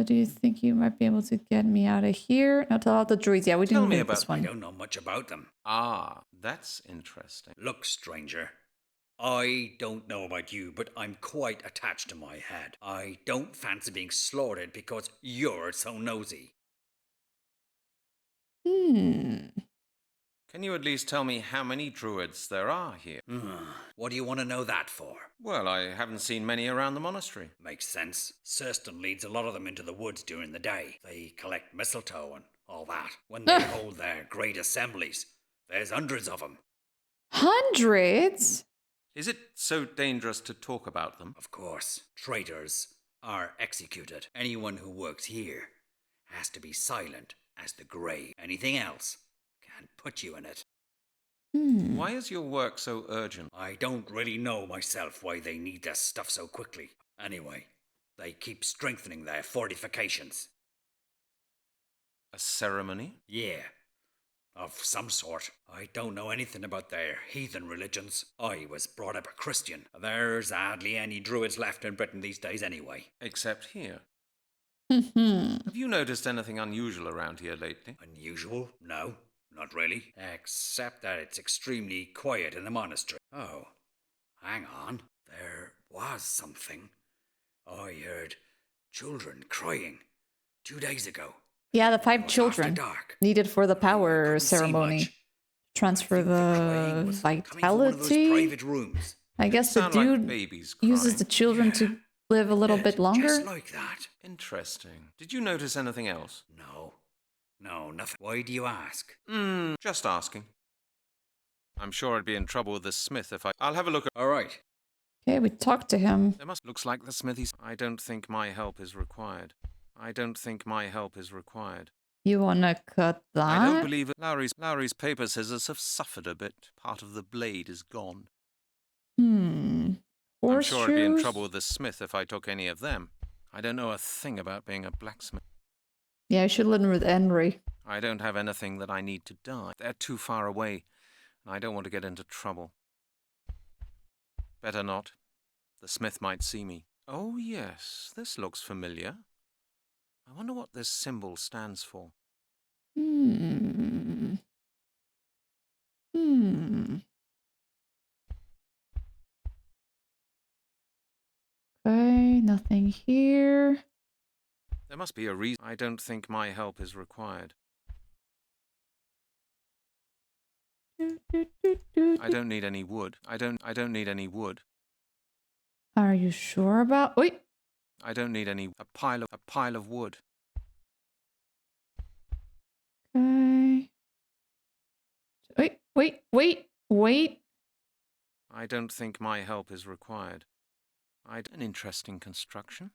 do you think you might be able to get me out of here? No, tell out the druids. Yeah, we didn't do this one. I don't know much about them. Ah, that's interesting. Look, stranger. I don't know about you, but I'm quite attached to my head. I don't fancy being slaughtered because you're so nosy. Can you at least tell me how many druids there are here? What do you want to know that for? Well, I haven't seen many around the monastery. Makes sense. Surston leads a lot of them into the woods during the day. They collect mistletoe and all that. When they hold their great assemblies, there's hundreds of them. Hundreds? Is it so dangerous to talk about them? Of course. Traitors are executed. Anyone who works here has to be silent as the grave. Anything else can put you in it. Why is your work so urgent? I don't really know myself why they need their stuff so quickly. Anyway, they keep strengthening their fortifications. A ceremony? Yeah. Of some sort. I don't know anything about their heathen religions. I was brought up a Christian. There's hardly any druids left in Britain these days anyway. Except here. Have you noticed anything unusual around here lately? Unusual? No, not really. Except that it's extremely quiet in the monastery. Oh, hang on. There was something. I heard children crying 2 days ago. Yeah, the 5 children needed for the power ceremony. Transfer the vitality. Private rooms. I guess the dude uses the children to live a little bit longer. Just like that. Interesting. Did you notice anything else? No, nothing. Why do you ask? Just asking. I'm sure I'd be in trouble with the smith if I'll have a look at... All right. Okay, we talked to him. Looks like the smithy's... I don't think my help is required. You wanna cut that? I don't believe it. Lowry's paper scissors have suffered a bit. Part of the blade is gone. I'm sure I'd be in trouble with the smith if I took any of them. I don't know a thing about being a blacksmith. Yeah, I should learn with Henry. I don't have anything that I need to dye. They're too far away, and I don't want to get into trouble. Better not. The smith might see me. Oh yes, this looks familiar. I wonder what this symbol stands for. Okay, nothing here. There must be a reason. I don't think my help is required. I don't need any wood. I don't need any wood. Are you sure about... Wait. I don't need any... A pile of wood. Okay. Wait. I don't think my help is required. An interesting construction.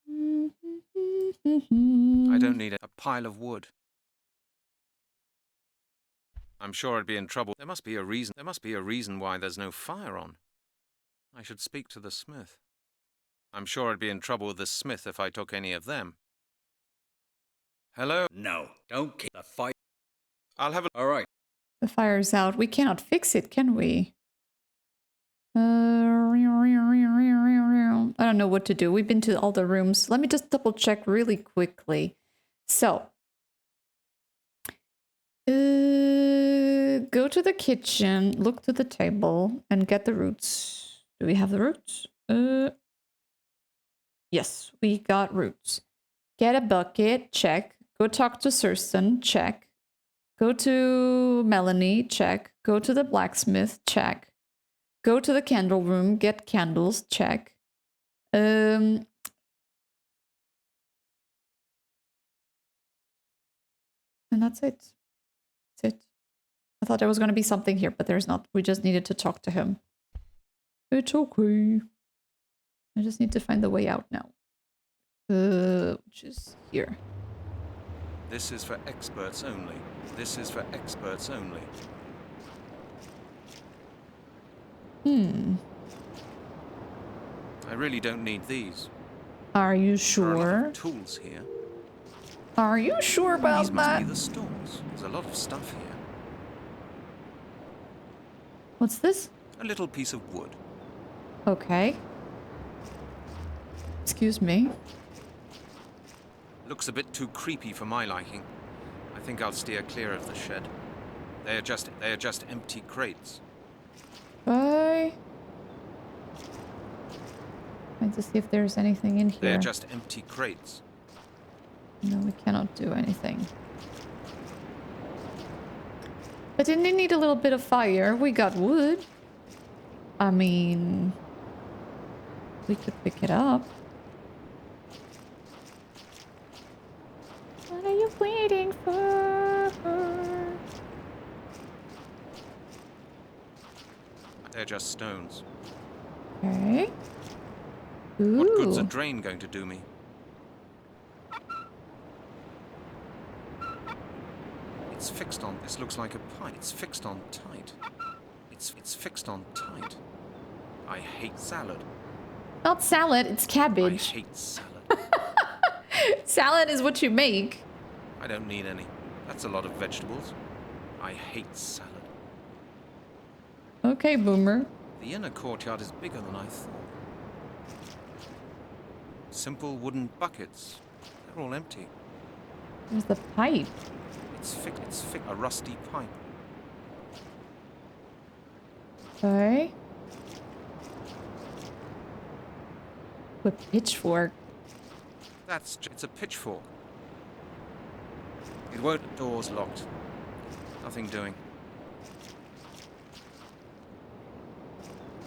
I don't need a pile of wood. I'm sure I'd be in trouble. There must be a reason why there's no fire on. I should speak to the smith. I'm sure I'd be in trouble with the smith if I took any of them. Hello? No, don't keep the fire. I'll have a... All right. The fire's out. We cannot fix it, can we? I don't know what to do. We've been to all the rooms. Let me just double check really quickly. So, go to the kitchen, look to the table, and get the roots. Do we have the roots? Yes, we got roots. Get a bucket, check. Go talk to Thurston, check. Go to Melanie, check. Go to the blacksmith, check. Go to the candle room, get candles, check. And that's it. That's it. I thought there was going to be something here, but there's not. We just needed to talk to him. It's okay. I just need to find the way out now. Which is here. This is for experts only. This is for experts only. I really don't need these. Are you There are a lot sure? of tools here. Are you sure about These must that? be the stores. There's a lot of stuff here. What's this? A little piece of wood. Okay. Excuse me. Looks a bit too creepy for my liking. I think I'll steer clear of the shed. They are just empty crates. Bye. Trying to see if there's anything in They here. are just empty crates. No, we cannot do anything. But didn't it need a little bit of fire? We got wood. I mean, we could pick it up. What are you waiting for? They're just stones. Okay. Ooh. What good's a drain going to do me? It's fixed on. This looks like a pipe. It's fixed on tight. It's fixed on tight. I hate salad. Not salad, it's I cabbage. hate salad. Salad is what you make. I don't need any. That's a lot of vegetables. I hate salad. Okay, boomer. The inner courtyard is bigger than I thought. Simple wooden buckets. They're all empty. There's the pipe. It's a rusty pipe. Okay. With pitchfork. It's a pitchfork. It won't. The door's locked. Nothing doing.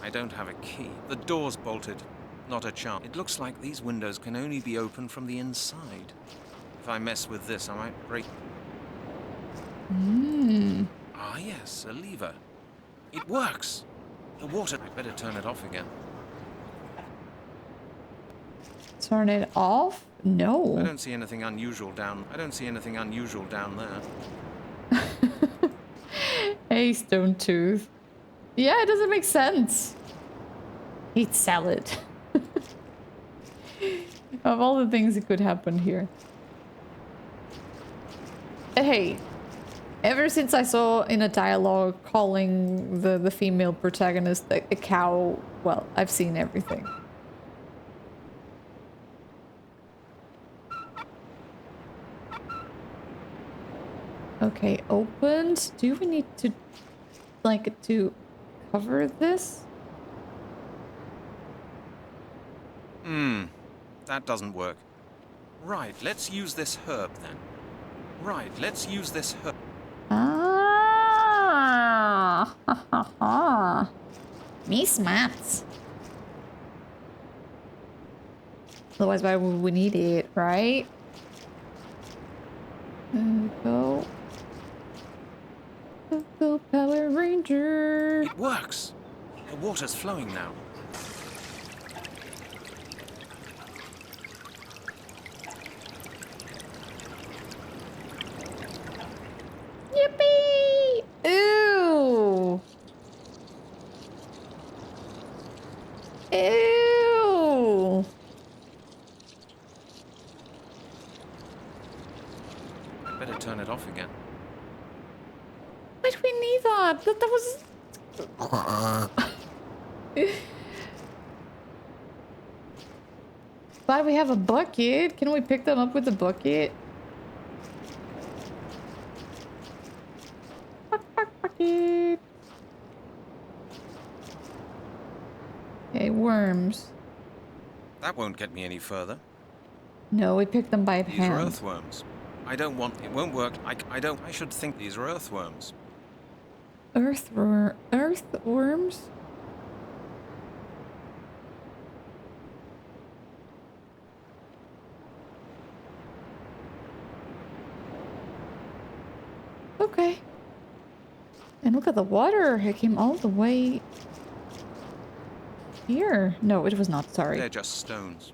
I don't have a key. The door's bolted. Not a chance. It looks like these windows can only be opened from the inside. If I mess with this, I might break. Ah, yes, a lever. It works. The water. I better turn it off again. Turn it off? No. I don't see anything unusual down. There. Hey, Stone Tooth. Yeah, it doesn't make sense. Eat salad. Of all the things that could happen here. Hey, ever since I saw in a dialogue calling the female protagonist a cow, well, I've seen everything. Okay, opened. Do we need to, like, to cover this? That doesn't work. Right, let's use this herb then. Ah, ha ha ha. Me smart. Otherwise, why would we need it, right? Go. Go, Power Ranger. It works. The water's flowing now. Yippee! Ew! Ew! I better turn it off again. Why do we need that? That was... Glad we have a bucket. Can we pick them up with the bucket? Bucket. Okay, worms. That won't get me any further. No, we picked them by These are hand. earthworms. I don't want... It won't work. I should think these are earthworms. Earthworms? Okay. And look at the water. It came all the way here. No, it was not. Sorry. They're just stones.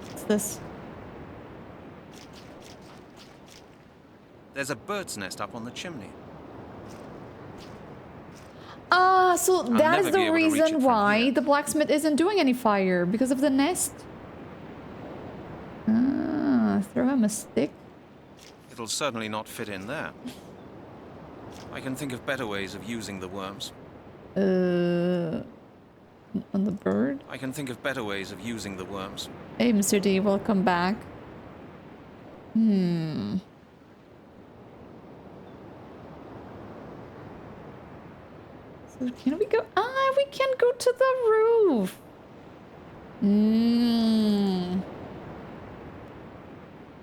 What's this? There's a bird's nest up on the chimney. Ah, so that is never be the able to reach it reason from why the blacksmith isn't doing any fire, because of the nest. Ah, throw him a stick. It'll certainly not fit in there. I can think of better ways of using the worms. On the bird? I can think of better ways of using the worms. Hey, Mr. D, welcome back. So can we go? Ah, we can go to the roof.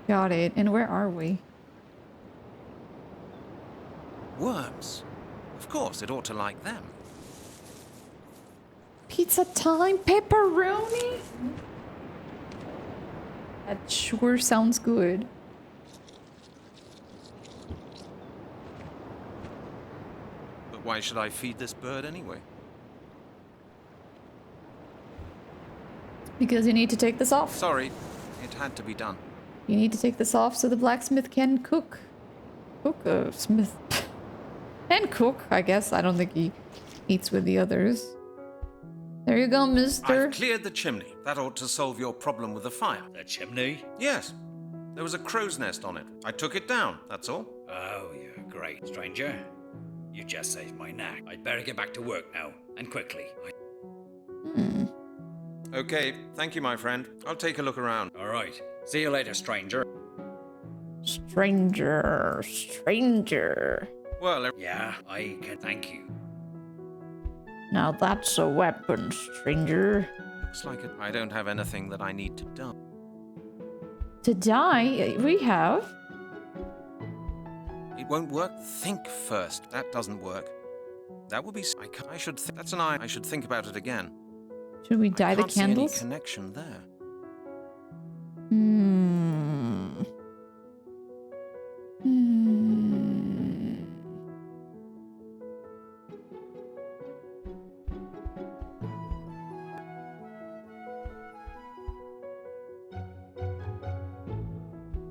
Got it. And where are we? Worms? Of course, it ought to like them. Pizza time, pepperoni? That sure sounds good. But why should I feed this bird anyway? Because you need to take this off. Sorry, it had to be done. You need to take this off so the blacksmith can cook. Smith. And cook, I guess. I don't think he eats with the others. There you go, mister. I've cleared the chimney. That ought to solve your problem with the fire. The chimney? Yes. There was a crow's nest on it. I took it down, that's all. Oh, you're great, stranger. You just saved my neck. I'd better get back to work now, and quickly. Okay, thank you, my friend. I'll take a look around. All right. See you later, stranger. Stranger. Well, yeah, I can thank you. Now that's a weapon, stranger. Looks like it. I don't have anything that I need to die. To die? We have. It won't work. Think first. That doesn't work. That would be. I should. That's an eye. I should think about it again. Should we dye the Can't see candles? any connection there.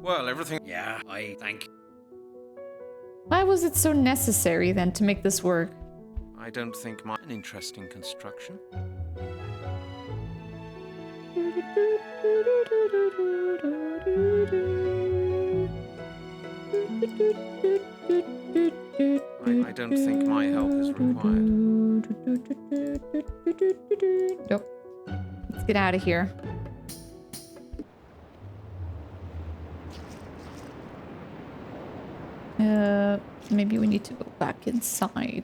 Well, everything. Yeah, I thank you. Why was it so necessary then to make this work? I don't think an interesting construction. I don't think my help is required. Nope. Let's get out of here. Maybe we need to go back inside.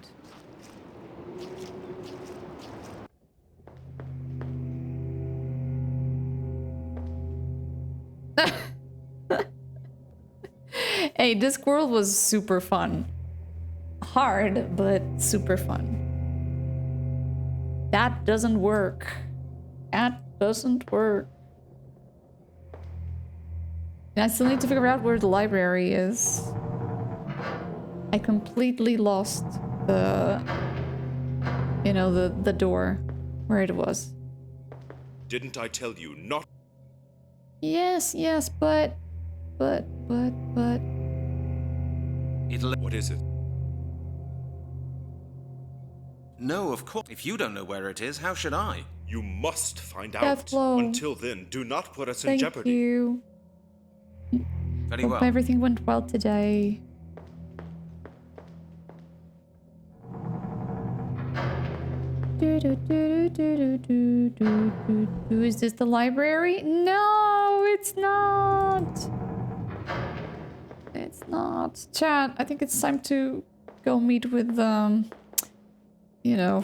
Hey, this world was super fun. Hard, but super fun. That doesn't work. That doesn't work. And I still need to figure out where the library is. I completely lost the... You know, the door. Where it was. Didn't I tell you not? Yes, but... What is it? No, of course. If you don't know where it is, how should I? You must find out. Deathflow. Until then, do not put us in Thank jeopardy. you. Very Hope well. everything went well today. Is this the library? No, it's not. It's not. Chat, I think it's time to go meet with, you know,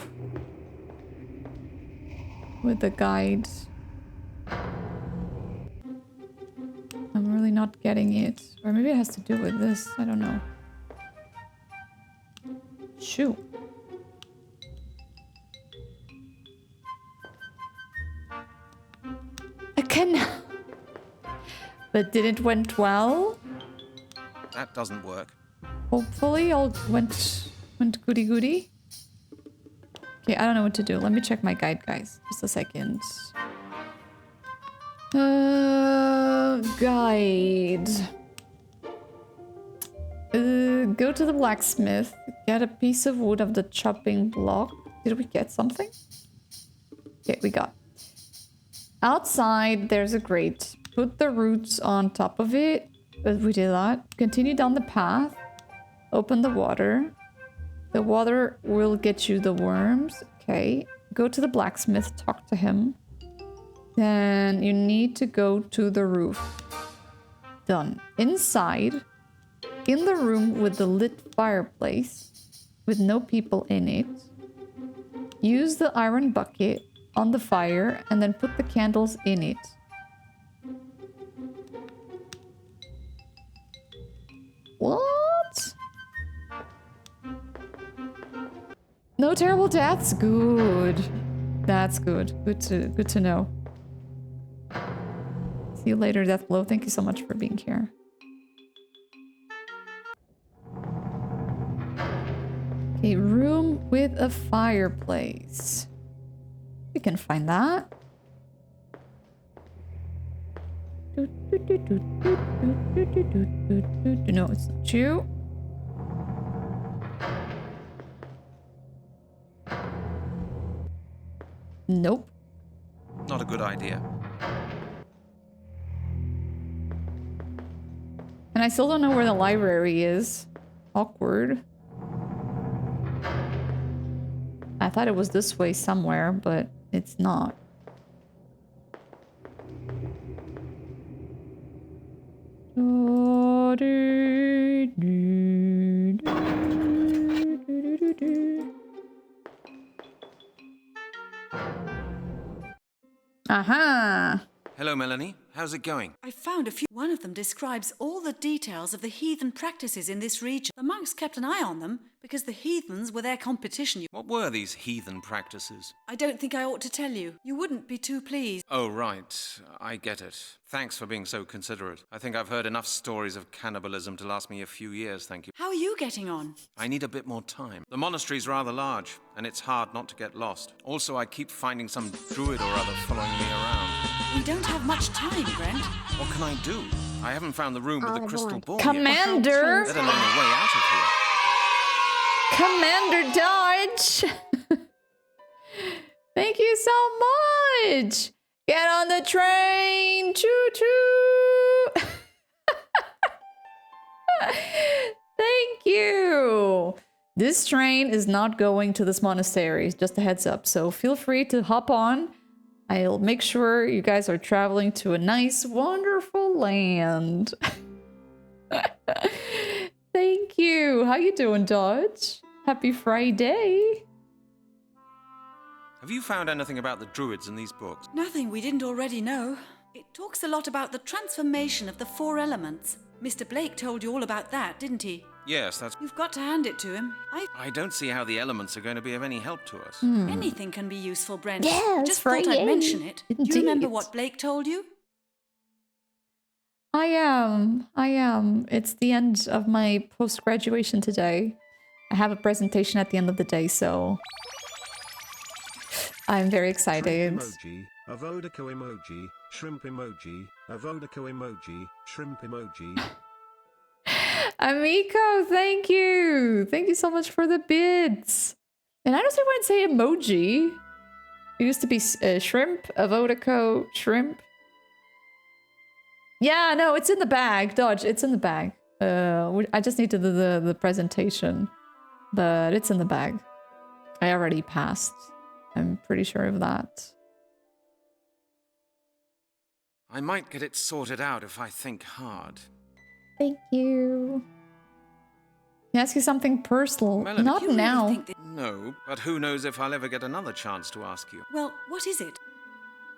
with the guide. I'm really not getting it. Or maybe it has to do with this. I don't know. Shoot. I can. But did it went well? That doesn't work. Hopefully all went goody goody. Okay, I don't know what to do. Let me check my guide, guys. Just a second. Guide. Go to the blacksmith. Get a piece of wood of the chopping block. Did we get something? Okay, we got. Outside, there's a grate. Put the roots on top of it. We did that. Continue down the path. Open the water. The water will get you the worms. Okay. Go to the blacksmith. Talk to him. Then you need to go to the roof. Done. Inside, in the room with the lit fireplace, with no people in it, use the iron bucket on the fire and then put the candles in it. What? No terrible deaths? Good. That's good. Good to know. See you later, Deathblow. Thank you so much for being here. A room with a fireplace. We can find that. No, it's not you. Nope. Not a good idea. And I still don't know where the library is. Awkward. I thought it was this way somewhere, but it's not. Aha! Hello, Melanie. How's it going? I found a few. One of them describes all the details of the heathen practices in this region. The monks kept an eye on them because the heathens were their competition. What were these heathen practices? I don't think I ought to tell you. You wouldn't be too pleased. Oh, right. I get it. Thanks for being so considerate. I think I've heard enough stories of cannibalism to last me a few years, thank you. How are you getting on? I need a bit more time. The monastery's rather large, and it's hard not to get lost. Also, I keep finding some druid or other following me around. We don't have much time, Brent. What can I do? I haven't found the room with the crystal ball Commander! yet. Let alone a way out of here. Commander Dodge! Thank you so much! Get on the train! Choo-choo! Thank you! This train is not going to this monastery, just a heads up. So feel free to hop on. I'll make sure you guys are traveling to a nice, wonderful land. Thank you. How you doing, Dodge? Happy Friday. Have you found anything about the Druids in these books? Nothing we didn't already know. It talks a lot about the transformation of the 4 elements. Mr. Blake told you all about that, didn't he? Yes, that's... You've got to hand it to him. I don't see how the elements are going to be of any help to us. Anything can be useful, Brent. Yes, Just thought I'd mention it. Indeed. Do you remember what Blake told you? I am. It's the end of my post-graduation today. I have a presentation at the end of the day, so I'm very excited. Emoji, a Vodako emoji, shrimp emoji, a Vodako emoji, shrimp emoji. Amico, thank you. Thank you so much for the bits. And I don't see why I'd say emoji. It used to be shrimp, a Vodako, shrimp. Yeah, no, it's in the bag. Dodge, it's in the bag. I just need to do the presentation. But it's in the bag. I already passed. I'm pretty sure of that. I might get it sorted out if I think hard. Thank you. Can I ask you something personal? Melanie, Not now. No, but who knows if I'll ever get another chance to ask you. Well, what is it?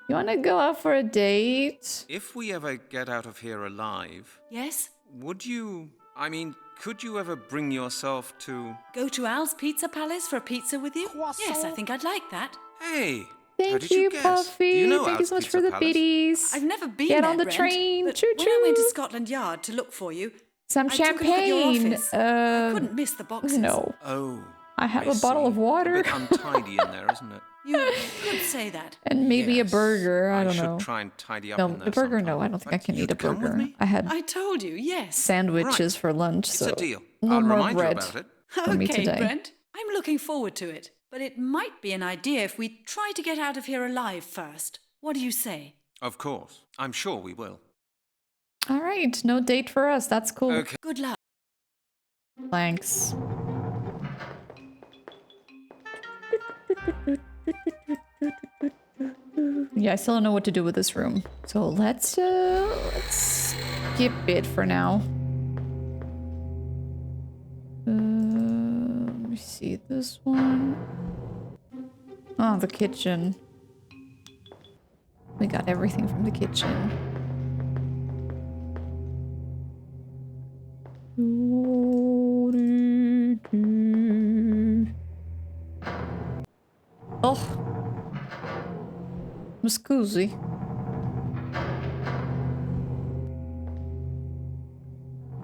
You want to go out for a date? If we ever get out of here alive, Yes? would you... I mean, could you ever bring yourself to... Go to Al's Pizza Palace for a pizza with you? Yes, I think I'd like that. Hey! Thank you, Puffy. Do you know Thank you Al's so much Pizza for the Palace? biddies. I've never been Get there, on the Brent, train. but Choo when I went to choo. Scotland Yard to look for you, Some I took a look at your champagne. office. I couldn't miss the boxes. No. Oh. I have a bottle of water. A bit untidy in there, isn't it? You could say that. And maybe a burger. I don't should know. try and tidy up No, in there the burger, sometime. no. I don't think I can eat a come with burger. me? I had I told you, yes. sandwiches for lunch, It's so a deal. no I'll more remind bread you about it. for me Okay, today. Brent. I'm looking forward to it. But it might be an idea if we try to get out of here alive first. What do you say? Of course. I'm sure we will. All right, no date for us. That's cool. Okay. Good luck. Thanks. Yeah, I still don't know what to do with this room. So let's skip it for now. Let me see this one. Oh, the kitchen. We got everything from the kitchen. Oh. Scusi.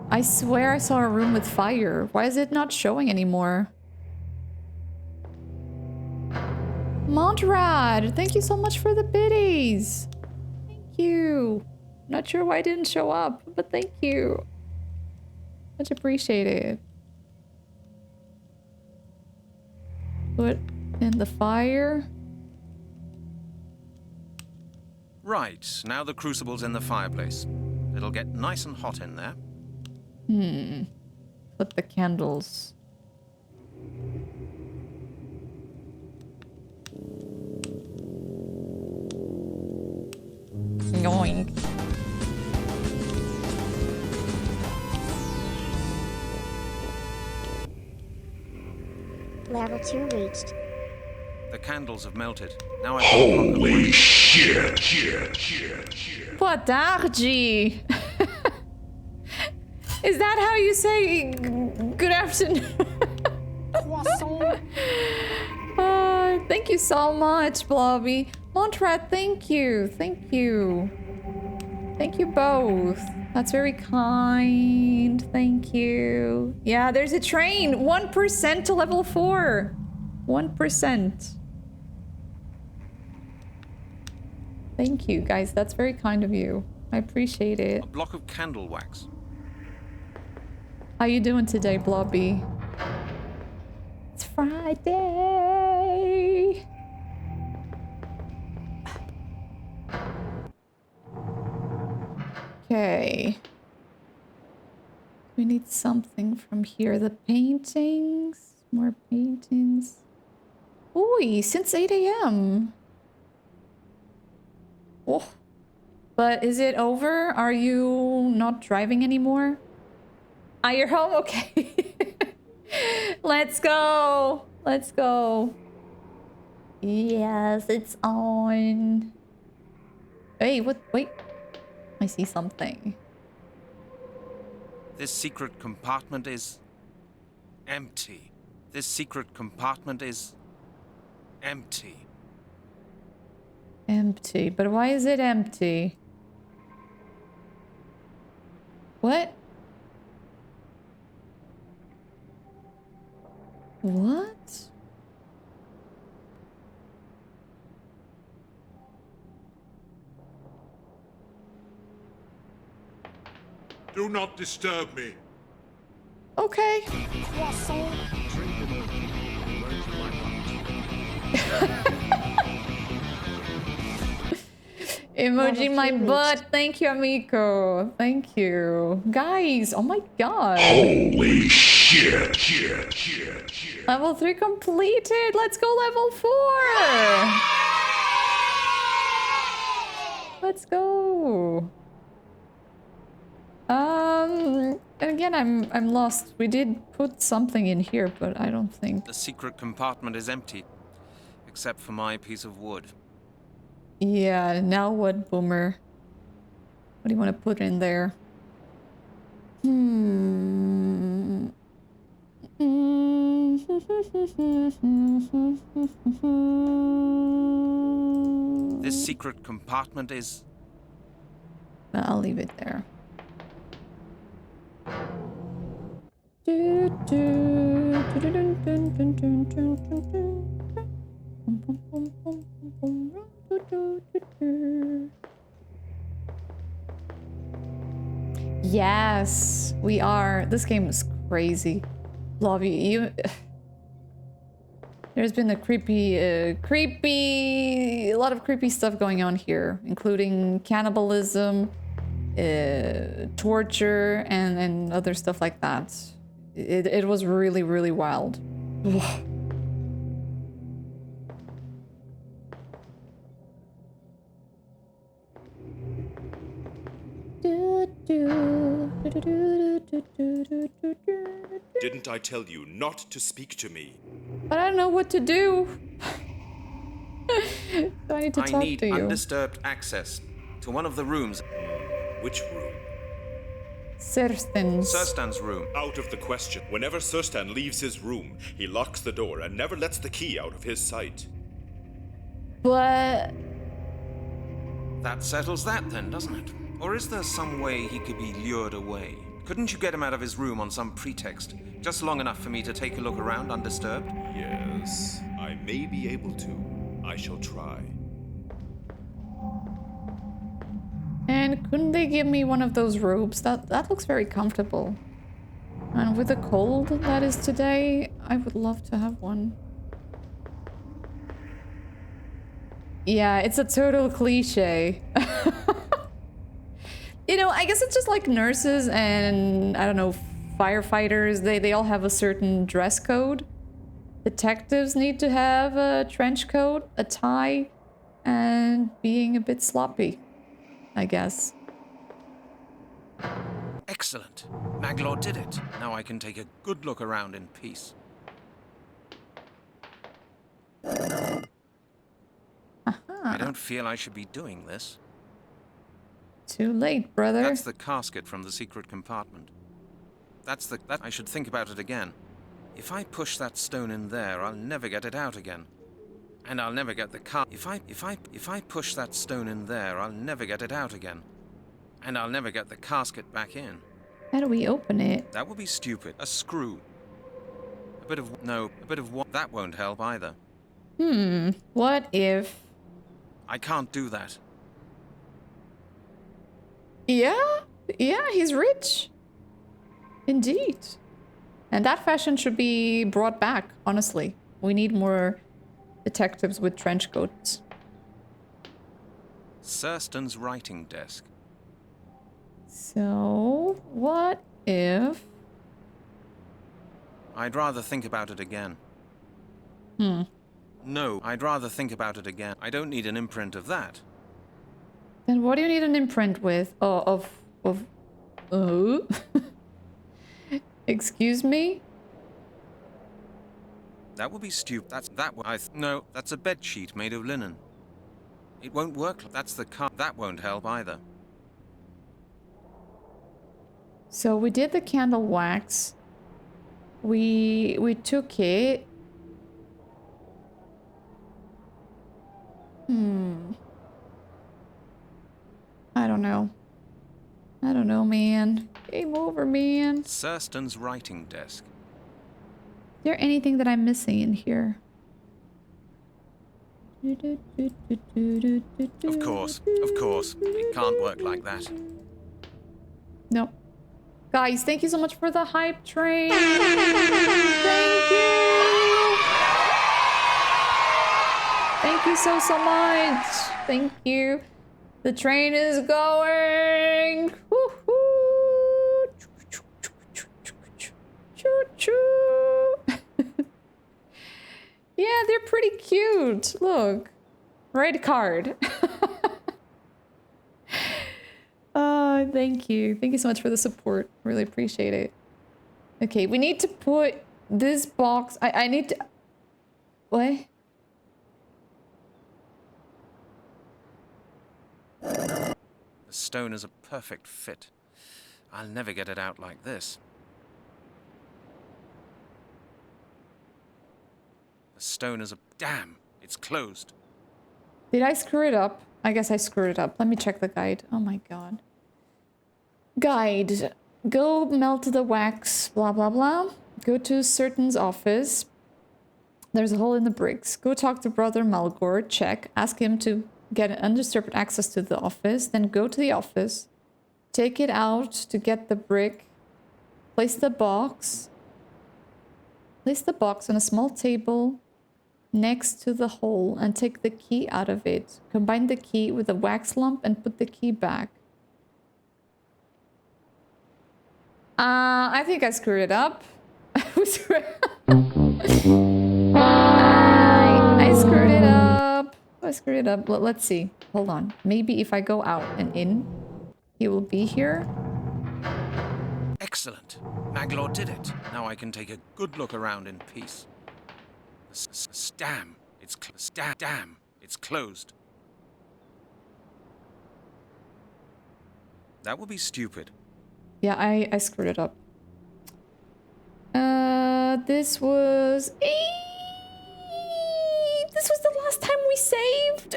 I swear I saw a room with fire. Why is it not showing anymore? Montrad, thank you so much for the biddies. Thank you. Not sure why it didn't show up, but thank you. Much appreciated. Put in the fire. Right, now the crucible's in the fireplace. It'll get nice and hot in there. Put the candles. Yoink. Level 2 reached. The candles have melted. Now I Holy shit! Boa tarde. Is that how you say good afternoon? Thank you so much, Blobby. Montrat, thank you. Thank you. Thank you both. That's very kind. Thank you. Yeah, there's a train. 1% to level 4. 1%. Thank you, guys. That's very kind of you. I appreciate it. A block of candle wax. How you doing today, Blobby? It's Friday. Okay. We need something from here. The paintings. More paintings. Ooh, since 8 a.m. Oh. But is it over? Are you not driving anymore? Ah, you're home? Okay. Let's go. Let's go. Yes, it's on. Hey, what? Wait. I see something. This secret compartment is empty. This secret compartment is empty. Empty. But why is it empty? What? What? Do not disturb me. Okay. Emoji my butt. Thank you, Amico. Thank you. Guys, oh my god. Holy shit. Level 3 completed. Let's go level 4. Let's go. Again, I'm lost. We did put something in here, but I don't think. The secret compartment is empty, except for my piece of wood. Yeah, now what, Boomer? What do you want to put in there? This secret compartment is... I'll leave it there. Yes, we are. This game is crazy. Love you. There's been a a lot of creepy stuff going on here, including cannibalism, torture, and other stuff like that. It was really, really wild. Didn't I tell you not to speak to me? But I don't know what to do. So I need to I talk need to you. undisturbed access to one of the rooms. Which room? Surstan's room. Out of the question. Whenever Surstan leaves his room, he locks the door and never lets the key out of his sight. But... That settles that then, doesn't it? Or is there some way he could be lured away? Couldn't you get him out of his room on some pretext? Just long enough for me to take a look around undisturbed? Yes, I may be able to. I shall try. And couldn't they give me one of those robes? That looks very comfortable. And with the cold that is today, I would love to have one. Yeah, it's a total cliche. You know, I guess it's just like nurses and, I don't know, firefighters. They all have a certain dress code. Detectives need to have a trench coat, a tie, and being a bit sloppy, I guess. Excellent. Maglor did it. Now I can take a good look around in peace. I don't feel I should be doing this. Too late, brother. That's the casket from the secret compartment. I should think about it again. If I push that stone in there, I'll never get it out again. And I'll never get the If I push that stone in there, I'll never get it out again. And I'll never get the casket back in. How do we open it? That would be stupid. A screw. A bit of what? That won't help either. What if... I can't do that. Yeah, he's rich. Indeed. And that fashion should be brought back, honestly. We need more detectives with trench coats. Surstan's writing desk. So, what if... I'd rather think about it again. No, I'd rather think about it again. I don't need an imprint of that. Then what do you need an imprint with? Oh, Excuse me? That would be stupid. No, that's a bed sheet made of linen. It won't work. That won't help either. So we did the candle wax. We took it. I don't know. I don't know, man. Game over, man. Surstan's writing desk. Is there anything that I'm missing in here? Of course. It can't work like that. Nope. Guys, thank you so much for the hype train. Thank you. Thank you so much. Thank you. The train is going. Woo-hoo. Choo-choo. Yeah, they're pretty cute. Look. Red card. Thank you. Thank you so much for the support. Really appreciate it. Okay, we need to put this box... I need to... What? The stone is a perfect fit. I'll never get it out like this. The stone is a... Damn! It's closed. Did I screw it up? I guess I screwed it up. Let me check the guide. Oh my god. Guide. Go melt the wax, blah blah blah. Go to Certain's office. There's a hole in the bricks. Go talk to Brother Malgor. Check. Ask him to get undisturbed access to the office. Then go to the office. Take it out to get the brick. Place the box. Place the box on a small table next to the hole and take the key out of it. Combine the key with a wax lump and put the key back. I think I screwed it up. I screwed it up. I screwed it up. Let's see. Hold on. Maybe if I go out and in, he will be here. Excellent. Maglor did it. Now I can take a good look around in peace. Damn. Damn. It's closed. That would be stupid. Yeah, I screwed it up. This was... This was the last time we saved.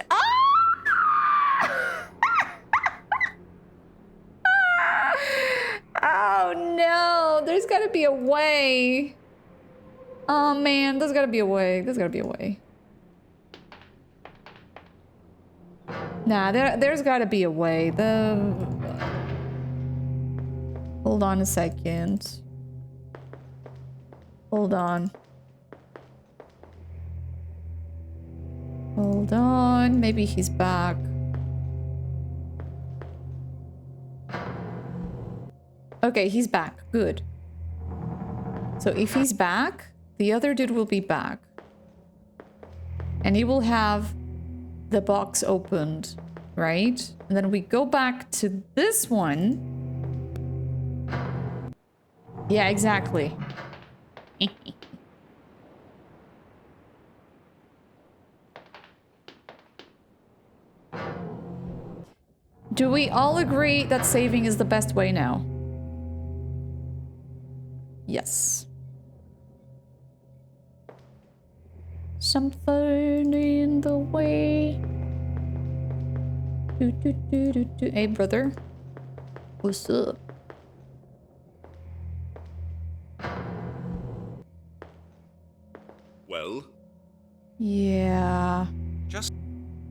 Oh no, there's gotta be a way. Oh man, there's gotta be a way. There's gotta be a way. Nah, there's gotta be a way. Hold on a second. Hold on. Hold on. Maybe he's back. Okay, he's back. Good. So if he's back, the other dude will be back. And he will have the box opened, right? And then we go back to this one. Yeah, exactly. Do we all agree that saving is the best way now? Yes. Something in the way. Hey, brother. What's up? Well? Yeah. Just...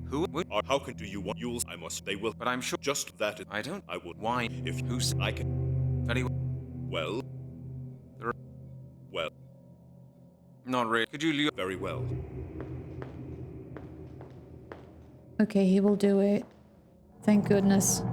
Who would... How can do you want... You'll... I must... They will... But I'm sure... Just that... I don't... I would... Why? If... Who's... I can... Very well... Well... Not really. Could you... Very well. Okay, he will do it. Thank goodness.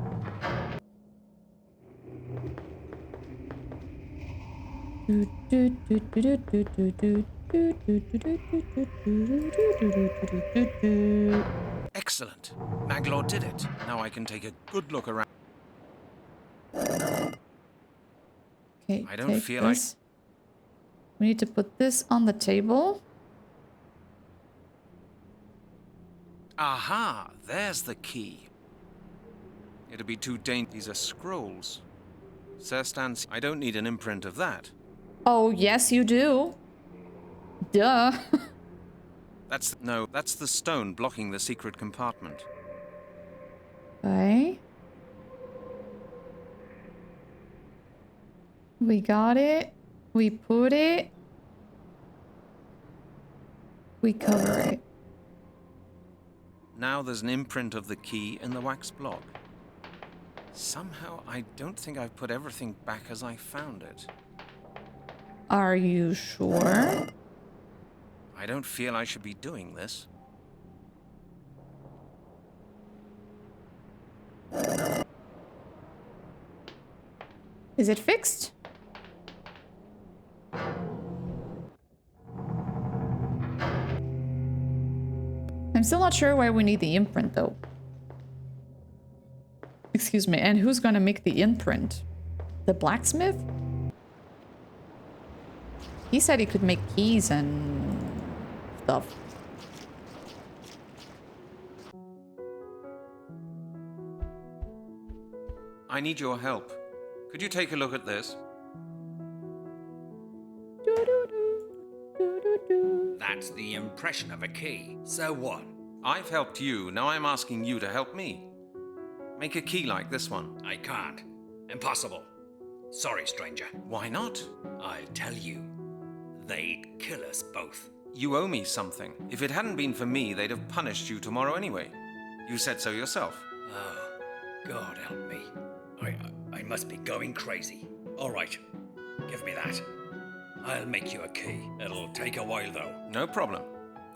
Excellent. Maglor did it. Now I can take a good look around. Okay, I don't feel this. We need to put this on the table. Aha! There's the key. It'd be too dangerous. These are scrolls. Sir Stan's... I don't need an imprint of that. Oh, yes, you do. Duh. That's... No, that's the stone blocking the secret compartment. Okay. We got it. We put it. We cover it. Now there's an imprint of the key in the wax block. Somehow, I don't think I've put everything back as I found it. Are you sure? I don't feel I should be doing this. Is it fixed? I'm still not sure why we need the imprint, though. Excuse me, and who's gonna make the imprint? The blacksmith? He said he could make keys and stuff. I need your help. Could you take a look at this? That's the impression of a key. So what? I've helped you, now I'm asking you to help me. Make a key like this one. I can't. Impossible. Sorry, stranger. Why not? I'll tell you. They'd kill us both. You owe me something. If it hadn't been for me, they'd have punished you tomorrow anyway. You said so yourself. Oh, God help me. I must be going crazy. All right, give me that. I'll make you a key. It'll take a while, though. No problem.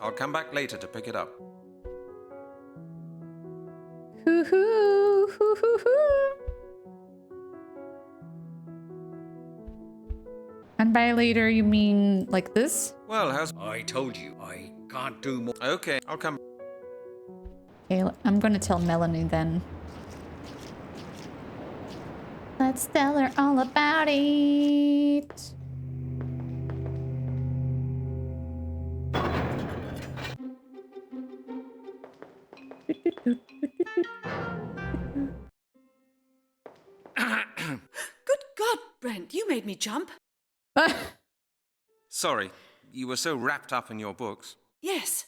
I'll come back later to pick it up. Hoo-hoo, hoo-hoo-hoo. And by later, you mean like this? Well, how's... I told you, I can't do more. Okay, I'll come... Okay, I'm gonna tell Melanie then. Let's tell her all about it. Good God, Brent, you made me jump. Sorry, you were so wrapped up in your books. Yes,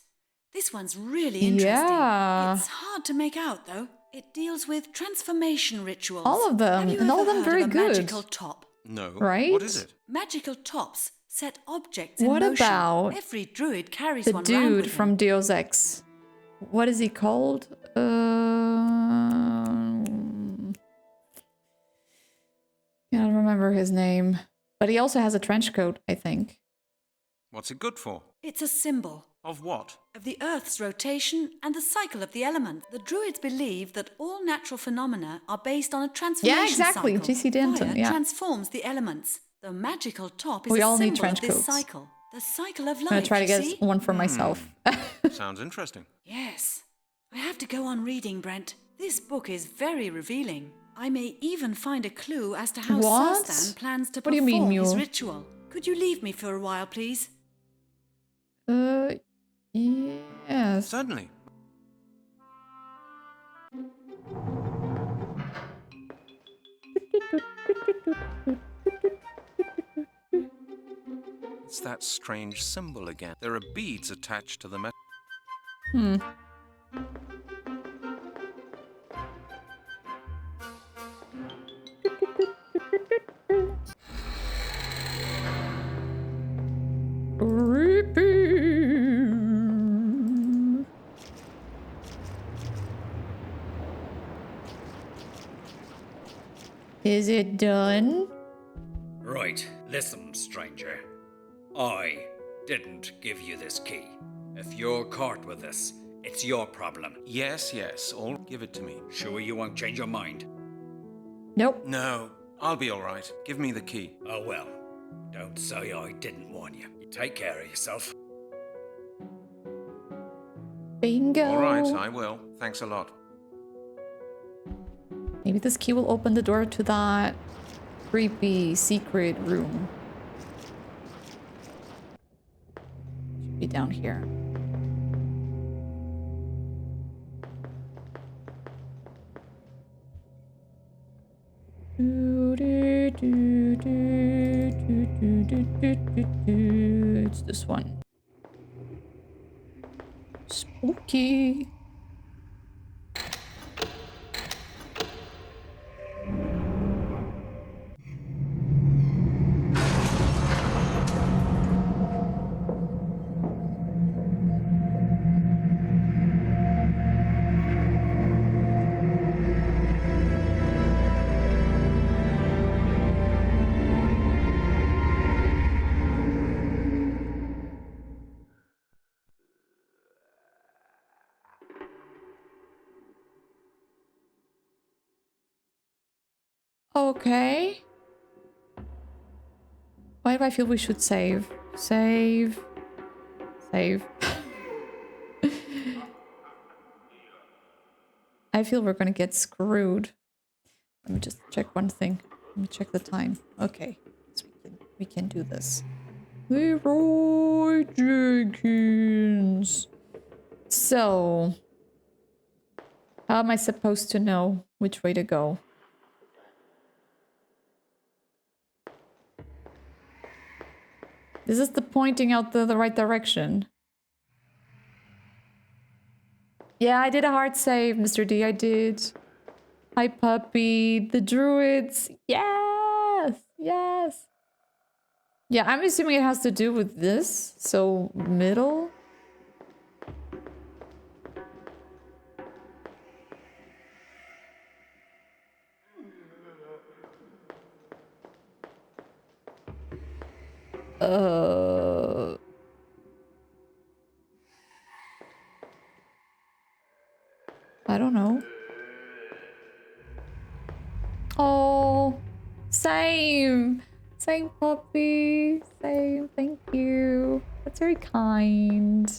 this one's really interesting. Yeah. It's hard to make out, though. It deals with transformation rituals. All of them, Have you and all ever of them heard very of a good. magical top? No. Right? What is it? Magical tops set objects in What motion. about Every druid carries the one around dude with from him. Deus Ex? What is he called? Can't remember his name. But he also has a trench coat, I think. What's it good for? It's a symbol Of what? of the Earth's rotation and the cycle of the elements. The druids believe that all natural phenomena are based on a transformation Yeah, exactly. cycle. G.C. Denton, Fire yeah. transforms the elements. The magical top is We a all need symbol trench of this coats. cycle. The cycle of I'm life, gonna try to you get see? one for myself. Sounds interesting. Yes. I have to go on reading, Brent. This book is very revealing. I may even find a clue as to how What? Sarstan plans to What do you perform mean, his Mule? ritual. Could you leave me for a while, please? Yes. Certainly. It's that strange symbol again. There are beads attached to the metal. Hmm. Creepy. Is it done? Right, listen, stranger. I didn't give you this key. If you're caught with this, it's your problem. Yes, all give it to me. Sure you won't change your mind? Nope. No, I'll be all right. Give me the key. Oh well, don't say I didn't warn you. You take care of yourself. Bingo. All right, I will. Thanks a lot. Maybe this key will open the door to that creepy secret room. Should be down here. It's this one. Spooky. Okay. Why do I feel we should save? Save. Save. I feel we're gonna get screwed. Let me just check one thing. Let me check the time. Okay. So we can do this. Leroy Jenkins. So, how am I supposed to know which way to go? This is the pointing out the right direction. Yeah, I did a hard save, Mr. D. I did. Hi, puppy. The Druids. Yes! Yes! Yeah, I'm assuming it has to do with this. So, middle? I don't know. Oh, same. Same, puppy. Same. Thank you. That's very kind.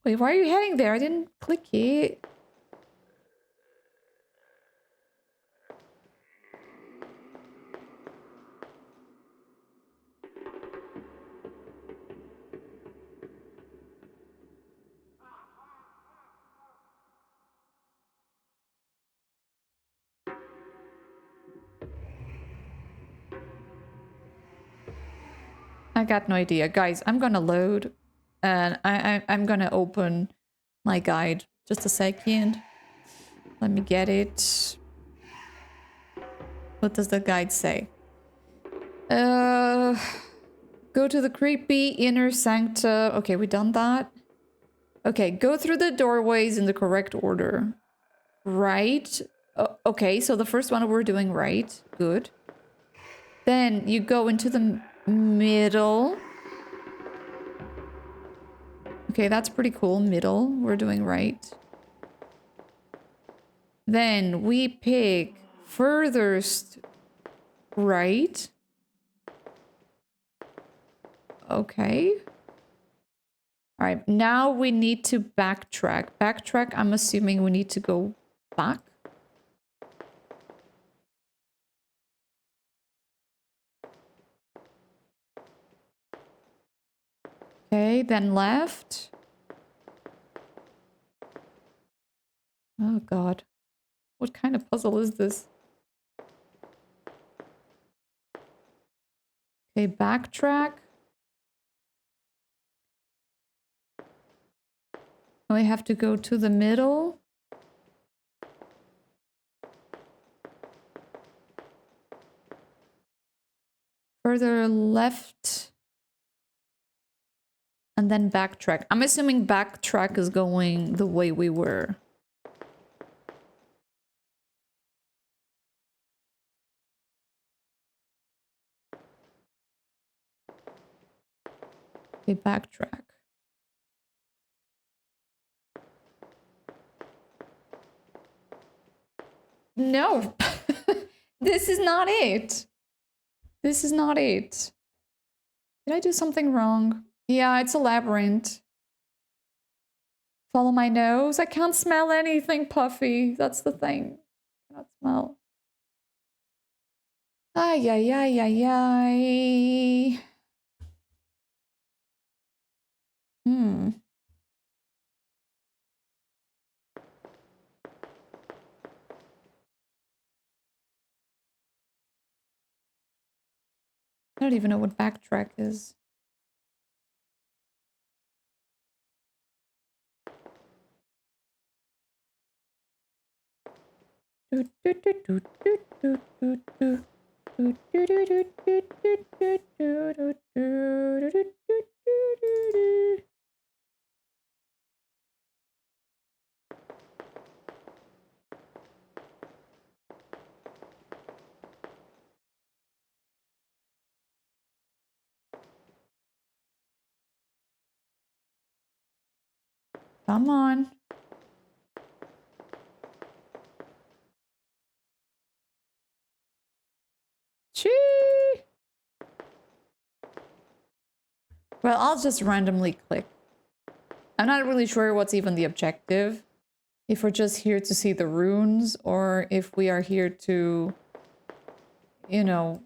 Wait, why are you heading there? I didn't click it. I got no idea. Guys, I'm gonna load and I'm gonna open my guide. Just a second. Let me get it. What does the guide say? Go to the creepy inner sanctum. Okay, we done that. Okay, go through the doorways in the correct order. Right. Okay, so the first one we're doing right. Good. Then you go into the middle. Okay, that's pretty cool. Middle, we're doing right. Then we pick furthest right. Okay. All right, now we need to backtrack. Backtrack, I'm assuming we need to go back. Okay, then left. Oh god. What kind of puzzle is this? Okay, backtrack. We have to go to the middle. Further left. And then backtrack. I'm assuming backtrack is going the way we were. Okay, backtrack. No. This is not it. This is not it. Did I do something wrong? Yeah, it's a labyrinth. Follow my nose. I can't smell anything, Puffy. That's the thing. I cannot smell. Ay, ay, ay, ay, ay. Hmm. I don't even know what backtrack is. Come on. Chee. Well, I'll just randomly click. I'm not really sure what's even the objective. If we're just here to see the runes, or if we are here to, you know...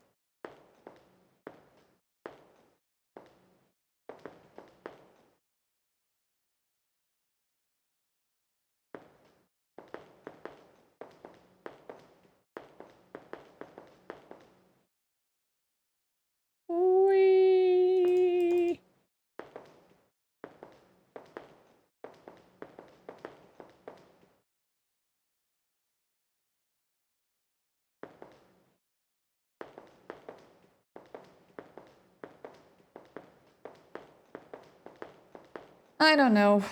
I don't know.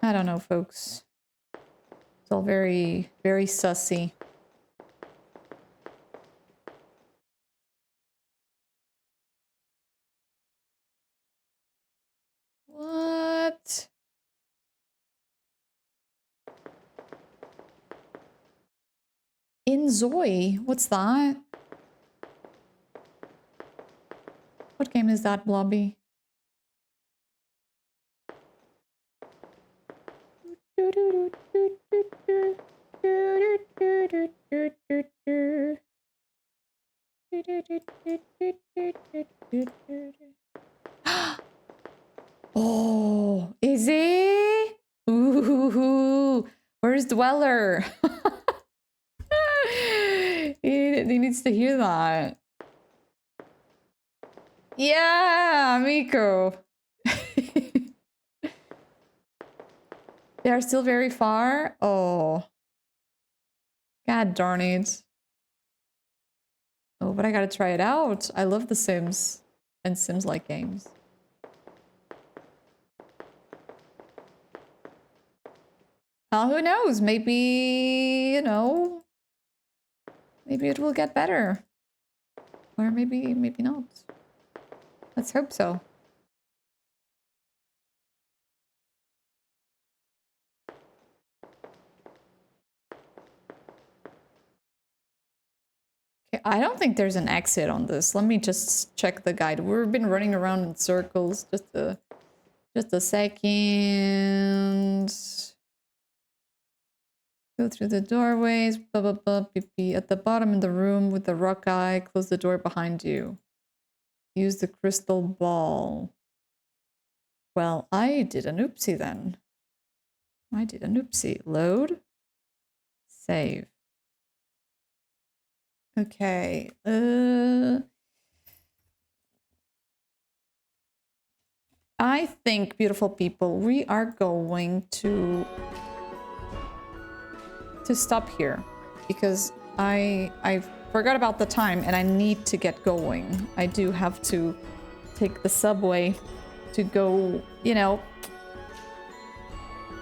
I don't know, folks. It's all very, very sussy. What? In Zoe? What's that? What game is that, Blobby? Oh, is it? Ooh, where's Dweller? he needs to hear that. Yeah, Miko. They are still very far? Oh. God darn it. Oh, but I gotta try it out. I love The Sims and Sims-like games. Who knows? Maybe, you know, maybe it will get better. Or maybe not. Let's hope so. Okay, I don't think there's an exit on this. Let me just check the guide. We've been running around in circles. Just a second. Go through the doorways. Blah, blah, blah, beep, beep. At the bottom in the room with the rock eye, close the door behind you. Use the crystal ball. Well, I did an oopsie then. I did an oopsie. Load. Save. Okay. I think, beautiful people, we are going to stop here because I forgot about the time and I need to get going. I do have to take the subway to go, you know,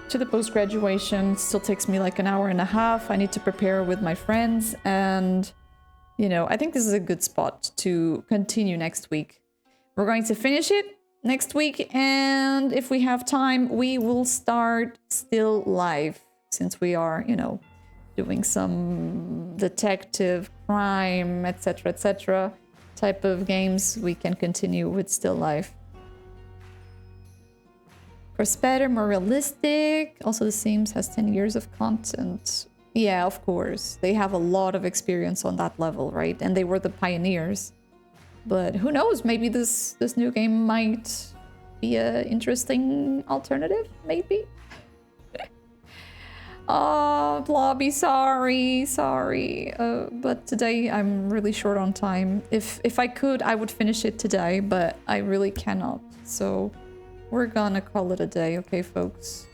to the post-graduation. Still takes me like an hour and a half. I need to prepare with my friends and, you know, I think this is a good spot to continue next week. We're going to finish it next week, and if we have time, we will start Still Life, since we are, you know, doing some detective, crime, etc. type of games. We can continue with Still Life. Of course, better, more realistic. Also, The Sims has 10 years of content. Yeah, of course. They have a lot of experience on that level, right? And they were the pioneers. But who knows? Maybe this new game might be an interesting alternative, maybe? Oh, Blobby, sorry. But today I'm really short on time. If I could, I would finish it today, but I really cannot. So we're gonna call it a day, okay, folks?